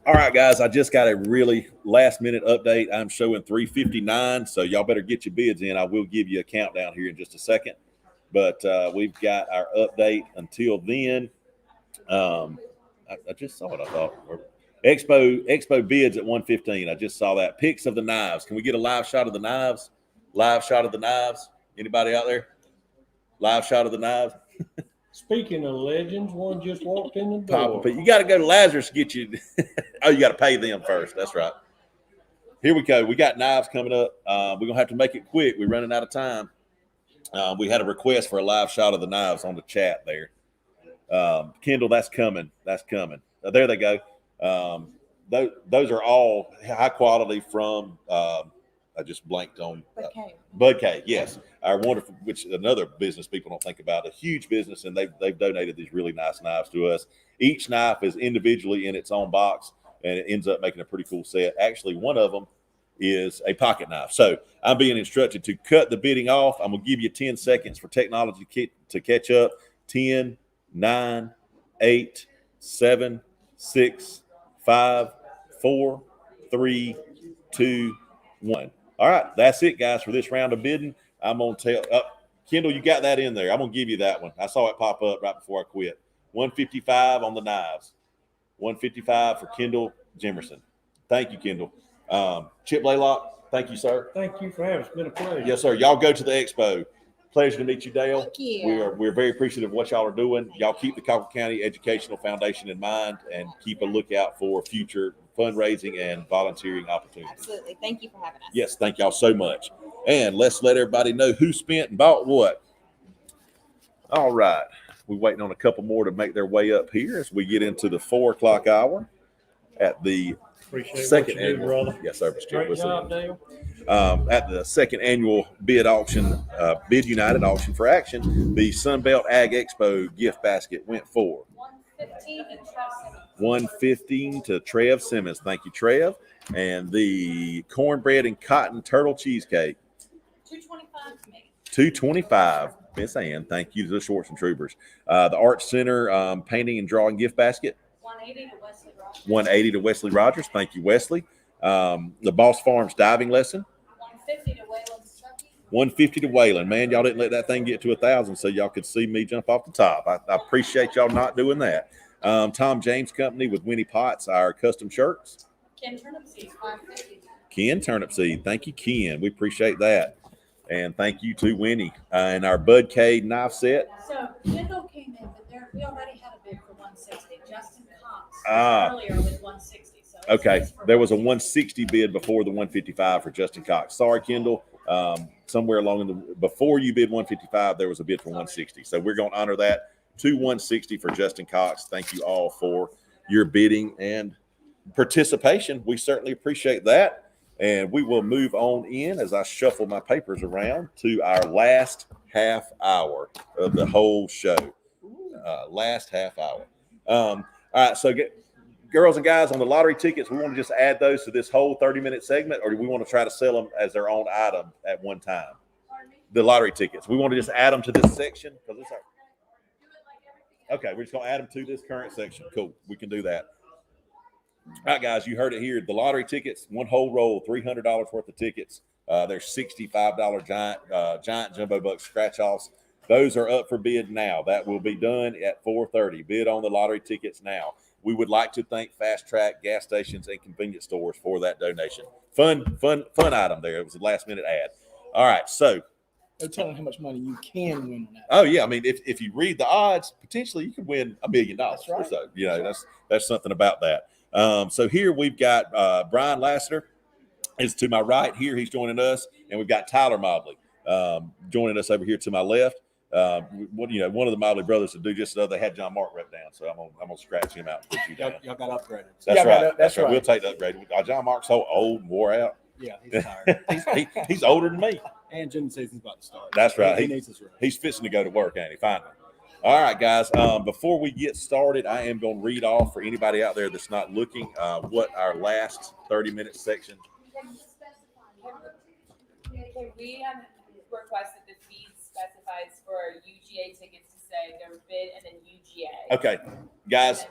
All right, guys, I just got a really last-minute update. I'm showing 3:59, so y'all better get your bids in. I will give you a countdown here in just a second. But we've got our update until then. I just saw it, I thought. Expo bids at 1:15. I just saw that. Pics of the knives. Can we get a live shot of the knives? Live shot of the knives? Anybody out there? Live shot of the knives? Speaking of legends, one just walked in the door. But you got to go to Lazarus to get you. Oh, you got to pay them first. That's right. Here we go. We got knives coming up. We're going to have to make it quick. We're running out of time. We had a request for a live shot of the knives on the chat there. Kendall, that's coming. That's coming. There they go. Those are all high quality from, I just blanked on Bud K. Yes. Our wonderful, which another business people don't think about, a huge business, and they've donated these really nice knives to us. Each knife is individually in its own box, and it ends up making a pretty cool set. Actually, one of them is a pocket knife. So I'm being instructed to cut the bidding off. I'm going to give you 10 seconds for technology to catch up. 10, 9, 8, 7, 6, 5, 4, 3, 2, 1. All right, that's it, guys, for this round of bidding. I'm going to tell Kendall, you got that in there. I'm going to give you that one. I saw it pop up right before I quit. 155 on the knives. 155 for Kendall Jimerson. Thank you, Kendall. Chip Blaylock, thank you, sir. Thank you for having us. It's been a pleasure. Yes, sir. Y'all go to the expo. Pleasure to meet you, Dale. Thank you. We're very appreciative of what y'all are doing. Y'all keep the Colquitt County Educational Foundation in mind and keep a lookout for future fundraising and volunteering opportunities. Absolutely. Thank you for having us. Yes, thank y'all so much. And let's let everybody know who spent and bought what. All right. We're waiting on a couple more to make their way up here as we get into the 4 o'clock hour at the second annual. Brother. Yes, sir. Great job, Dale. At the second annual bid auction, Bid United Auction for Action, the Sunbelt Ag Expo gift basket went for $115 to Trev Simmons. Thank you, Trev. And the cornbread and cotton turtle cheesecake, $225 to me. $225. Miss Ann, thank you to the Shorts and Troopers. The Art Center painting and drawing gift basket, $180 to Wesley Rogers. $180 to Wesley Rogers. Thank you, Wesley. The Boss Farms diving lesson, $150 to Wayland Stuckey. $150 to Wayland. Man, y'all didn't let that thing get to 1,000 so y'all could see me jump off the top. I appreciate y'all not doing that. Tom James Company with Winnie Potts, our custom shirts. Ken Turnipseed, $550. Ken Turnipseed. Thank you, Ken. We appreciate that. And thank you to Winnie. And our Bud K knife set. So Kendall came in, but we already had a bid for $160. Justin Cox earlier with $160. So Okay. There was a 160 bid before the 155 for Justin Cox. Sorry, Kendall. Somewhere along before you bid 155, there was a bid for 160. So we're going to honor that to 160 for Justin Cox. Thank you all for your bidding and participation. We certainly appreciate that. And we will move on in as I shuffle my papers around to our last half hour of the whole show. Last half hour. All right, so girls and guys, on the lottery tickets, we want to just add those to this whole 30-minute segment, or do we want to try to sell them as their own item at one time? The lottery tickets. We want to just add them to this section because it's okay. We're just going to add them to this current section. Cool. We can do that. All right, guys, you heard it here. The lottery tickets, one whole roll, $300 worth of tickets. They're $65 giant jumbo buck scratch offs. Those are up for bid now. That will be done at 4:30. Bid on the lottery tickets now. We would like to thank Fast Track, gas stations, and convenience stores for that donation. Fun item there. It was a last-minute ad. All right, so. They're telling how much money you can win on that. Oh, yeah. I mean, if you read the odds, potentially you could win $1 million. That's right. Or so. You know, that's something about that. So here we've got Brian Lassiter is to my right here. He's joining us. And we've got Tyler Mobley joining us over here to my left. One of the Mobley brothers to do just they had John Mark rep down, so I'm gonna scratch him out and put you down. Y'all got upgraded. That's right. That's right. We'll take the upgrade. John Mark's so old and wore out. Yeah, he's tired. he's older than me. And gym season's about to start. That's right. He needs his rest. He's fixing to go to work, ain't he? Finally. All right, guys. Before we get started, I am going to read off for anybody out there that's not looking what our last 30-minute section. We have requested the feed specifies for UGA tickets to say their bid and then UGA. Okay, guys,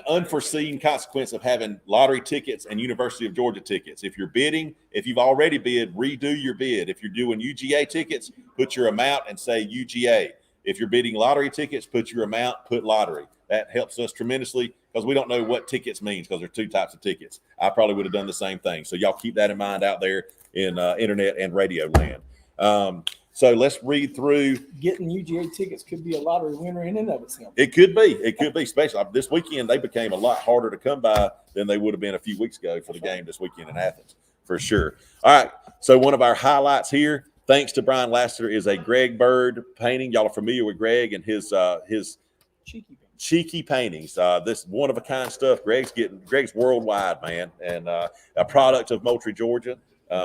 unforeseen consequence of having lottery tickets and University of Georgia tickets. If you're bidding, if you've already bid, redo your bid. If you're doing UGA tickets, put your amount and say UGA. If you're bidding lottery tickets, put your amount, put lottery. That helps us tremendously because we don't know what tickets means because there's two types of tickets. I probably would have done the same thing. So y'all keep that in mind out there in internet and radio land. So let's read through. Getting UGA tickets could be a lottery winner in and of itself. It could be. It could be. Especially this weekend, they became a lot harder to come by than they would have been a few weeks ago for the game this weekend in Athens, for sure. All right. So one of our highlights here, thanks to Brian Lassiter, is a Greg Bird painting. Y'all are familiar with Greg and his cheeky paintings. This one-of-a-kind stuff. Greg's worldwide, man, and a product of Moultrie, Georgia.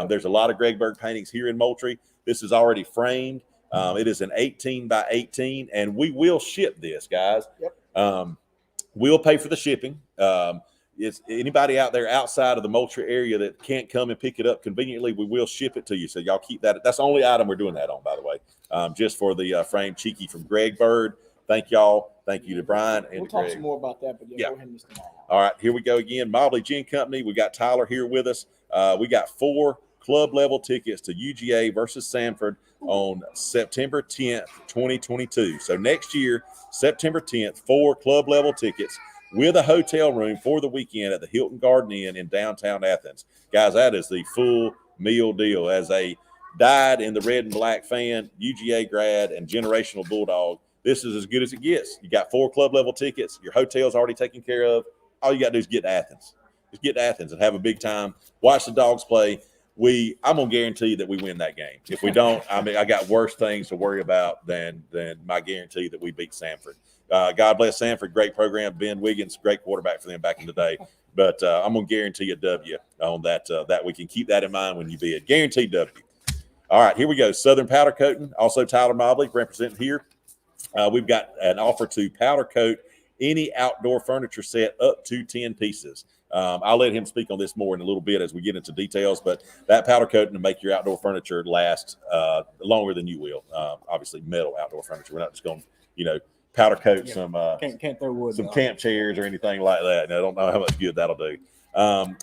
There's a lot of Greg Bird paintings here in Moultrie. This is already framed. It is an 18 by 18, and we will ship this, guys. Yep. We'll pay for the shipping. It's anybody out there outside of the Moultrie area that can't come and pick it up conveniently, we will ship it to you. So y'all keep that. That's the only item we're doing that on, by the way, just for the frame cheeky from Greg Bird. Thank y'all. Thank you to Brian and we'll talk Greg. some more about that, but yeah, go ahead and listen. All right, here we go again. Mobley Gin Company. We got Tyler here with us. We got 4 club level tickets to UGA versus Sanford on September 10th, 2022. So next year, September 10th, 4 club level tickets with a hotel room for the weekend at the Hilton Garden Inn in downtown Athens. Guys, that is the full meal deal. As a dyed in the red and black fan, UGA grad, and generational Bulldog, this is as good as it gets. You got 4 club level tickets. Your hotel's already taken care of. All you got to do is get to Athens. Just get to Athens and have a big time. Watch the Dogs play. I'm gonna guarantee that we win that game. If we don't, I mean, I got worse things to worry about than my guarantee that we beat Sanford. God bless Sanford, great program. Ben Wiggins, great quarterback for them back in the day. But I'm gonna guarantee a W on that. That we can keep that in mind when you bid. Guaranteed W. All right, here we go. Southern Powder Coating, also Tyler Mobley representing here. We've got an offer to powder coat any outdoor furniture set up to 10 pieces. I'll let him speak on this more in a little bit as we get into details, but that powder coating to make your outdoor furniture last longer than you will. Obviously, metal outdoor furniture. We're not just going to, powder coat some can't throw wood some camp chairs or anything like that. And I don't know how much good that'll do.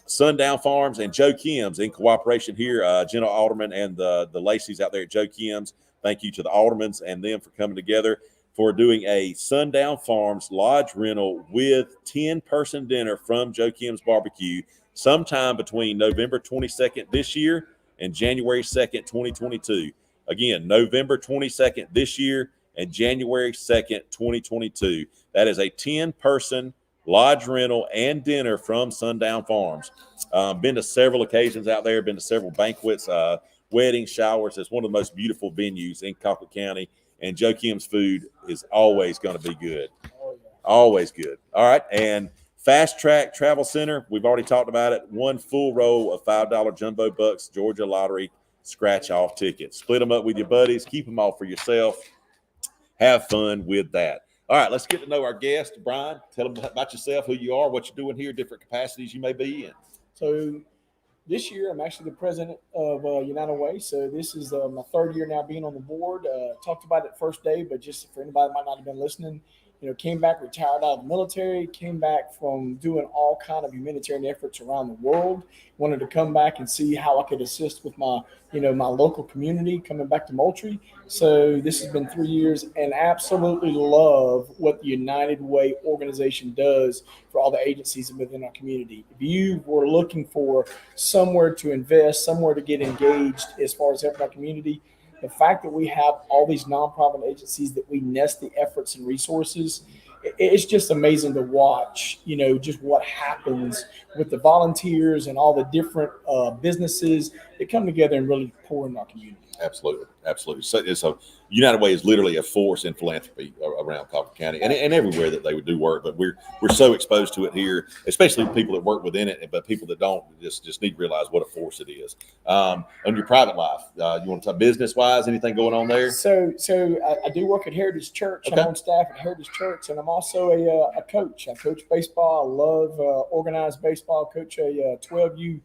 Sundown Farms and Joe Kim's in cooperation here. Jenna Alderman and the Lacey's out there at Joe Kim's. Thank you to the Aldermans and them for coming together for doing a Sundown Farms lodge rental with 10-person dinner from Joe Kim's Barbecue sometime between November 22nd this year and January 2nd, 2022. Again, November 22nd this year and January 2nd, 2022. That is a 10-person lodge rental and dinner from Sundown Farms. Been to several occasions out there, been to several banquets, weddings, showers. It's one of the most beautiful venues in Colquitt County. And Joe Kim's food is always going to be good. Always good. All right. And Fast Track Travel Center, we've already talked about it. One full roll of $5 Jumbo Bucks Georgia Lottery scratch-off tickets. Split them up with your buddies. Keep them all for yourself. Have fun with that. All right, let's get to know our guest. Brian, tell them about yourself, who you are, what you're doing here, different capacities you may be in. So this year, I'm actually the president of United Way. So this is my third year now being on the board. Talked about it first day, but just for anybody that might not have been listening, came back retired out of the military, came back from doing all kind of humanitarian efforts around the world. Wanted to come back and see how I could assist with my, my local community coming back to Moultrie. So this has been 3 years and absolutely love what the United Way organization does for all the agencies within our community. If you were looking for somewhere to invest, somewhere to get engaged as far as helping our community, the fact that we have all these nonprofit agencies that we nest the efforts and resources, it's just amazing to watch, just what happens with the volunteers and all the different businesses that come together and really pour in our community. Absolutely. So United Way is literally a force in philanthropy around Colquitt County and everywhere that they would do work. But we're so exposed to it here, especially people that work within it, but people that don't just need to realize what a force it is. On your private life, you want to talk business wise? Anything going on there? So I do work at Heritage Church. Okay. I'm on staff at Heritage Church, and I'm also a coach. I coach baseball. I love organized baseball. Coach a 12U.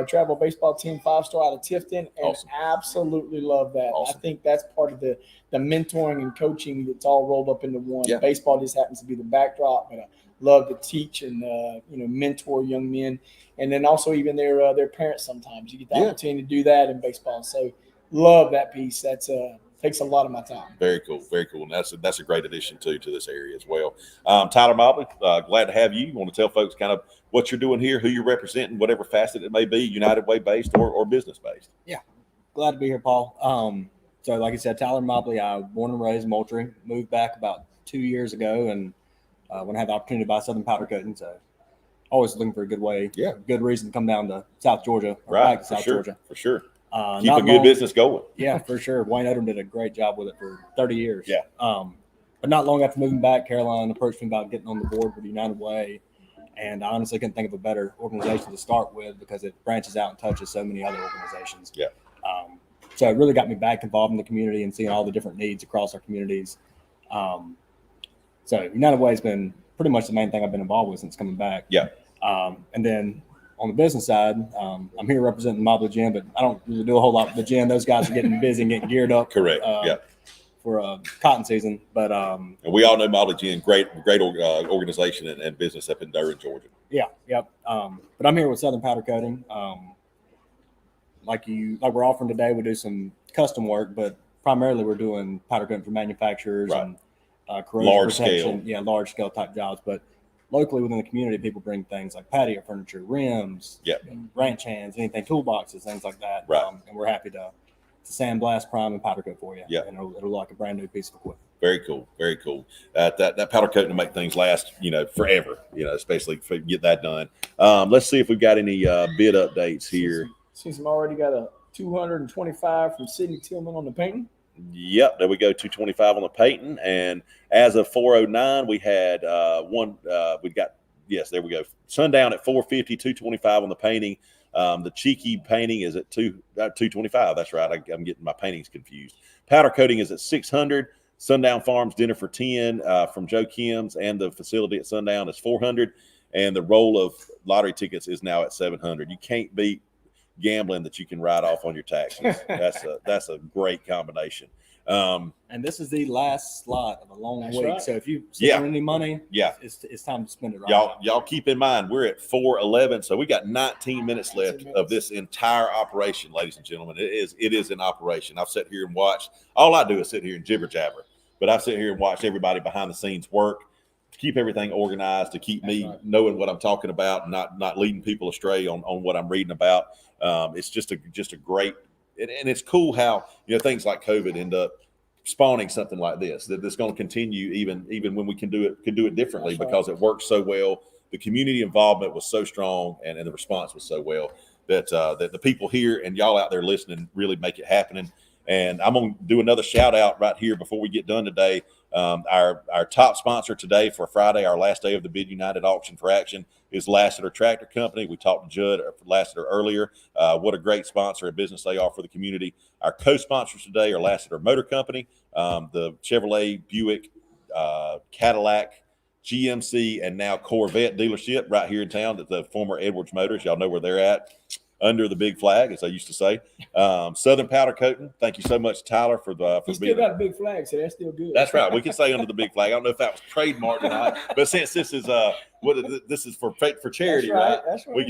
Travel baseball team, 5-star out of Tifton, and Awesome. Absolutely love that. Awesome. I think that's part of the mentoring and coaching that's all rolled up into one. Yeah. Baseball just happens to be the backdrop, but I love to teach and mentor young men, and then also even their parents. Sometimes you get the opportunity to do that in baseball. So love that piece. That's takes a lot of my time. Very cool. And that's a great addition to this area as well. Tyler Mobley, glad to have you. You want to tell folks kind of what you're doing here, who you're representing, whatever facet it may be, United Way based or business based. Yeah, glad to be here, Paul. So like I said, Tyler Mobley, I was born and raised in Moultrie, moved back about 2 years ago, and when I had the opportunity to buy Southern Powder Coating, so always looking for a good reason to come down to South Georgia, or back to South Georgia. For sure. Keep a good business going. Yeah, for sure. Wayne Odom did a great job with it for 30 years. Yeah. But not long after moving back, Caroline approached me about getting on the board with United Way. And I honestly couldn't think of a better organization to start with because it branches out and touches so many other organizations. Yeah. So it really got me back involved in the community and seeing all the different needs across our communities. So United Way has been pretty much the main thing I've been involved with since coming back. Yeah. And then on the business side, I'm here representing the Mobley Gym, but I don't really do a whole lot with the gym. Those guys are getting busy and getting geared up. Correct. For cotton season. But and we all know Mobley Gym, great organization and business up in Durham, Georgia. Yeah. Yep. But I'm here with Southern Powder Coating. Like we're offering today, we do some custom work, but primarily we're doing powder coating for manufacturers and corrosion large protection. scale. Yeah, large scale type jobs. But locally within the community, people bring things like patio furniture, rims, ranch hands, anything, toolboxes, things like that. Right. And we're happy to sandblast, prime, and powder coat for you. Yeah. And it'll look like a brand new piece of equipment. Very cool. That powder coating to make things last, forever. Especially if we get that done. Let's see if we've got any bid updates here. Since I'm already got a 225 from Sidney Tillman on the painting. Yep, there we go. 225 on the painting, and as of 4:09, we had there we go. Sundown at 450, 225 on the painting. The cheeky painting is at 225. That's right. I'm getting my paintings confused. Powder coating is at 600. Sundown Farms dinner for 10 from Joe Kim's, and the facility at Sundown is 400. And the roll of lottery tickets is now at 700. You can't beat gambling that you can write off on your taxes. That's a great combination. And this is the last slot of a long week. Right. So if you spend any money, it's time to spend it right Y'all keep in mind, we're at 4:11, so we got 19 minutes left of this entire operation, ladies and gentlemen. It is an operation. I've sat here and watched. All I do is sit here and jibber jabber, but I've sat here and watched everybody behind the scenes work to keep everything organized, to keep me knowing what I'm talking about, and not leading people astray on what I'm reading about. It's just a great, and it's cool how things like COVID end up spawning something like this that's going to continue even when we can do it differently, because it works so well. The community involvement was so strong, and the response was so well that the people here and y'all out there listening really make it happening. And I'm going to do another shout out right here before we get done today. Our top sponsor today for Friday, our last day of the Bid United Auction for Action, is Lassiter Tractor Company. We talked to Judd Lassiter earlier. What a great sponsor and business they are for the community. Our co-sponsors today are Lassiter Motor Company, the Chevrolet, Buick, Cadillac, GMC, and now Corvette dealership right here in town at the former Edwards Motors. Y'all know where they're at, under the big flag, as I used to say. Southern Powder Coating. Thank you so much, Tyler, for He still got a big flag, so that's still good. That's right. We can say under the big flag. I don't know if that was trademarked or not, but since this is this is for charity, That's right, right? that's right. We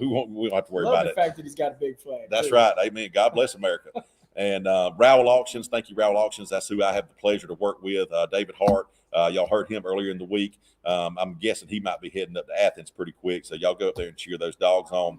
won't have to worry Love about the it. fact that he's got a big flag. That's too. right. Amen. God bless America. And Rowell Auctions, thank you, Rowell Auctions. That's who I have the pleasure to work with. David Hart, y'all heard him earlier in the week. I'm guessing he might be heading up to Athens pretty quick, so y'all go up there and cheer those dogs on.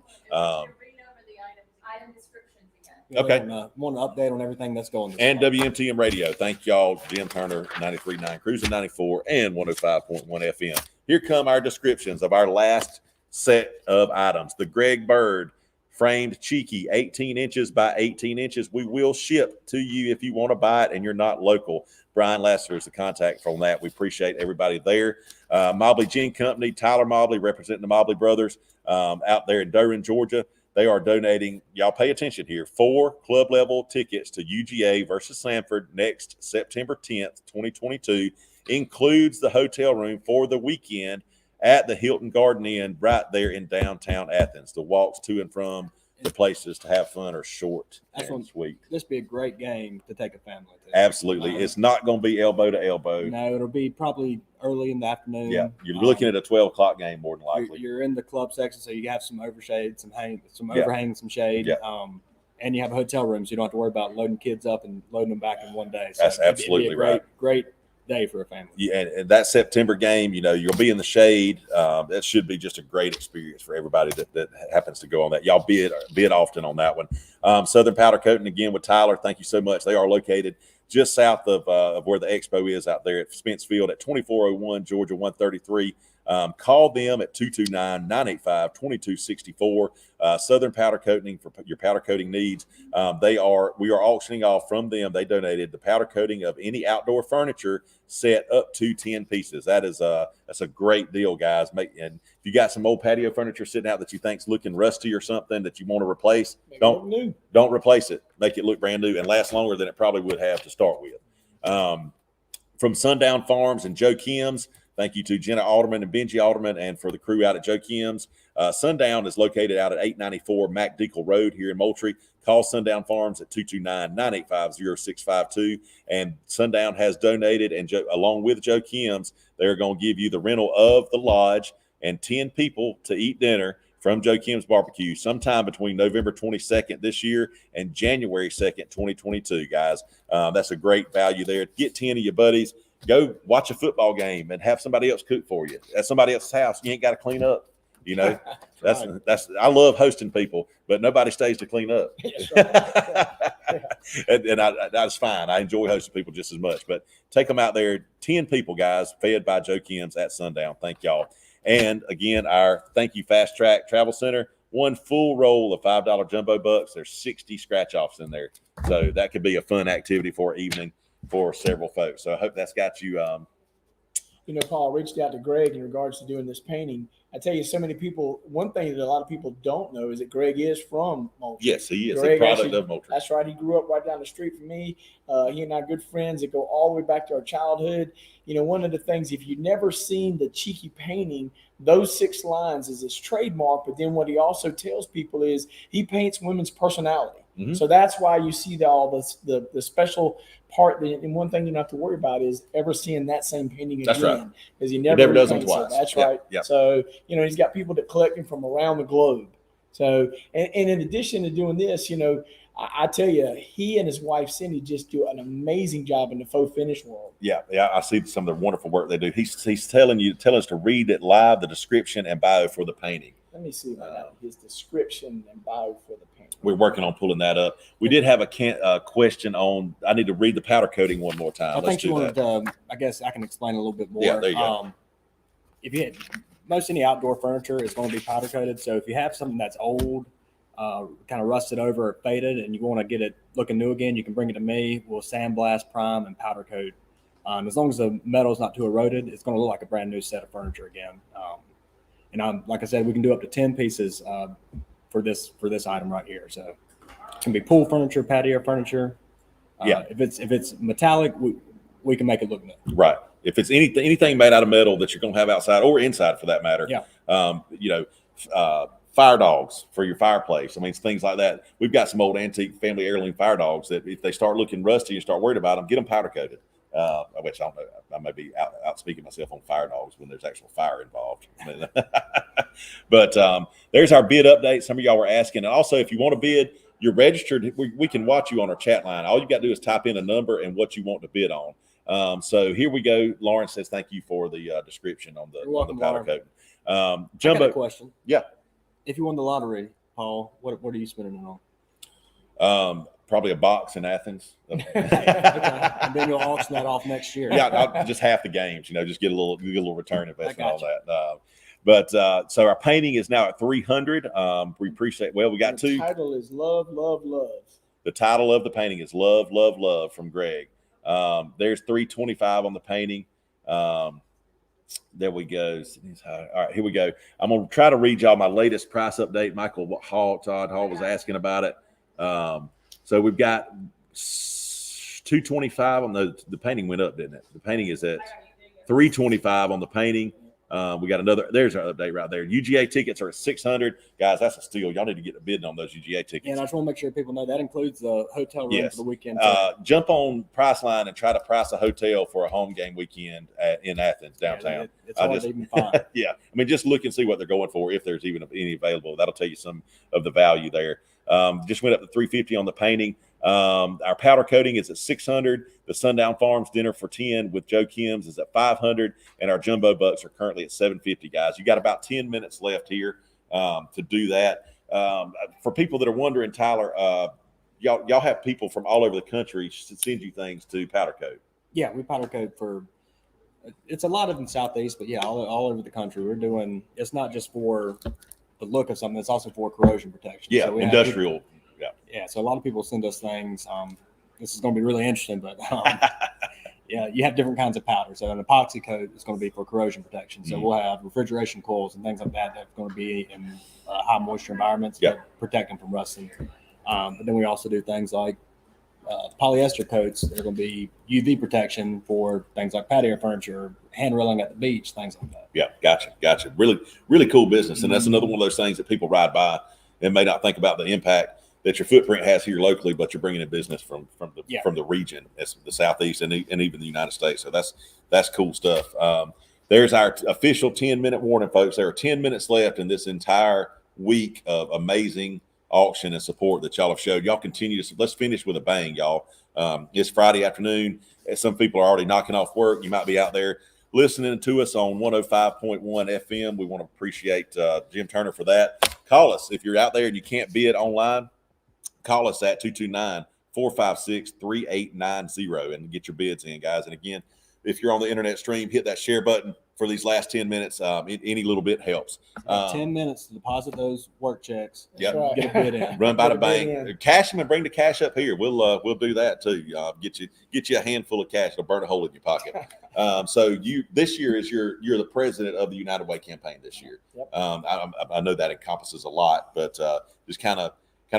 Okay. Want an update on everything that's going on. And WMTM Radio. Thank y'all, Jim Turner, 93.9, Cruising 94, and 105.1 FM. Here come our descriptions of our last set of items. The Greg Bird framed cheeky, 18 inches by 18 inches. We will ship to you if you want to buy it and you're not local. Brian Lassiter is the contact from that. We appreciate everybody there. Mobley Gin Company, Tyler Mobley, representing the Mobley brothers out there in Durham, Georgia. They are donating, y'all pay attention here, 4 club level tickets to UGA versus Sanford next September 10th, 2022. Includes the hotel room for the weekend at the Hilton Garden Inn right there in downtown Athens. The walks to and from the places to have fun are short and sweet. This would be a great game to take a family to. Absolutely. It's not going to be elbow to elbow. No, it'll be probably early in the afternoon. Yeah, you're looking at a 12 o'clock game more than likely. You're in the club section, so you have some overshade, some overhang, some shade. Yeah. And you have a hotel room, so you don't have to worry about loading kids up and loading them back in one day. So That's absolutely it'd be a right. Great day for a family. Yeah, and that September game, you'll be in the shade. That should be just a great experience for everybody that happens to go on that. Y'all bid often on that one. Southern Powder Coating again with Tyler. Thank you so much. They are located just south of where the expo is out there at Spence Field at 2401 Georgia 133. Call them at 229-985-2264. Southern Powder Coating for your powder coating needs. We are auctioning off from them. They donated the powder coating of any outdoor furniture set up to 10 pieces. That's a great deal, guys. And if you got some old patio furniture sitting out that you think's looking rusty or something that you want to replace, don't replace it. Make it look brand new and last longer than it probably would have to start with. From Sundown Farms and Joe Kim's, thank you to Jenna Alderman and Benji Alderman and for the crew out at Joe Kim's. Sundown is located out at 894 MacDinkle Road here in Moultrie. Call Sundown Farms at 229-985-0652. And Sundown has donated, and along with Joe Kim's, they're going to give you the rental of the lodge and 10 people to eat dinner from Joe Kim's Barbecue sometime between November 22nd this year and January 2nd, 2022, guys. That's a great value there. Get 10 of your buddies. Go watch a football game and have somebody else cook for you. At somebody else's house, you ain't got to clean up. That's I love hosting people, but nobody stays to clean up. and that's fine. I enjoy hosting people just as much. But take them out there. 10 people, guys, fed by Joe Kim's at Sundown. Thank y'all. And again, our thank you Fast Track Travel Center. 1 full roll of $5 jumbo bucks. There's 60 scratch offs in there, so that could be a fun activity for evening for several folks. So I hope that's got you. Paul, I reached out to Greg in regards to doing this painting. I tell you, so many people, one thing that a lot of people don't know is that Greg is from Moultrie. Yes, he is Greg a product of Moultrie. That's right. He grew up right down the street from me. He and I are good friends that go all the way back to our childhood. One of the things, if you've never seen the cheeky painting, those 6 lines is his trademark. But then what he also tells people is he paints women's personality. Mm-hmm. So that's why you see all the special part. And one thing you don't have to worry about is ever seeing that same painting again. That's right. Because he never does them twice. That's right. Yep. So, he's got people that collect him from around the globe. So, and in addition to doing this, I tell you, he and his wife, Cindy, just do an amazing job in the faux finish world. Yeah. I see some of the wonderful work they do. He's telling us to read it live, the description and bio for the painting. Let me see if I got his description and bio for the painting. We're working on pulling that up. We did have a question on. I need to read the powder coating one more time. I think you wanted. I guess I can explain a little bit more. Yeah, there you go. If you had, most any outdoor furniture is going to be powder coated. So if you have something that's old, kind of rusted over or faded, and you want to get it looking new again, you can bring it to me. We'll sandblast, prime, and powder coat As long as the metal's not too eroded, it's going to look like a brand new set of furniture again. Like I said, we can do up to 10 pieces for this item right here. So it can be pool furniture, patio furniture. If it's metallic, we can make it look new. Right. If it's anything made out of metal that you're going to have outside or inside for that matter. Fire dogs for your fireplace. I mean, it's things like that. We've got some old antique family heirloom fire dogs that if they start looking rusty, you start worried about them, get them powder coated. Which I don't know. I may be out speaking myself on fire dogs when there's actual fire involved. But there's our bid update. Some of y'all were asking. And also, if you want to bid, you're registered. We can watch you on our chat line. All you got to do is type in a number and what you want to bid on. So here we go. Lauren says thank you for the description on the powder coating. Jumbo, I got a question. Yeah. If you won the lottery, Paul, what are you spending it on? Probably a box in Athens. Okay. And then you'll auction that off next year. Yeah, just half the games. Just get a little return investment on that. So our painting is now at 300. We appreciate. Well, we got two. The title is Love, Love, Love. The title of the painting is Love, Love, Love from Greg. There's 325 on the painting. There we go. All right, here we go. I'm going to try to read y'all my latest price update. Todd Hall was asking about it. So we've got 225 on the painting went up, didn't it? The painting is at 325 on the painting. We got there's our update right there. UGA tickets are at 600. Guys, that's a steal. Y'all need to get a bidding on those UGA tickets. And I just want to make sure people know that includes the hotel room for the weekend. Jump on Priceline and try to price a hotel for a home game weekend in Athens downtown. It's hard to even find. Yeah. I mean, just look and see what they're going for, if there's even any available. That'll tell you some of the value there. Just went up to 350 on the painting. Our powder coating is at 600. The Sundown Farms dinner for 10 with Joe Kim's is at 500, and our jumbo bucks are currently at 750. Guys, you got about 10 minutes left here to do that. For people that are wondering, Tyler, y'all have people from all over the country send you things to powder coat. Yeah, we powder coat for. It's a lot of in Southeast, but yeah, all over the country. We're doing. It's not just for the look of something; it's also for corrosion protection. Yeah, so industrial. Yeah, so a lot of people send us things. This is going to be really interesting, but yeah, you have different kinds of powder. So an epoxy coat is going to be for corrosion protection. So we'll have refrigeration coils and things like that that's going to be in high moisture environments to protect them from rusting. But then we also do things like polyester coats that are going to be UV protection for things like patio furniture, hand railing at the beach, things like that. Yeah, gotcha. Really, really cool business, and that's another one of those things that people ride by and may not think about the impact that your footprint has here locally, but you're bringing in business from the region, as the Southeast and even the United States. So that's cool stuff. There's our official 10-minute warning, folks. There are 10 minutes left in this entire week of amazing auction and support that y'all have showed. Y'all continue to. Let's finish with a bang, y'all. It's Friday afternoon. Some people are already knocking off work. You might be out there listening to us on 105.1 FM. We want to appreciate Jim Turner for that. Call us if you're out there and you can't bid online. Call us at 229-456-3890 and get your bids in, guys. And again, if you're on the internet stream, hit that share button for these last 10 minutes. Any little bit helps. 10 minutes to deposit those work checks. Yeah, get a bid in. Run by the bank. Cash them and bring the cash up here. We'll do that too. Get you a handful of cash. It'll burn a hole in your pocket. So this year is you're the president of the United Way campaign this year. Yep. I know that encompasses a lot, but just kind of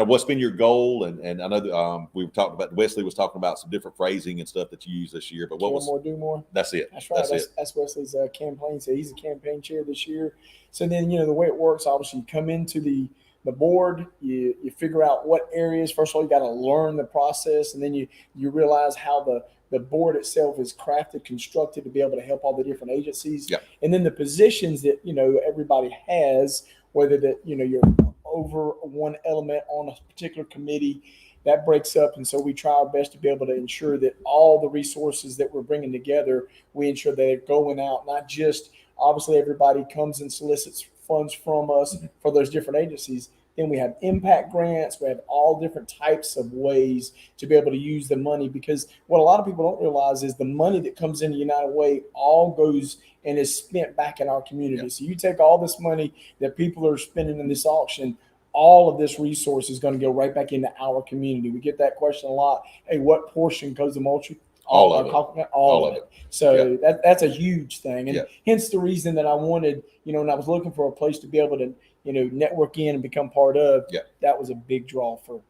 what's been your goal, and I know that we were talking about, Wesley was talking about some different phrasing and stuff that you use this year, but what was more, do more? That's it. That's right. That's Wesley's campaign. So he's a campaign chair this year. So then, the way it works, obviously you come into the board, you figure out what areas. First of all, you got to learn the process, and then you realize how the board itself is crafted, constructed to be able to help all the different agencies. Yep. And then the positions that, everybody has, whether that, you're over one element on a particular committee, that breaks up. And so we try our best to be able to ensure that all the resources that we're bringing together, we ensure they're going out, not just obviously everybody comes and solicits funds from us for those different agencies. Then we have impact grants. We have all different types of ways to be able to use the money, because what a lot of people don't realize is the money that comes into United Way all goes and is spent back in our community. Yep. So you take all this money that people are spending in this auction, all of this resource is going to go right back into our community. We get that question a lot. Hey, what portion goes to Moultrie? All of it. All of it. So that's a huge thing, and Yeah. hence the reason that I wanted, and I was looking for a place to be able to, network in and become part of. Yeah. That was a big draw for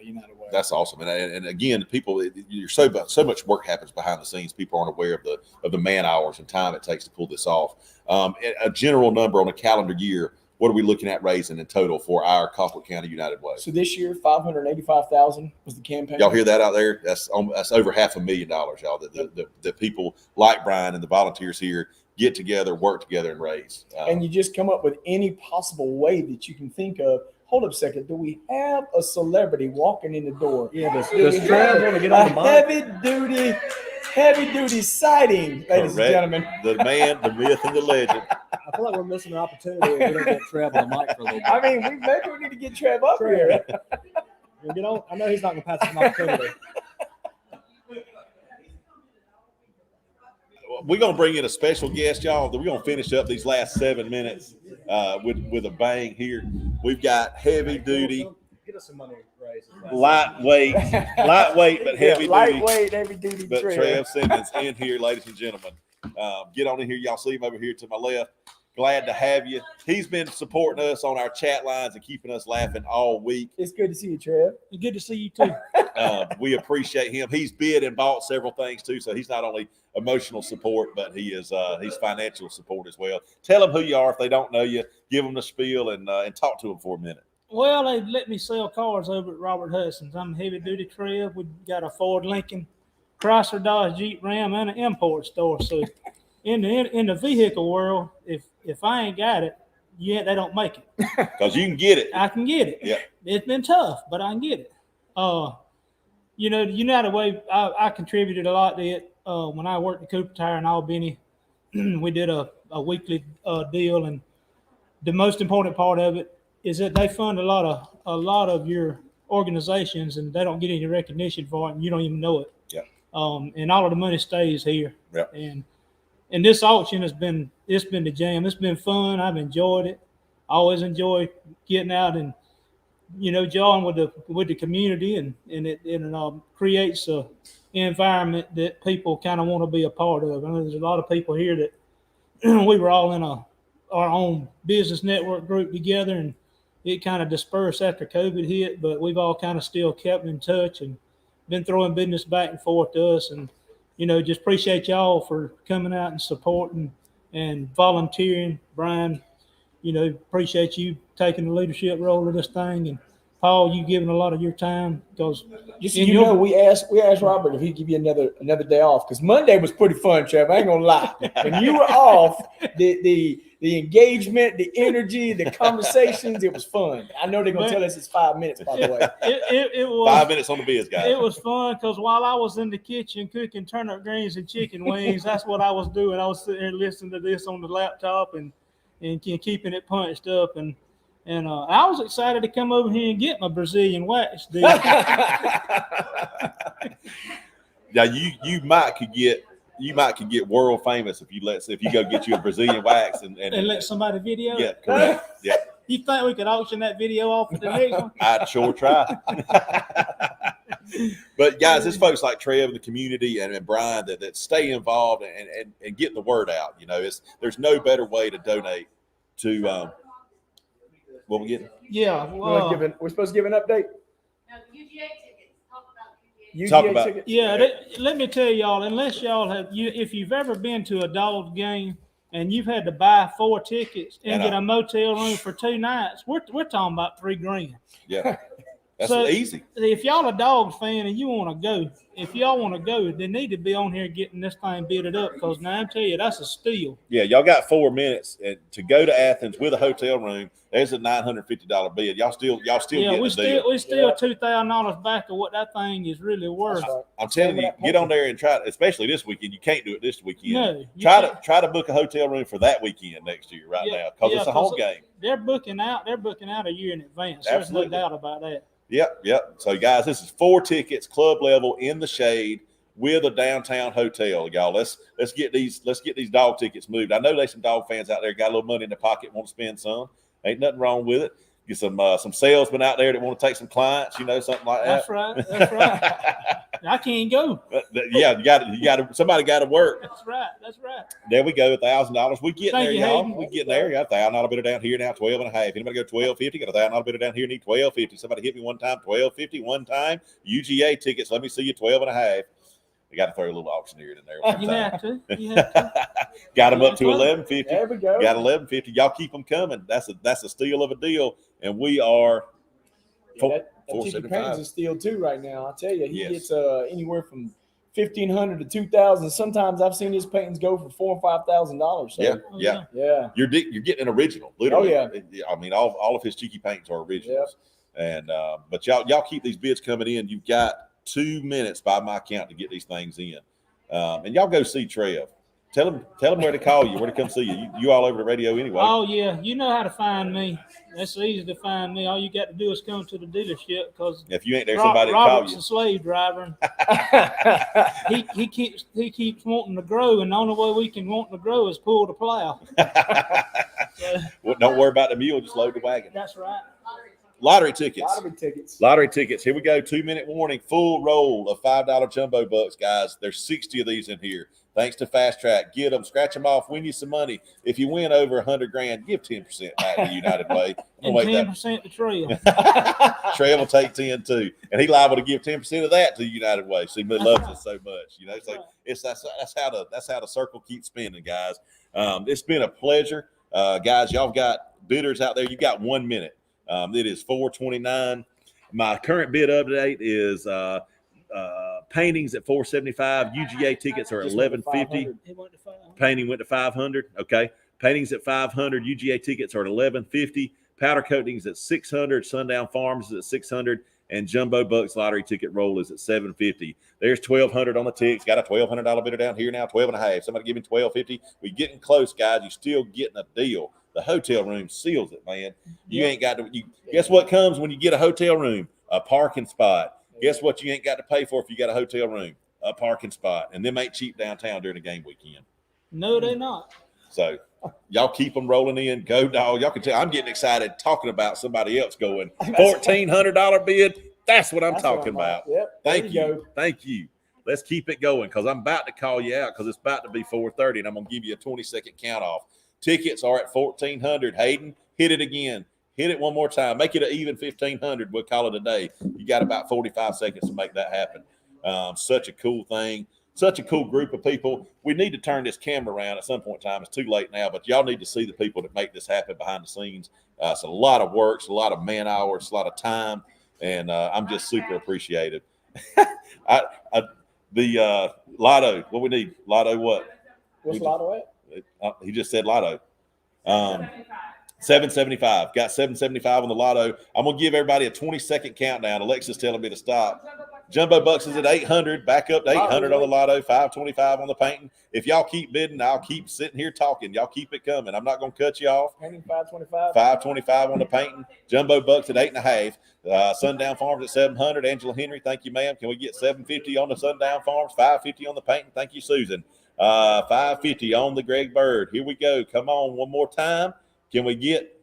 United Way. That's awesome, and again, people, you're so much work happens behind the scenes. People aren't aware of the man hours and time it takes to pull this off. A general number on a calendar year, what are we looking at raising in total for our Colquitt County United Way? So this year, $585,000 was the campaign. Y'all hear that out there? That's over $500,000, y'all. The people like Brian and the volunteers here get together, work together, and raise. And you just come up with any possible way that you can think of. Hold up a second. Do we have a celebrity walking in the door? Yeah, does Trav want to get on the mic? Heavy duty sighting, ladies Correct. and gentlemen. The man, the myth, and the legend. I feel like we're missing an opportunity if we don't get Trav on the mic for a little bit. I mean, maybe we need to get Trev up here. I know he's not going to pass us an opportunity. We're going to bring in a special guest, y'all. We're going to finish up these last 7 minutes with a bang here. We've got heavy duty, Get us some money raised. lightweight but heavy duty. But Trev Simmons in here, ladies and gentlemen. Get on in here. Y'all see him over here to my left. Glad to have you. He's been supporting us on our chat lines and keeping us laughing all week. It's good to see you, Trev. Good to see you too. We appreciate him. He's bid and bought several things too, so he's not only emotional support, but he's financial support as well. Tell them who you are if they don't know you. Give them the spiel and talk to them for a minute. Well, they let me sell cars over at Robert Hudson's. I'm a heavy duty Trev. We got a Ford, Lincoln, Chrysler, Dodge, Jeep, Ram, and an import store. So in the vehicle world, if I ain't got it, they don't make it. Because you can get it. I can get it. Yeah. It's been tough, but I can get it. The United Way, I contributed a lot to it. When I worked at Cooper Tire in Albany, we did a weekly deal, and the most important part of it is that they fund a lot of your organizations, and they don't get any recognition for it, and you don't even know it. Yeah. And all of the money stays here. Yeah. And this auction it's been the jam. It's been fun. I've enjoyed it. I always enjoy getting out and jawing with the community, and it creates a environment that people kind of want to be a part of. I know there's a lot of people here that we were all in our own business network group together, and it kind of dispersed after COVID hit, but we've all kind of still kept in touch and been throwing business back and forth to us. And just appreciate y'all for coming out and supporting and volunteering. Brian, appreciate you taking the leadership role of this thing, and Paul, you giving a lot of your time because we asked Robert if he'd give you another day off, because Monday was pretty fun, Trev. I ain't gonna lie. When you were off, the engagement, the energy, the conversations, it was fun. I know they're gonna tell us it's 5 minutes, by the way. It was 5 minutes on the biz, guys. It was fun because while I was in the kitchen cooking turnip greens and chicken wings, that's what I was doing. I was sitting there listening to this on the laptop and keeping it punched up, and I was excited to come over here and get my Brazilian wax, dude. Now you might could get world famous if you go get you a Brazilian wax and let somebody video. Yeah, correct. Yeah. You think we could auction that video off at the next one? I'd sure try. But guys, there's folks like Trev in the community and Brian that stay involved and getting the word out. There's no better way to donate to what we getting. Yeah, we're supposed to give an update. Talk about tickets. Yeah, let me tell y'all, unless y'all if you've ever been to a Dogs game and you've had to buy 4 tickets and get a motel room for 2 nights, we're talking about $3,000. Yeah, that's so easy. If y'all a Dogs fan and you want to go, they need to be on here getting this thing bidded up, because now I'm telling you, that's a steal. Yeah, y'all got 4 minutes to go to Athens with a hotel room. There's a $950 bid. Y'all still Yeah, getting we the deal. still $2,000 back of what that thing is really worth. I'm telling you, get on there and try. Especially this weekend, you can't do it this weekend. No, try to book a hotel room for that weekend next year now, because it's a home game. They're booking out a year in advance. Absolutely. There's no doubt about that. Yep. So guys, this is 4 tickets, club level, in the shade, with a downtown hotel. Y'all, let's get these dog tickets moved. I know there's some dog fans out there got a little money in their pocket, want to spend some. Ain't nothing wrong with it. Get some salesmen out there that want to take some clients, something like that. That's right. I can't go. Yeah, you got to. Somebody got to work. That's right. That's right. There we go. $1,000. We getting Thank there, you, y'all. Hayden. We getting there. Got $1,000 bidder down here now. 12 and a half. Anybody go 12.50? Got $1,000 bidder down here. Need 12.50. Somebody hit me one time. 12.50 one time. UGA tickets. Let me see you. 12 and a half. You got to throw a little auctioneer in there. You have to. You have to. Got them up to 11.50. There we go. Got 11.50. Y'all keep them coming. That's a steal of a deal. And we are. That Tiki Painting's a steal too right now. I tell you, he gets anywhere from $1,500 to $2,000. Sometimes I've seen his paintings go for $4,000 and $5,000. So, yeah. You're getting an original, literally. Oh yeah. I mean, all of his cheeky paintings are originals. And but y'all keep these bids coming in. You've got 2 minutes by my count to get these things in. And y'all go see Trev. Tell him where to call you, where to come see you. You all over the radio anyway. Oh yeah, you know how to find me. That's easy to find me. All you got to do is come to the dealership because if you ain't there, somebody will call Robert's you. a slave driver. he keeps wanting to grow, and the only way we can want to grow is pull the plow. Well, don't worry about the mule, just load the wagon. That's right. Lottery tickets. Lottery tickets. Here we go. 2 minute warning. Full roll of $5 jumbo bucks, guys. There's 60 of these in here. Thanks to Fast Track. Get them, scratch them off, win you some money. If you win over $100,000, give 10% back to United Way. And 10% to Trail. Trail will take 10 too, and he's liable to give 10% of that to United Way. See, he loves us so much, you know. So that's how the circle keeps spinning, guys. It's been a pleasure, guys. Y'all got bidders out there. You got 1 minute. It is 4:29. My current bid update is paintings at $475. UGA tickets are $11.50. Painting went to $500. Okay. Paintings at $500. UGA tickets are at $11.50. Powder coatings at $600. Sundown Farms is at $600. And Jumbo Bucks lottery ticket roll is at $750. There's $1,200 on the ticks. Got a $1,200 bidder down here now. 12 and a half. Somebody give me $1,250. We getting close, guys. You still getting a deal. The hotel room seals it, man. You ain't got to. Guess what comes when you get a hotel room? A parking spot. Guess what you ain't got to pay for if you got a hotel room? A parking spot. And them ain't cheap downtown during the game weekend. No, they're not. So y'all keep them rolling in. Go, dog. Y'all can tell I'm getting excited talking about somebody else going $1,400 bid. That's what I'm talking about. Yep. Thank you. Thank you. Let's keep it going because I'm about to call you out because it's about to be 4:30 and I'm going to give you a 20-second count off. Tickets are at $1,400. Hayden, hit it again. Hit it one more time. Make it an even $1,500. We'll call it a day. You got about 45 seconds to make that happen. Such a cool thing. Such a cool group of people. We need to turn this camera around at some point in time. It's too late now, but y'all need to see the people that make this happen behind the scenes. It's a lot of work. It's a lot of man hours. It's a lot of time, and I'm just super appreciative. The Lotto. What we need? Lotto what? What's Lotto at? He just said Lotto. 775. Got 775 on the Lotto. I'm gonna give everybody a 20-second countdown. Alexa's telling me to stop. Jumbo Bucks is at 800. Back up to 800 on the Lotto. 525 on the painting. If y'all keep bidding, I'll keep sitting here talking. Y'all keep it coming. I'm not gonna cut you off. Painting 525. 525 on the painting. Jumbo Bucks at 8.5. Sundown Farms at 700. Angela Henry, thank you, ma'am. Can we get 750 on the Sundown Farms? 550 on the painting. Thank you, Susan. 550 on the Greg Bird. Here we go. Come on, one more time. Can we get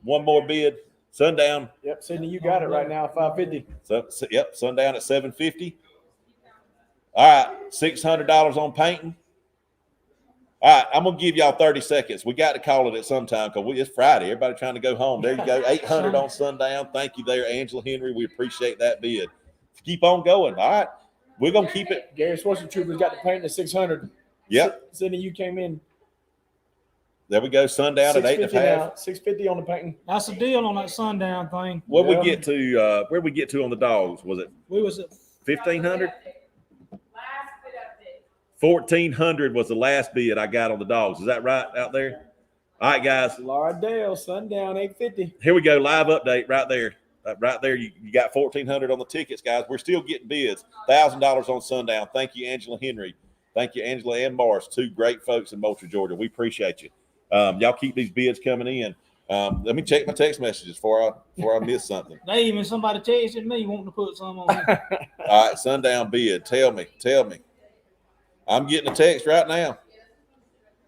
one more bid? Sundown. Yep, Sydney, you got it right now, 550. Yep, Sundown at 750. All right, $600 on painting. All right, I'm gonna give y'all 30 seconds. We got to call it at some time because it's Friday. Everybody trying to go home. There you go. 800 on Sundown. Thank you there, Angela Henry. We appreciate that bid. Keep on going. All right, we're gonna keep it. Gary Swartz Troopers got the painting at 600. Yep. Sydney, you came in. There we go. Sundown at 8.5. 650 on the painting. That's a deal on that Sundown thing. What we get to? Where we get to on the dogs? Was it? We was at 1,500. 1,400 was the last bid I got on the dogs. Is that right out there? All right, guys. Laura Dale, Sundown, 850. Here we go. Live update right there. Right there, you got 1,400 on the tickets, guys. We're still getting bids. $1,000 on Sundown. Thank you, Angela Henry. Thank you, Angela and Morris, two great folks in Moultrie, Georgia. We appreciate you. Y'all keep these bids coming in. Let me check my text messages before I miss something. They even somebody texted me wanting to put some on here. All right, Sundown bid. Tell me. I'm getting a text right now.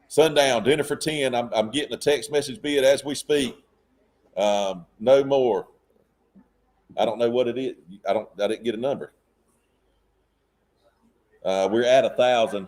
Sundown, dinner for 10. I'm getting a text message bid as we speak. No more. I don't know what it is. I didn't get a number. We're at 1,000.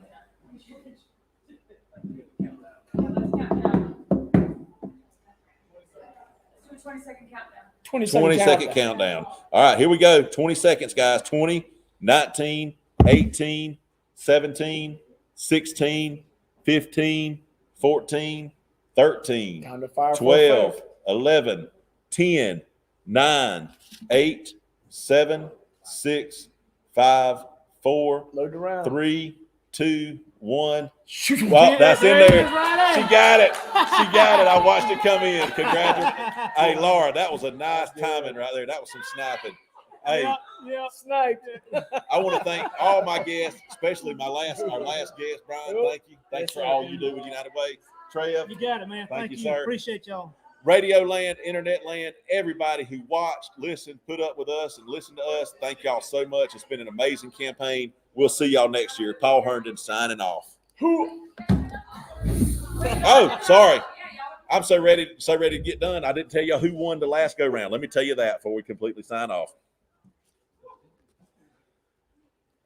20-second countdown. All right, here we go. 20 seconds, guys. 20, 19, 18, 17, 16, 15, 14, 13, Time to fire 12, for a 11, 10, 9, 8, 7, 6, 5, 4, Load around. 3, 2, 1. Well, that's in there. She got it. She got it. I watched it come in. Congratulations. Hey, Laura, that was a nice timing right there. That was some sniping. Hey, Yeah, sniped. I want to thank all my guests, especially our last guest, Brian. Thank you. Thanks for all you do with United Way. Trev. You got it, man. Thank you, you. sir. Appreciate y'all. Radio land, internet land, everybody who watched, listened, put up with us, and listened to us. Thank y'all so much. It's been an amazing campaign. We'll see y'all next year. Paul Herndon signing off. Oh, sorry. I'm so ready to get done. I didn't tell y'all who won the last go round. Let me tell you that before we completely sign off.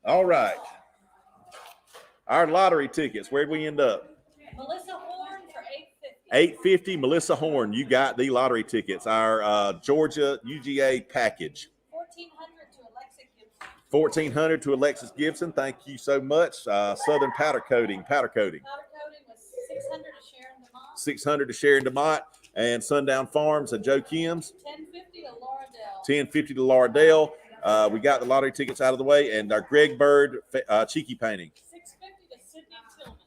All right. Our lottery tickets. Where'd we end up? Melissa Horn for $850. $850. Melissa Horn, you got the lottery tickets. Our Georgia UGA package. $1,400 to Alexis Gibson. Thank you so much. Southern powder coating. Powder coating was $600 to Sharon DeMont. $600 to Sharon DeMont. And Sundown Farms at Joe Kim's. $1050 to Laura Dell. $1050 to Laura Dell. We got the lottery tickets out of the way. And our Greg Bird cheeky painting.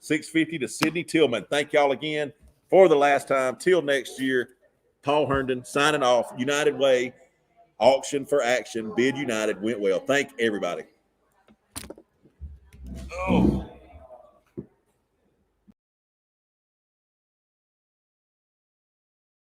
$650 to Sydney Tillman. Thank y'all again for the last time. Till next year, Paul Herndon signing off. United Way, auction for action. Bid United went well. Thank everybody. Oh.